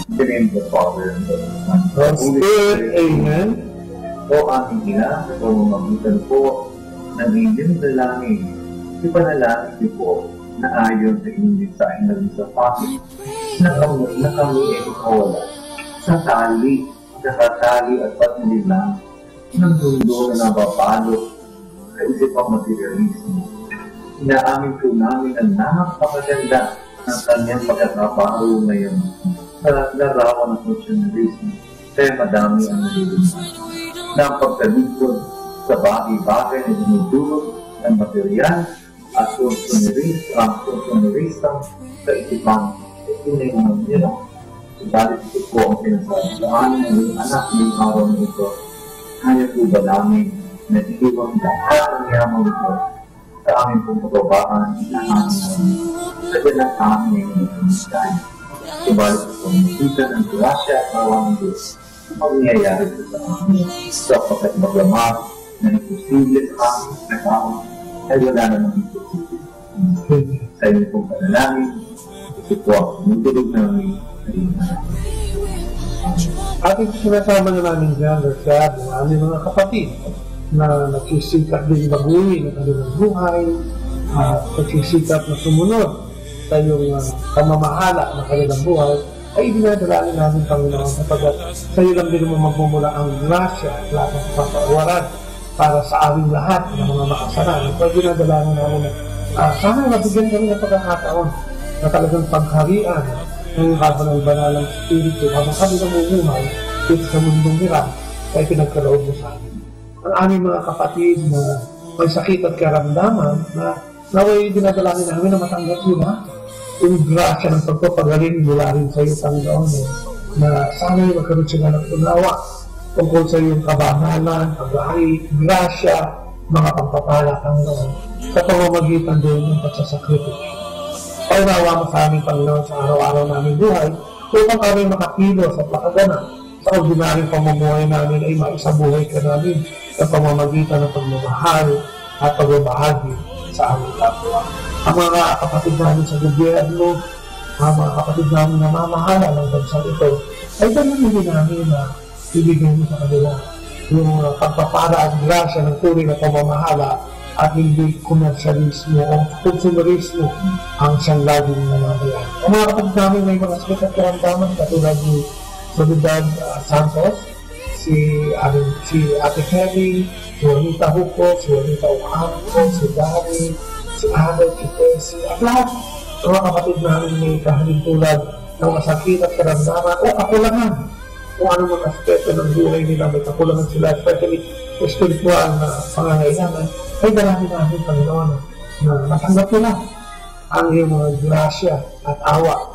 In the name of the Father, and of the Son, Spirit, Amen. O aking ina, sa pamamagitan po ng inyong dalangin, ipanalangin niyo po na ayon sa inyong mensahe na rin sa pangit na kami ay makawala sa tali at patililang ng mundo na nababalo sa isipang materialismo. Inaamin po namin ang napakaganda ng kanyang pagkakabaho ngayon sa larawan ng consumerism. Kaya madami ang nalilito na ang pagkalikod sa bagay-bagay na dinudulot ng material at consumerista sa isipang inayon nila. Subalit ito po ang sinasabi sa amin ng anak ng araw na ito. Kaya po ba namin na iiwang lahat ang yaman ito sa aming pong kababaan na aming sa ganang aming mensahe. Subalit ito ang magitan ng grasya at awa ng Diyos mangyayari sa kapag maglamang na imposible sa tao ay wala naman imposible. Sa inyo pong panalangin, ito po ang nitulog namin sa inyo. Ating sinasama na namin dyan, Rashad, ng aming mga kapatid na nagsisikap din baguhin ang kanilang buhay, nagsisikap na sumunod sa iyong pamamahala ng kanilang buhay, ay dinadalangin namin, Panginoon, sapagkat sa iyo lang din mo magmumula ang grasya at lahat ng papawaran para sa aming lahat ng mga makasalanan. Kaya dinadalangin namin na sana nabigyan kami ng pagkakataon na talagang pagharian ng kabanal-banalang spirito habang kami namumuhay dito sa mundong hirap ay pinagkaloob mo sa amin. Ang aming mga kapatid na may sakit at karamdaman na naway dinadalangin namin na matanggap nila yung grasya ng pagpapagaling mula rin sa iyo, Panginoon, na sana'y magkaroon sila ng unawa tungkol sa iyong kabanalan, pag-ahit, grasya, mga pagpapala, Panginoon, sa pamamagitan din ng pagsasakripisyo. Paunawa mo sa aming, Panginoon, sa araw-araw namin buhay, upang kami makakilos at makaganap sa ordinaryong pamumuhay namin ay maisabuhay ka namin sa pamamagitan ng pagmamahal at pagbabahagi sa aming kapwa. Ang mga kapatid namin sa gobyerno, ang mga kapatid namin na mamahala ng bansa ito, ay dalawin namin na ibigay mo sa kanila yung pagpapara at grasya ng tunay na pamamahala at hindi komersyalismo o konsumerismo ang siyang laging nangyayari. Ang mga kapatid namin may mga sakit at karamdaman katulad ni Soledad Santos, si Ate Kelly, si Juanita Huco, si Juanita Ocampo, si Dari, si Abel, si Tessie, at lahat ng mga kapatid namin may kahalintulad ng masakit at karamdaman o kakulangan. Kung ano mga aspeto ng buhay nila, may kakulangan sila, especially spiritual na pangangailangan, ay dalangin namin, Panginoon, na matanggap nila ang iyong mga grasya at awa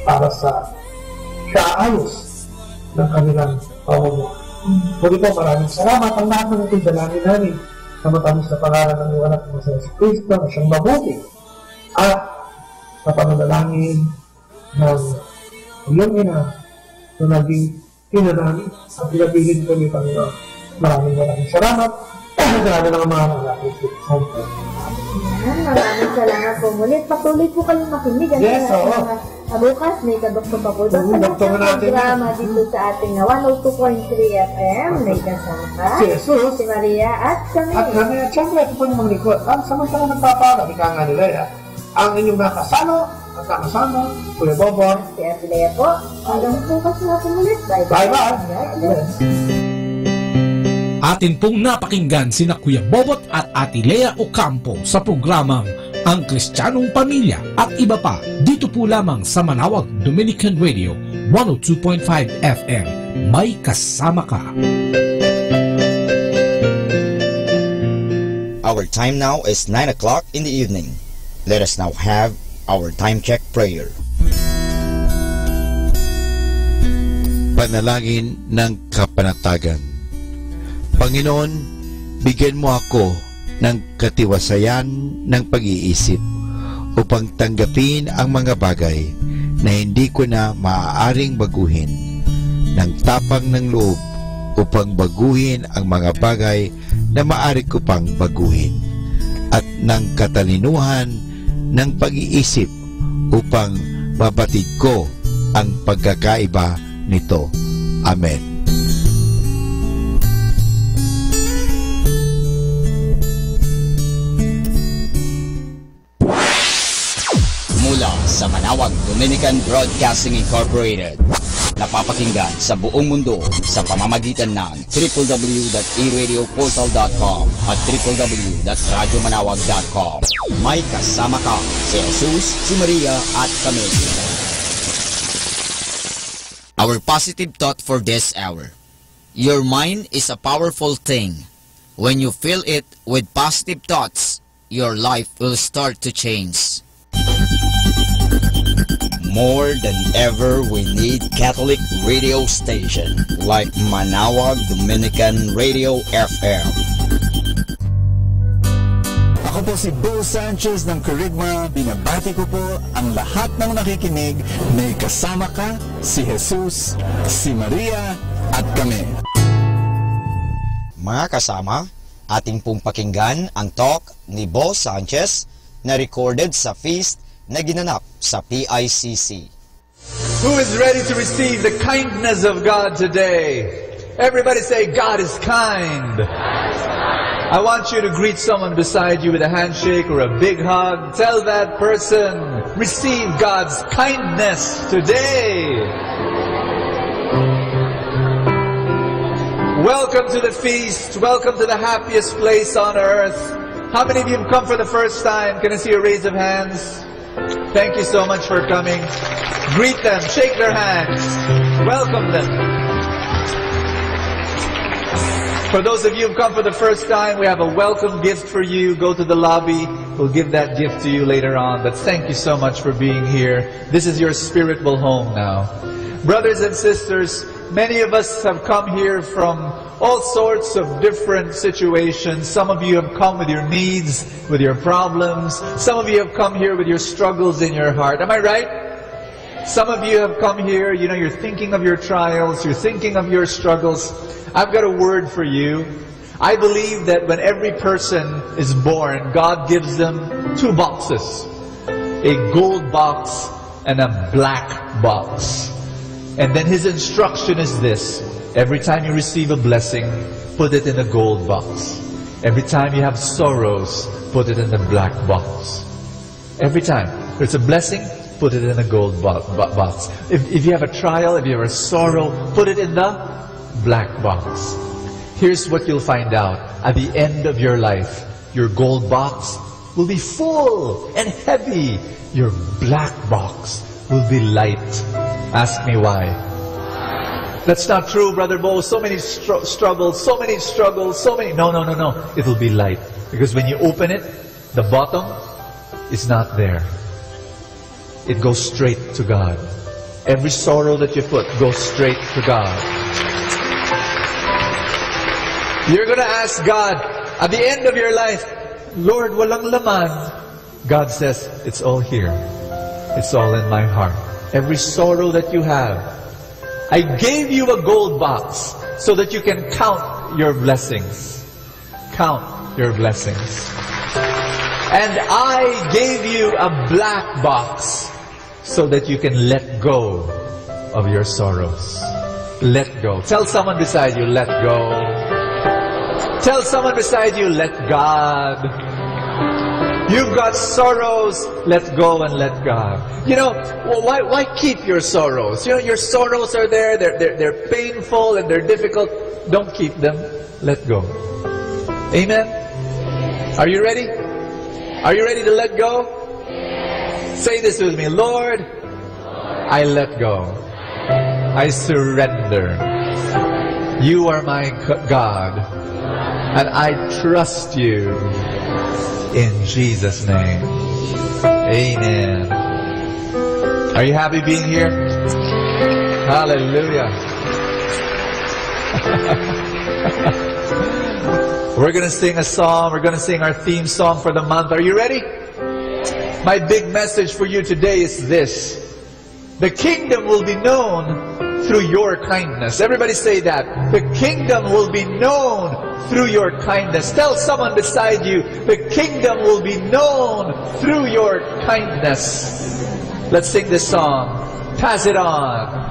para sa kaayos ng kanilang pamumuhay. Muli po, maraming salamat. Ang lahat ng ito'y dalangin namin na matamis na pangalan ng iyong anak na si Kristo na siyang mabuti at sa pananalangin ng iyong ina na naging ina namin at pinabilin ko ni Panginoon. Maraming salamat. Grabe lang ang mga nalapit. Maraming salamat po muli. Patuloy po kayong makinig. Yes, oo. Bukas may kadoktor pa po doon sa programa dito sa ating 102.3 FM. May kasama ka, si Jesus, si Maria at kami. At kami at siyempre ito po yung mga likod. Ang samantala nagpapala, ika nga nila ang inyong nakasama, Kuya Bobor, si Atilea po. Hanggang bukas na po ulit. Bye-bye. Atin pong napakinggan sina Kuya Bobot at Ate Lea Ocampo sa programang Ang Kristiyanong Pamilya at iba pa dito po lamang sa Manawag Dominican Radio 102.5 FM. May kasama ka. Our time now is 9 o'clock in the evening. Let us now have our time check prayer. Panalangin ng kapanatagan. Panginoon, bigyan mo ako ng katiwasayan ng pag-iisip upang tanggapin ang mga bagay na hindi ko na maaaring baguhin, ng tapang ng loob upang baguhin ang mga bagay na maaari ko pang baguhin, at ng katalinuhan ng pag-iisip upang mabatid ko ang pagkakaiba nito. Amen. Mula sa Manawag Dominican Broadcasting Incorporated, napapakinggan sa buong mundo sa pamamagitan ng www.eradioportal.com at www.radyomanawag.com. May kasama ka si Jesus, si Maria at kami. Our positive thought for this hour. Your mind is a powerful thing. When you fill it with positive thoughts, your life will start to change. More than ever, we need Catholic radio station like Manawag Dominican Radio FM. Ako po si Bo Sanchez ng Kerygma. Binabati ko po ang lahat ng nakikinig. May kasama ka, si Jesus, si Maria, at kami. Mga kasama, ating pong pakinggan ang talk ni Bo Sanchez na recorded sa feast na ginanap sa PICC. Who is ready to receive the kindness of God today? Everybody say, God is kind. I want you to greet someone beside you with a handshake or a big hug. Tell that person, receive God's kindness today. Welcome to the feast. Welcome to the happiest place on earth. How many of you have come for the first time? Can I see a raise of hands? Thank you so much for coming. Greet them. Shake their hands. Welcome them. For those of you who have come for the first time, we have a welcome gift for you. Go to the lobby. We'll give that gift to you later on. But thank you so much for being here. This is your spiritual home now. Brothers and sisters, many of us have come here from all sorts of different situations. Some of you have come with your needs, with your problems. Some of you have come here with your struggles in your heart. Am I right? Some of you have come here, you're thinking of your trials, you're thinking of your struggles. I've got a word for you. I believe that when every person is born, God gives them two boxes. A gold box and a black box. And then His instruction is this: every time you receive a blessing, put it in the gold box. Every time you have sorrows, put it in the black box. Every time there's a blessing, put it in the gold box. If you have a trial, if you have a sorrow, put it in the black box. Here's what you'll find out. At the end of your life, your gold box will be full and heavy. Your black box will be light. Ask me why. That's not true, Brother Bo. So many struggles, so many struggles, so many... No. It'll be light. Because when you open it, the bottom is not there. It goes straight to God. Every sorrow that you put goes straight to God. You're going to ask God, at the end of your life, Lord, walang laman. God says, it's all here. It's all in my heart. Every sorrow that you have. I gave you a gold box so that you can count your blessings. Count your blessings. And I gave you a black box so that you can let go of your sorrows. Let go. Tell someone beside you, let go. Tell someone beside you, let God. You've got sorrows, let go and let God. Why keep your sorrows? Your sorrows are there, they're painful and they're difficult. Don't keep them. Let go. Amen? Are you ready? Are you ready to let go? Say this with me. Lord, I let go. I surrender. You are my God, and I trust you. In Jesus' name. Amen. Are you happy being here? Hallelujah. We're going to sing a song. We're going to sing our theme song for the month. Are you ready? My big message for you today is this: the kingdom will be known through your kindness. Everybody say that. The kingdom will be known through your kindness. Tell someone beside you, the kingdom will be known through your kindness. Let's sing this song. Pass it on.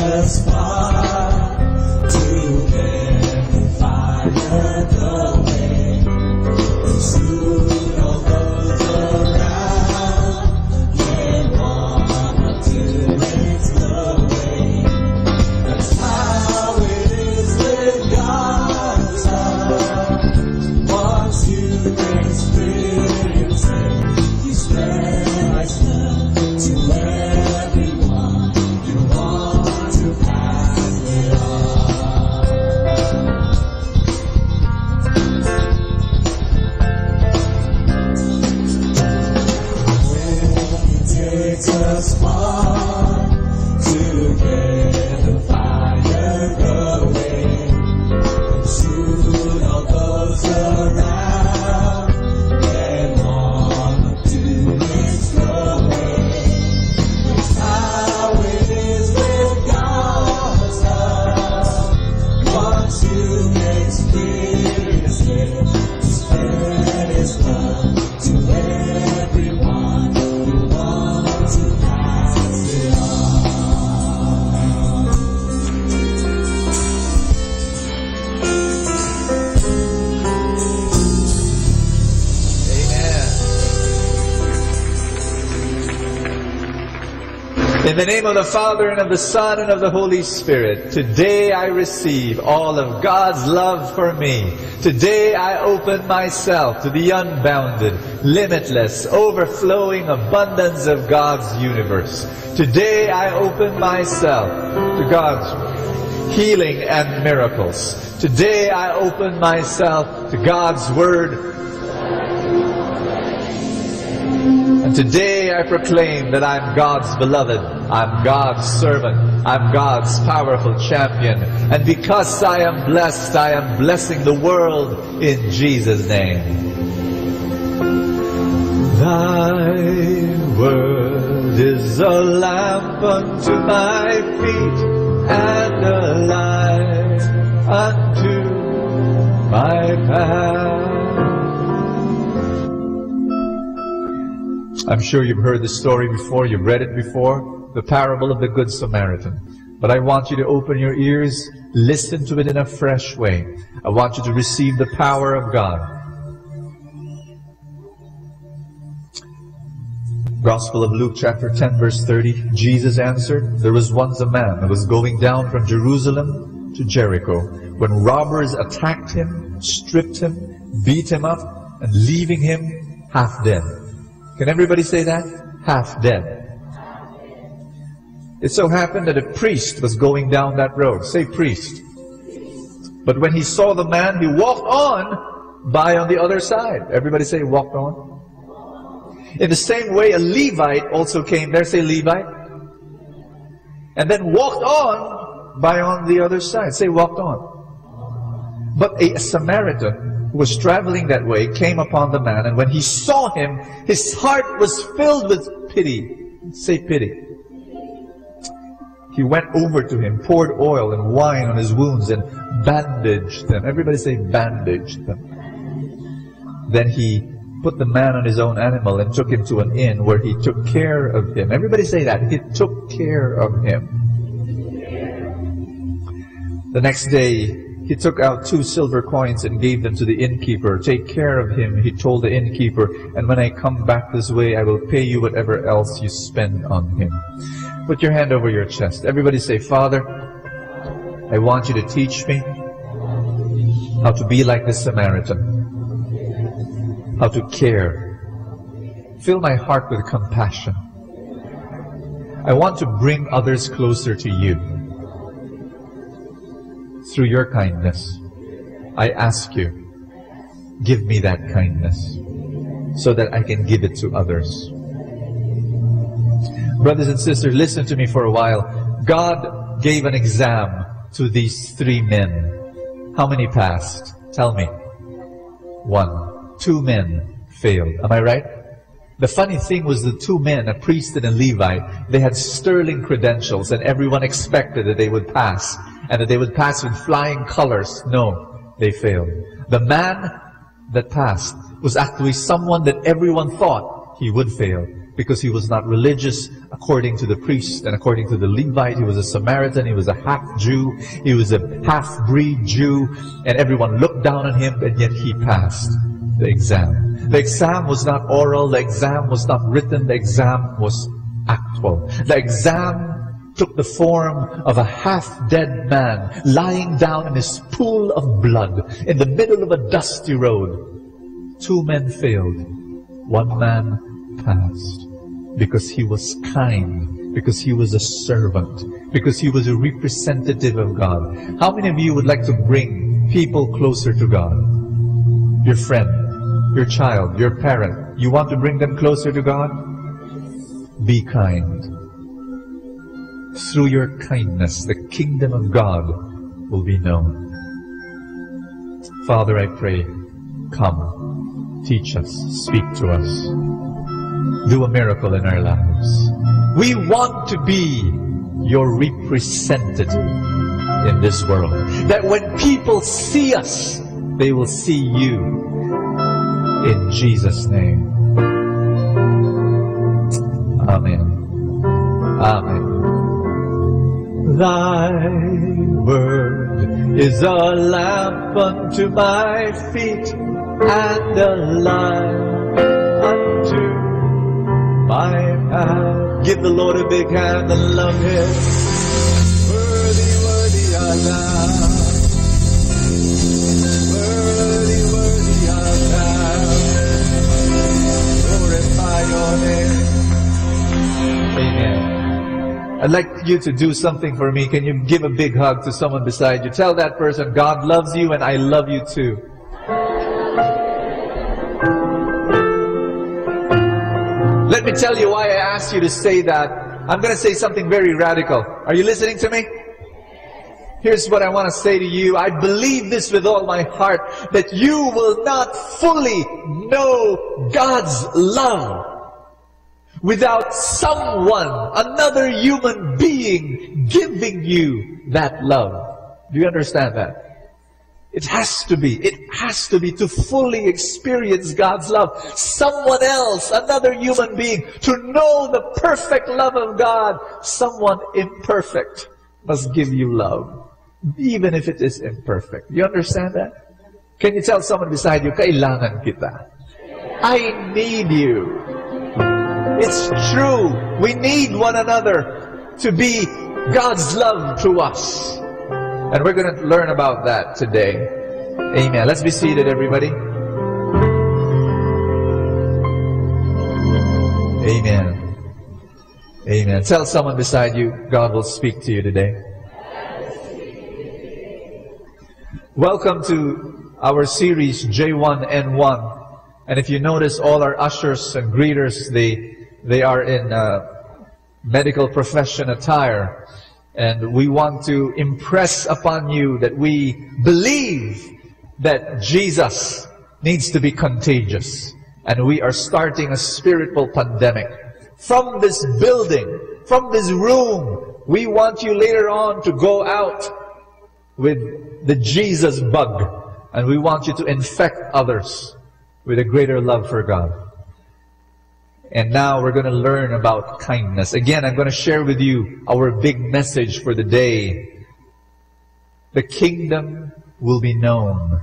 Us far to verify the way. us one to get the fire going. And soon all those around can want to explode. How it is with God's love. Once you experience it, spread His love to everyone who wants to pass it on. In the name of the Father, and of the Son, and of the Holy Spirit, today I receive all of God's love for me. Today I open myself to the unbounded, limitless, overflowing abundance of God's universe. Today I open myself to God's healing and miracles. Today I open myself to God's Word. And today I proclaim that I'm God's beloved, I'm God's servant, I'm God's powerful champion. And because I am blessed, I am blessing the world in Jesus' name. Thy word is a lamp unto my feet and a light unto my path. I'm sure you've heard the story before, you've read it before, the parable of the Good Samaritan. But I want you to open your ears, listen to it in a fresh way. I want you to receive the power of God. Gospel of Luke chapter 10 verse 30, Jesus answered, there was once a man who was going down from Jerusalem to Jericho when robbers attacked him, stripped him, beat him up, and leaving him half dead. Can everybody say that? Half dead. It so happened that a priest was going down that road. Say priest. But when he saw the man, he walked on by on the other side. Everybody say walked on. In the same way, a Levite also came there. Say Levite. And then walked on by on the other side. Say walked on. But a Samaritan who was traveling that way came upon the man, and when he saw him, his heart was filled with pity. Say pity. He went over to him, poured oil and wine on his wounds, and bandaged them. Everybody say bandaged them. Then he put the man on his own animal and took him to an inn where he took care of him. Everybody say that. He took care of him. The next day, he took out 2 silver coins and gave them to the innkeeper. Take care of him, he told the innkeeper, and when I come back this way, I will pay you whatever else you spend on him. Put your hand over your chest. Everybody say, Father, I want you to teach me how to be like the Samaritan, how to care. Fill my heart with compassion. I want to bring others closer to you. Through your kindness, I ask you, give me that kindness so that I can give it to others. Brothers and sisters, listen to me for a while. God gave an exam to these 3 men. How many passed? Tell me. 1. 2 men failed. Am I right? The funny thing was the 2 men, a priest and a Levite, they had sterling credentials, and everyone expected that they would pass, and that they would pass with flying colors. No, they failed. The man that passed was actually someone that everyone thought he would fail, because he was not religious according to the priest and according to the Levite. He was a Samaritan, he was a half-Jew, he was a half-breed Jew, and everyone looked down on him, and yet he passed the exam. The exam was not oral, the exam was not written, the exam was actual. The exam took the form of a half-dead man lying down in his pool of blood in the middle of a dusty road. 2 men failed. 1 man passed because he was kind, because he was a servant, because he was a representative of God. How many of you would like to bring people closer to God? Your friend, your child, your parent. You want to bring them closer to God? be kind. Through your kindness, the kingdom of God will be known. Father, I pray, come, teach us, speak to us, do a miracle in our lives. We want to be your representative in this world. That when people see us, they will see you. In Jesus' name. Amen. Amen. Thy word is a lamp unto my feet and a light unto my path. Give the Lord a big hand and love Him. Worthy, worthy art thou. Worthy, worthy art thou. Glorify your name. Amen. I'd like you to do something for me. Can you give a big hug to someone beside you? Tell that person, God loves you and I love you too. Let me tell you why I asked you to say that. I'm going to say something very radical. Are you listening to me? Here's what I want to say to you. I believe this with all my heart, that you will not fully know God's love without someone, another human being, giving you that love. Do you understand that? It has to be. It has to be to fully experience God's love. Someone else, another human being, to know the perfect love of God. Someone imperfect must give you love, even if it is imperfect. You understand that? Can you tell someone beside you, kailangan kita? I need you. It's true. We need one another to be God's love to us. And we're going to learn about that today. Amen. Let's be seated, everybody. Amen. Amen. Tell someone beside you, God will speak to you today. Welcome to our series, J1N1. And if you notice, all our ushers and greeters, they are in medical profession attire. And we want to impress upon you that we believe that Jesus needs to be contagious. And we are starting a spiritual pandemic. From this building, from this room, we want you later on to go out with the Jesus bug. And we want you to infect others with a greater love for God. And now we're going to learn about kindness. Again, I'm going to share with you our big message for the day. The kingdom will be known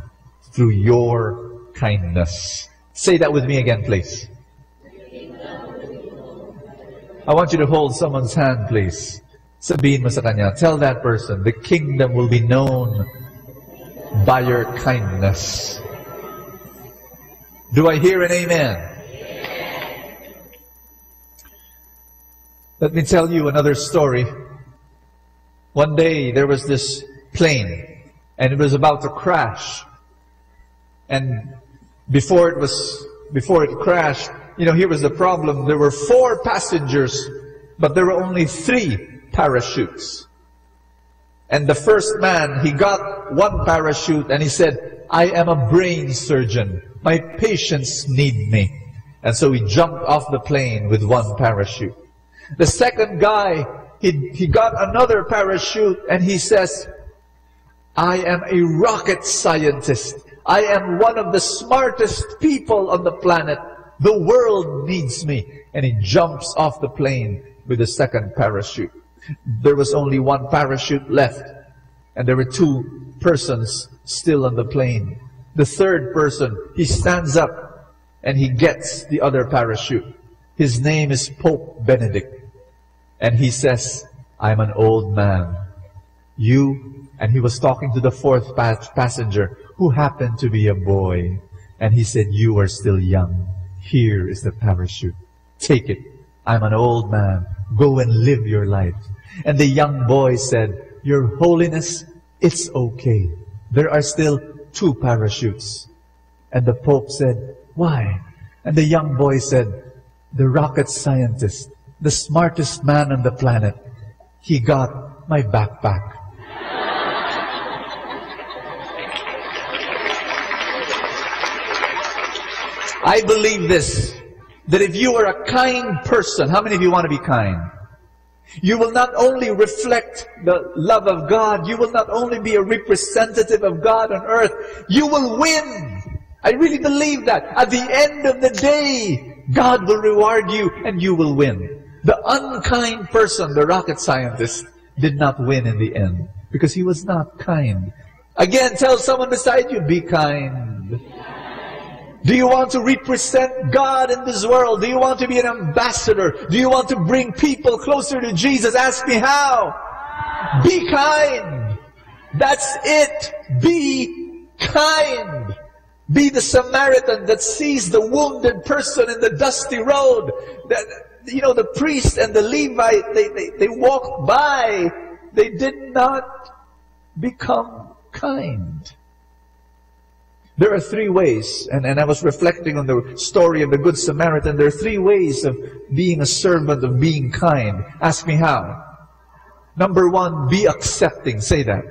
through your kindness. Say that with me again, please. I want you to hold someone's hand, please. Sabihin mo sa kanya, tell that person, the kingdom will be known by your kindness. Do I hear an amen? Let me tell you another story. One day there was this plane and it was about to crash. And before it crashed, here was the problem. There were 4 passengers, but there were only 3 parachutes. And the first man, he got 1 parachute and he said, I am a brain surgeon. My patients need me. And so he jumped off the plane with 1 parachute. The second guy, he got another parachute and he says, I am a rocket scientist. I am one of the smartest people on the planet. The world needs me. And he jumps off the plane with the second parachute. There was only 1 parachute left. And there were 2 persons still on the plane. The third person, he stands up and he gets the other parachute. His name is Pope Benedict. And he says, I'm an old man. And he was talking to the 4th passenger, who happened to be a boy. And he said, you are still young. Here is the parachute. Take it. I'm an old man. Go and live your life. And the young boy said, Your Holiness, it's okay. There are still 2 parachutes. And the Pope said, why? And the young boy said, the rocket scientist, the smartest man on the planet, he got my backpack. I believe this, that if you are a kind person, how many of you want to be kind? You will not only reflect the love of God, you will not only be a representative of God on earth, you will win. I really believe that. At the end of the day, God will reward you and you will win. The unkind person, the rocket scientist, did not win in the end because he was not kind. Again, tell someone beside you, be kind. Do you want to represent God in this world? Do you want to be an ambassador? Do you want to bring people closer to Jesus? Ask me how. Be kind. That's it. Be kind. Be the Samaritan that sees the wounded person in the dusty road. The priest and the Levite, they walked by. They did not become kind. There are three ways, and I was reflecting on the story of the Good Samaritan. There are three ways of being a servant, of being kind. Ask me how. Number one, be accepting. Say that.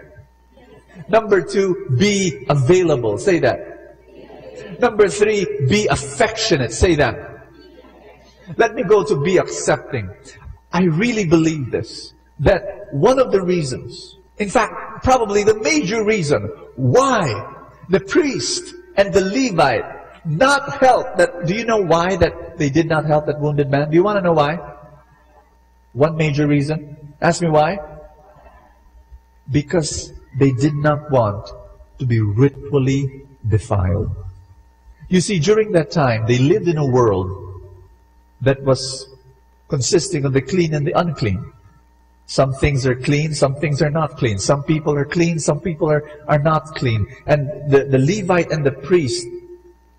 Number two, be available. Say that. Number three, be affectionate. Say that. Let me go to be accepting. I really believe this, that one of the reasons, in fact, probably the major reason why the priest and the Levite not help that. Do you know why that they did not help that wounded man? Do you want to know why? One major reason. Ask me why. Because they did not want to be ritually defiled. You see, during that time, they lived in a world that was consisting of the clean and the unclean. Some things are clean, some things are not clean. Some people are clean, some people are not clean. And the Levite and the priest,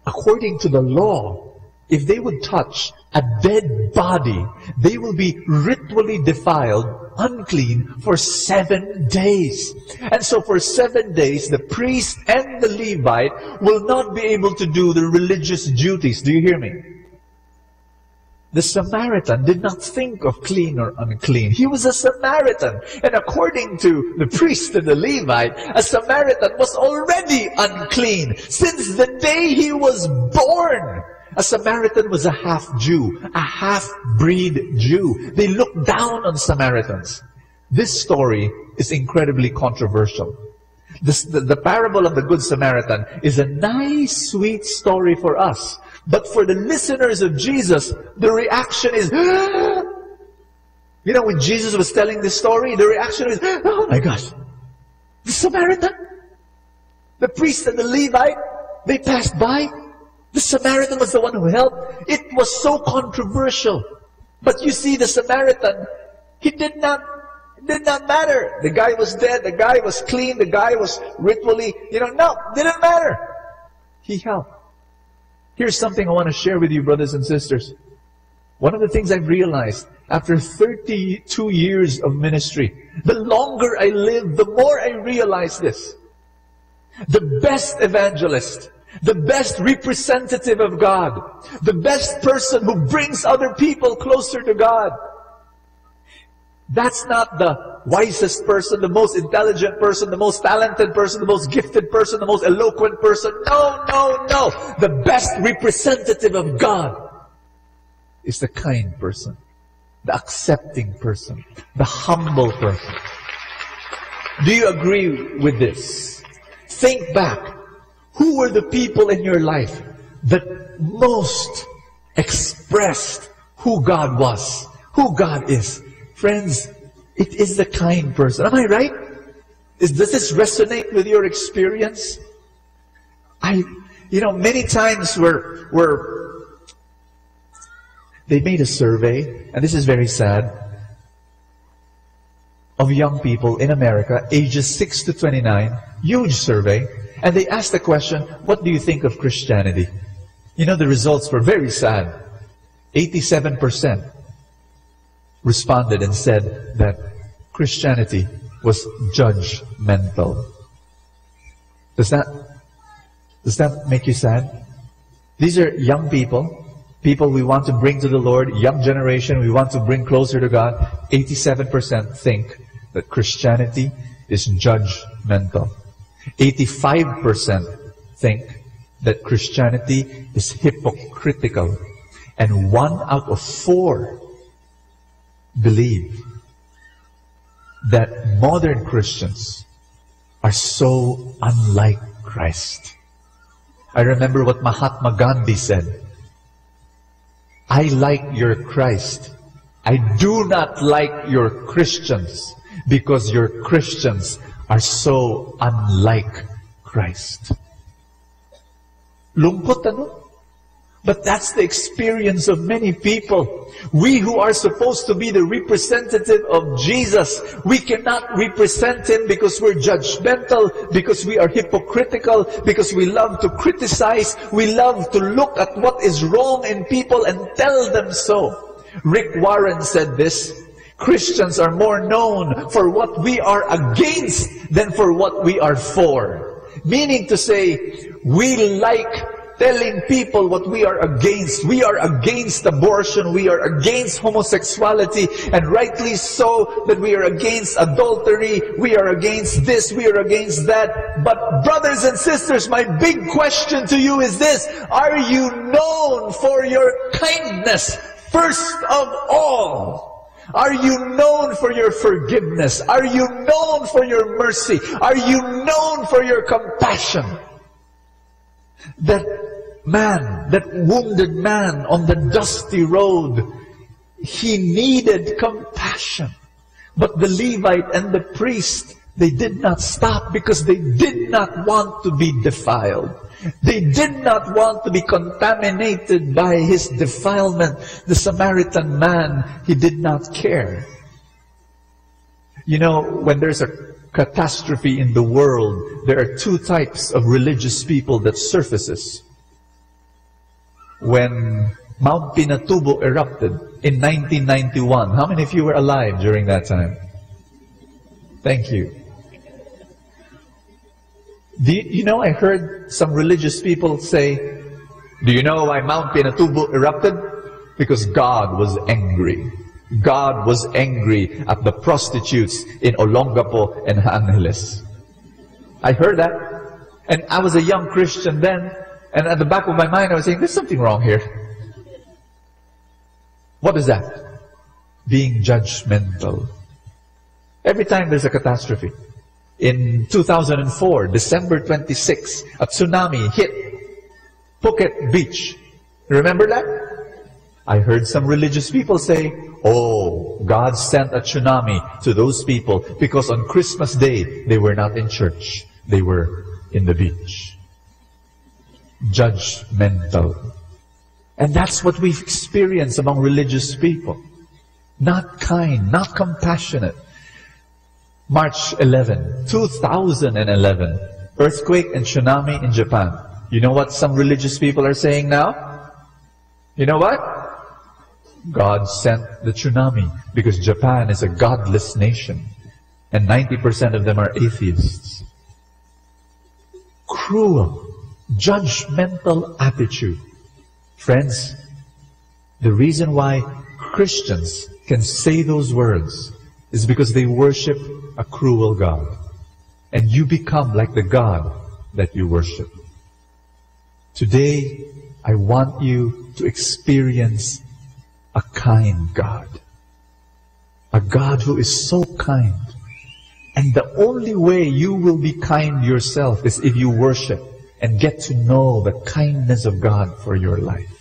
according to the law, if they would touch a dead body, they will be ritually defiled, unclean, for 7 days. And so for 7 days, the priest and the Levite will not be able to do the religious duties. Do you hear me? The Samaritan did not think of clean or unclean. He was a Samaritan. And according to the priest and the Levite, a Samaritan was already unclean. Since the day he was born, a Samaritan was a half-Jew, a half-breed Jew. They looked down on Samaritans. This story is incredibly controversial. The parable of the Good Samaritan is a nice, sweet story for us. But for the listeners of Jesus, the reaction is, when Jesus was telling this story, the reaction is, oh my gosh, the Samaritan, the priest and the Levite, they passed by. The Samaritan was the one who helped. It was so controversial. But you see, the Samaritan, it did not matter. The guy was dead, the guy was clean, the guy was ritually, no, didn't matter. He helped. Here's something I want to share with you, brothers and sisters. One of the things I've realized after 32 years of ministry, the longer I live, the more I realize this. The best evangelist, the best representative of God, the best person who brings other people closer to God, that's not the wisest person, the most intelligent person, the most talented person, the most gifted person, the most eloquent person. No, no, no. The best representative of God is the kind person, the accepting person, the humble person. Do you agree with this? Think back. Who were the people in your life that most expressed who God was, who God is? Friends, it is the kind person. Am I right? Does this resonate with your experience? Many times they made a survey, and this is very sad, of young people in America, ages 6 to 29, huge survey, and they asked the question, what do you think of Christianity? The results were very sad. 87% responded and said that Christianity was judgmental. Does that make you sad? These are young people. people we want to bring to the Lord, young generation we want to bring closer to God, 87% think that Christianity is judgmental. 85% think that Christianity is hypocritical. And 1 out of 4 believe that modern Christians are so unlike Christ. I remember what Mahatma Gandhi said. I like your Christ. I do not like your Christians because your Christians are so unlike Christ. Lungkot ano? But that's the experience of many people. We who are supposed to be the representative of Jesus, we cannot represent Him because we're judgmental, because we are hypocritical, because we love to criticize, we love to look at what is wrong in people and tell them so. Rick Warren said this, Christians are more known for what we are against than for what we are for. Meaning to say, we like telling people what we are against. We are against abortion. We are against homosexuality. And rightly so, that we are against adultery. We are against this. We are against that. But brothers and sisters, my big question to you is this. Are you known for your kindness first of all? Are you known for your forgiveness? Are you known for your mercy? Are you known for your compassion? That man, that wounded man on the dusty road, he needed compassion. But the Levite and the priest, they did not stop because they did not want to be defiled. They did not want to be contaminated by his defilement. The Samaritan man, he did not care. You know, when there's a catastrophe in the world, there are 2 types of religious people that surfaces. When Mount Pinatubo erupted in 1991, how many of you were alive during that time? Thank you. You know, I heard some religious people say, do you know why Mount Pinatubo erupted? Because God was angry. God was angry at the prostitutes in Olongapo and Angeles. I heard that. And I was a young Christian then. And at the back of my mind, I was saying, there's something wrong here. What is that? Being judgmental. Every time there's a catastrophe. In 2004, December 26, a tsunami hit Phuket Beach. Remember that? I heard some religious people say, oh, God sent a tsunami to those people because on Christmas Day, they were not in church. They were in the beach. Judgmental. And that's what we've experienced among religious people. Not kind, not compassionate. March 11, 2011, earthquake and tsunami in Japan. You know what some religious people are saying now? You know what? God sent the tsunami because Japan is a godless nation and 90% of them are atheists. Cruel, judgmental attitude. Friends, the reason why Christians can say those words is because they worship a cruel God. And you become like the God that you worship. Today, I want you to experience a kind God. A God who is so kind. And the only way you will be kind yourself is if you worship and get to know the kindness of God for your life.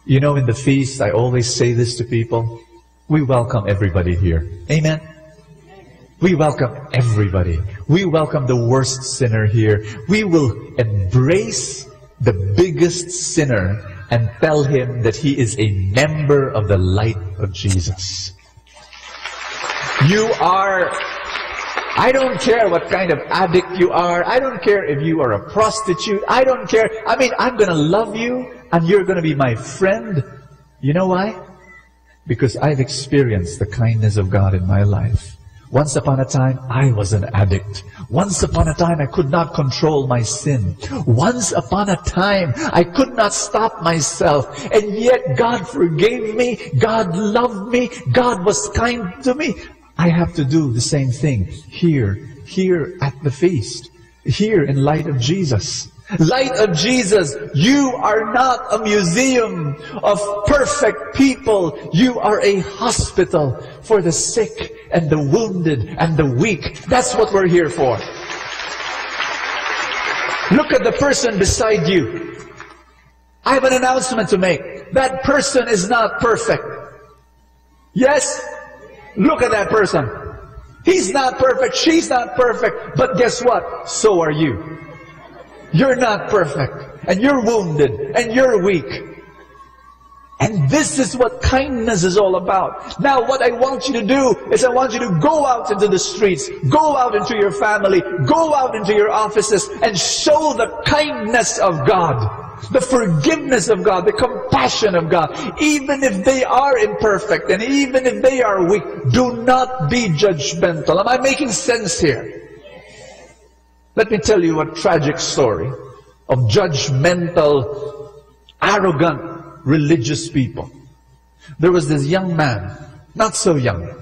You know, in the feast, I always say this to people. We welcome everybody here. Amen? We welcome everybody. We welcome the worst sinner here. We will embrace the biggest sinner and tell him that he is a member of the light of Jesus. You are... I don't care what kind of addict you are. I don't care if you are a prostitute. I don't care. I mean, I'm going to love you and you're going to be my friend. You know why? Because I've experienced the kindness of God in my life. Once upon a time, I was an addict. Once upon a time, I could not control my sin. Once upon a time, I could not stop myself. And yet, God forgave me. God loved me. God was kind to me. I have to do the same thing here at the feast. Here in Light of Jesus. Light of Jesus, you are not a museum of perfect people. You are a hospital for the sick and the wounded and the weak. That's what we're here for. Look at the person beside you. I have an announcement to make. That person is not perfect. Yes? Look at that person. He's not perfect. She's not perfect. But guess what? So are you. You're not perfect, and you're wounded, and you're weak. And this is what kindness is all about. Now what I want you to do is I want you to go out into the streets, go out into your family, go out into your offices, and show the kindness of God, the forgiveness of God, the compassion of God. Even if they are imperfect, and even if they are weak, do not be judgmental. Am I making sense here? Let me tell you a tragic story of judgmental, arrogant, religious people. There was this young man, not so young,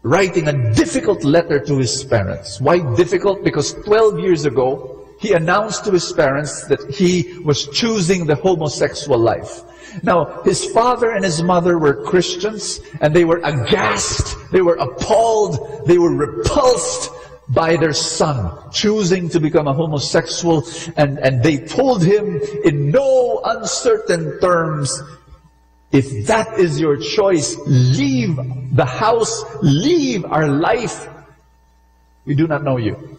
writing a difficult letter to his parents. Why difficult? Because 12 years ago, he announced to his parents that he was choosing the homosexual life. Now, his father and his mother were Christians, and they were aghast, they were appalled, they were repulsed by their son choosing to become a homosexual, and they told him in no uncertain terms, if that is your choice, leave the house, leave our life. We do not know you.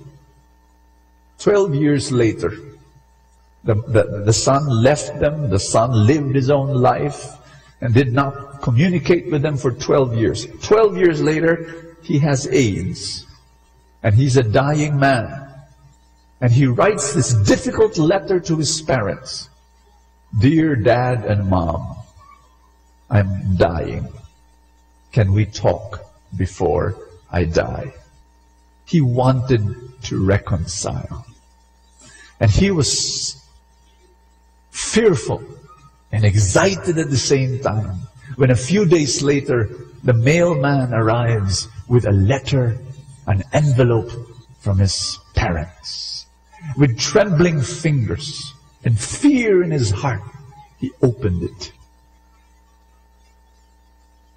12 years later, the son left them, the son lived his own life and did not communicate with them for 12 years. 12 years later, he has AIDS. And he's a dying man. And he writes this difficult letter to his parents. Dear Dad and Mom, I'm dying. Can we talk before I die? He wanted to reconcile. And he was fearful and excited at the same time when a few days later, the mailman arrives with a letter, an envelope from his parents. With trembling fingers and fear in his heart, he opened it.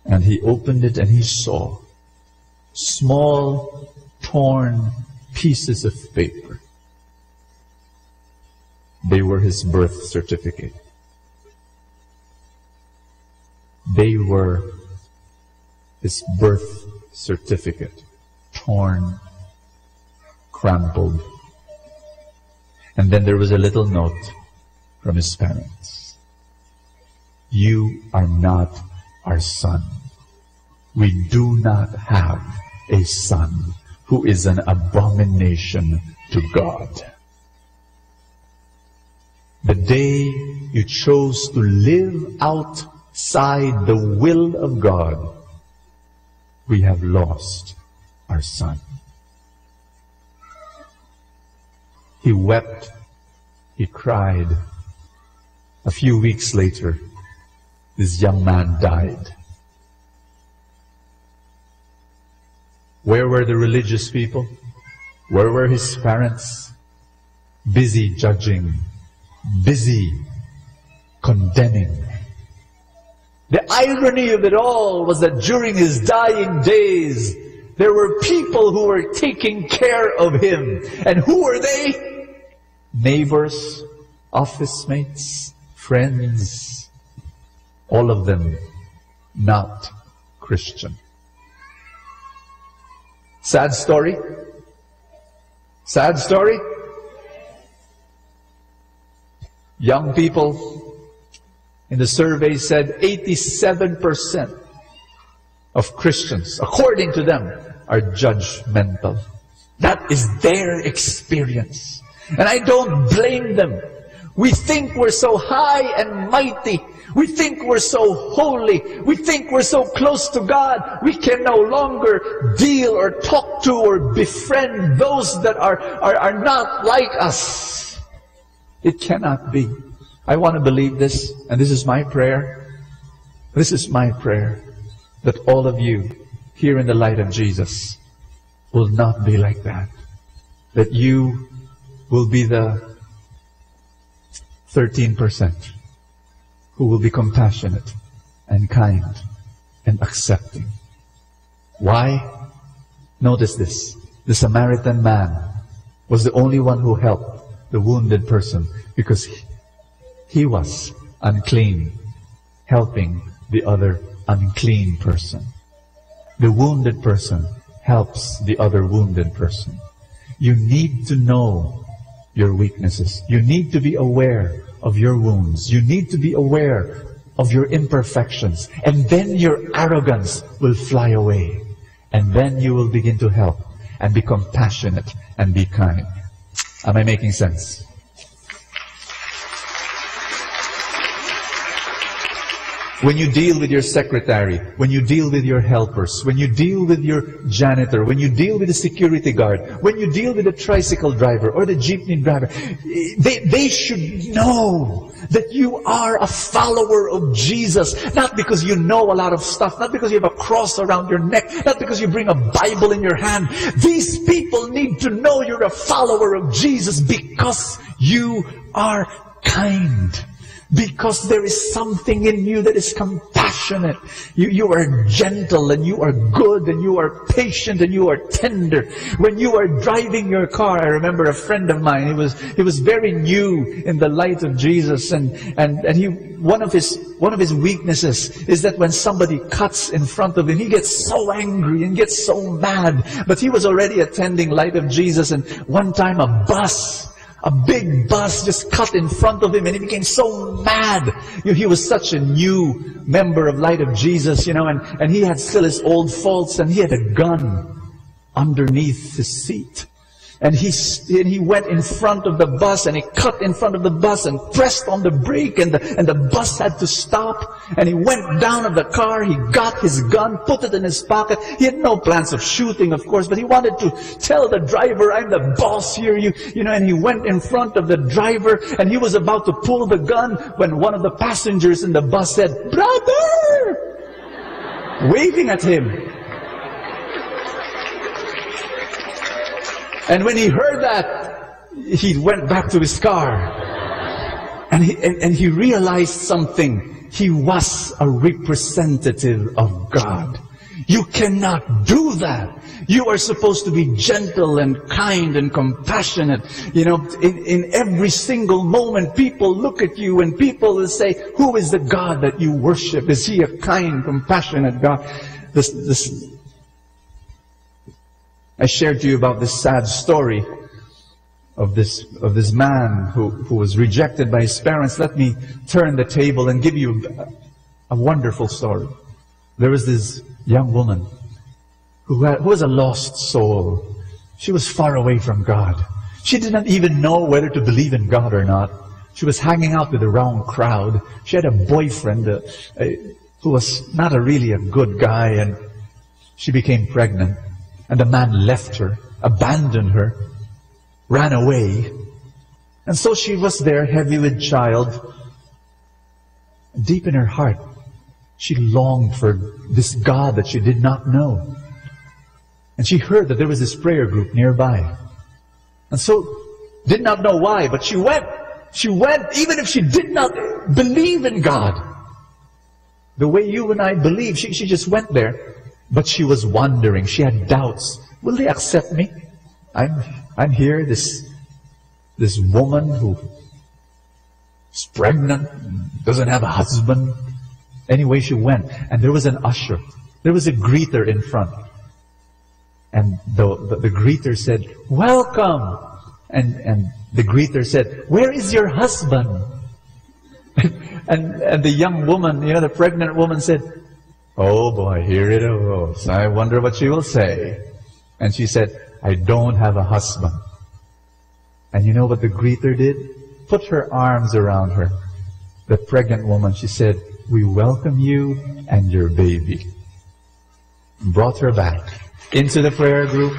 And he opened it and he saw small, torn pieces of paper. They were his birth certificate. They were his birth certificate. Torn, crumpled. And then there was a little note from his parents. You are not our son. We do not have a son who is an abomination to God. The day you chose to live outside the will of God, we have lost our son. He wept, he cried. A few weeks later, this young man died. Where were the religious people? Where were his parents? Busy judging, busy condemning. The irony of it all was that during his dying days, there were people who were taking care of him. And who were they? Neighbors, office mates, friends, all of them not Christian. Sad story? Sad story? Young people in the survey said 87% of Christians, according to them, are judgmental. That is their experience. And I don't blame them. We think we're so high and mighty. We think we're so holy. We think we're so close to God. We can no longer deal or talk to or befriend those that are not like us. It cannot be. I want to believe this, and this is my prayer. This is my prayer, that all of you here in the light of Jesus will not be like that. That you will be the 13% who will be compassionate and kind and accepting. Why? Notice this. The Samaritan man was the only one who helped the wounded person because he was unclean, helping the other unclean person. The wounded person helps the other wounded person. You need to know your weaknesses. You need to be aware of your wounds. You need to be aware of your imperfections. And then your arrogance will fly away. And then you will begin to help and be compassionate and be kind. Am I making sense? When you deal with your secretary, when you deal with your helpers, when you deal with your janitor, when you deal with the security guard, when you deal with the tricycle driver or the jeepney driver, they should know that you are a follower of Jesus. Not because you know a lot of stuff, not because you have a cross around your neck, not because you bring a Bible in your hand. These people need to know you're a follower of Jesus because you are kind. Because there is something in you that is compassionate. You are gentle and you are good and you are patient and you are tender. When you are driving your car, I remember a friend of mine, he was very new in the light of Jesus, and one of his weaknesses is that when somebody cuts in front of him, he gets so angry and gets so mad. But he was already attending Light of Jesus, and one time a big bus just cut in front of him and he became so mad. He was such a new member of Light of Jesus, and he had still his old faults, and he had a gun underneath his seat. And he went in front of the bus and he cut in front of the bus and pressed on the brake, and the bus had to stop. And he went down of the car, he got his gun, put it in his pocket. He had no plans of shooting, of course, but he wanted to tell the driver, I'm the boss here, and he went in front of the driver and he was about to pull the gun when one of the passengers in the bus said, "Brother!" waving at him. And when he heard that, he went back to his car. And he realized something. He was a representative of God. You cannot do that. You are supposed to be gentle and kind and compassionate. In every single moment, people look at you and people will say, who is the God that you worship? Is he a kind, compassionate God? I shared to you about this sad story of this man who was rejected by his parents. Let me turn the table and give you a wonderful story. There was this young woman who was a lost soul. She was far away from God. She did not even know whether to believe in God or not. She was hanging out with the wrong crowd. She had a boyfriend who was not really a good guy, and she became pregnant. And the man left her, abandoned her, ran away. And so she was there, heavy with child. Deep in her heart, she longed for this God that she did not know. And she heard that there was this prayer group nearby. And so, did not know why, but she went. She went, even if she did not believe in God. The way you and I believe, she just went there. But she was wondering, she had doubts. Will they accept me? I'm here, this woman who is pregnant, doesn't have a husband. Anyway, she went, and there was an usher. There was a greeter in front. And the greeter said, "Welcome." And the greeter said, "Where is your husband?" and the young woman, the pregnant woman said, "Oh boy, here it goes. I wonder what she will say." And she said, "I don't have a husband." And you know what the greeter did? Put her arms around her the pregnant woman, she said, "We welcome you and your baby." Brought her back into the prayer group.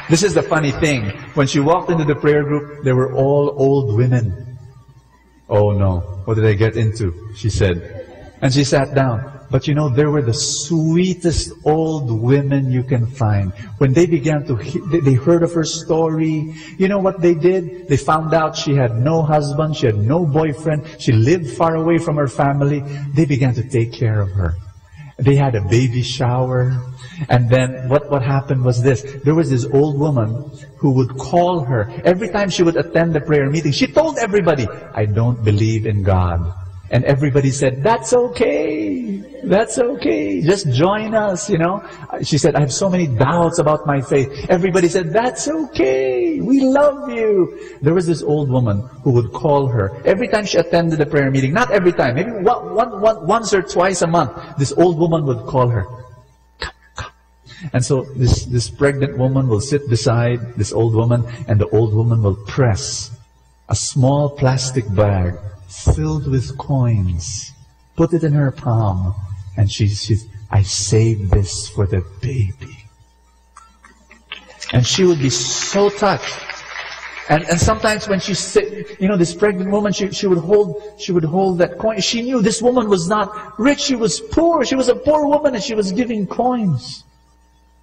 This is the funny thing. When she walked into the prayer group, they were all old women. "Oh no, what did I get into?" she said. And she sat down. But you know, there were the sweetest old women you can find. When they began to, they heard of her story. You know what they did? They found out she had no husband, she had no boyfriend, she lived far away from her family. They began to take care of her. They had a baby shower. And then what happened was this. There was this old woman who would call her. Every time she would attend the prayer meeting, she told everybody, "I don't believe in God." And everybody said, "That's okay. That's okay. Just join us, you know." She said, "I have so many doubts about my faith." Everybody said, "That's okay. We love you." There was this old woman who would call her every time she attended the prayer meeting. Not every time, maybe once or twice a month. This old woman would call her. "Come, come." And so this pregnant woman will sit beside this old woman, and the old woman will press a small plastic bag filled with coins, put it in her palm, and she's, "I saved this for the baby." And she would be so touched. And sometimes when she said, you know, this pregnant woman, she would hold that coin. She knew this woman was not rich, she was poor. She was a poor woman, and she was giving coins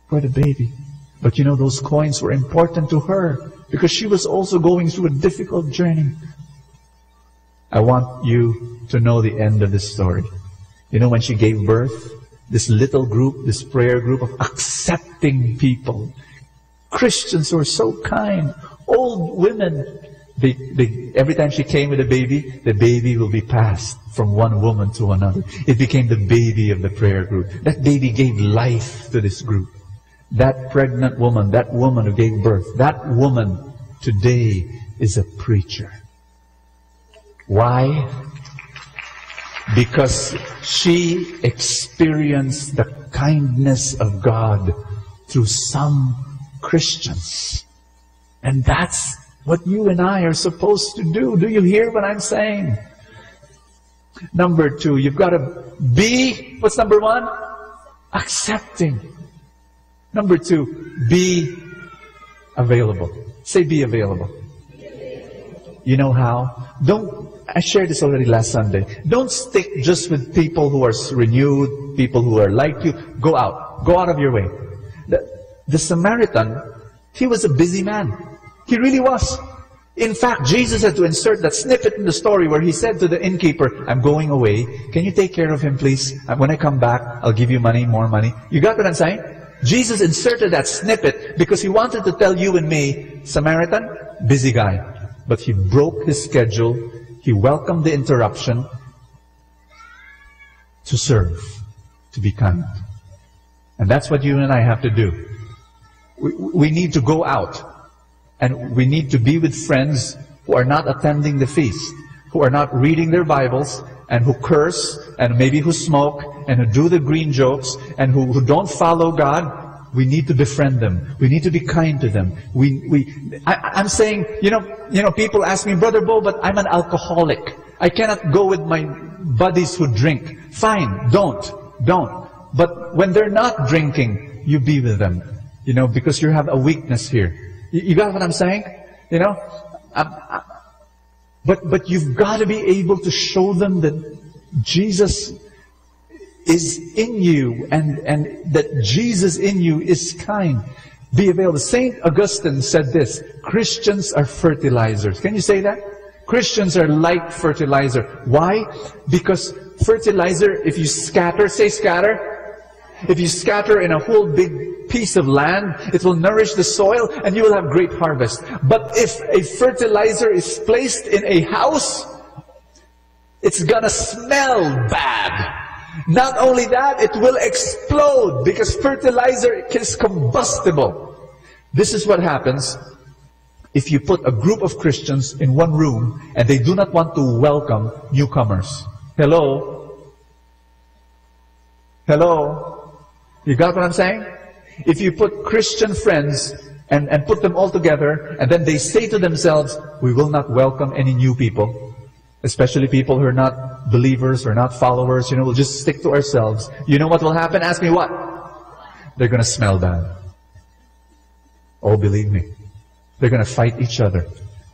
for the baby. But you know, those coins were important to her because she was also going through a difficult journey. I want you to know the end of this story. You know, when she gave birth, this little group, this prayer group of accepting people, Christians who are so kind, old women, every time she came with a the baby will be passed from one woman to another. It became the baby of the prayer group. That baby gave life to this group. That pregnant woman, that woman who gave birth, that woman today is a preacher. Why? Because she experienced the kindness of God through some Christians. And that's what you and I are supposed to do. Do you hear what I'm saying? Number 2, you've got to be, what's number 1? Accepting. Number 2, be available. Say be available. You know how? I shared this already last Sunday. Don't stick just with people who are renewed, people who are like you. Go out. Go out of your way. The Samaritan, he was a busy man. He really was. In fact, Jesus had to insert that snippet in the story where he said to the innkeeper, "I'm going away. Can you take care of him, please? When I come back, I'll give you money, more money." You got what I'm saying? Jesus inserted that snippet because he wanted to tell you and me, Samaritan, busy guy. But he broke his schedule. He welcomed the interruption to serve, to be kind. And that's what you and I have to do. We need to go out. And we need to be with friends who are not attending the feast, who are not reading their Bibles, and who curse, and maybe who smoke, and who do the green jokes, and who don't follow God. We need to befriend them. We need to be kind to them. I'm saying, you know, people ask me, "Brother Bo, but I'm an alcoholic. I cannot go with my buddies who drink." Fine, don't. But when they're not drinking, you be with them. You know, because you have a weakness here. You got what I'm saying? You know? But you've got to be able to show them that Jesus is in you and that Jesus in you is kind. Be available. St. Augustine said this, Christians are fertilizers. Can you say that? Christians are like fertilizer. Why? Because fertilizer, if you scatter, say scatter. If you scatter in a whole big piece of land, it will nourish the soil and you will have great harvest. But if a fertilizer is placed in a house, it's gonna smell bad. Not only that, it will explode because fertilizer is combustible. This is what happens if you put a group of Christians in one room and they do not want to welcome newcomers. Hello? Hello? You got what I'm saying? If you put Christian friends and put them all together and then they say to themselves, "We will not welcome any new people," Especially people who are not believers or not followers, we'll just stick to ourselves. You know what will happen? Ask me what? They're going to smell bad. Oh, believe me. They're going to fight each other.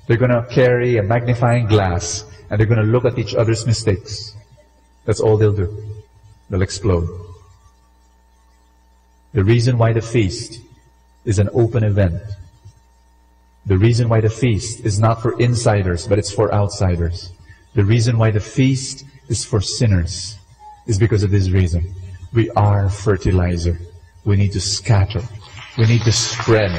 They're going to carry a magnifying glass and they're going to look at each other's mistakes. That's all they'll do. They'll explode. The reason why the feast is an open event, the reason why the feast is not for insiders, but it's for outsiders, the reason why the feast is for sinners is because of this reason. We are fertilizer. We need to scatter. We need to spread.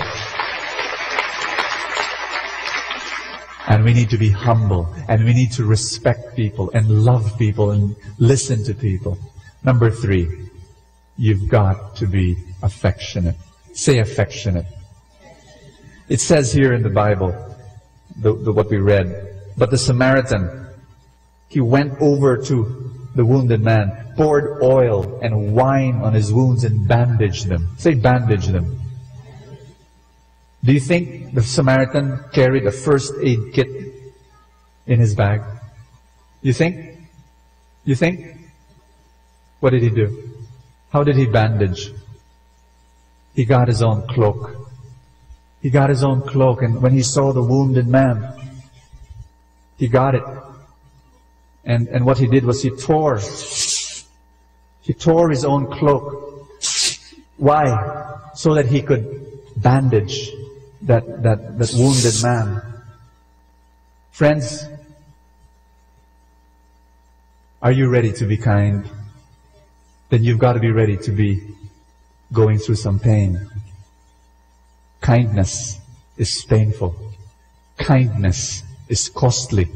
And we need to be humble. And we need to respect people and love people and listen to people. Number 3, you've got to be affectionate. Say affectionate. It says here in the Bible, what we read, but the Samaritan, he went over to the wounded man, poured oil and wine on his wounds and bandaged them. Say bandage them. Do you think the Samaritan carried a first aid kit in his bag? You think? You think? What did he do? How did he bandage? He got his own cloak. He got his own cloak, and when he saw the wounded man, he got it. And what he did was he tore his own cloak. Why? So that he could bandage that wounded man. Friends, are you ready to be kind? Then you've got to be ready to be going through some pain. Kindness is painful. Kindness is costly.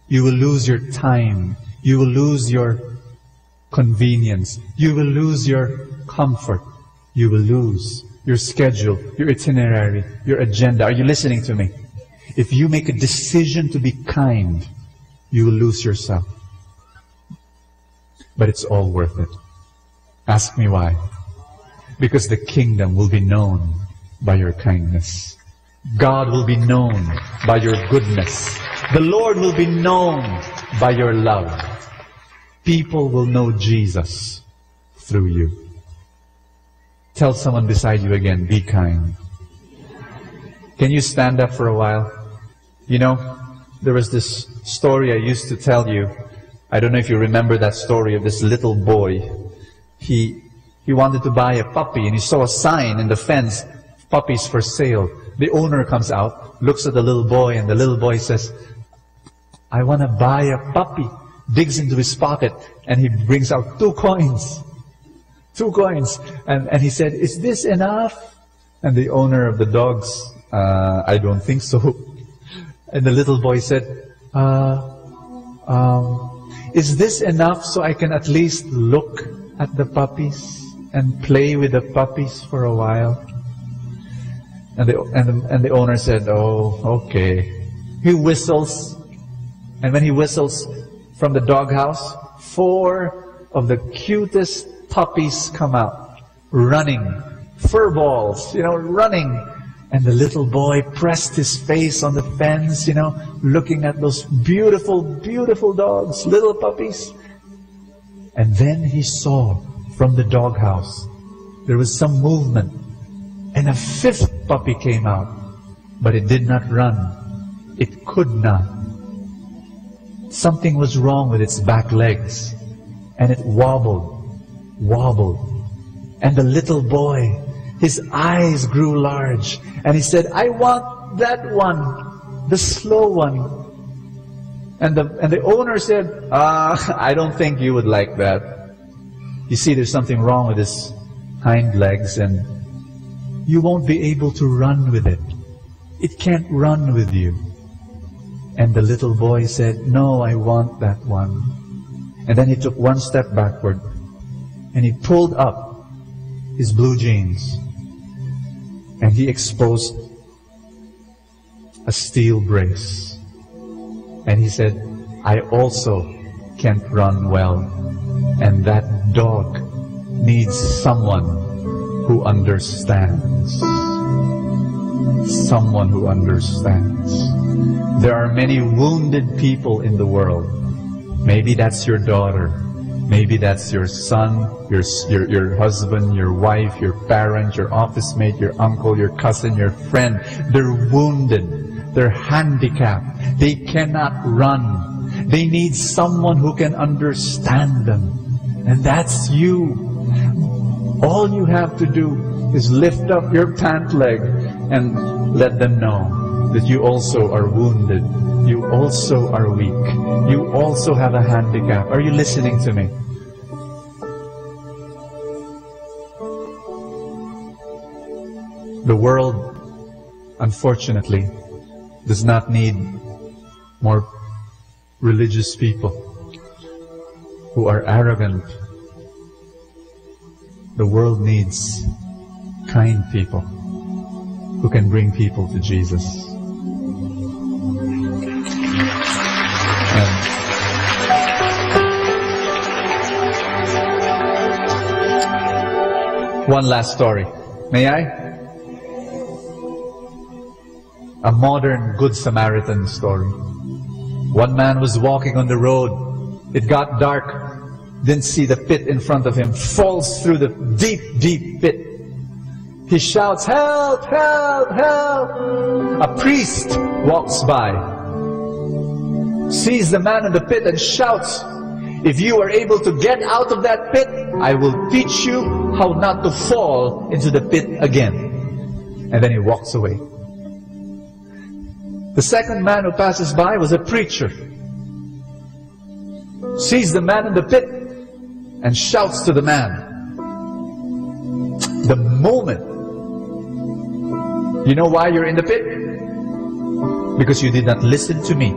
You will lose your time. You will lose your convenience. You will lose your comfort. You will lose your schedule, your itinerary, your agenda. Are you listening to me? If you make a decision to be kind, you will lose yourself. But it's all worth it. Ask me why. Because the kingdom will be known by your kindness. God will be known by your goodness. The Lord will be known by your love. People will know Jesus through you. Tell someone beside you again, be kind. Can you stand up for a while? You know, there was this story I used to tell you. I don't know if you remember that story of this little boy. He wanted to buy a puppy and he saw a sign in the fence, puppies for sale. The owner comes out, looks at the little boy, and the little boy says, I want to buy a puppy. Digs into his pocket and he brings out 2 coins. 2 coins. And he said, is this enough? And the owner of the dogs, I don't think so. And the little boy said, is this enough so I can at least look at the puppies and play with the puppies for a while? And the owner said, oh, okay. He whistles. And when he whistles from the doghouse, 4 of the cutest puppies come out, running, fur balls, running. And the little boy pressed his face on the fence, looking at those beautiful, beautiful dogs, little puppies. And then he saw from the doghouse, there was some movement. And a 5th puppy came out, but it did not run. It could not. Something was wrong with its back legs, and it wobbled. And the little boy, his eyes grew large, and he said, I want that one, the slow one. And the owner said, I don't think you would like that. You see, there's something wrong with his hind legs, and you won't be able to run with it. It can't run with you. And the little boy said, no, I want that one. And then he took 1 step backward, and he pulled up his blue jeans, and he exposed a steel brace. And he said, I also can't run well, and that dog needs someone who understands. Someone who understands. There are many wounded people in the world. Maybe that's your daughter. Maybe that's your son, your husband, your wife, your parent, your office mate, your uncle, your cousin, your friend. They're wounded. They're handicapped. They cannot run. They need someone who can understand them. And that's you. All you have to do is lift up your pant leg and let them know that you also are wounded. You also are weak. You also have a handicap. Are you listening to me? The world, unfortunately, does not need more religious people who are arrogant. The world needs kind people who can bring people to Jesus. One last story. May I? A modern Good Samaritan story. One man was walking on the road. It got dark. Didn't see the pit in front of him. Falls through the deep, deep pit. He shouts, "Help! Help! Help!" A priest walks by, sees the man in the pit and shouts, "If you are able to get out of that pit, I will teach you how not to fall into the pit again." And then he walks away. The second man who passes by was a preacher. Sees the man in the pit and shouts to the man. The moment, you know why you're in the pit? Because you did not listen to me.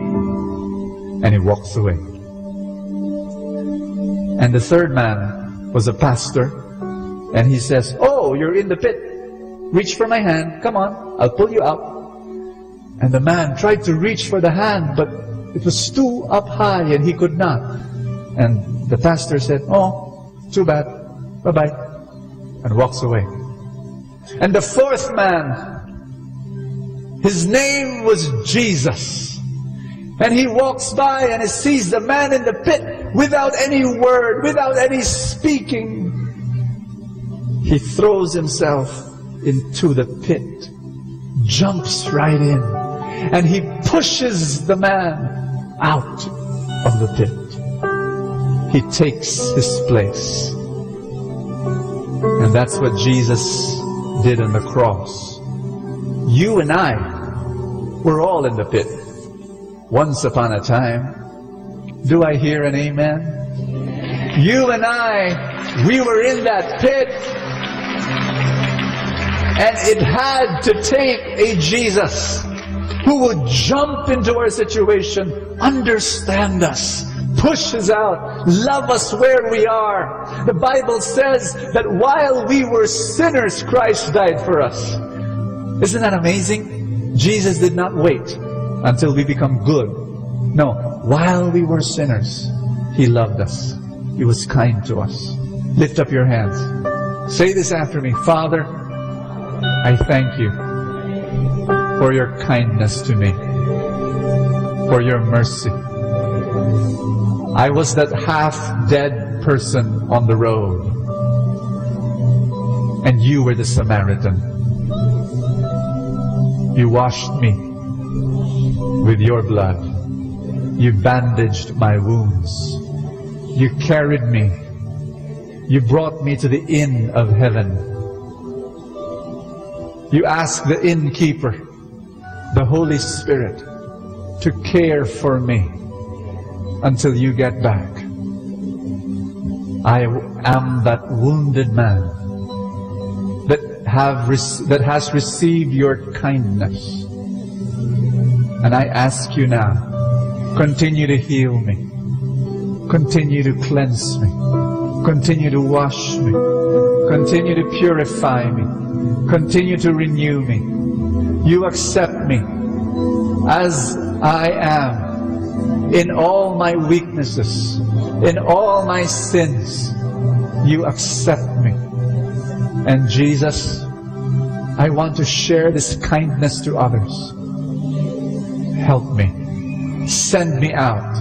And he walks away. And the third man was a pastor. And he says, "Oh, you're in the pit. Reach for my hand. Come on, I'll pull you out." And the man tried to reach for the hand, but it was too up high and he could not. And the pastor said, "Oh, too bad. Bye-bye." And walks away. And the fourth man, his name was Jesus. And he walks by and he sees the man in the pit without any word, without any speaking. He throws himself into the pit, jumps right in, and he pushes the man out of the pit. He takes his place. And that's what Jesus did on the cross. You and I were all in the pit once upon a time. Do I hear an amen? You and I, we were in that pit. And it had to take a Jesus who would jump into our situation, understand us, push us out, love us where we are. The Bible says that while we were sinners, Christ died for us. Isn't that amazing? Jesus did not wait until we become good. No, while we were sinners, He loved us. He was kind to us. Lift up your hands. Say this after me. Father, I thank you for your kindness to me, for your mercy. I was that half-dead person on the road, and you were the Samaritan. You washed me with your blood. You bandaged my wounds. You carried me. You brought me to the inn of heaven. You asked the innkeeper, the Holy Spirit, to care for me until you get back. I am that wounded man that has received your kindness. And I ask you now, continue to heal me. Continue to cleanse me. Continue to wash me. Continue to purify me. Continue to renew me. You accept me as I am, in all my weaknesses, in all my sins. You accept me. And Jesus, I want to share this kindness to others. Help me. Send me out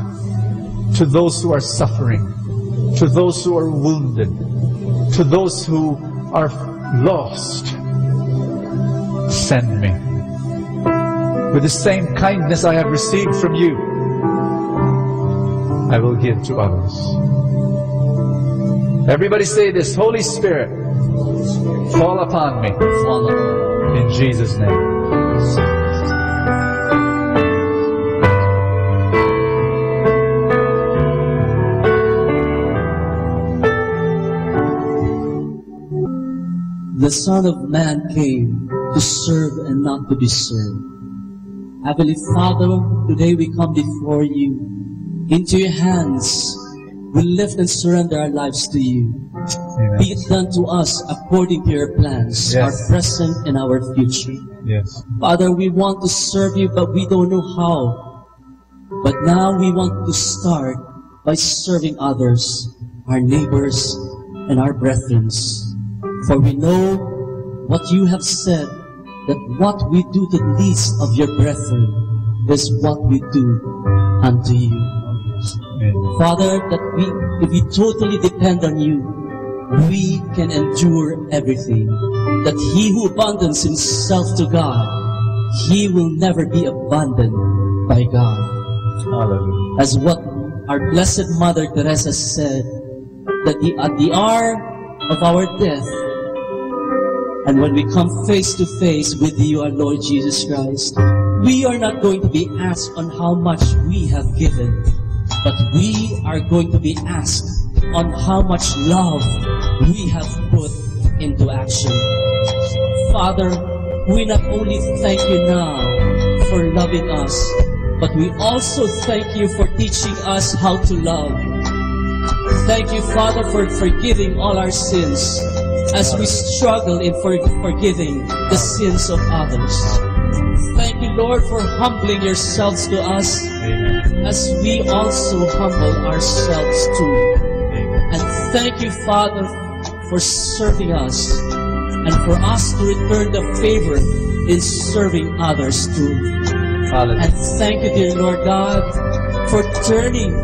to those who are suffering, to those who are wounded, to those who are lost. Send me. With the same kindness I have received from you, I will give to others. Everybody say this: Holy Spirit, fall upon me. In Jesus' name. The Son of Man came to serve and not to be served. Heavenly Father, today we come before you. Into your hands, we lift and surrender our lives to you. Amen. Be it done to us according to your plans, Yes. our present and our future. Yes. Father, we want to serve you, but we don't know how. But now we want to start by serving others, our neighbors, and our brethren. For we know what you have said, that what we do to the least of your brethren is what we do unto you. Father, that if we totally depend on you, we can endure everything. That he who abandons himself to God, he will never be abandoned by God. Hallelujah. As what our Blessed Mother Teresa said, that at the hour of our death, and when we come face to face with you, our Lord Jesus Christ, we are not going to be asked on how much we have given, but we are going to be asked on how much love we have put into action. Father, we not only thank you now for loving us, but we also thank you for teaching us how to love. Thank you, Father, for forgiving all our sins as we struggle in forgiving the sins of others. Thank you, Lord, for humbling yourselves to us as we also humble ourselves too. And thank you, Father, for serving us and for us to return the favor in serving others too. Hallelujah. And thank you, dear Lord God, for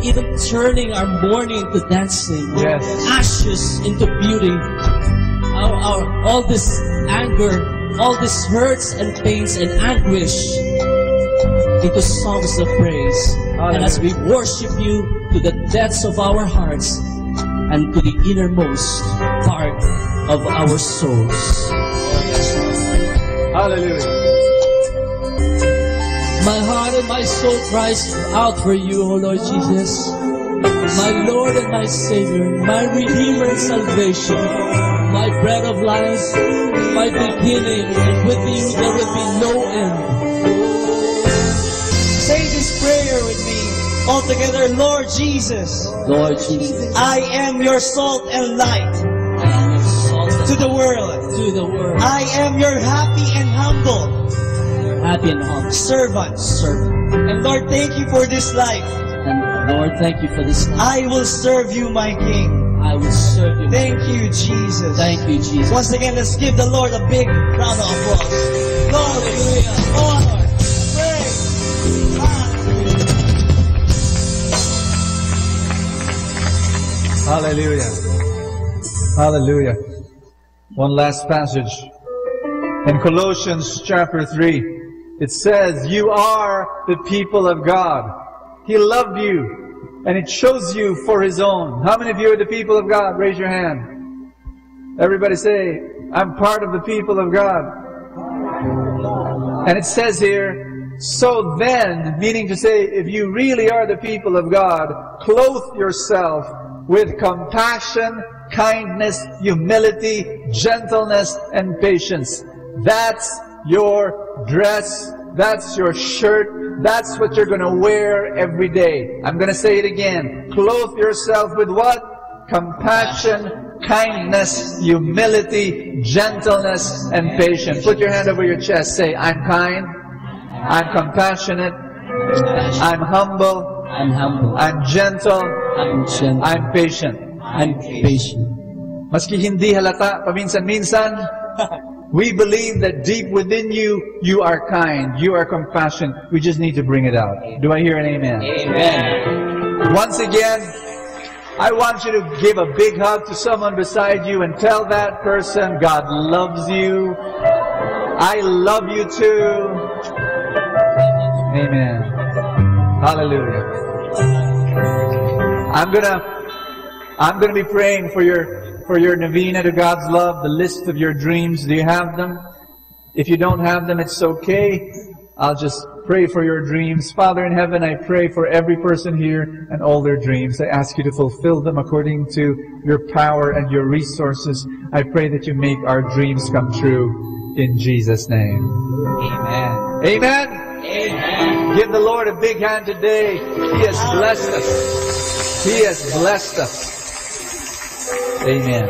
even turning our mourning to dancing, Yes. ashes into beauty, all this anger, all this hurts and pains and anguish into songs of praise. And as we worship you to the depths of our hearts and to the innermost part of our souls. Hallelujah. My heart and my soul cries out for you, O Lord Jesus, my Lord and my Savior, my Redeemer and salvation, my bread of life, my beginning, and with you there will be no end. Say this prayer with me all together. Lord Jesus, Lord Jesus, I am your salt and light to the world. I am your happy and humble servant. And Lord, thank you for this life. And Lord, thank you for this life. I will serve you, my King. I will serve you. Thank you, Jesus. Thank you, Jesus. Once again, let's give the Lord a big round of applause. Hallelujah. Honor. Praise. Hallelujah. Hallelujah. One last passage. In Colossians chapter 3, it says, you are the people of God. He loved you, and it chose you for His own. How many of you are the people of God? Raise your hand. Everybody say, I'm part of the people of God. And it says here, so then, meaning to say, if you really are the people of God, clothe yourself with compassion, kindness, humility, gentleness, and patience. That's your dress. That's your shirt. That's what you're going to wear every day. I'm going to say it again. Clothe yourself with what? Compassion, kindness, humility, gentleness, and patience. Put your hand over your chest. Say, I'm kind. I'm compassionate. I'm humble. I'm gentle. I'm patient. Maski hindi halata paminsan-minsan, we believe that deep within you, you are kind, you are compassionate. We just need to bring it out. Do I hear an amen? Amen. Once again, I want you to give a big hug to someone beside you and tell that person, God loves you. I love you too. Amen. Hallelujah. I'm gonna be praying for your novena to God's love, the list of your dreams. Do you have them? If you don't have them, it's okay. I'll just pray for your dreams. Father in heaven, I pray for every person here and all their dreams. I ask you to fulfill them according to your power and your resources. I pray that you make our dreams come true in Jesus' name. Amen. Amen. Amen. Give the Lord a big hand today. He has blessed us. He has blessed us. Amen.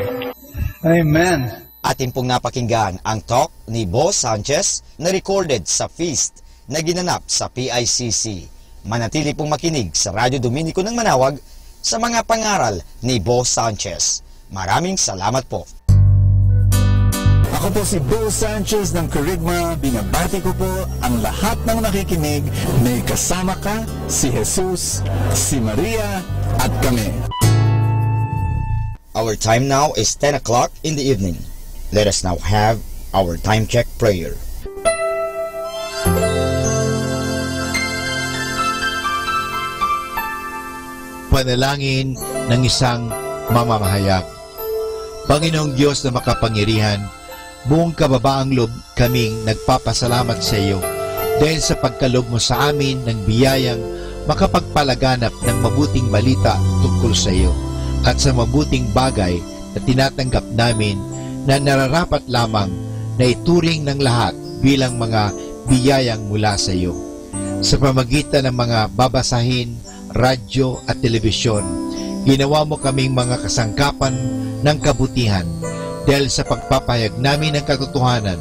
Amen. Atin pong napakinggan ang talk ni Boss Sanchez na recorded sa feast na ginanap sa PICC. Manatili pong makinig sa Radyo Dominico ng Manawag sa mga pangaral ni Boss Sanchez. Maraming salamat po. Ako po si Bo Sanchez ng Kerygma. Binabati ko po ang lahat ng nakikinig. May kasama ka, si Jesus, si Maria, at kami. Our time now is 10 o'clock in the evening. Let us now have our time check prayer. Panalangin ng isang mamamahayag. Panginoong Diyos na makapangyarihan, buong kababaang loob kaming nagpapasalamat sa iyo dahil sa pagkaloob mo sa amin ng biyayang makapagpalaganap ng mabuting balita tungkol sa iyo at sa mabuting bagay na tinatanggap namin na nararapat lamang na ituring ng lahat bilang mga biyayang mula sa iyo. Sa pamagitan ng mga babasahin, radyo at telebisyon, ginawa mo kaming mga kasangkapan ng kabutihan dahil sa pagpapahayag namin ng katotohanan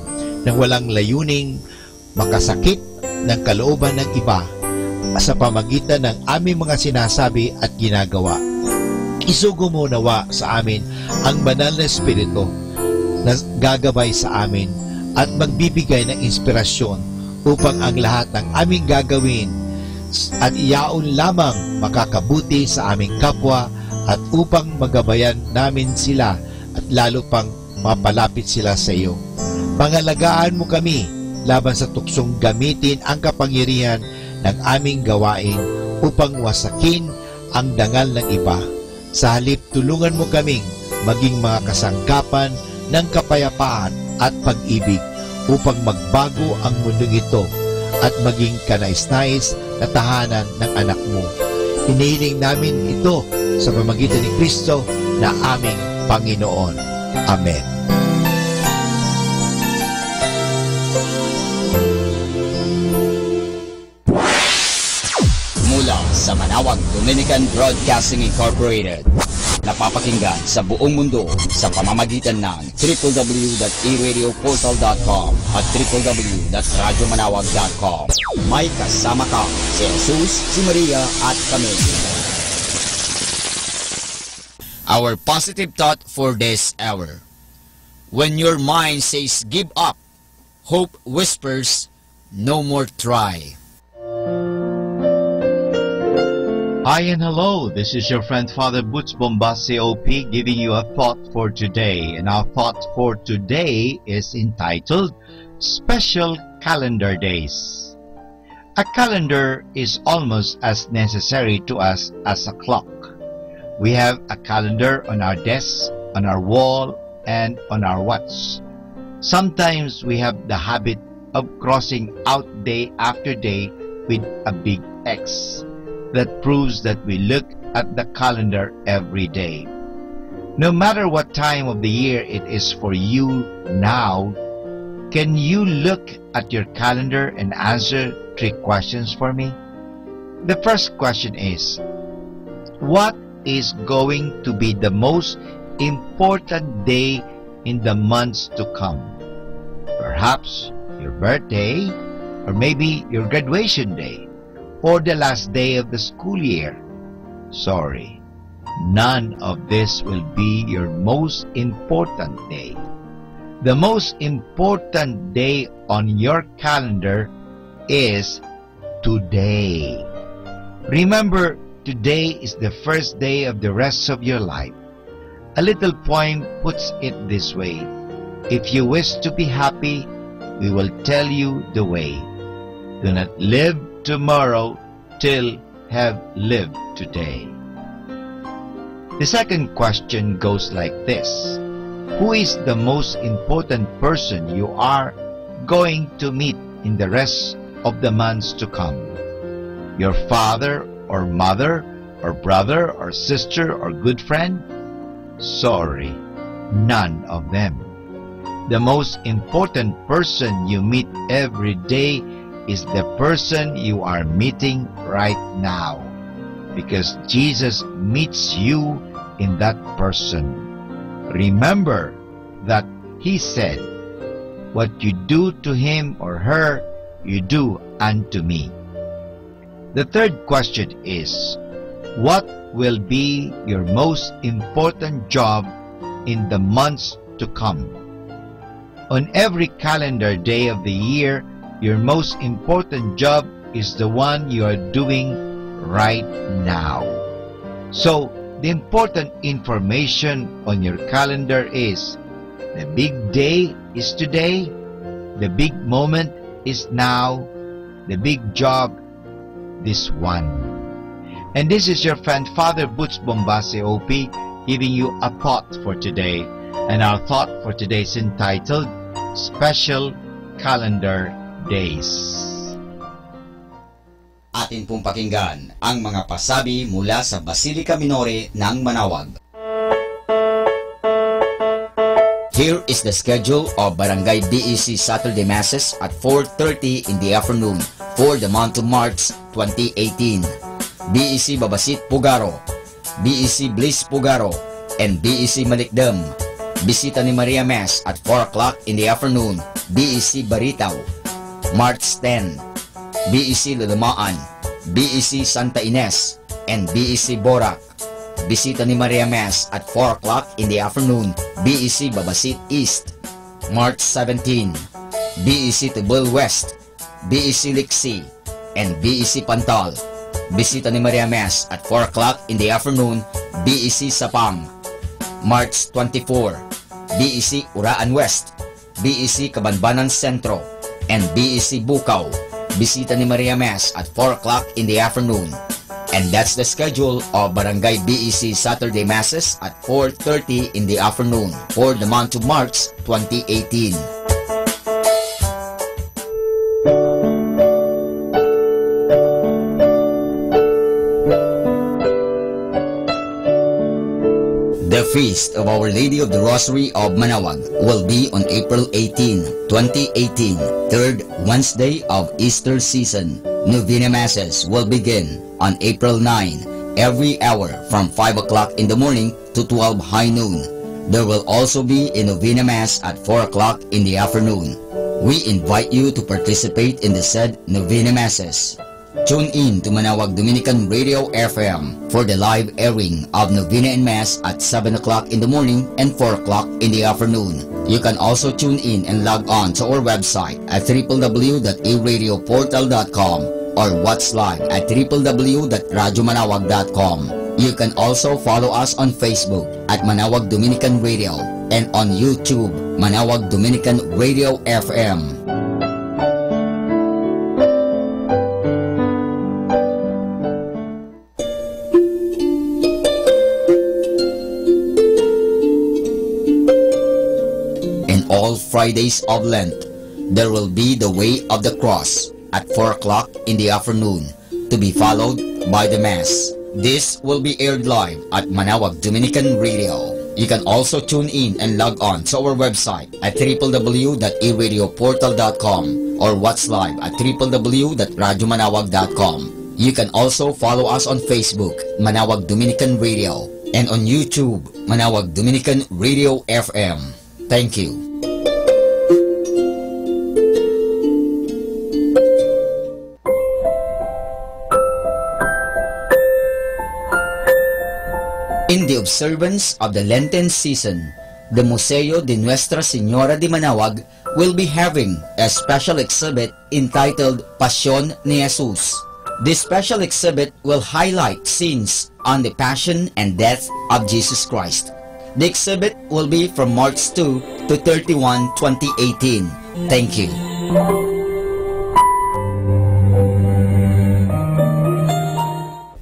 ng walang layuning makasakit ng kalooban ng iba sa pamagitan ng aming mga sinasabi at ginagawa. Isugo mo nawa sa amin ang banal na Espiritu na gagabay sa amin at magbibigay ng inspirasyon upang ang lahat ng aming gagawin at iyaon lamang makakabuti sa aming kapwa at upang magabayan namin sila at lalo pang mapalapit sila sa iyo. Pangalagaan mo kami laban sa tuksong gamitin ang kapangyarihan ng aming gawain upang wasakin ang dangal ng iba. Sa halip, tulungan mo kaming maging mga kasangkapan ng kapayapaan at pag-ibig upang magbago ang mundong ito at maging kanais-nais na tahanan ng anak mo. Hinihiling namin ito sa pamamagitan ni Kristo na aming Panginoon. Amen. Mula sa Manawag Dominican Broadcasting Incorporated, napapakinggan sa buong mundo sa pamamagitan ng www.eradioportal.com at www.radyomanawag.com. May kasama ka, si Jesus, si Maria at kami. Our positive thought for this hour. When your mind says give up, hope whispers, no more try. Hi and hello, this is your friend Father Butz Bombase OP giving you a thought for today. And our thought for today is entitled Special Calendar Days. A calendar is almost as necessary to us as a clock. We have a calendar on our desk, on our wall, and on our watch. Sometimes we have the habit of crossing out day after day with a big X. That proves that we look at the calendar every day. No matter what time of the year it is for you now, can you look at your calendar and answer 3 questions for me? The first question is, what is going to be the most important day in the months to come? Perhaps your birthday, or maybe your graduation day, or the last day of the school year. Sorry, none of this will be your most important day. The most important day on your calendar is today. Remember, today is the first day of the rest of your life. A little poem puts it this way: if you wish to be happy, we will tell you the way. Do not live tomorrow till have lived today. The second question goes like this: who is the most important person you are going to meet in the rest of the months to come? Your father or mother or brother or sister or good friend? Sorry, none of them. The most important person you meet every day is the person you are meeting right now, because Jesus meets you in that person. Remember that He said, "What you do to him or her, you do unto me." The third question is, what will be your most important job in the months to come? On every calendar day of the year, your most important job is the one you are doing right now. So, the important information on your calendar is: the big day is today, the big moment is now, the big job, this one. And this is your friend Father Butch Bombase OP giving you a thought for today. And our thought for today is entitled Special Calendar Days. Atin pong pakinggan ang mga pasabi mula sa Basilica Minore ng Manawag. Here is the schedule of Barangay BEC Saturday Masses at 4:30 in the afternoon for the month of March 2018. BEC Babasit Pugaro, BEC Bliss Pugaro, and BEC Malikdam. Bisita ni Maria Mass at 4 o'clock in the afternoon, BEC Baritaw. March 10, BEC Lulumaan, BEC Santa Ines, and BEC Borac. Bisita ni Maria Mass at 4 o'clock in the afternoon, BEC Babasit East. March 17, BEC Tubul West, BEC Lixi, and BEC Pantal. Bisita ni Maria Mass at 4 o'clock in the afternoon, BEC Sapang. March 24, BEC Uraan West, BEC Kabanbanan Sentro, and BEC Bukaw. Bisita ni Maria Mass at 4 o'clock in the afternoon. And that's the schedule of Barangay BEC Saturday Masses at 4:30 in the afternoon for the month of March 2018. The Feast of Our Lady of the Rosary of Manawag will be on April 18, 2018, third Wednesday of Easter season. Novena Masses will begin on April 9, every hour from 5 o'clock in the morning to 12 high noon. There will also be a Novena Mass at 4 o'clock in the afternoon. We invite you to participate in the said Novena Masses. Tune in to Manawag Dominican Radio FM for the live airing of Novena and Mass at 7 o'clock in the morning and 4 o'clock in the afternoon. You can also tune in and log on to our website at www.aradioportal.com or watch live at www.radyomanawag.com. You can also follow us on Facebook at Manawag Dominican Radio and on YouTube, Manawag Dominican Radio FM. All Fridays of Lent, there will be the Way of the Cross at 4 o'clock in the afternoon, to be followed by the Mass. This will be aired live at Manawag Dominican Radio. You can also tune in and log on to our website at www.aradioportal.com or watch live at www.radyomanawag.com. You can also follow us on Facebook, Manawag Dominican Radio, and on YouTube, Manawag Dominican Radio FM. Thank you. In the observance of the Lenten season, the Museo de Nuestra Señora de Manawag will be having a special exhibit entitled Pasyon ni Jesus. This special exhibit will highlight scenes on the passion and death of Jesus Christ. The exhibit will be from March 2 to 31, 2018. Thank you.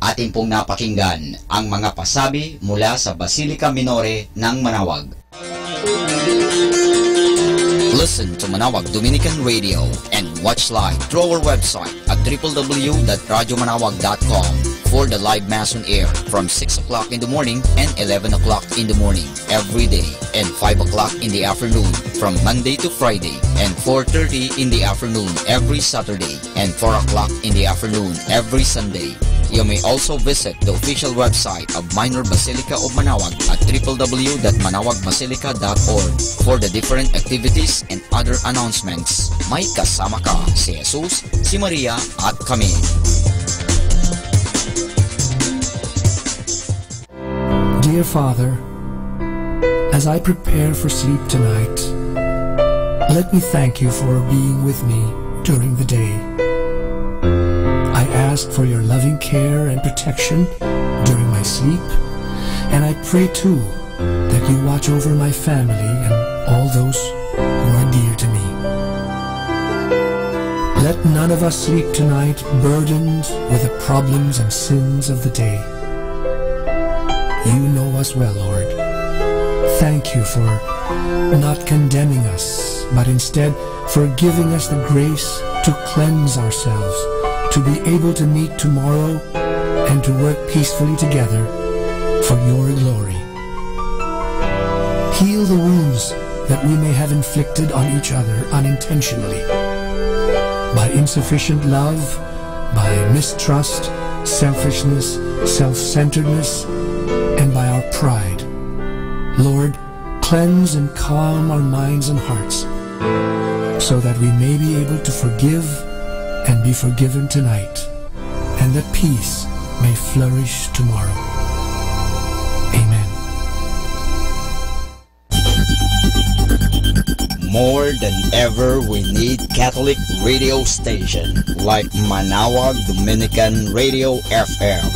Atin pong napakinggan ang mga pasabi mula sa Basilica Minore ng Manawag. Listen to Manawag Dominican Radio and watch live through our website at www.radyomanawag.com for the live Mass on air from 6 o'clock in the morning and 11 o'clock in the morning every day and 5 o'clock in the afternoon from Monday to Friday and 4:30 in the afternoon every Saturday and 4 o'clock in the afternoon every Sunday. You may also visit the official website of Minor Basilica of Manawag at www.manawagbasilica.org for the different activities and other announcements. May kasama ka si Jesus, si Maria at kami. Dear Father, as I prepare for sleep tonight, let me thank you for being with me during the day. I ask for your loving care and protection during my sleep, and I pray too that you watch over my family and all those who are dear to me. Let none of us sleep tonight burdened with the problems and sins of the day. You know us well, Lord. Thank you for not condemning us, but instead for giving us the grace to cleanse ourselves, to be able to meet tomorrow and to work peacefully together for your glory. Heal the wounds that we may have inflicted on each other unintentionally, by insufficient love, by mistrust, selfishness, self-centeredness, and by our pride. Lord, cleanse and calm our minds and hearts so that we may be able to forgive and be forgiven tonight, and that peace may flourish tomorrow. Amen. More than ever, we need Catholic radio station like Manawag Dominican Radio FM.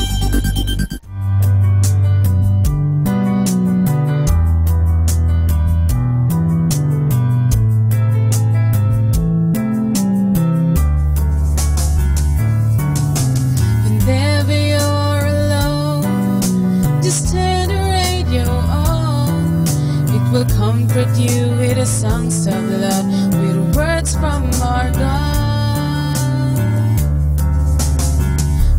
You with the songs of love, with words from our God.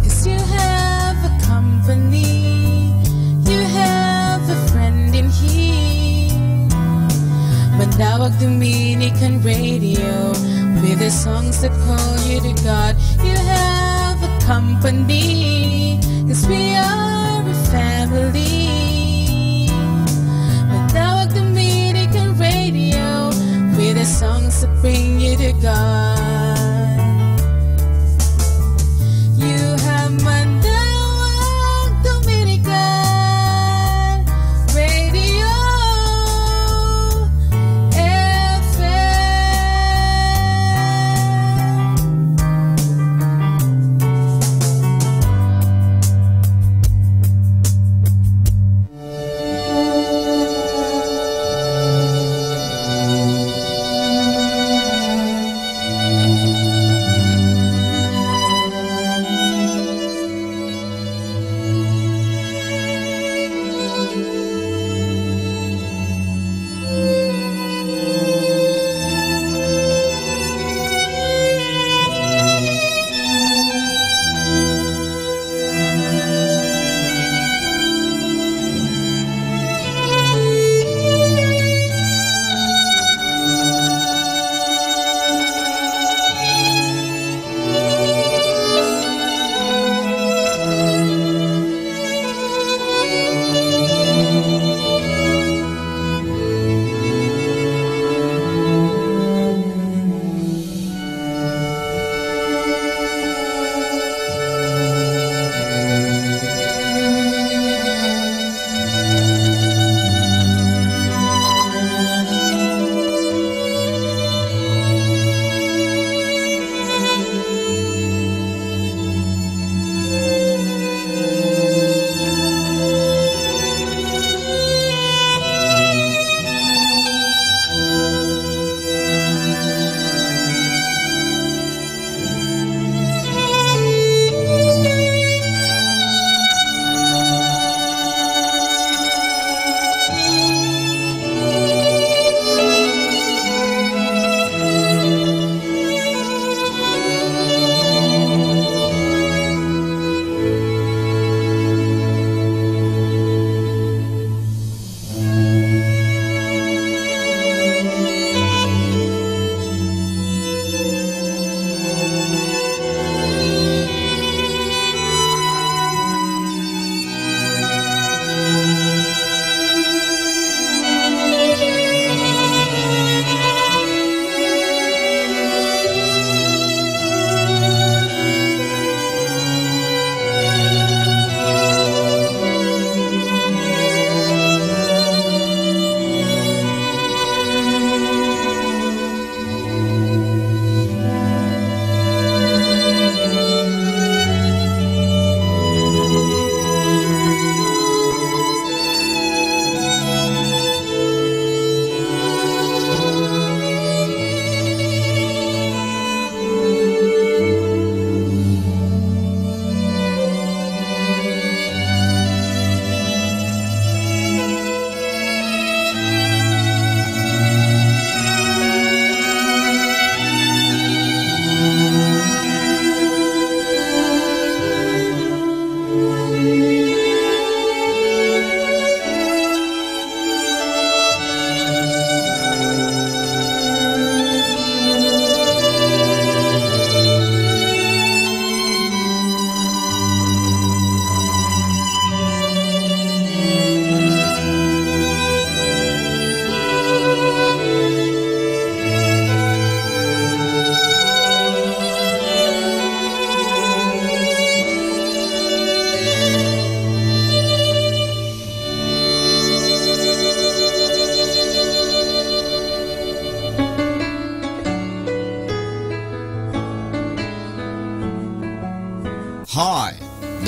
'Cause you have a company, you have a friend in here. Manawag Dominican Radio, with the songs that call you to God. You have a company, 'cause we are a family. With the songs that bring you to God. You have Manawag Dominican Radio FM.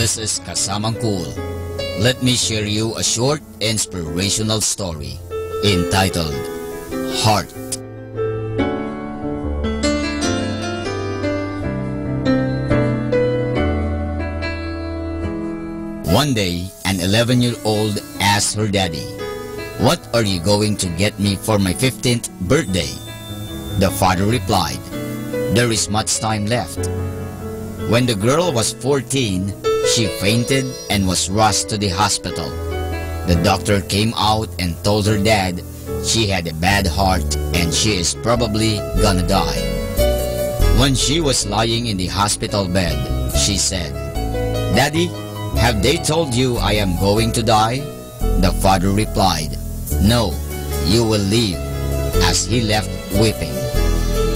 This is Kasamang Cool. Let me share you a short inspirational story entitled Heart. One day, an 11-year-old asked her daddy, "What are you going to get me for my 15th birthday?" The father replied, "There is much time left." When the girl was 14, she fainted and was rushed to the hospital. The doctor came out and told her dad she had a bad heart and she is probably gonna die. When she was lying in the hospital bed, she said, "Daddy, have they told you I am going to die?" The father replied, "No, you will live," as he left weeping.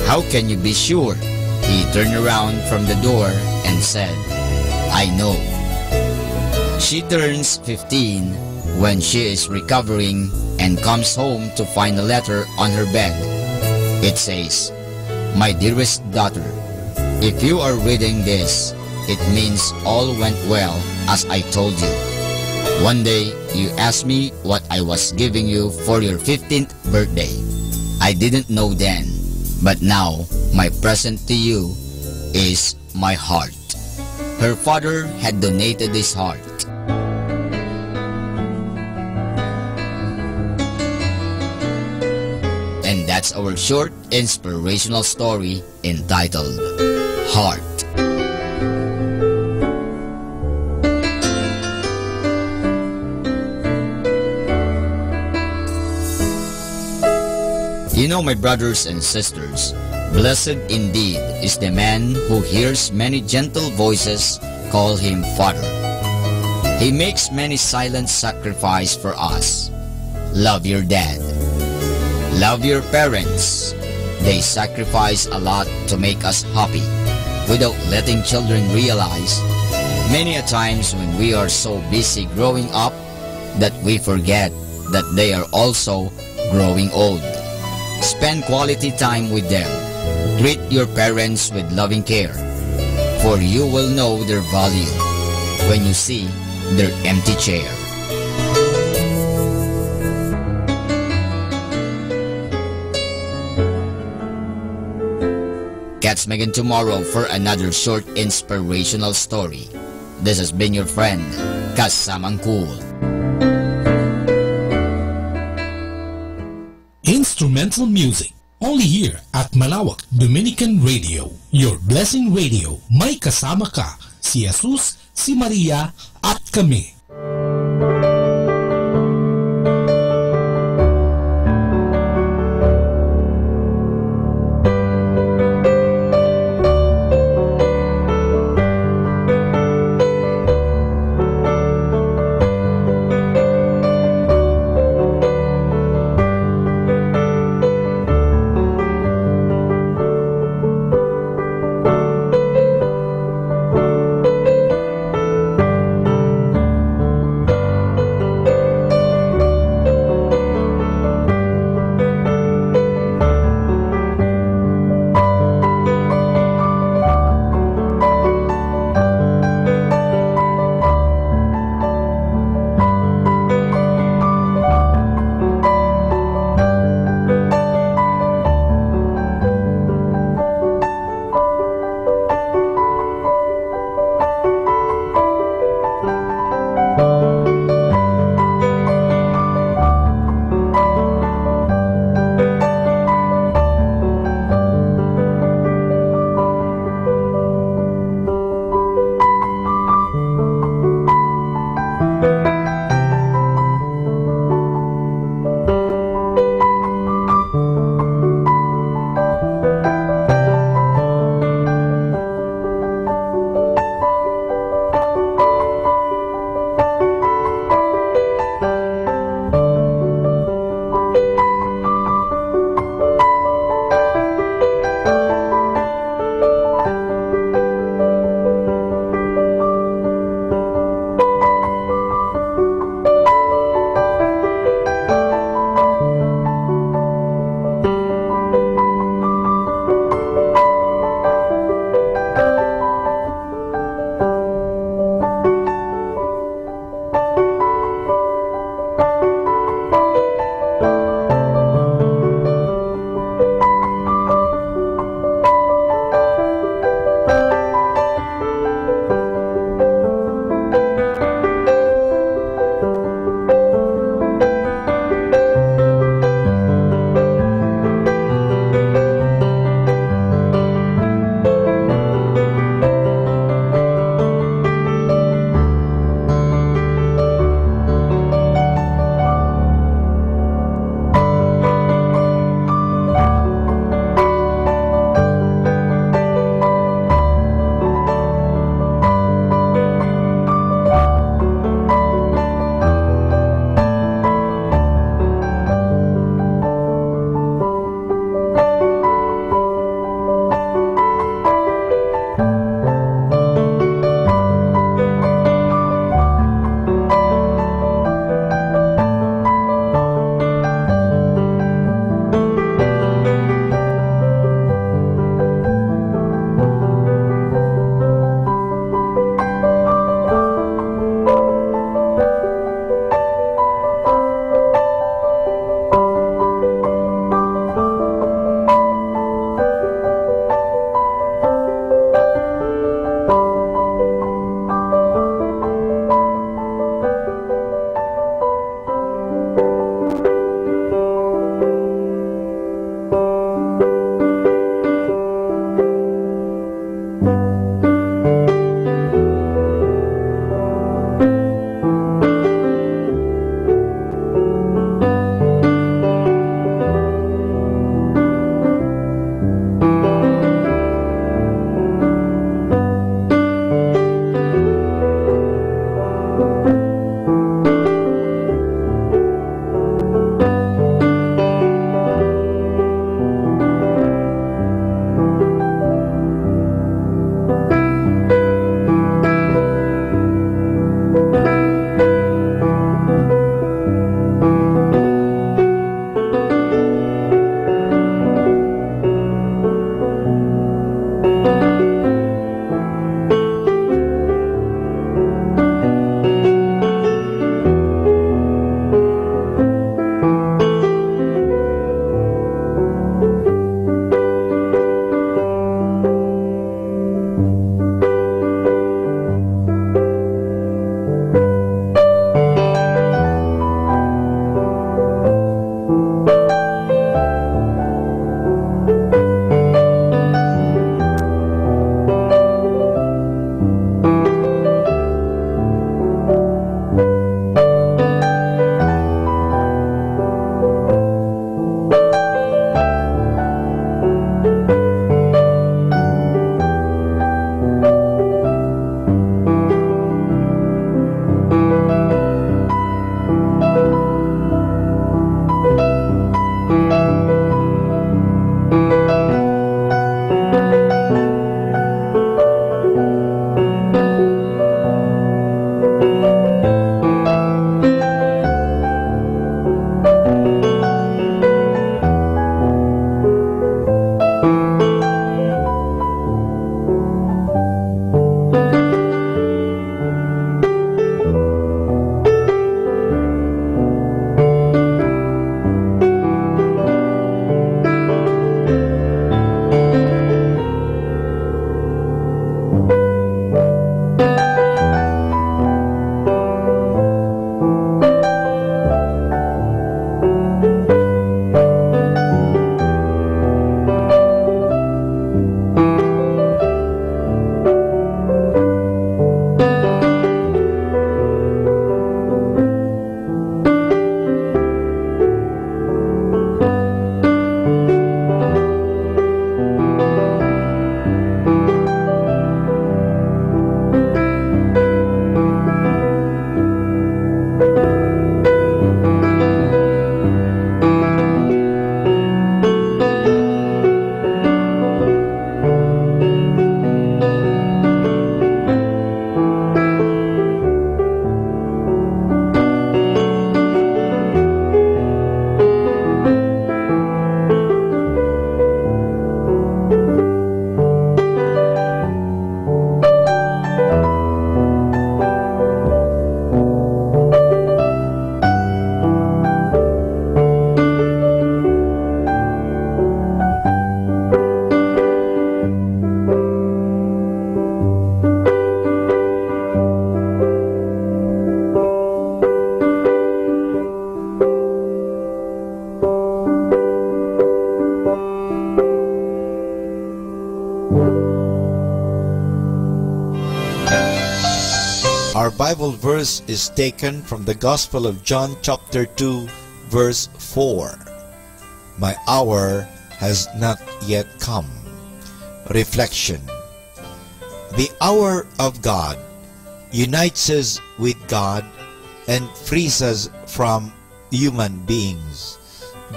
"How can you be sure?" He turned around from the door and said, "I know." She turns 15 when she is recovering and comes home to find a letter on her bed. It says, "My dearest daughter, if you are reading this, it means all went well as I told you. One day, you asked me what I was giving you for your 15th birthday. I didn't know then, but now, my present to you is my heart." Her father had donated his heart. And that's our short inspirational story entitled Heart. You know, my brothers and sisters, blessed indeed is the man who hears many gentle voices call him Father. He makes many silent sacrifice for us. Love your dad. Love your parents. They sacrifice a lot to make us happy without letting children realize many a times when we are so busy growing up that we forget that they are also growing old. Spend quality time with them. Treat your parents with loving care, for you will know their value when you see their empty chair. Catch me again tomorrow for another short inspirational story. This has been your friend, Kasamang Cool. Instrumental music, only here at Malawak Dominican Radio, your blessing radio. May kasama ka, si Jesus, si Maria, at kami. Bible verse is taken from the Gospel of John chapter 2 verse 4. My hour has not yet come. Reflection. The hour of God unites us with God and frees us from human beings.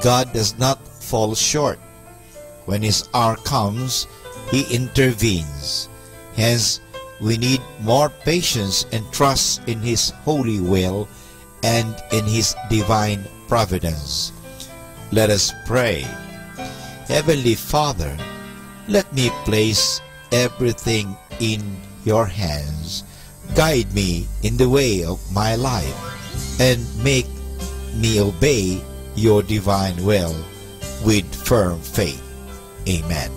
God does not fall short. When His hour comes, He intervenes. Hence, we need more patience and trust in His holy will and in His divine providence. Let us pray. Heavenly Father, let me place everything in your hands. Guide me in the way of my life and make me obey your divine will with firm faith. Amen.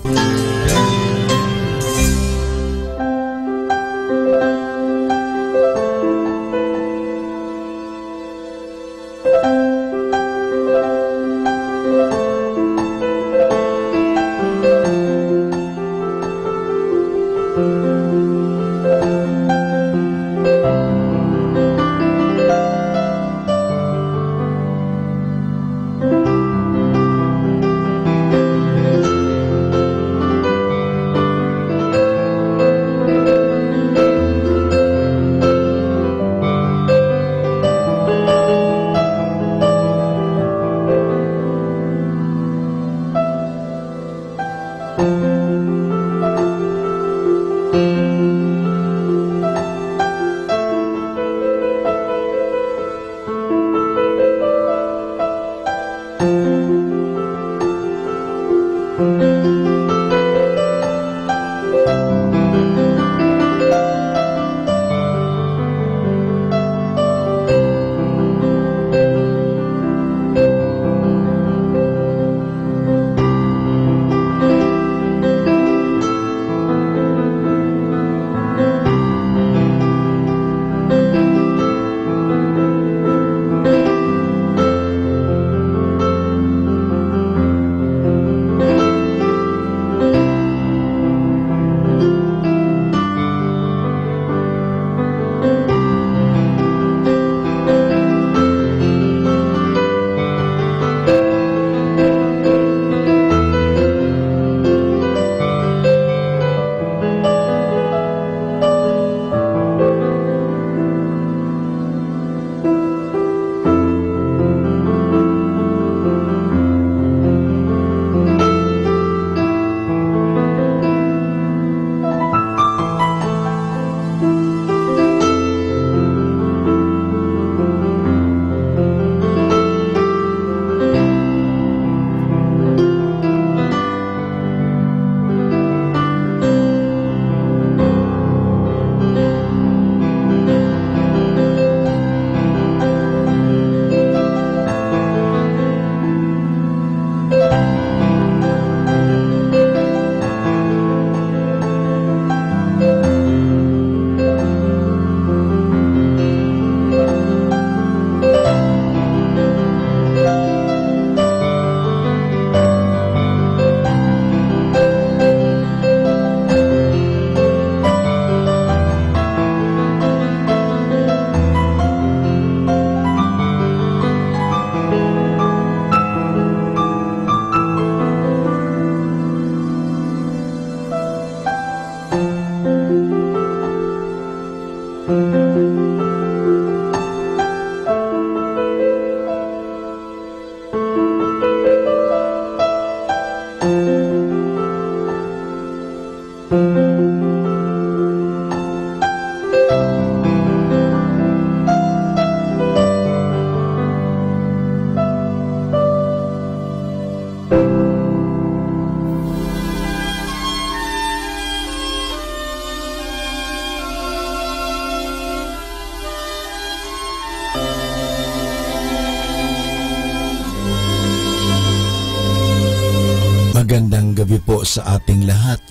Magandang gabi po sa ating lahat.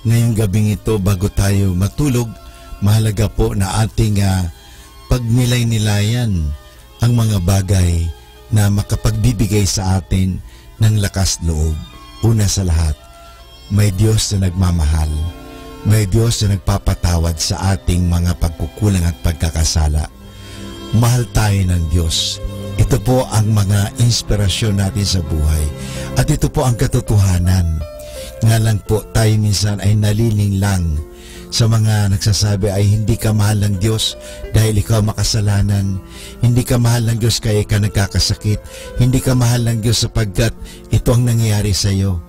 Ngayong gabing ito, bago tayo matulog, mahalaga po na ating pagmilay-nilayan ang mga bagay na makapagbibigay sa atin ng lakas loob. Una sa lahat, may Diyos na nagmamahal. may Diyos na nagpapatawad sa ating mga pagkukulang at pagkakasala. Mahal tayo ng Diyos. Ito po ang mga inspirasyon natin sa buhay. At ito po ang katotohanan. Nga lang po tayo minsan ay naliling lang sa mga nagsasabi ay hindi ka mahal ng Diyos dahil ikaw makasalanan. Hindi ka mahal ng Diyos kaya ka nagkakasakit. Hindi ka mahal ng Diyos sapagkat ito ang nangyayari sa iyo.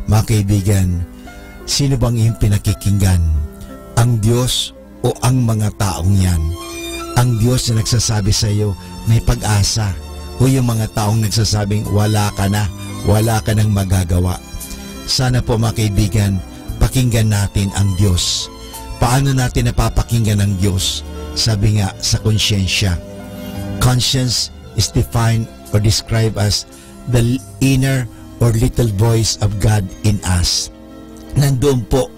Mga kaibigan, sino bang iyong pinakikinggan? Ang Diyos o ang mga taong yan? Ang Diyos na nagsasabi sa iyo may pag-asa o yung mga taong nagsasabing wala ka na, wala ka nang magagawa. Sana po mga kaibigan, pakinggan natin ang Diyos. Paano natin napapakinggan ang Diyos? Sabi nga sa konsyensya. Conscience is defined or described as the inner or little voice of God in us. Nandoon po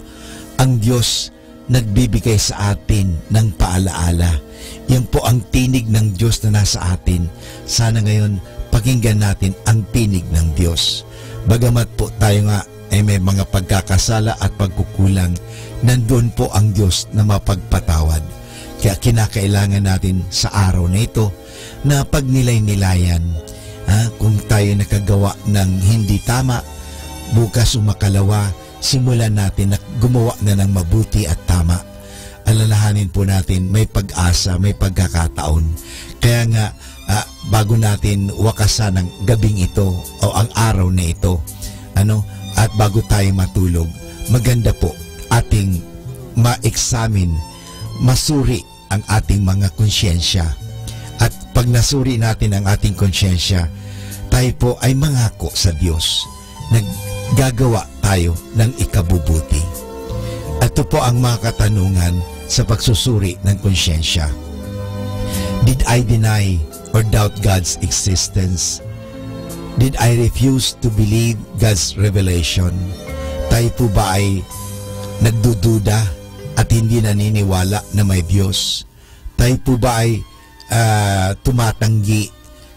ang Diyos nagbibigay sa atin ng paalaala. Yan po ang tinig ng Diyos na nasa atin. Sana ngayon pakinggan natin ang tinig ng Diyos. Bagamat po tayo nga ay may mga pagkakasala at pagkukulang, nandoon po ang Diyos na mapagpatawad. Kaya kinakailangan natin sa araw na ito na pagnilay-nilayan. Kung tayo nakagawa ng hindi tama, bukas umakalawa, simulan natin na gumawa na ng mabuti at tama. Alalahanin po natin may pag-asa, may pagkakataon. Kaya nga, bago natin wakasan ang gabing ito o ang araw na ito, at bago tayo matulog, maganda po ating ma-examine, masuri ang ating mga konsyensya. At pag nasuri natin ang ating konsyensya, tayo po ay mangako sa Diyos. Naggagawa tayo ng ikabubuti. Ito po ang mga katanungan sa pagsusuri ng konsyensya. Did I deny or doubt God's existence? Did I refuse to believe God's revelation? Tayo po ba ay nagdududa at hindi naniniwala na may Diyos? Tayo po ba ay tumatanggi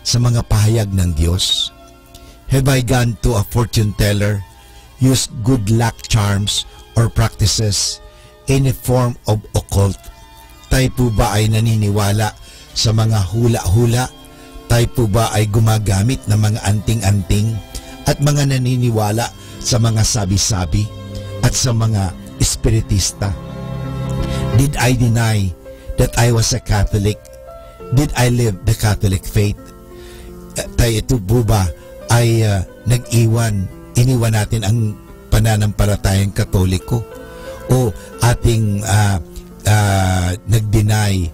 sa mga pahayag ng Diyos? Have I gone to a fortune teller, used good luck charms or practices, any form of occult? Tayo po ba ay naniniwala sa mga hula-hula? Tayo po ba ay gumagamit ng mga anting-anting at mga naniniwala sa mga sabi-sabi at sa mga espiritista? Did I deny that I was a Catholic? Did I live the Catholic faith? Tayo ito po ba ay iniwan natin ang pananampalatayang Katoliko? O ating nag-deny,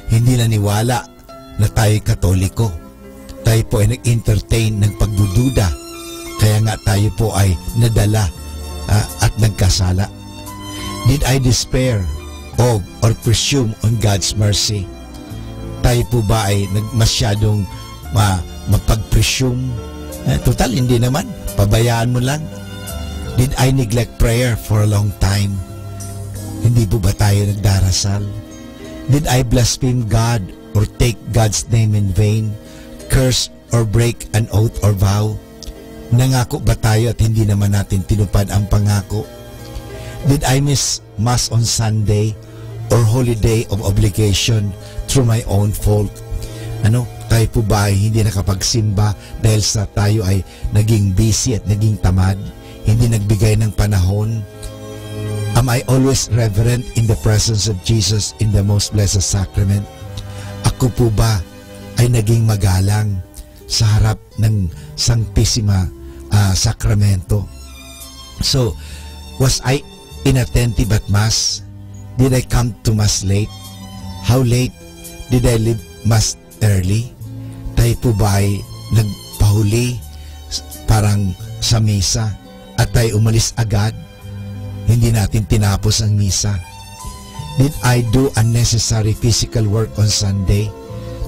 hindi naniwala na tayo Katoliko? Tayo po ay nag-entertain ng pagdududa, kaya nga tayo po ay nadala at nagkasala. Did I despair of or presume on God's mercy? Tayo po ba ay masyadong mapag-presume? Total, hindi naman. Pabayaan mo lang. Did I neglect prayer for a long time? Hindi po ba tayo nagdarasal? Did I blaspheme God or take God's name in vain, curse or break an oath or vow? Nangako ba tayo at hindi naman natin tinupad ang pangako? Did I miss Mass on Sunday or holiday of obligation through my own fault? Tayo po ba ay hindi nakapagsimba dahil sa tayo ay naging busy at naging tamad? Hindi nagbigay ng panahon? Am I always reverent in the presence of Jesus in the most blessed sacrament? Ako po ba ay naging magalang sa harap ng Sanctissima Sacramento? So, was I inattentive at Mass? Did I come to Mass late? How late? Did I leave Mass early? Tayo po ba ay nagpahuli parang sa misa at tayo umalis agad? Hindi natin tinapos ang misa. Did I do unnecessary physical work on Sunday?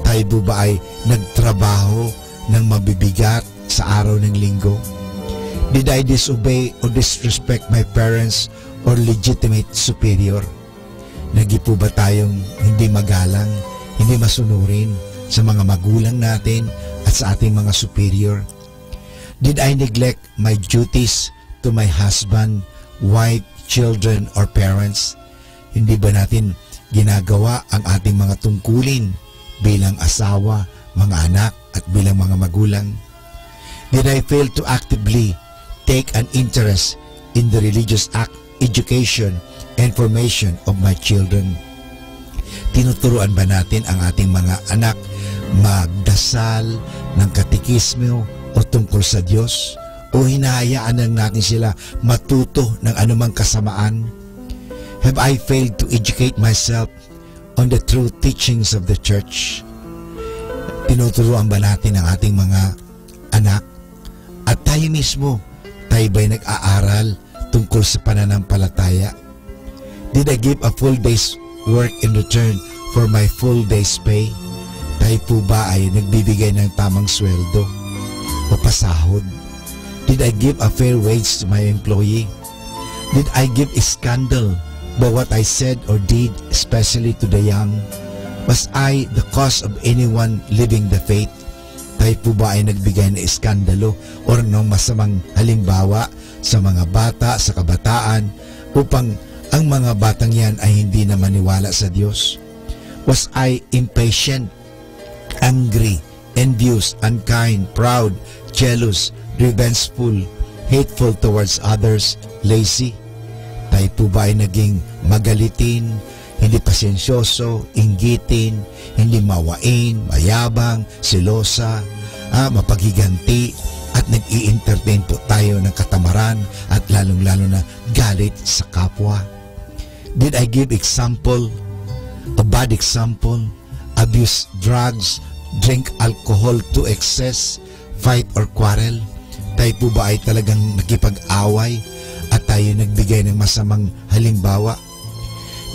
Tayo po ba ay nagtrabaho ng mabibigat sa araw ng linggo? Did I disobey or disrespect my parents or legitimate superior? Nagi po ba tayong hindi magalang, hindi masunurin sa mga magulang natin at sa ating mga superior? Did I neglect my duties to my husband, wife, children or parents? Hindi ba natin ginagawa ang ating mga tungkulin bilang asawa, mga anak, at bilang mga magulang? Did I fail to actively take an interest in the religious education and formation of my children? Tinuturuan ba natin ang ating mga anak magdasal ng katekismo o tungkol sa Diyos? O hinahayaan lang natin sila matuto ng anumang kasamaan? Have I failed to educate myself on the true teachings of the church? Tinuturuan ba natin ang ating mga anak? At tayo mismo, tayo ba'y nag-aaral tungkol sa pananampalataya? Did I give a full day's work in return for my full day's pay? Tayo po ba ay nagbibigay ng tamang sweldo o pasahod? Did I give a fair wage to my employee? Did I give a scandal by what I said or did, especially to the young? Was I the cause of anyone living the faith? Tayo po ba ay nagbigay ng iskandalo o ng masamang halimbawa sa mga bata, sa kabataan, upang ang mga batang yan ay hindi na maniwala sa Diyos? Was I impatient, angry, envious, unkind, proud, jealous, revengeful, hateful towards others, lazy? Tayo po ba ay naging magalitin, hindi pasensyoso, inggitin, hindi mawain, mayabang, selosa, mapaghiganti, at nag-i-entertain po tayo ng katamaran at lalong-lalo na galit sa kapwa? Did I give example, a bad example, abuse drugs, drink alcohol to excess, fight or quarrel? Tayo po ba ay talagang nakipag-away at tayo nagbigay ng masamang halimbawa?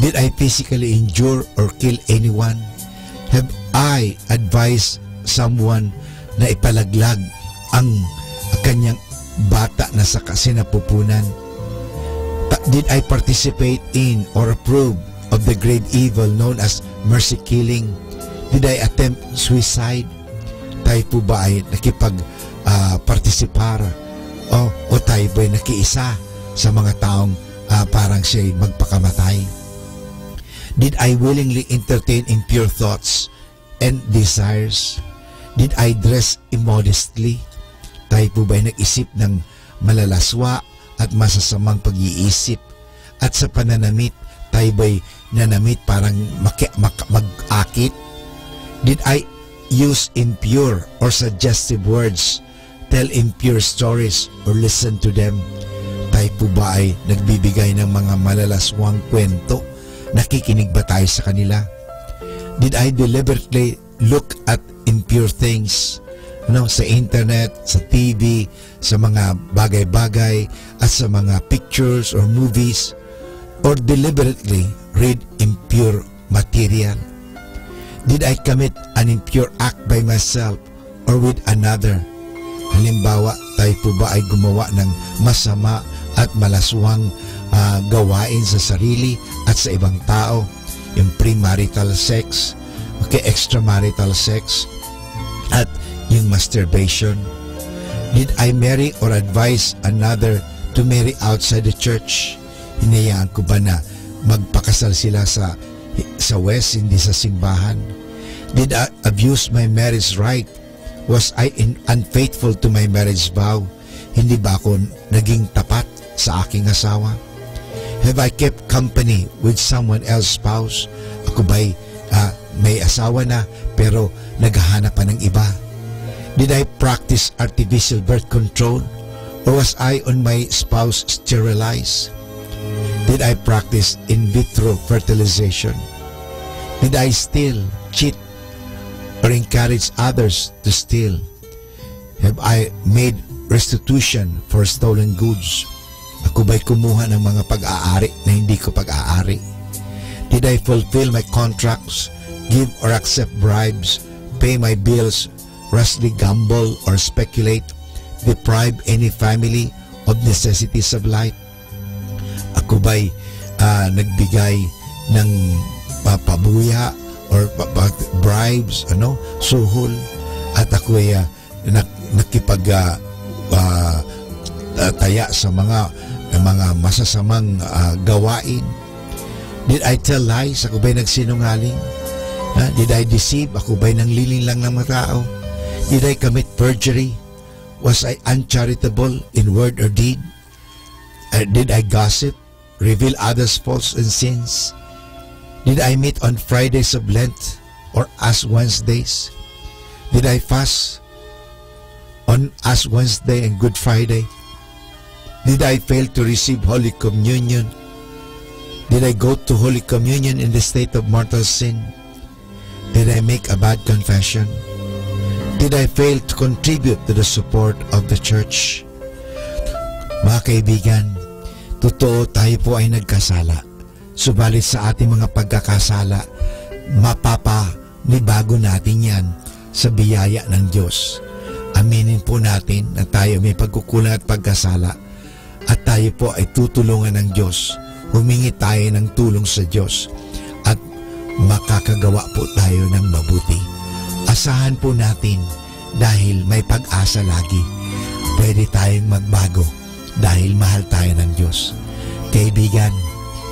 Did I physically injure or kill anyone? Have I advised someone na ipalaglag ang kanyang bata na sa sinapupunan? Did I participate in or approve of the grave evil known as mercy killing? Did I attempt suicide? Tayo po ba ay nakipag-participar o tayo ba ay nakiisa sa mga taong parang siya'y magpakamatay? Did I willingly entertain impure thoughts and desires? Did I dress immodestly? Tayo po ba'y nag-isip ng malalaswa at masasamang pag-iisip? At sa pananamit, tayo ba'y nanamit parang mag-akit? Did I use impure or suggestive words, tell impure stories, or listen to them? Tayo po ba ay nagbibigay ng mga malalaswang kwento? Nakikinig ba tayo sa kanila? Did I deliberately look at impure things sa internet, sa TV, sa mga bagay-bagay, at sa mga pictures or movies? Or deliberately read impure material? Did I commit an impure act by myself or with another? Halimbawa, tayo po ba ay gumawa ng masama at malaswang gawain sa sarili at sa ibang tao? Yung premarital sex, extramarital sex, at yung masturbation. Did I marry or advise another to marry outside the church? Hinayaan ko ba na magpakasal sila sa West, hindi sa simbahan? Did I abuse my marriage right? Was I unfaithful to my marriage vow? Hindi ba ako naging tapat sa aking asawa? Have I kept company with someone else's spouse? Ako ba'y may asawa na pero naghahanap pa ng iba? Did I practice artificial birth control? Or was I on my spouse sterilized? Did I practice in vitro fertilization? Did I steal, cheat, or encourage others to steal? Have I made restitution for stolen goods? Ako ba'y kumuha ng mga pag-aari na hindi ko pag-aari? Did I fulfill my contracts, give or accept bribes, pay my bills, rashly gamble or speculate, deprive any family of necessities of life? Ako ba'y nagbigay ng pabuya or bribes, suhol? At ako ay nakipag taya sa mga ng mga masasamang gawain? Did I tell lies? Ako ba'y nagsinungaling? Did I deceive? Ako ba'y nangliling lang ng mga tao? Did I commit perjury? Was I uncharitable in word or deed? Did I gossip? Reveal others' faults and sins? Did I meet on Fridays of Lent or Ash Wednesdays? Did I fast on Ash Wednesday and Good Friday? Did I fail to receive Holy Communion? Did I go to Holy Communion in the state of mortal sin? Did I make a bad confession? Did I fail to contribute to the support of the church? Mga kaibigan, totoo tayo po ay nagkasala. Subalit sa ating mga pagkakasala, mapapanibago natin yan sa biyaya ng Diyos. Aminin po natin na tayo may pagkukulang at pagkasala at tayo po ay tutulungan ng Diyos. Humingi tayo ng tulong sa Diyos at makakagawa po tayo ng mabuti. Asahan po natin dahil may pag-asa lagi. Pwede tayong magbago dahil mahal tayo ng Diyos. Kaibigan,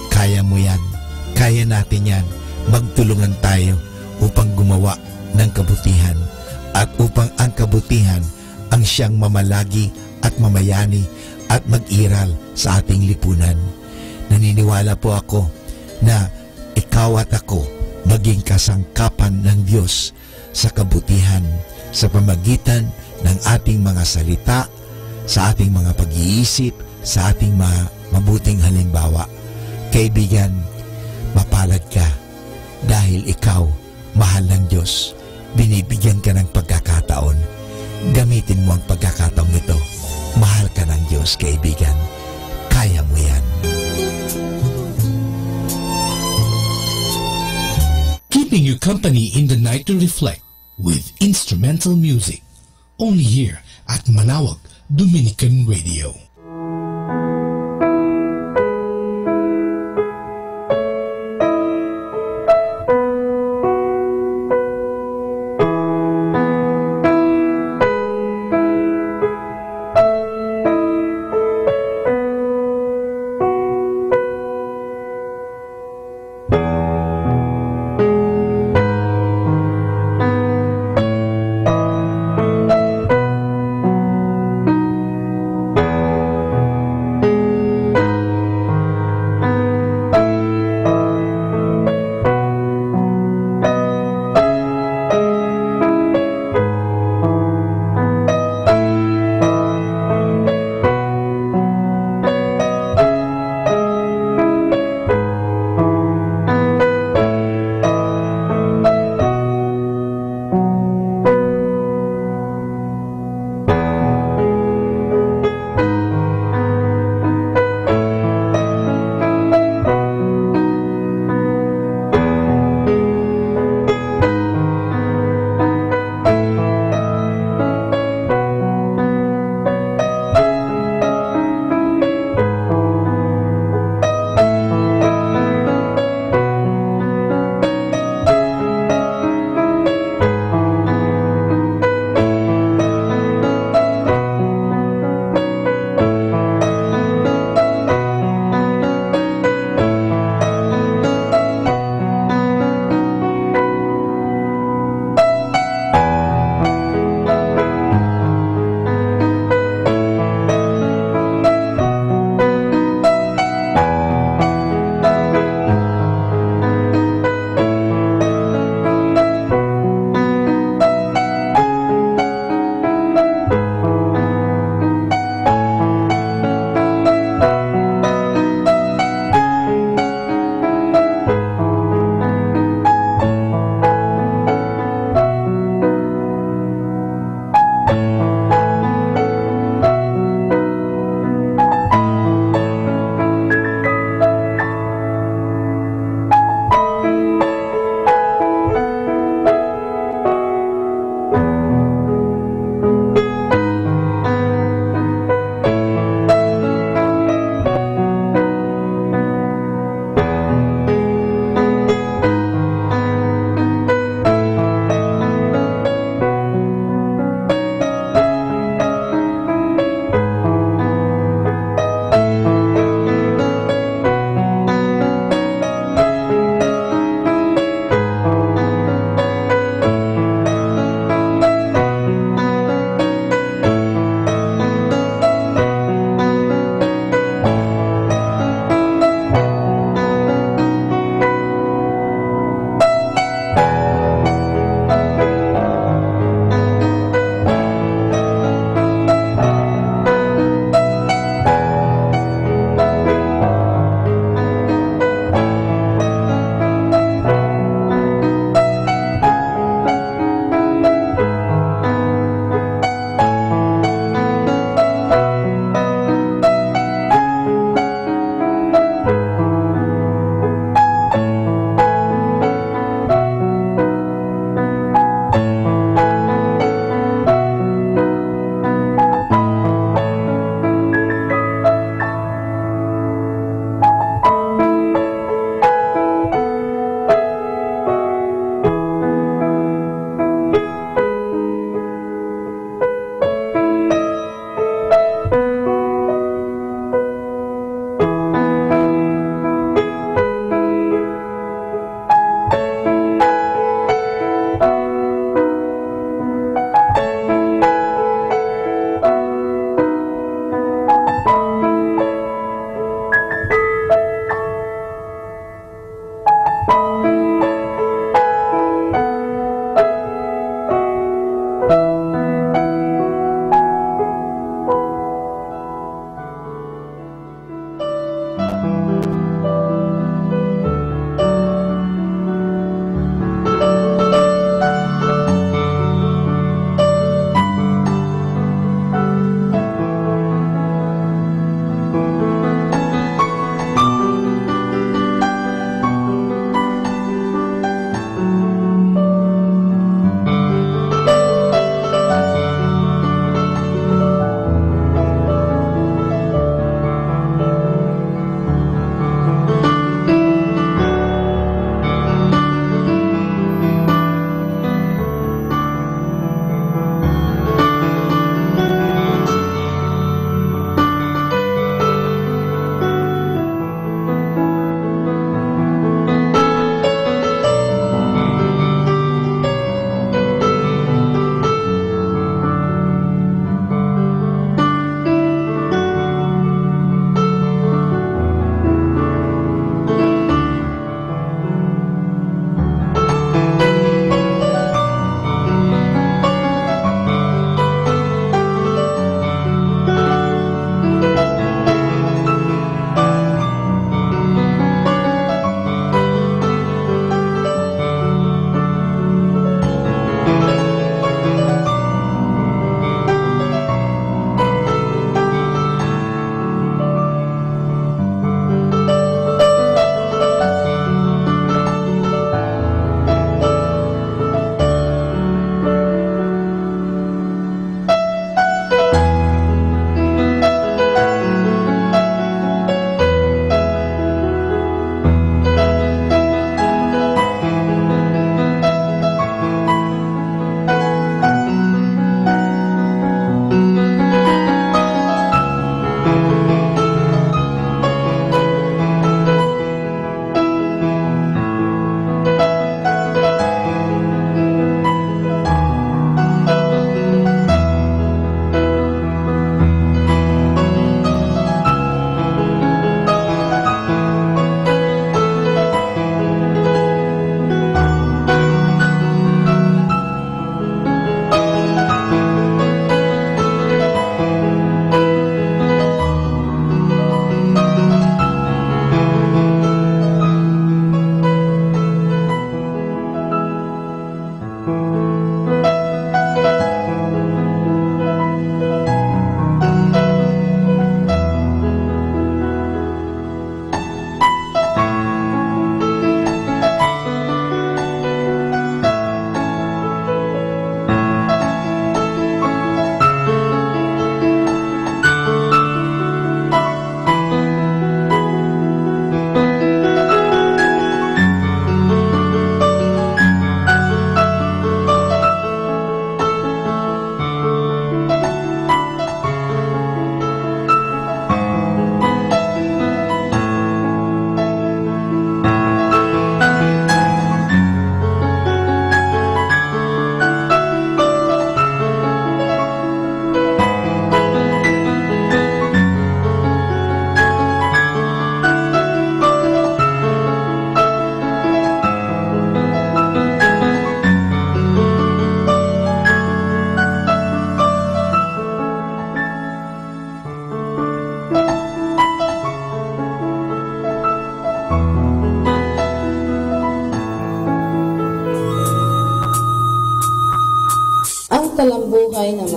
kaya mo yan. Kaya natin yan. Magtulungan tayo upang gumawa ng kabutihan at upang ang kabutihan ang siyang mamalagi at mamayani at mag-iral sa ating lipunan. Naniniwala po ako na ikaw at ako maging kasangkapan ng Diyos sa kabutihan sa pamagitan ng ating mga salita, sa ating mga pag-iisip, sa ating mga mabuting halimbawa. Kaibigan, mapalad ka dahil ikaw mahal ng Diyos. Binibigyan ka ng pagkakataon. Gamitin mo ang pagkakataong ito. Mahal ka ng Diyos, kaibigan. Kaya mo yan. Keeping you company in the night to reflect with instrumental music. Only here at Manawag Dominican Radio.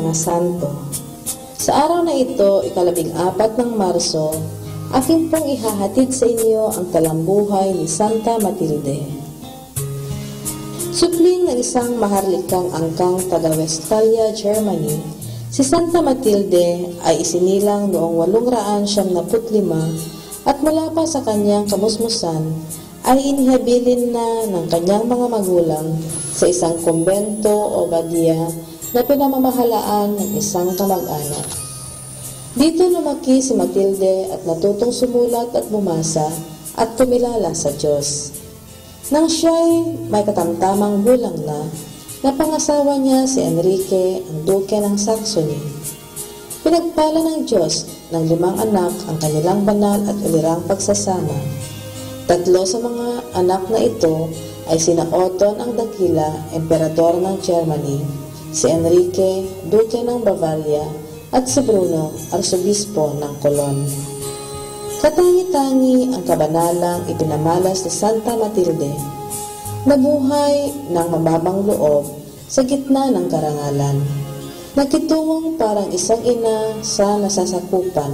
mga santo. Sa araw na ito, 14 ng Marso, aking pong ihahatid sa inyo ang talambuhay ni Santa Matilde. Supling ng isang maharlikang angkang taga Westphalia, Germany, si Santa Matilde ay isinilang noong 895 at mula pa sa kanyang kamusmusan ay inihabilin na ng kanyang mga magulang sa isang kumbento o badya na pinamamahalaan ng isang kamag-anak. Dito lumaki si Matilde at natutong sumulat at bumasa at kumilala sa Diyos. Nang siya'y may katamtamang gulang na, napangasawa niya si Enrique, ang Duke ng Saxony. Pinagpala ng Diyos ng 5 anak ang kanilang banal at ulirang pagsasama. 3 sa mga anak na ito ay sina Otton ang Dakila, Emperador ng Germany, si Enrique, Duke ng Bavaria, at si Bruno, Arsobispo ng Cologne. Katangi-tangi ang kabanalang ipinamalas ni Santa Matilde. Nabuhay ng mababang loob sa gitna ng karangalan. Nagkitungong parang isang ina sa nasasakupan.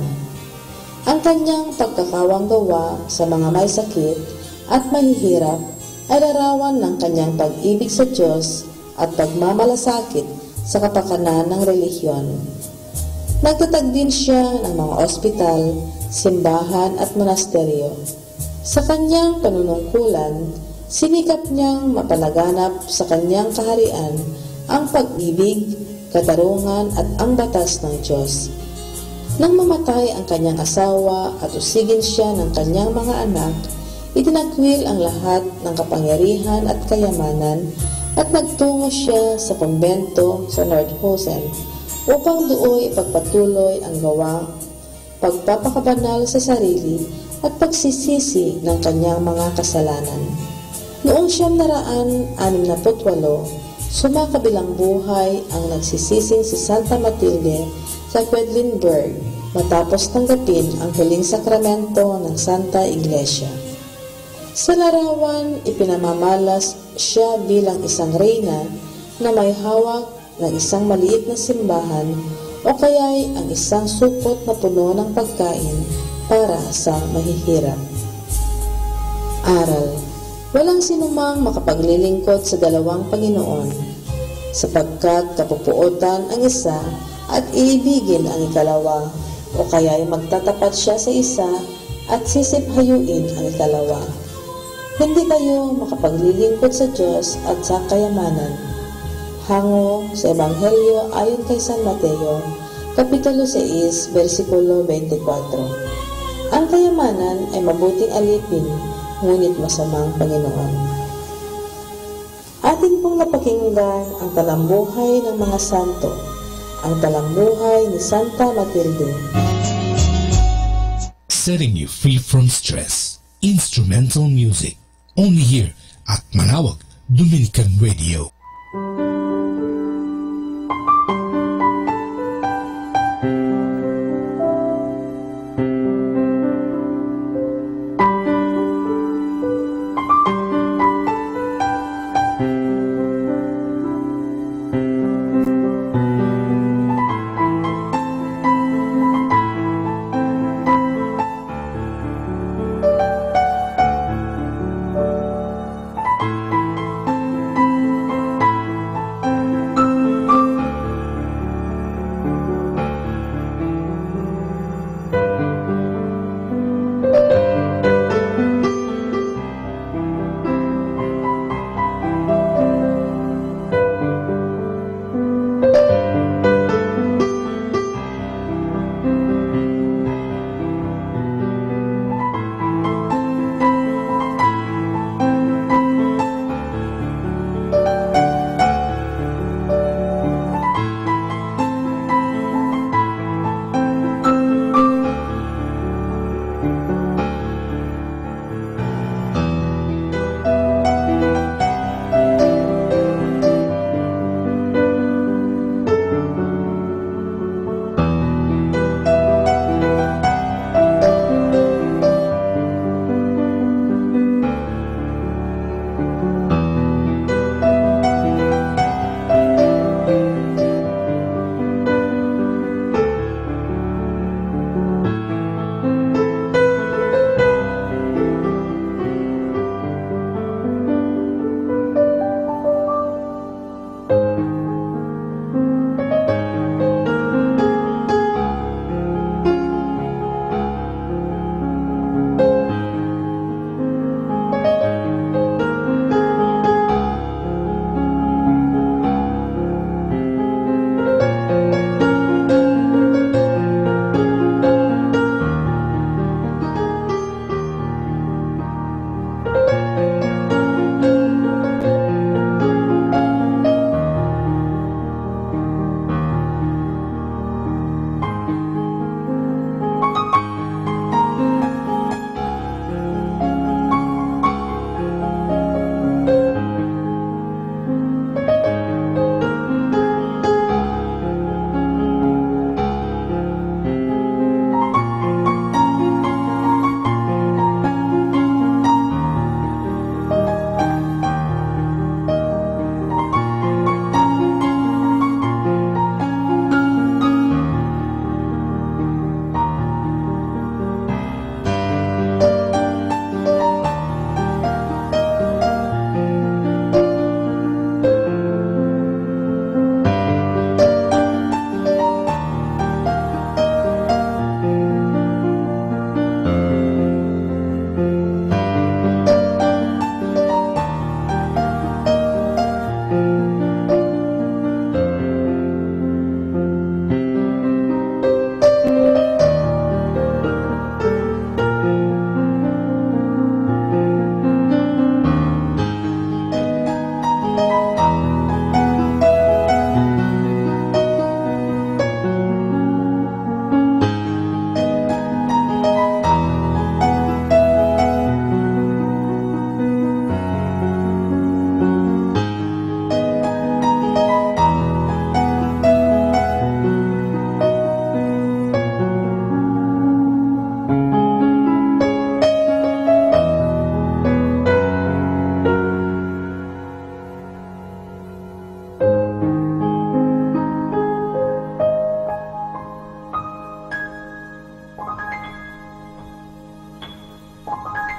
Ang kanyang pagkakawang gawa sa mga may sakit at mahihirap ay larawan ng kanyang pag-ibig sa Diyos at pagmamalasakit sa kapakanan ng relihiyon. Nagtatag din siya ng mga ospital, simbahan at monasteryo. Sa kanyang panunungkulan, sinikap niyang mapalaganap sa kanyang kaharian ang pag-ibig, katarungan at ang batas ng Diyos. Nang mamatay ang kanyang asawa at usigin siya ng kanyang mga anak, itinakwil ang lahat ng kapangyarihan at kayamanan at nagtungo siya sa kumbento sa Nordhausen upang doon ipagpatuloy ang gawa, pagpapakabanal sa sarili at pagsisisi ng kanyang mga kasalanan. Noong 968, sumakabilang buhay ang nagsisising si Santa Matilde sa Quedlinburg matapos tanggapin ang huling sakramento ng Santa Iglesia. Sa larawan, ipinamamalas siya bilang isang reyna na may hawak ng isang maliit na simbahan o kaya'y ang isang supot na puno ng pagkain para sa mahihirap. Aral: walang sinumang makapaglilingkod sa dalawang Panginoon, sapagkat kapupuotan ang isa at iibigin ang ikalawa, o kaya'y magtatapat siya sa isa at sisiphayuin ang ikalawa. Hindi kayo makapaglilingkod sa Diyos at sa kayamanan. Hango sa Ebanghelyo ayon kay San Mateo, Kapitulo 6, versikulo 24. Ang kayamanan ay mabuting alipin, ngunit masamang Panginoon. Atin pong napakinggan ang talambuhay ng mga santo, ang talambuhay ni Santa Matilde. Setting you free from stress. Instrumental music. Only here at Manawag Dominican Radio.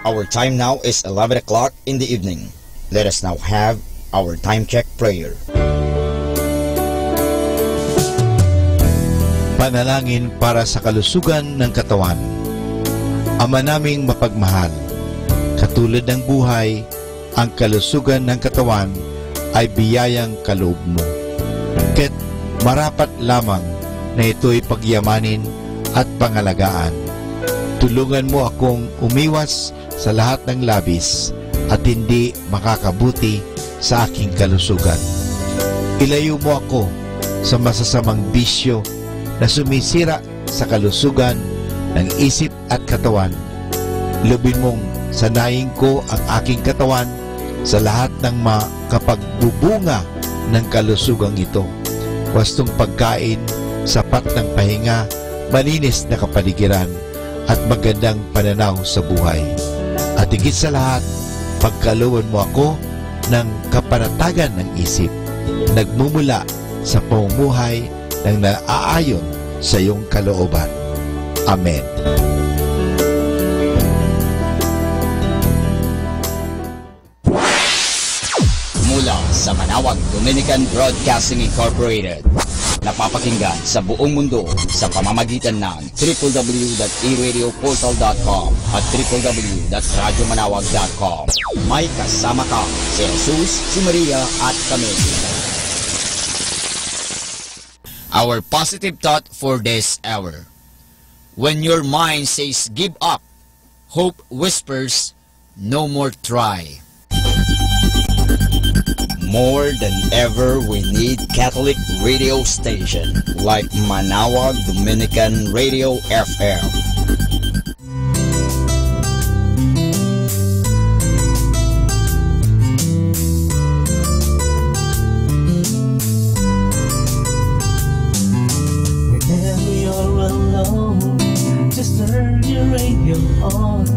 Our time now is 11 o'clock in the evening. Let us now have our time check prayer. Panalangin para sa kalusugan ng katawan. Ama naming mapagmahal, katulad ng buhay, ang kalusugan ng katawan ay biyayang kaloob mo. Kaya't marapat lamang na ito'y pagyamanin at pangalagaan. Tulungan mo akong umiwas sa lahat ng labis at hindi makakabuti sa aking kalusugan. Ilayo mo ako sa masasamang bisyo na sumisira sa kalusugan ng isip at katawan. Lubin mong sanayin ko ang aking katawan sa lahat ng makapagbubunga ng kalusugang ito. Wastong pagkain, sapat ng pahinga, malinis na kapaligiran, at magandang pananaw sa buhay. At higit sa lahat, pagkalooban mo ako ng kapanatagan ng isip, nagmumula sa pamumuhay ng naaayon sa iyong kalooban. Amen. Mula sa Manawag Dominican Broadcasting Incorporated, napapakinggan sa buong mundo sa pamamagitan ng www.eradioportal.com at www.radyomanawag.com. May kasama ka si Jesus, si Maria at kami. Our positive thought for this hour. When your mind says give up, hope whispers, no more try. More than ever, we need Catholic radio station like Manawag Dominican Radio FM. Whenever you're alone, just turn your radio on.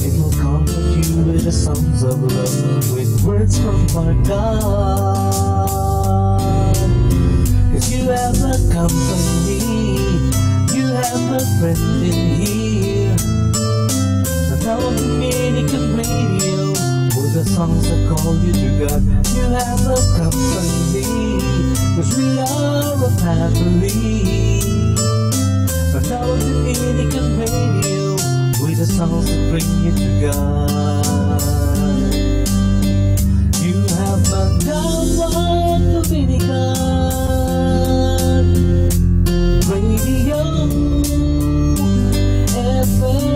It will comfort you with the songs of love, with words from our God. If you have a company, you have a friend in here. So now I'm Dominican Radio, with the songs that call you to God. You have a company, 'cause we are a family. But now I'm Dominican Radio, with the songs that bring you to God. You have Manawag Dominican Radio FM.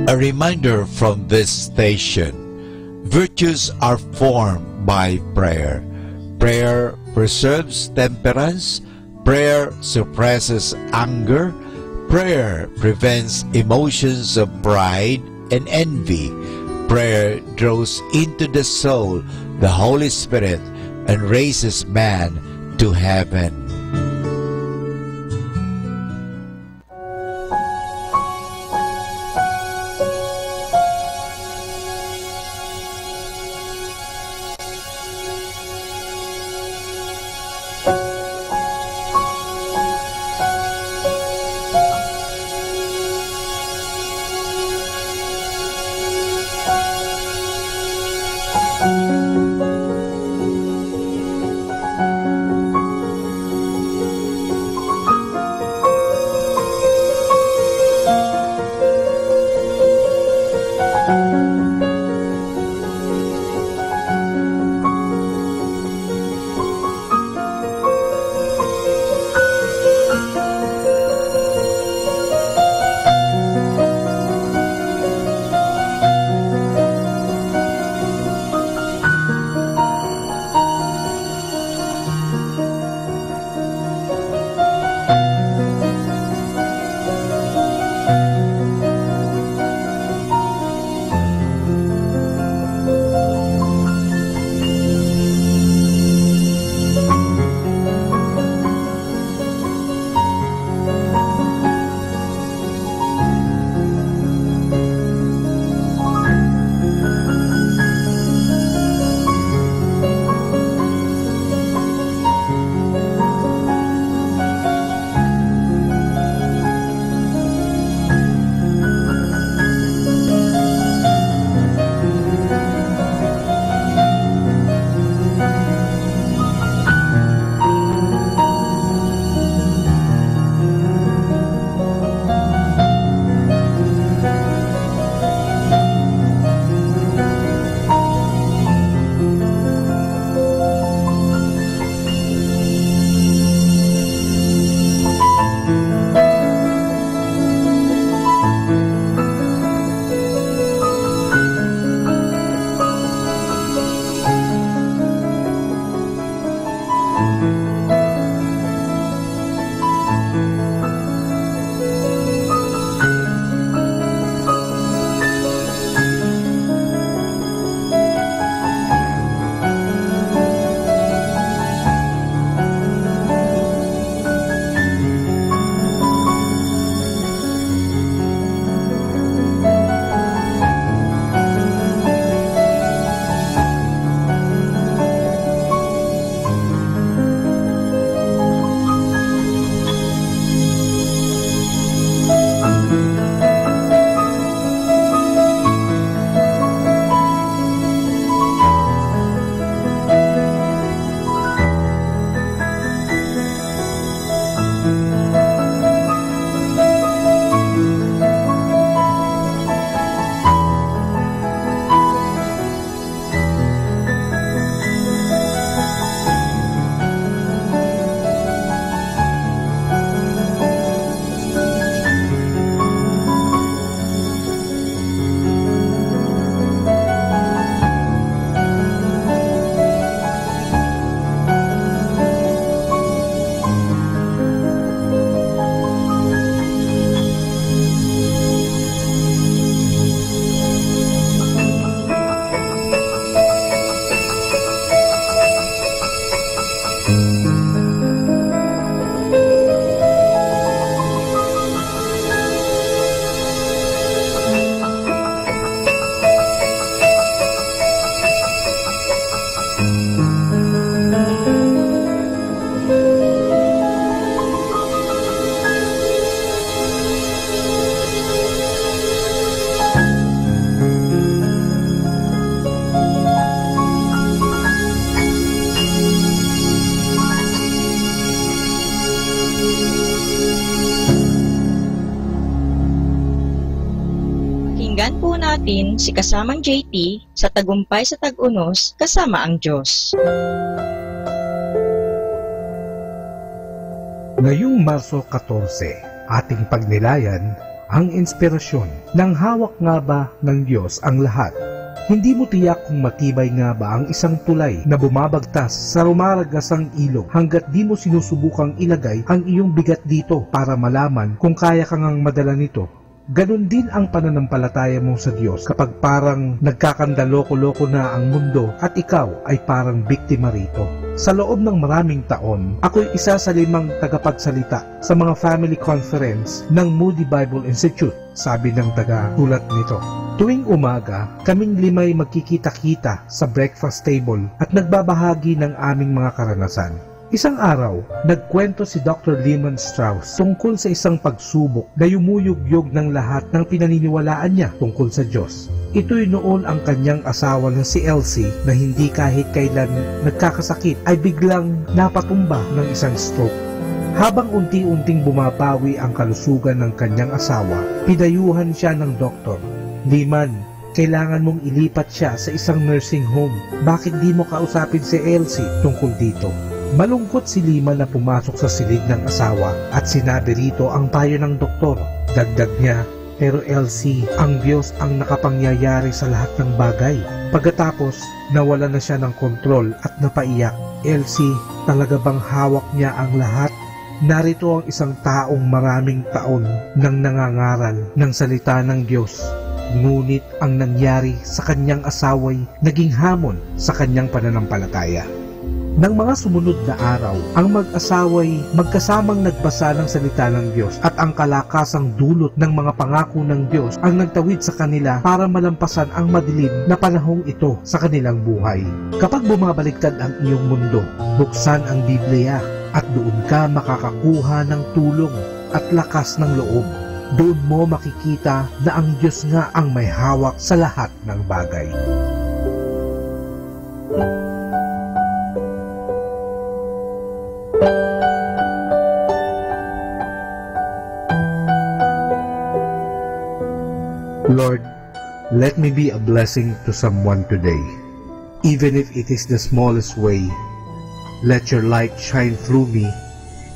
A reminder from this station: virtues are formed by prayer. Prayer preserves temperance. Prayer suppresses anger. Prayer prevents emotions of pride and envy. Prayer draws into the soul the Holy Spirit and raises man to heaven. Pakinggan po natin si kasamang JT sa Tagumpay sa Tag-Unos kasama ang Diyos. Ngayong Marso 14, ating pagnilayan ang inspirasyon. Nang hawak nga ba ng Diyos ang lahat? Hindi mo tiyak kung matibay nga ba ang isang tulay na bumabagtas sa rumaragasang ilog hanggat di mo sinusubukang ilagay ang iyong bigat dito para malaman kung kaya kang madala nito. Ganon din ang pananampalataya mo sa Diyos kapag parang nagkakandaloko-loko na ang mundo at ikaw ay parang biktima rito. Sa loob ng maraming taon, ako'y isa sa 5 tagapagsalita sa mga family conference ng Moody Bible Institute, sabi ng taga-ulat nito. Tuwing umaga, kaming 5 magkikita-kita sa breakfast table at nagbabahagi ng aming mga karanasan. Isang araw, nagkwento si Dr. Lehman Strauss tungkol sa isang pagsubok na yumuyugyog ng lahat ng pinaniniwalaan niya tungkol sa Diyos. Ito'y noon ang kanyang asawa na si Elsie na hindi kahit kailan nagkakasakit ay biglang napatumba ng isang stroke. Habang unti-unting bumabawi ang kalusugan ng kanyang asawa, pinayuhan siya ng doktor. Lehman, kailangan mong ilipat siya sa isang nursing home. Bakit di mo kausapin si Elsie tungkol dito? Malungkot si Lehman na pumasok sa silid ng asawa at sinabi rito ang payo ng doktor. Dagdag niya, pero Elsie, ang Diyos ang nakapangyayari sa lahat ng bagay. Pagkatapos, nawala na siya ng kontrol at napaiyak. Elsie, talaga bang hawak niya ang lahat? Narito ang isang taong maraming taon nang nangangaral ng salita ng Diyos. Ngunit ang nangyari sa kanyang asaway naging hamon sa kanyang pananampalataya. Nang mga sumunod na araw, ang mag-asaway magkasamang nagbasa ng salita ng Diyos at ang kalakasang dulot ng mga pangako ng Diyos ang nagtawid sa kanila para malampasan ang madilim na panahong ito sa kanilang buhay. Kapag bumabaliktad ang iyong mundo, buksan ang Biblia at doon ka makakakuha ng tulong at lakas ng loob. Doon mo makikita na ang Diyos nga ang may hawak sa lahat ng bagay. Lord, let me be a blessing to someone today. Even if it is the smallest way, let your light shine through me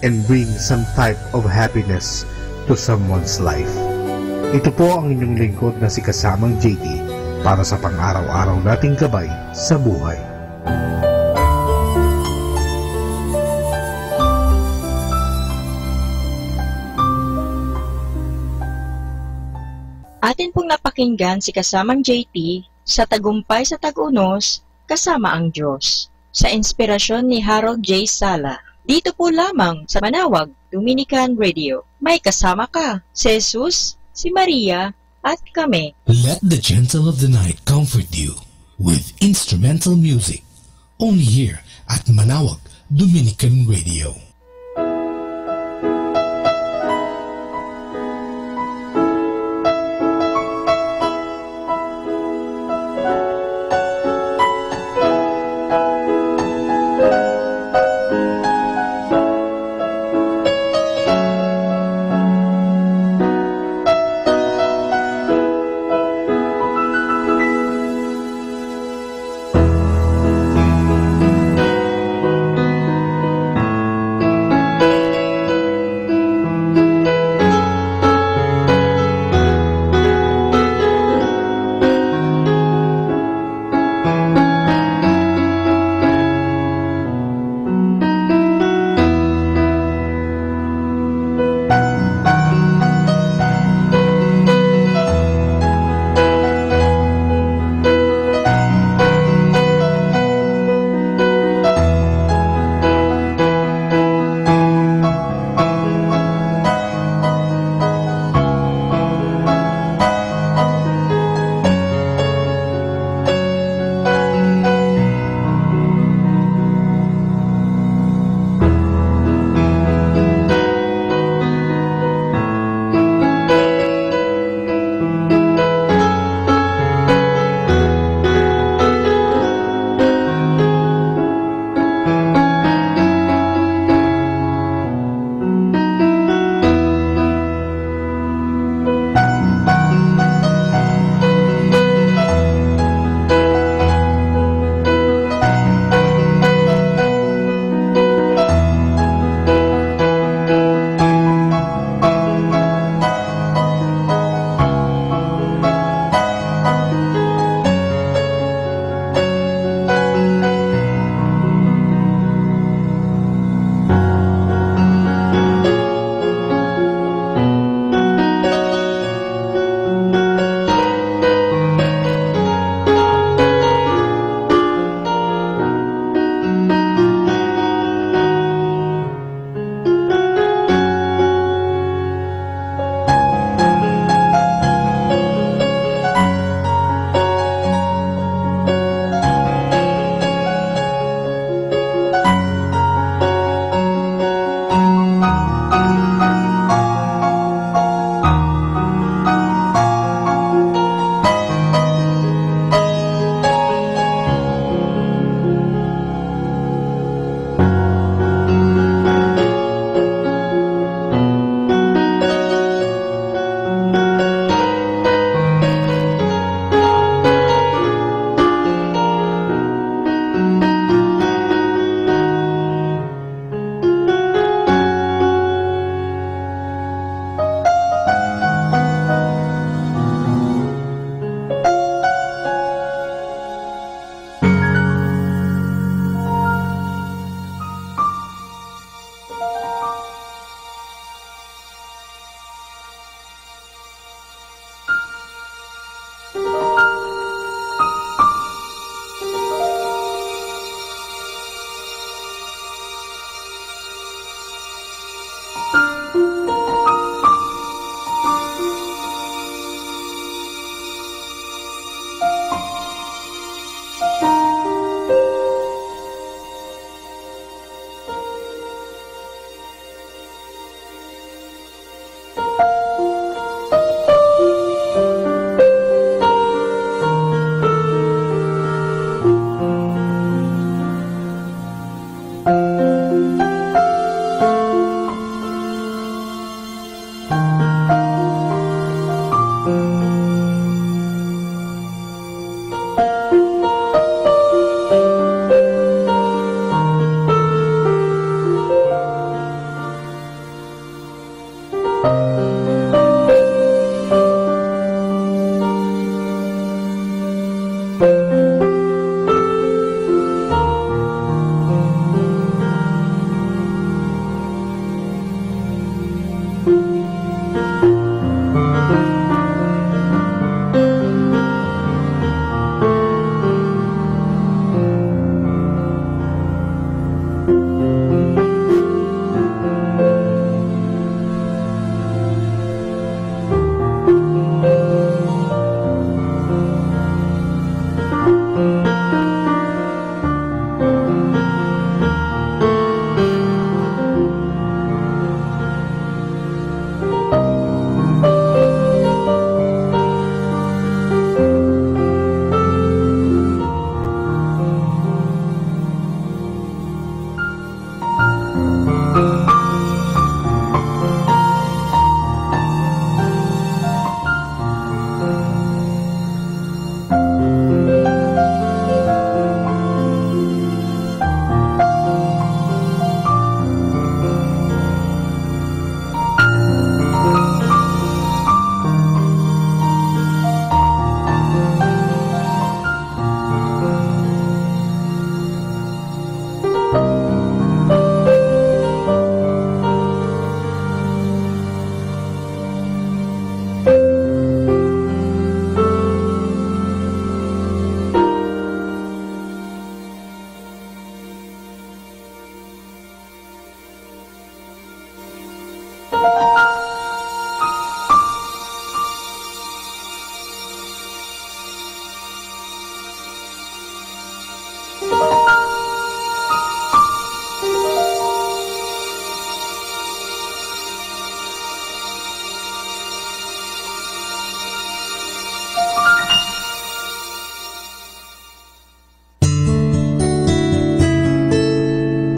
and bring some type of happiness to someone's life. Ito po ang inyong lingkod na si Kasamang JT para sa pang-araw-araw nating gabay sa buhay. Atin pong napakinggan si Kasamang JT sa Tagumpay sa Tag-Unos, Kasama ang Diyos, sa inspirasyon ni Harold J. Sala. Dito po lamang sa Manawag Dominican Radio. May kasama ka, si Jesus, si Maria, at kami. Let the gentle of the night comfort you with instrumental music. Only here at Manawag Dominican Radio.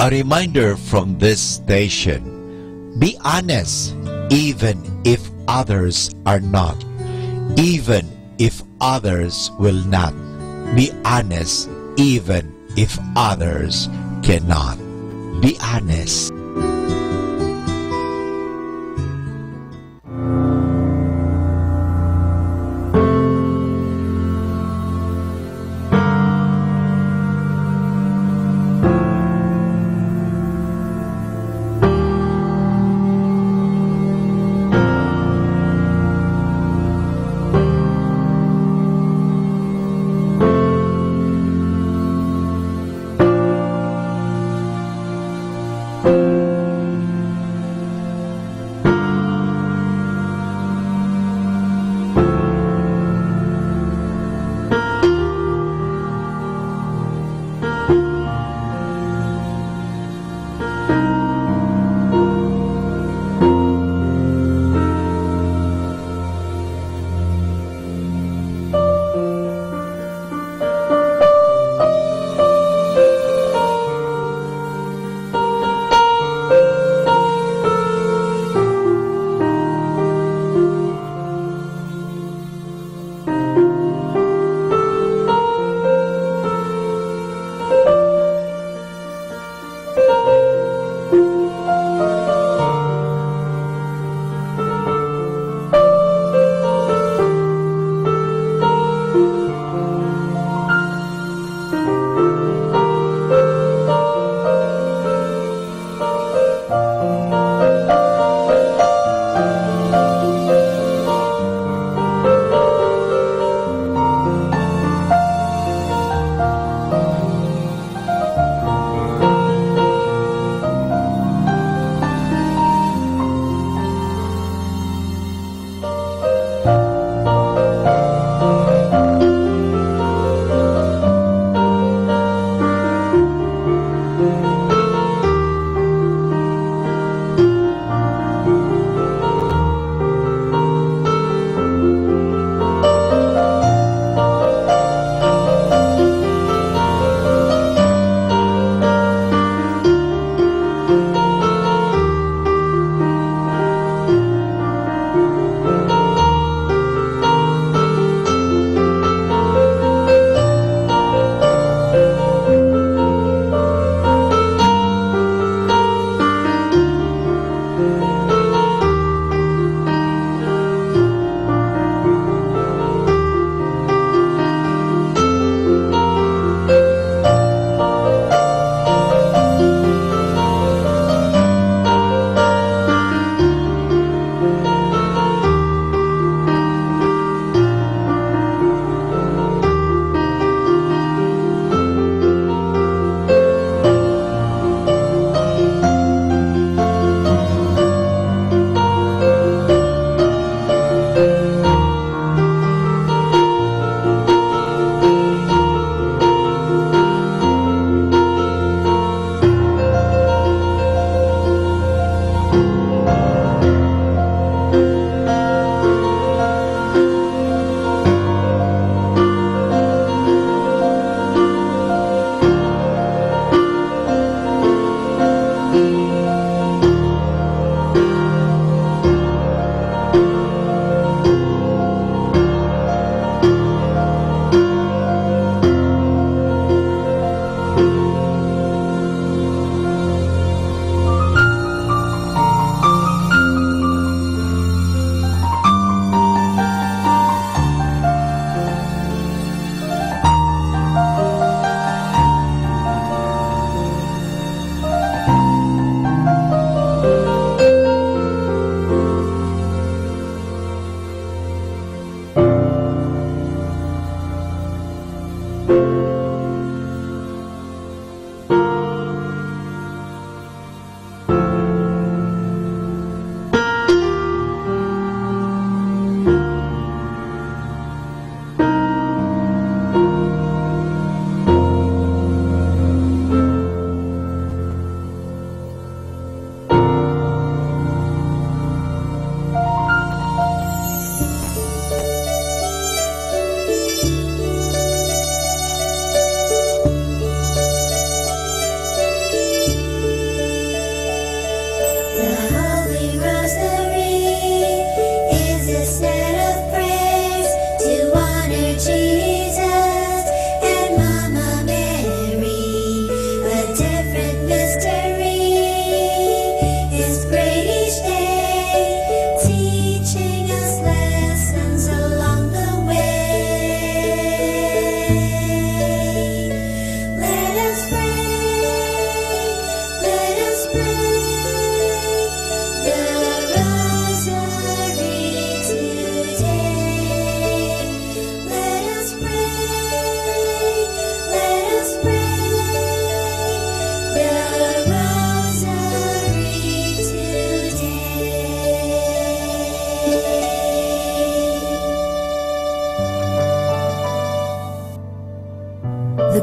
A reminder from this station: be honest, even if others are not. Even if others will not. Be honest, even if others cannot. Be honest. you.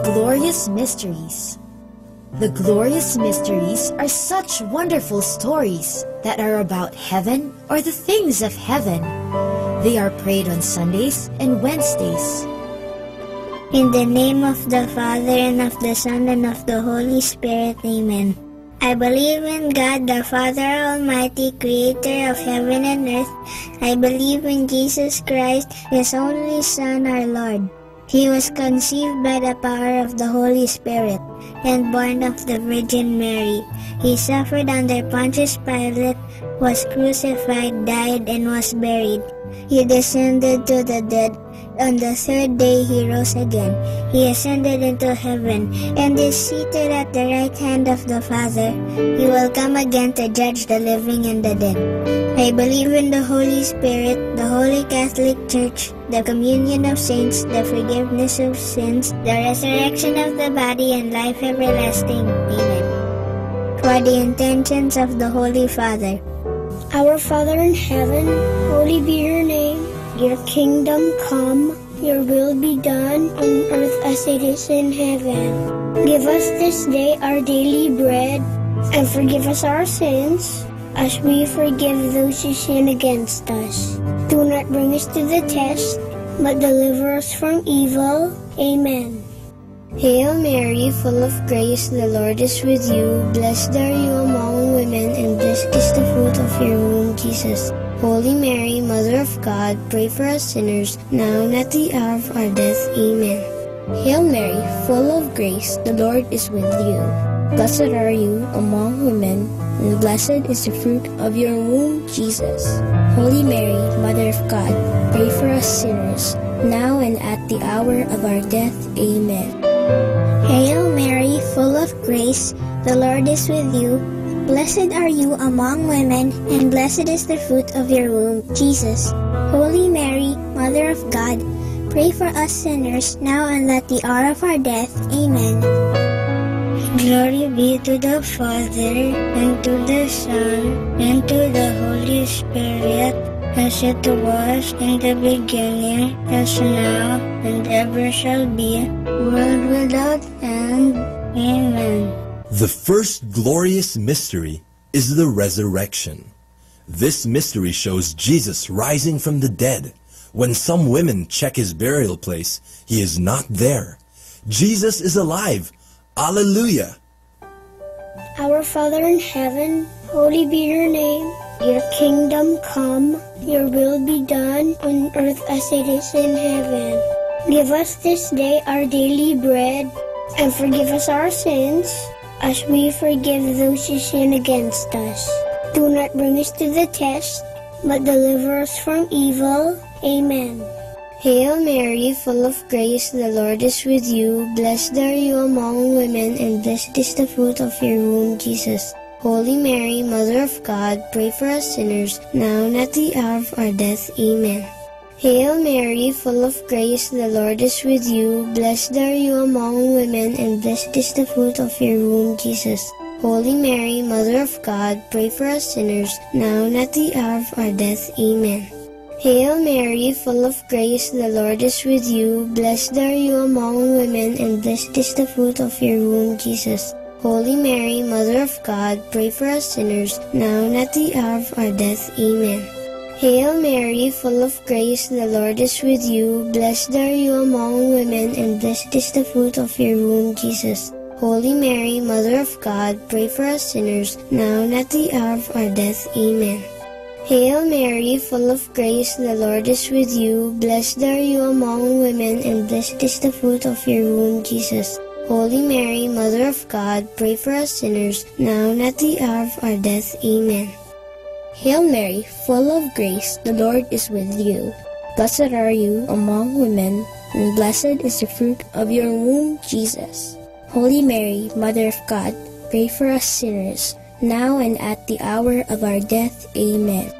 glorious mysteries. The glorious mysteries are such wonderful stories that are about heaven or the things of heaven. They are prayed on Sundays and Wednesdays. In the name of the Father, and of the Son, and of the Holy Spirit. Amen. I believe in God, the Father Almighty, creator of heaven and earth. I believe in Jesus Christ, His only Son, our Lord. He was conceived by the power of the Holy Spirit and born of the Virgin Mary. He suffered under Pontius Pilate, was crucified, died, and was buried. He descended to the dead. On the third day he rose again. He ascended into heaven and is seated at the right hand of the Father. He will come again to judge the living and the dead. I believe in the Holy Spirit, the Holy Catholic Church, the communion of saints, the forgiveness of sins, the resurrection of the body, and life everlasting. Amen. For the intentions of the Holy Father. Our Father in heaven, holy be your name. Your kingdom come, your will be done on earth as it is in heaven. Give us this day our daily bread, and forgive us our sins, as we forgive those who sin against us. Do not bring us to the test, but deliver us from evil. Amen. Hail Mary, full of grace, the Lord is with you. Blessed are you among women, and blessed is the fruit of your womb, Jesus. Holy Mary, Mother of God, pray for us sinners, now and at the hour of our death. Amen. Hail Mary, full of grace, the Lord is with you. Blessed are you among women, and blessed is the fruit of your womb, Jesus. Holy Mary, Mother of God, pray for us sinners, now and at the hour of our death. Amen. Hail Mary, full of grace, the Lord is with you. Blessed are you among women, and blessed is the fruit of your womb, Jesus. Holy Mary, Mother of God, pray for us sinners, now and at the hour of our death. Amen. Glory be to the Father, and to the Son, and to the Holy Spirit, as it was in the beginning, as now, and ever shall be, world without end. Amen. The first glorious mystery is the resurrection. This mystery shows Jesus rising from the dead. When some women check his burial place, he is not there. Jesus is alive. Alleluia! Our Father in heaven, holy be your name. Your kingdom come, your will be done on earth as it is in heaven. Give us this day our daily bread, and forgive us our sins, as we forgive those who sin against us. Do not bring us to the test, but deliver us from evil. Amen. Hail Mary, full of grace, the Lord is with you. Blessed are you among women, and blessed is the fruit of your womb, Jesus. Holy Mary, Mother of God, pray for us sinners, now and at the hour of our death. Amen. Hail Mary, full of grace, the Lord is with you. Blessed are you among women, and blessed is the fruit of your womb, Jesus. Holy Mary, Mother of God, pray for us sinners, now and at the hour of our death. Amen. Hail Mary, full of grace, the Lord is with you. Blessed are you among women, and blessed is the fruit of your womb, Jesus. Holy Mary, Mother of God, pray for us sinners, now and at the hour of our death. Amen. Hail Mary, full of grace, the Lord is with you. Blessed are you among women, and blessed is the fruit of your womb, Jesus. Holy Mary, Mother of God, pray for us sinners, now and at the hour of our death. Amen. Hail Mary, full of grace, the Lord is with you. Blessed are you among women, and blessed is the fruit of your womb, Jesus. Holy Mary, Mother of God, pray for us sinners, now and at the hour of our death. Amen. Hail Mary, full of grace, the Lord is with you. Blessed are you among women, and blessed is the fruit of your womb, Jesus. Holy Mary, Mother of God, pray for us sinners, now and at the hour of our death. Amen.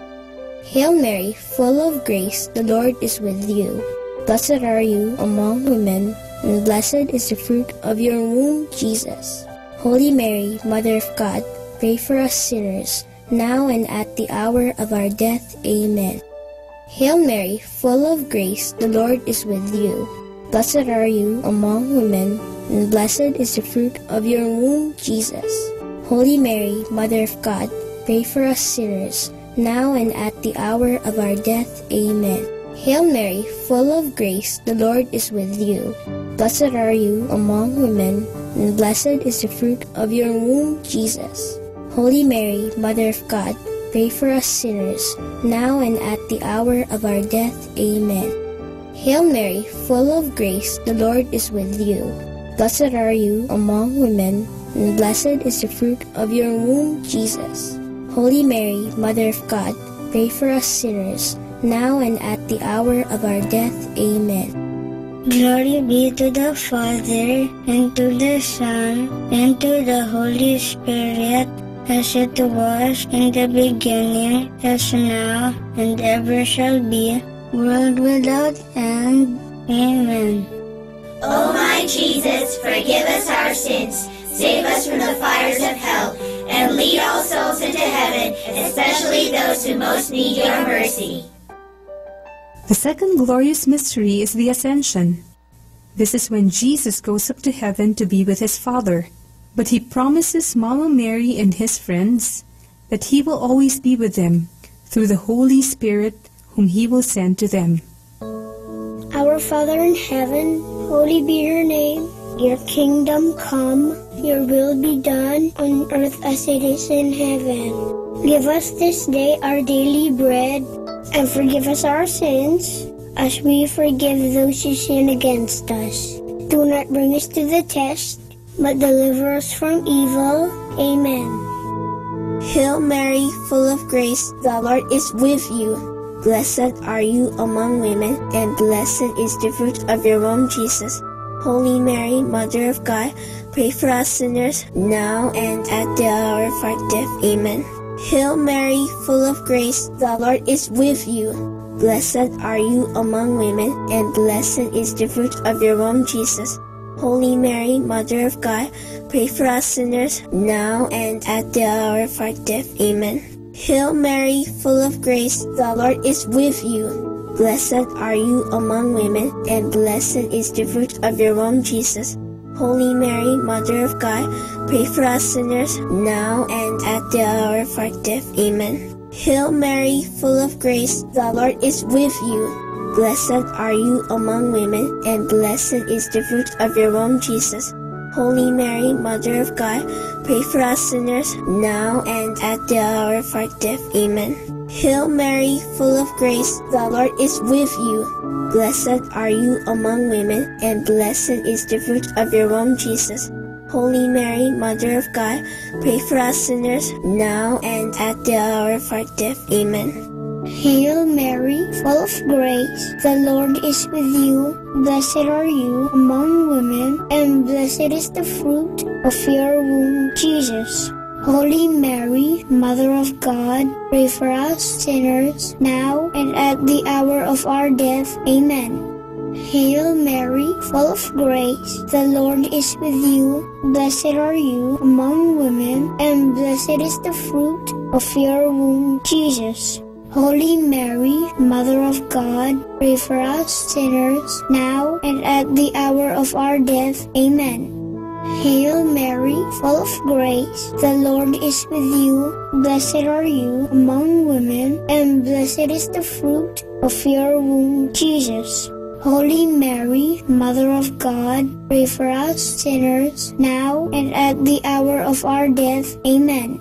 Hail Mary, full of grace, the Lord is with you. Blessed are you among women, and blessed is the fruit of your womb, Jesus. Holy Mary, Mother of God, pray for us sinners, now and at the hour of our death. Amen. Hail Mary, full of grace, the Lord is with you. Blessed are you among women, and blessed is the fruit of your womb, Jesus. Holy Mary, Mother of God, pray for us sinners, now and at the hour of our death. Amen. Hail Mary, full of grace, the Lord is with you. Blessed are you among women, and blessed is the fruit of your womb, Jesus. Holy Mary, Mother of God, pray for us sinners, now and at the hour of our death. Amen. Hail Mary, full of grace, the Lord is with you. Blessed are you among women, and blessed is the fruit of your womb, Jesus. Holy Mary, Mother of God, pray for us sinners, now and at the hour of our death. Amen. Glory be to the Father, and to the Son, and to the Holy Spirit, as it was in the beginning, as now, and ever shall be, world without end. Amen. O my Jesus, forgive us our sins, save us from the fires of hell, and lead all souls into heaven, especially those who most need your mercy. The second glorious mystery is the Ascension. This is when Jesus goes up to heaven to be with his Father, but he promises Mama Mary and his friends that he will always be with them through the Holy Spirit whom he will send to them. Our Father in heaven, holy be your name. Your kingdom come, your will be done on earth as it is in heaven. Give us this day our daily bread, and forgive us our sins, as we forgive those who sin against us. Do not bring us to the test, but deliver us from evil. Amen. Hail Mary, full of grace, the Lord is with you. Blessed are you among women, and blessed is the fruit of your womb, Jesus. Holy Mary, Mother of God, pray for us sinners, now and at the hour of our death. Amen. Hail Mary, full of grace, the Lord is with you. Blessed are you among women, and blessed is the fruit of your womb, Jesus. Holy Mary, Mother of God, pray for us sinners, now and at the hour of our death. Amen. Hail Mary, full of grace, the Lord is with you. Blessed are you among women, and blessed is the fruit of your womb, Jesus. Holy Mary, Mother of God, pray for us sinners, now and at the hour of our death. Amen. Hail Mary, full of grace, the Lord is with you. Blessed are you among women, and blessed is the fruit of your womb, Jesus. Holy Mary, Mother of God, pray for us sinners, now and at the hour of our death. Amen. Hail Mary, full of grace, the Lord is with you. Blessed are you among women, and blessed is the fruit of your womb, Jesus. Holy Mary, Mother of God, pray for us sinners, now and at the hour of our death. Amen. Hail Mary, full of grace, the Lord is with you. Blessed are you among women, and blessed is the fruit of your womb, Jesus. Holy Mary, Mother of God, pray for us sinners, now and at the hour of our death. Amen. Hail Mary, full of grace, the Lord is with you. Blessed are you among women, and blessed is the fruit of your womb, Jesus. Holy Mary, Mother of God, pray for us sinners, now and at the hour of our death. Amen. Hail Mary, full of grace, the Lord is with you. Blessed are you among women, and blessed is the fruit of your womb, Jesus. Holy Mary, Mother of God, pray for us sinners, now and at the hour of our death. Amen.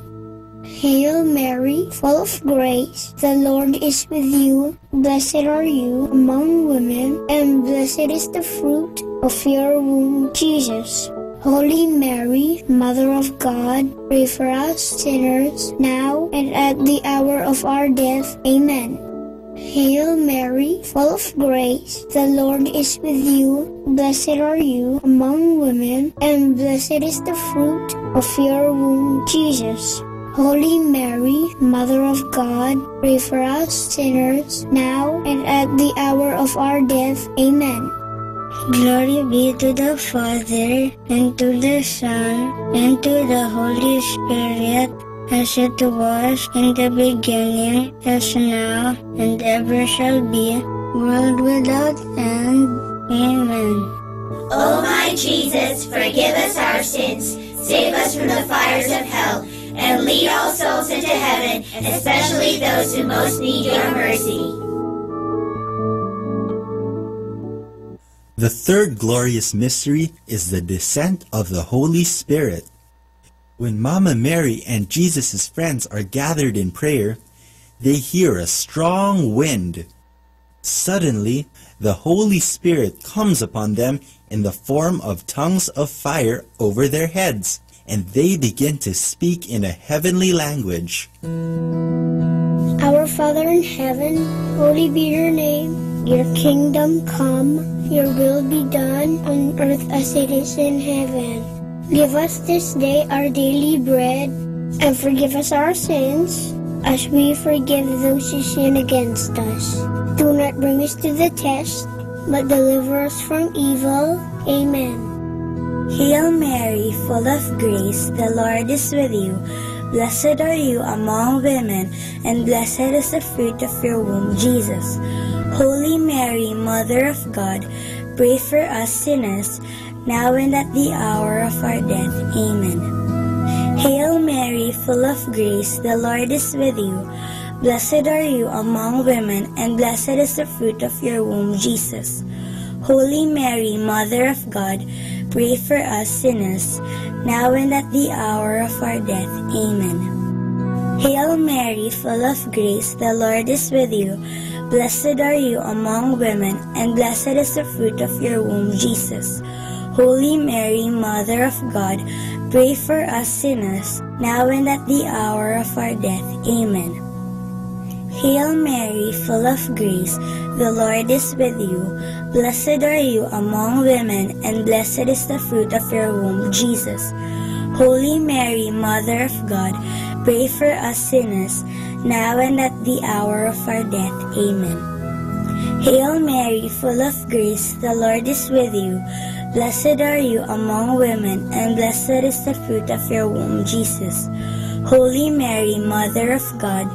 Hail Mary, full of grace, the Lord is with you. Blessed are you among women, and blessed is the fruit of your womb, Jesus. Holy Mary, Mother of God, pray for us sinners, now and at the hour of our death. Amen. Hail Mary, full of grace, the Lord is with you. Blessed are you among women, and blessed is the fruit of your womb, Jesus. Holy Mary, Mother of God, pray for us sinners, now and at the hour of our death. Amen. Glory be to the Father, and to the Son, and to the Holy Spirit, as it was in the beginning, as now, and ever shall be, world without end. Amen. O my Jesus, forgive us our sins, save us from the fires of hell, and lead all souls into heaven, especially those who most need your mercy. The third glorious mystery is the descent of the Holy Spirit. When Mama Mary and Jesus' friends are gathered in prayer, they hear a strong wind. Suddenly, the Holy Spirit comes upon them in the form of tongues of fire over their heads, and they begin to speak in a heavenly language. Our Father in heaven, holy be your name. Your kingdom come, your will be done on earth as it is in heaven. Give us this day our daily bread, and forgive us our sins, as we forgive those who sin against us. Do not bring us to the test, but deliver us from evil. Amen. Hail Mary, full of grace, the Lord is with you. Blessed are you among women, and blessed is the fruit of your womb, Jesus. Holy Mary, Mother of God, pray for us sinners, now and at the hour of our death. Amen. Hail Mary, full of grace, the Lord is with you. Blessed are you among women, and blessed is the fruit of your womb, Jesus. Holy Mary, Mother of God, pray for us sinners, now and at the hour of our death. Amen. Hail Mary, full of grace, the Lord is with you. Blessed are you among women, and blessed is the fruit of your womb, Jesus. Holy Mary, Mother of God, pray for us sinners, now and at the hour of our death. Amen. Hail Mary, full of grace, the Lord is with you. Blessed are you among women, and blessed is the fruit of your womb, Jesus. Holy Mary, Mother of God, pray for us sinners, now and at the hour of our death. Amen. Hail Mary, full of grace, the Lord is with you. Blessed are you among women, and blessed is the fruit of your womb, Jesus. Holy Mary, Mother of God,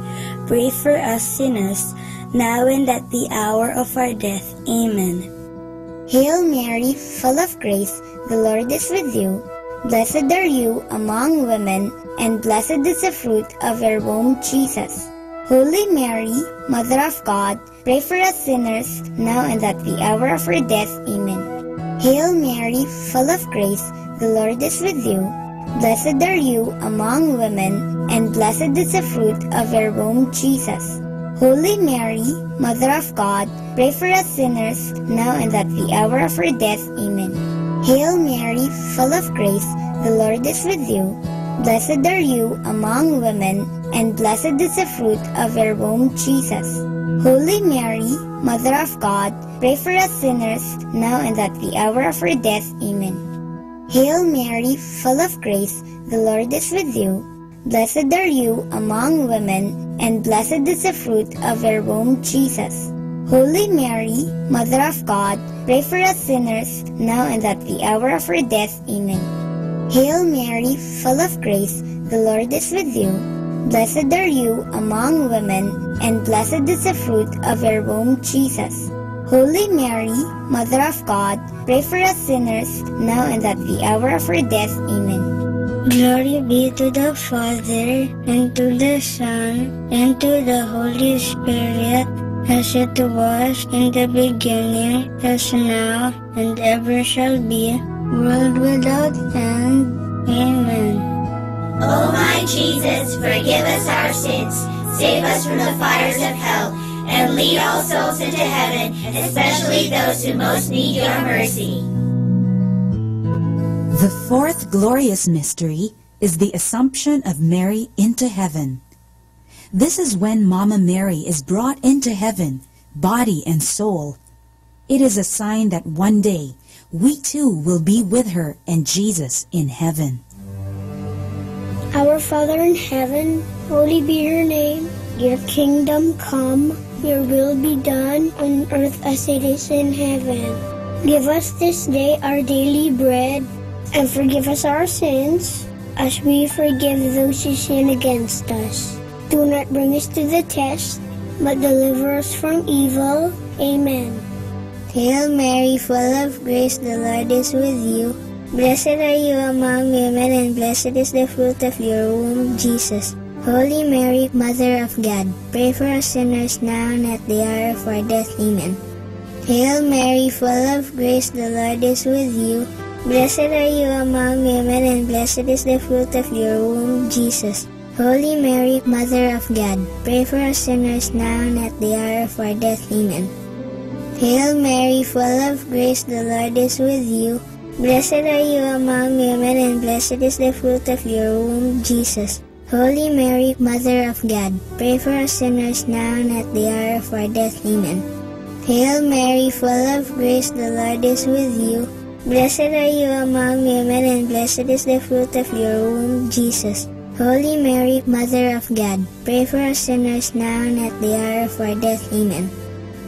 pray for us sinners, now and at the hour of our death. Amen. Hail Mary, full of grace, the Lord is with you. Blessed are you among women, and blessed is the fruit of your womb, Jesus. Holy Mary, Mother of God, pray for us sinners, now and at the hour of our death. Amen. Hail Mary, full of grace, the Lord is with you. Blessed are you among women, and blessed is the fruit of your womb, Jesus. Holy Mary, Mother of God, pray for us sinners, now and at the hour of our death. Amen. Hail Mary, full of grace, the Lord is with you. Blessed are you among women, and blessed is the fruit of your womb, Jesus. Holy Mary, Mother of God, pray for us sinners, now and at the hour of our death. Amen. Hail Mary, full of grace, the Lord is with you. Blessed are you among women, and blessed is the fruit of your womb, Jesus. Holy Mary, Mother of God, pray for us sinners, now and at the hour of our death. Amen. Hail Mary, full of grace, the Lord is with you. Blessed are you among women, and blessed is the fruit of your womb, Jesus. Holy Mary, Mother of God, pray for us sinners, now and at the hour of our death. Amen. Glory be to the Father, and to the Son, and to the Holy Spirit, as it was in the beginning, as now, and ever shall be, world without end. Amen. O my Jesus, forgive us our sins, save us from the fires of hell, and lead all souls into heaven, especially those who most need your mercy. The fourth glorious mystery is the Assumption of Mary into heaven. This is when Mama Mary is brought into heaven, body and soul. It is a sign that one day we too will be with her and Jesus in heaven. Our Father in heaven, holy be your name. Your kingdom come, your will be done on earth as it is in heaven. Give us this day our daily bread, and forgive us our sins, as we forgive those who sin against us. Do not bring us to the test, but deliver us from evil. Amen. Hail Mary, full of grace, the Lord is with you. Blessed are you among women, and blessed is the fruit of your womb, Jesus. Holy Mary, Mother of God, pray for us sinners now and at the hour of our death. Amen. Hail Mary, full of grace, the Lord is with you. Blessed are you among women, and blessed is the fruit of your womb, Jesus. Holy Mary, Mother of God, pray for us sinners now and at the hour of our death. Amen. Hail Mary, full of grace, the Lord is with you. Blessed are you among women, and blessed is the fruit of your womb, Jesus. Holy Mary, Mother of God, pray for us sinners now and at the hour of our death. Amen. Hail Mary, full of grace, the Lord is with you. Blessed are you among women, and blessed is the fruit of your womb, Jesus. Holy Mary, Mother of God, pray for us sinners now and at the hour of our death. Amen.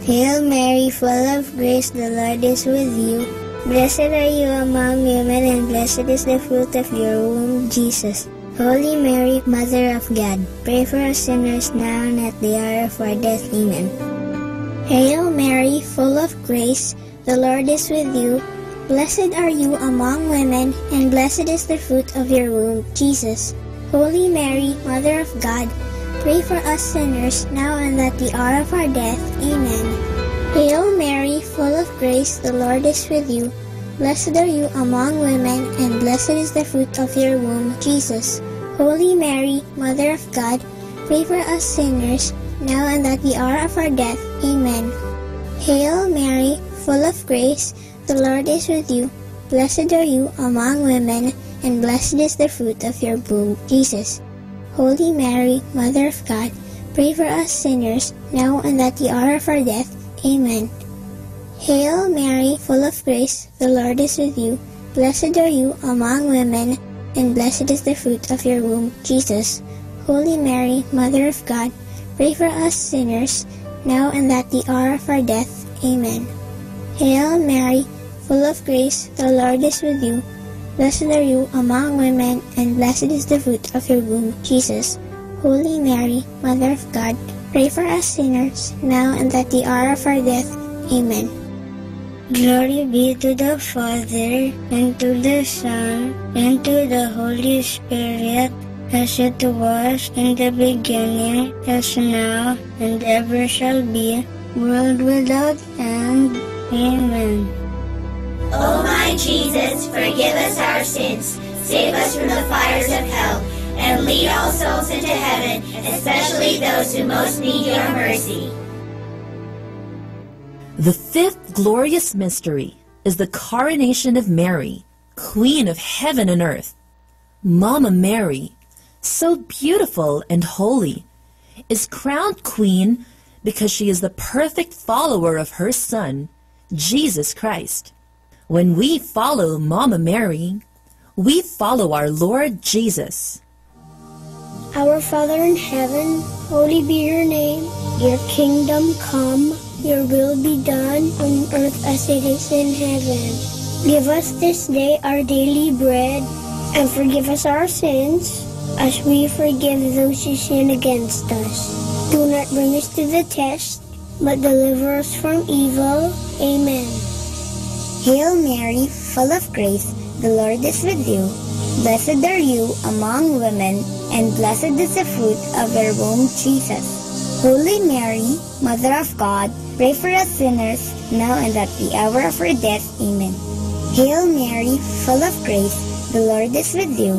Hail Mary, full of grace, the Lord is with you. Blessed are you among women, and blessed is the fruit of your womb, Jesus. Holy Mary, Mother of God, pray for us sinners now and at the hour of our death. Amen. Hail Mary, full of grace, the Lord is with you. Blessed are you among women, and blessed is the fruit of your womb, Jesus. Holy Mary, Mother of God, pray for us sinners now and at the hour of our death. Amen. Hail Mary, full of grace, the Lord is with you. Blessed are you among women, and blessed is the fruit of your womb, Jesus. Holy Mary, Mother of God, pray for us sinners, now and at the hour of our death. Amen. Hail Mary, full of grace, the Lord is with you. Blessed are you among women, and blessed is the fruit of your womb, Jesus. Holy Mary, Mother of God, pray for us sinners, now and at the hour of our death. Amen. Hail Mary, full of grace, the Lord is with you. Blessed are you among women, and blessed is the fruit of your womb, Jesus. Holy Mary, Mother of God, pray for us sinners, now and at the hour of our death. Amen. Hail Mary, full of grace, the Lord is with you. Blessed are you among women, and blessed is the fruit of your womb, Jesus. Holy Mary, Mother of God, pray for us sinners, now and at the hour of our death. Amen. Glory be to the Father, and to the Son, and to the Holy Spirit, as it was in the beginning, as now, and ever shall be, world without end. Amen. O my Jesus, forgive us our sins, save us from the fires of hell, and lead all souls into heaven, especially those who most need your mercy. The fifth glorious mystery is the coronation of Mary, Queen of heaven and earth. Mama Mary, so beautiful and holy, is crowned queen because she is the perfect follower of her Son, Jesus Christ. When we follow Mama Mary, we follow our Lord Jesus. Our Father in heaven, holy be your name. Your kingdom come, your will be done on earth as it is in heaven. Give us this day our daily bread, and forgive us our sins, as we forgive those who sin against us. Do not bring us to the test, but deliver us from evil. Amen. Hail Mary, full of grace, the Lord is with you. Blessed are you among women, and blessed is the fruit of your womb, Jesus. Holy Mary, Mother of God, pray for us sinners, now and at the hour of our death. Amen. Hail Mary, full of grace, the Lord is with you.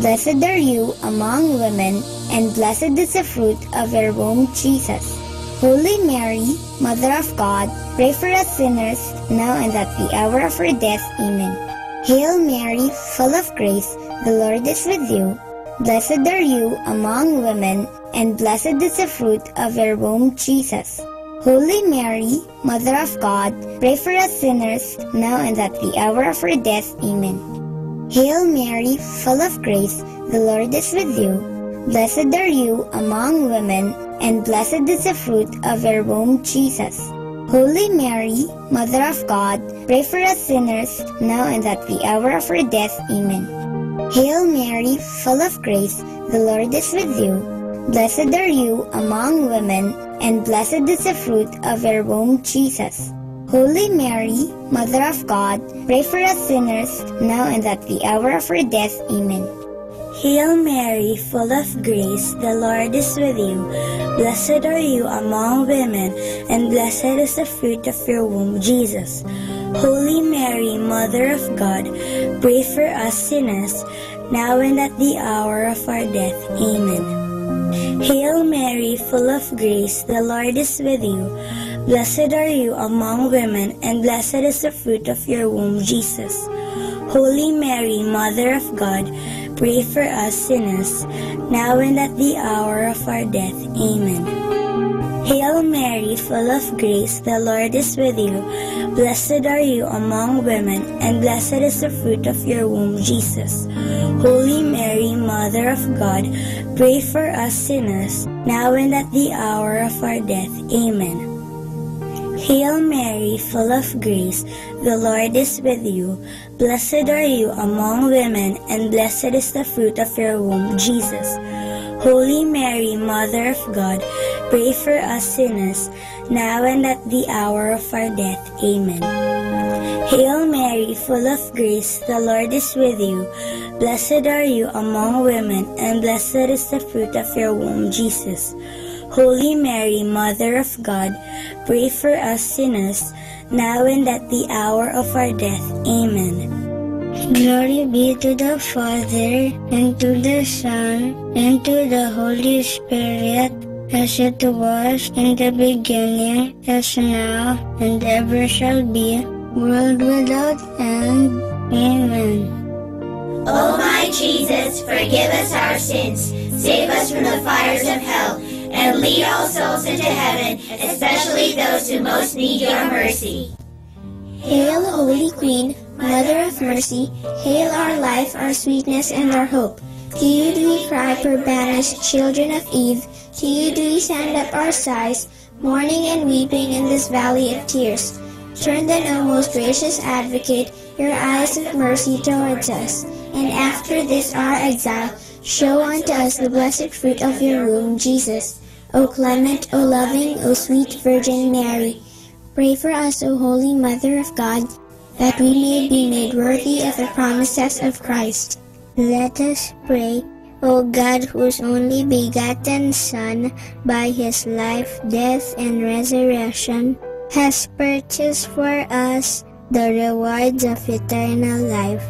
Blessed are you among women, and blessed is the fruit of your womb, Jesus. Holy Mary, Mother of God, pray for us sinners, now and at the hour of our death. Amen. Hail Mary, full of grace, the Lord is with you. Blessed are you among women, and blessed is the fruit of your womb, Jesus. Holy Mary, Mother of God, pray for us sinners, now and at the hour of our death. Amen. Hail Mary, full of grace, the Lord is with you. Blessed are you among women, and blessed is the fruit of your womb, Jesus. Holy Mary, Mother of God, pray for us sinners, now and at the hour of our death. Amen. Hail Mary, full of grace, the Lord is with you. Blessed are you among women, and blessed is the fruit of your womb, Jesus. Holy Mary, Mother of God, pray for us sinners, now and at the hour of our death. Amen. Hail Mary, full of grace, the Lord is with you. Blessed are you among women, and blessed is the fruit of your womb, Jesus. Holy Mary, Mother of God, pray for us sinners, now and at the hour of our death. Amen. Hail Mary, full of grace, the Lord is with you. Blessed are you among women, and blessed is the fruit of your womb, Jesus. Holy Mary, Mother of God, pray for us sinners, now and at the hour of our death. Amen. Hail Mary, full of grace, the Lord is with you. Blessed are you among women, and blessed is the fruit of your womb, Jesus. Holy Mary, Mother of God, pray for us sinners, now and at the hour of our death. Amen. Hail Mary, full of grace, the Lord is with you. Blessed are you among women, and blessed is the fruit of your womb, Jesus. Holy Mary, Mother of God, pray for us sinners, now and at the hour of our death. Amen. Hail Mary, full of grace, the Lord is with you. Blessed are you among women, and blessed is the fruit of your womb, Jesus. Holy Mary, Mother of God, pray for us sinners, now and at the hour of our death. Amen. Glory be to the Father, and to the Son, and to the Holy Spirit, as it was in the beginning, is now, and ever shall be, world without end. Amen. O my Jesus, forgive us our sins, save us from the fires of hell, and lead all souls into heaven, especially those who most need your mercy. Hail, Holy Queen, Mother of Mercy, hail our life, our sweetness, and our hope. To you do we cry, poor banished children of Eve. To you do we send up our sighs, mourning and weeping in this valley of tears. Turn then, O most gracious Advocate, your eyes of mercy towards us, and after this our exile, show unto us the blessed fruit of your womb, Jesus. O clement, O loving, O sweet Virgin Mary, pray for us, O Holy Mother of God, that we may be made worthy of the promises of Christ. Let us pray. O God, whose only begotten Son, by his life, death, and resurrection, has purchased for us the rewards of eternal life,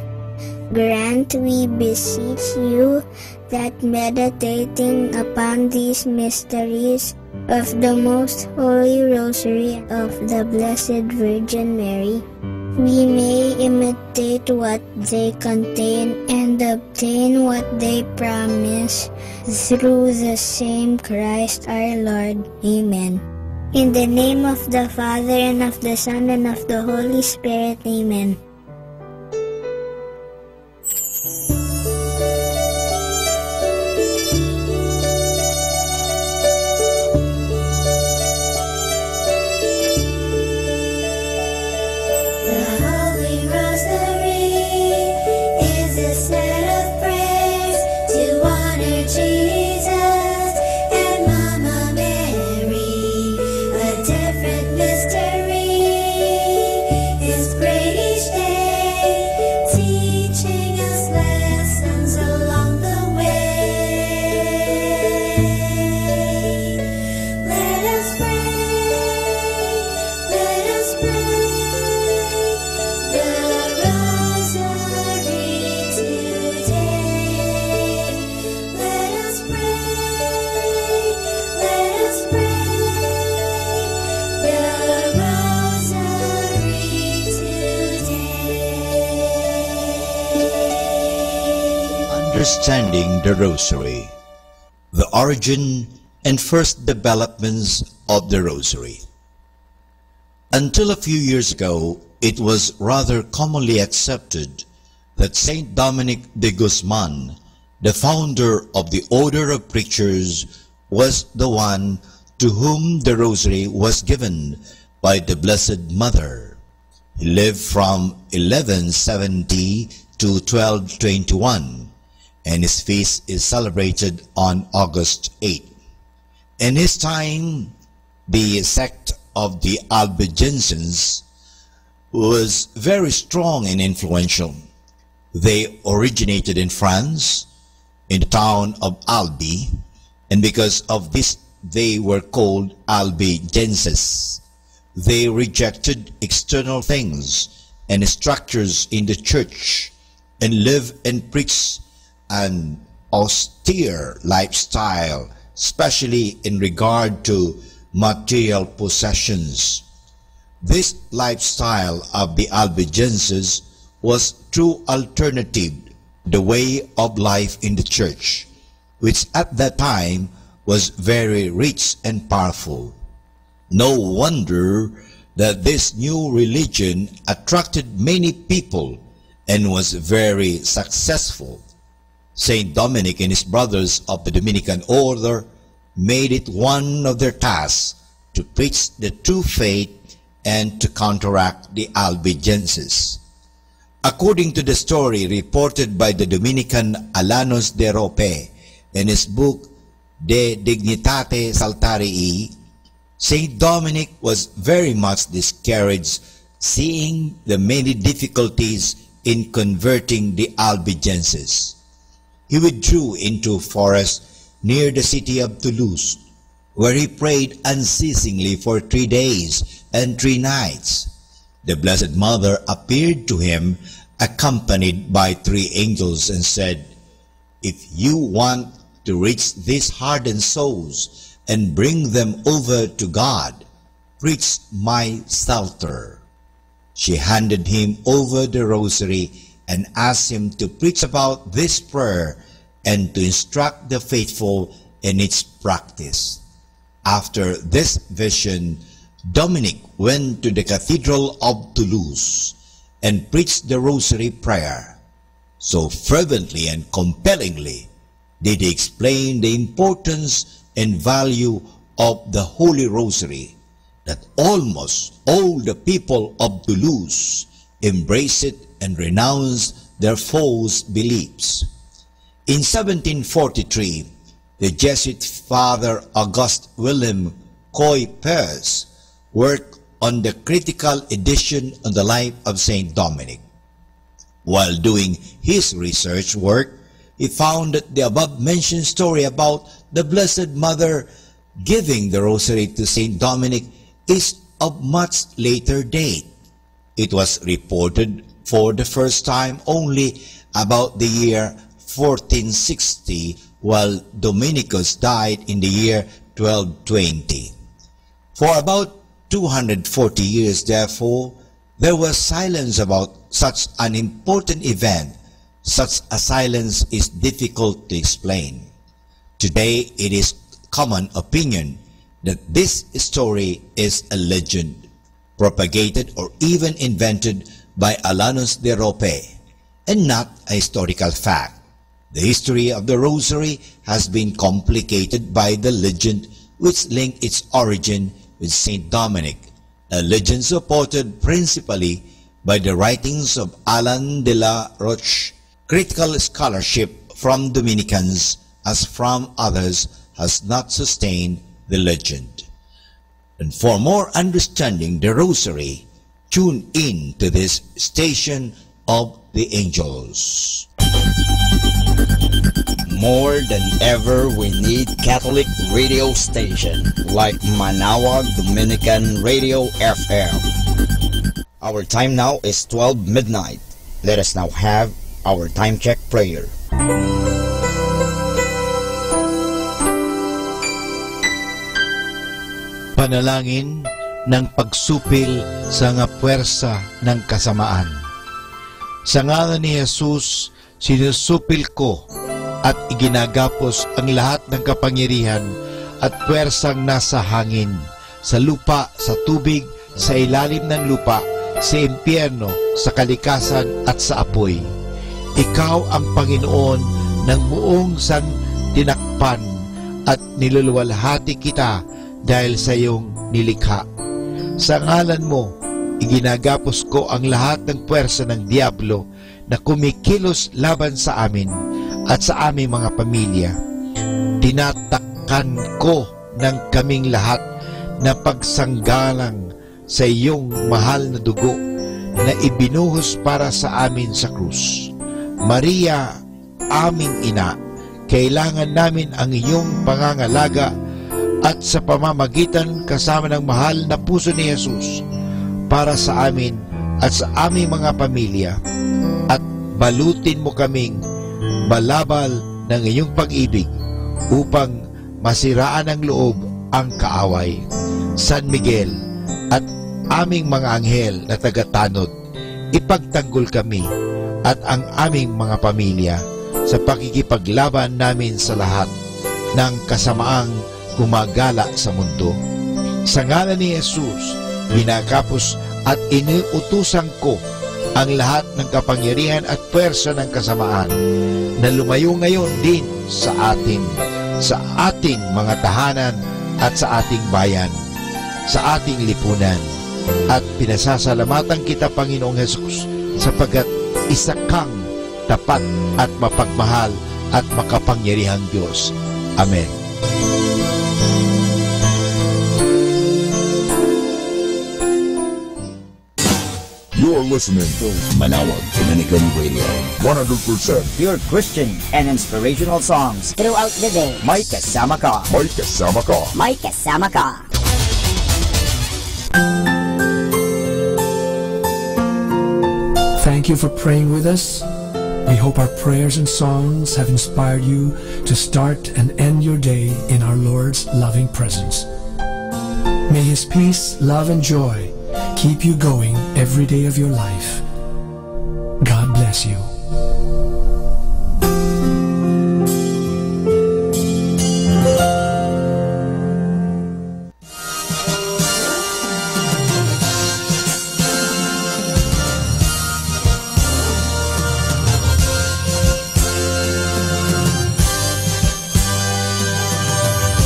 grant, we beseech you, that meditating upon these mysteries of the most holy rosary of the Blessed Virgin Mary, we may imitate what they contain and obtain what they promise, through the same Christ our Lord. Amen. In the name of the Father, and of the Son, and of the Holy Spirit. Amen. Understanding the Rosary, the origin and first developments of the Rosary. Until a few years ago, it was rather commonly accepted that Saint Dominic de Guzman, the founder of the Order of Preachers, was the one to whom the Rosary was given by the Blessed Mother. He lived from 1170 to 1221. And his feast is celebrated on August 8. In his time, the sect of the Albigensians was very strong and influential. They originated in France, in the town of Albi, and because of this they were called Albigenses. They rejected external things and structures in the church and lived and preached an austere lifestyle, especially in regard to material possessions. This lifestyle of the Albigenses was true alternative, the way of life in the church, which at that time was very rich and powerful. No wonder that this new religion attracted many people and was very successful. Saint Dominic and his brothers of the Dominican order made it one of their tasks to preach the true faith and to counteract the Albigenses. According to the story reported by the Dominican Alanos de Rope in his book De Dignitate Saltarii, Saint Dominic was very much discouraged seeing the many difficulties in converting the Albigenses. He withdrew into a forest near the city of Toulouse, where he prayed unceasingly for 3 days and 3 nights. The Blessed Mother appeared to him accompanied by 3 angels and said, "If you want to reach these hardened souls and bring them over to God, preach my Psalter." She handed him over the rosary and asked him to preach about this prayer and to instruct the faithful in its practice. After this vision, Dominic went to the Cathedral of Toulouse and preached the rosary prayer. So fervently and compellingly did he explain the importance and value of the Holy Rosary that almost all the people of Toulouse embraced it and renounced their false beliefs. In 1743, the Jesuit Father Auguste Willem Coy-Pers worked on the critical edition on the life of Saint Dominic. While doing his research work, he found that the above-mentioned story about the Blessed Mother giving the rosary to Saint Dominic is of much later date. It was reported for the first time only about the year 1460, while Dominicus died in the year 1220. For about 240 years, therefore, there was silence about such an important event. Such a silence is difficult to explain. Today, it is common opinion that this story is a legend, propagated or even invented by Alanos de Rope, and not a historical fact. The history of the Rosary has been complicated by the legend which linked its origin with Saint Dominic, a legend supported principally by the writings of Alan de la Roche. Critical scholarship from Dominicans as from others has not sustained the legend. And for more understanding the Rosary, tune in to this station of the angels. More than ever, we need Catholic radio station like Manawag Dominican Radio FM. Our time now is 12 midnight. Let us now have our time check prayer. Panalangin ng pagsupil sa nga puwersa ng kasamaan. Sa ngalan ni Jesus, sinusupil ko at iginagapos ang lahat ng kapangyarihan at puwersang nasa hangin, sa lupa, sa tubig, sa ilalim ng lupa, sa impyerno, sa kalikasan at sa apoy. Ikaw ang Panginoon ng buong santinakpan at niluluwalhati kita dahil sa iyong nilikha. Sa ngalan mo, iginagapos ko ang lahat ng puwersa ng Diablo na kumikilos laban sa amin at sa aming mga pamilya. Tinatakpan ko ng kaming lahat na pagsanggalang sa iyong mahal na dugo na ibinuhos para sa amin sa krus. Maria, aming ina, kailangan namin ang iyong pangangalaga at sa pamamagitan kasama ng mahal na puso ni Jesus para sa amin at sa aming mga pamilya, at balutin mo kaming balabal ng iyong pag-ibig upang masiraan ng loob ang kaaway. San Miguel at aming mga anghel na tagatanod, ipagtanggol kami at ang aming mga pamilya sa pakikipaglaban namin sa lahat ng kasamaang gumagala sa mundo. Sa ngalan ni Jesus, binakapos at iniutusan ko ang lahat ng kapangyarihan at pwersa ng kasamaan na lumayo ngayon din sa ating mga tahanan at sa ating bayan, sa ating lipunan. At pinasasalamatan kita, Panginoong Jesus, sapagkat isa kang tapat at mapagmahal at makapangyarihang Diyos. Amen. You're listening to Manawag Dominican Radio. 100% pure Christian and inspirational songs throughout the day. May kasama ka. May kasama ka. May kasama ka. Thank you for praying with us. We hope our prayers and songs have inspired you to start and end your day in our Lord's loving presence. May His peace, love, and joy keep you going every day of your life. God bless you.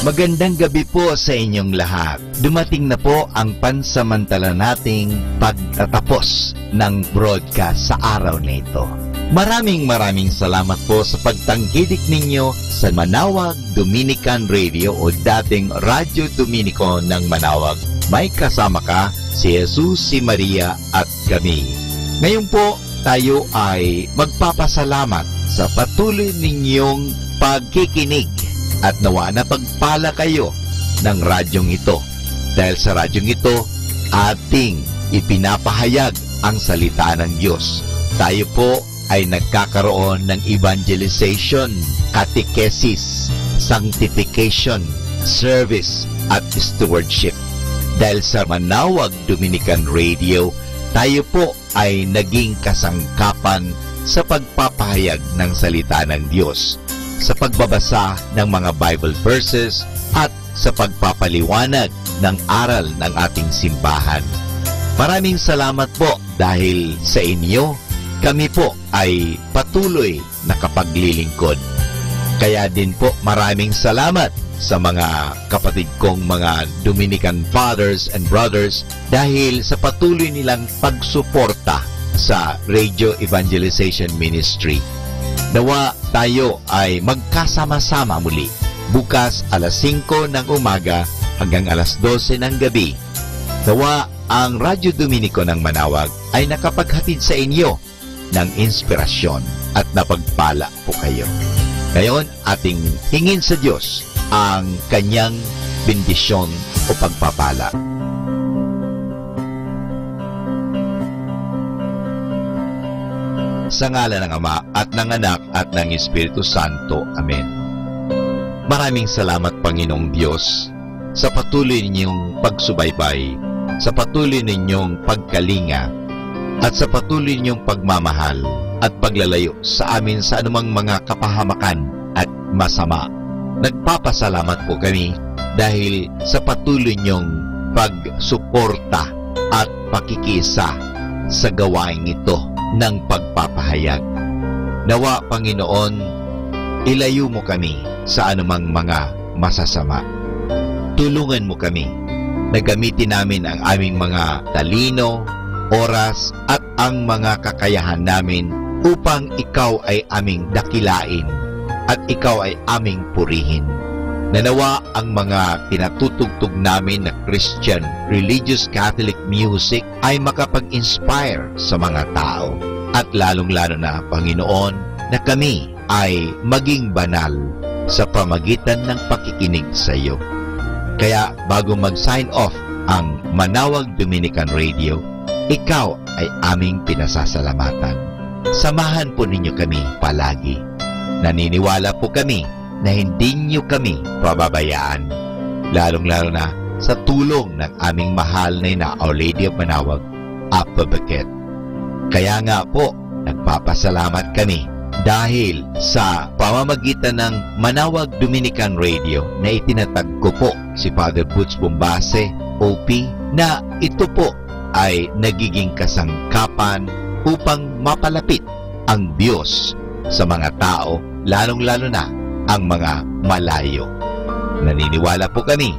Magandang gabi po sa inyong lahat. Dumating na po ang pansamantala nating pagtatapos ng broadcast sa araw na ito. Maraming salamat po sa pagtangkilik ninyo sa Manawag Dominican Radio o dating Radyo Dominico ng Manawag. May kasama ka, si Jesus, si Maria at kami. Ngayon po, tayo ay magpapasalamat sa patuloy ninyong pagkikinig at nawa na pagpala kayo ng radyong ito. Dahil sa radyong ito, ating ipinapahayag ang salita ng Diyos. Tayo po ay nagkakaroon ng evangelization, catechesis, sanctification, service, at stewardship. Dahil sa Manawag Dominican Radio, tayo po ay naging kasangkapan sa pagpapahayag ng salita ng Diyos, sa pagbabasa ng mga Bible verses at sa pagpapaliwanag ng aral ng ating simbahan. Maraming salamat po dahil sa inyo, kami po ay patuloy na kapaglilingkod. Kaya din po maraming salamat sa mga kapatid kong mga Dominican fathers and brothers dahil sa patuloy nilang pagsuporta sa Radio Evangelization Ministry. Nawa tayo ay magkasama-sama muli bukas alas 5 ng umaga hanggang alas 12 ng gabi. Nawa ang Radyo Dominico ng Manawag ay nakapaghatid sa inyo ng inspirasyon at napagpala po kayo. Ngayon, ating hingin sa Diyos ang kanyang bendisyon o pagpapala. Sa ngalan ng Ama at ng Anak at ng Espiritu Santo. Amen. Maraming salamat, Panginoong Diyos, sa patuloy ninyong pagsubaybay, sa patuloy ninyong pagkalinga, at sa patuloy ninyong pagmamahal at paglalayo sa amin sa anumang mga kapahamakan at masama. Nagpapasalamat po kami dahil sa patuloy ninyong pagsuporta at pakikisa sa gawain ito ng pagpapahayag. Nawa, Panginoon, ilayo mo kami sa anumang mga masasama. Tulungan mo kami na gamitin namin ang aming mga talino, oras at ang mga kakayahan namin upang ikaw ay aming dakilain at ikaw ay aming purihin. Nanawa ang mga pinatutugtog namin na Christian religious Catholic music ay makapag-inspire sa mga tao. At lalong-lalo na, Panginoon, na kami ay maging banal sa pamagitan ng pakikinig sa iyo. Kaya bago mag-sign off ang Manawag Dominican Radio, ikaw ay aming pinasasalamatan. Samahan po ninyo kami palagi. Naniniwala po kami na hindi nyo kami pababayaan, lalong-lalo na sa tulong ng aming mahal na ina, Our Lady of Manawag, Apa Baquet. Kaya nga po, nagpapasalamat kami dahil sa pamamagitan ng Manawag Dominican Radio na itinatag ko po si Father Butch Bombase, OP, na ito po ay nagiging kasangkapan upang mapalapit ang Diyos sa mga tao, lalong-lalo na ang mga malayo. Naniniwala po kami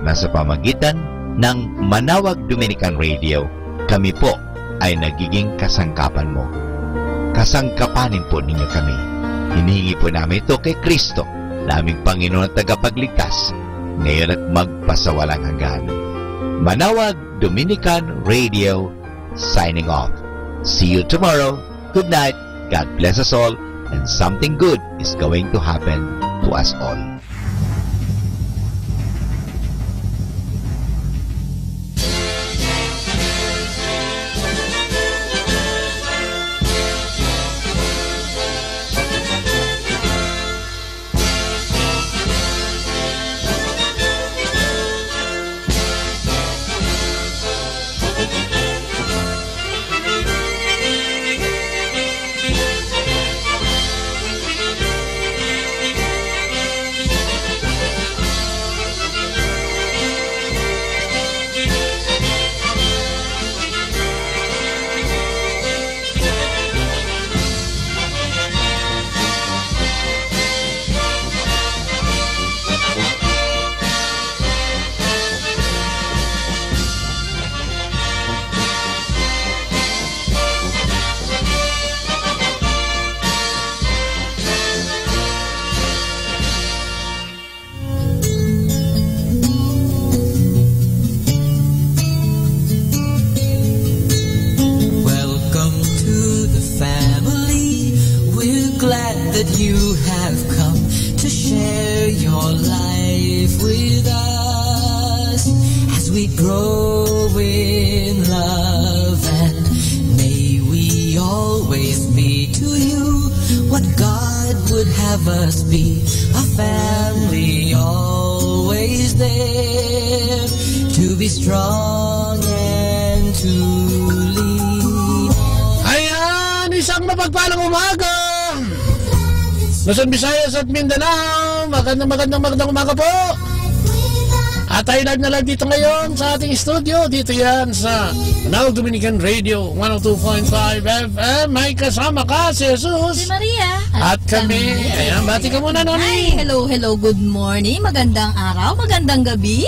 na sa pamagitan ng Manawag Dominican Radio, kami po ay nagiging kasangkapan mo. Kasangkapanin po ninyo kami. Hinihingi po namin ito kay Kristo, naming Panginoon at tagapagligtas, ngayon at magpasawalang hanggan. Manawag Dominican Radio, signing off. See you tomorrow. Good night. God bless us all. And something good is going to happen to us all. that you have come to share your life with us as we grow in love, and may we always be to you what God would have us be, a family always there to be strong and to lead. Ayan, isang mapagpalang umaga! Luzon, Visayas at Mindanao, magandang umaga po. At tayo live na live dito ngayon sa ating studio. Dito yan sa Manawag Dominican Radio 102.5 FM. May kasama ka si Jesus, si Maria at kami. Ayan, bati ka muna, Noni. Hi, hello, good morning, magandang araw, magandang gabi.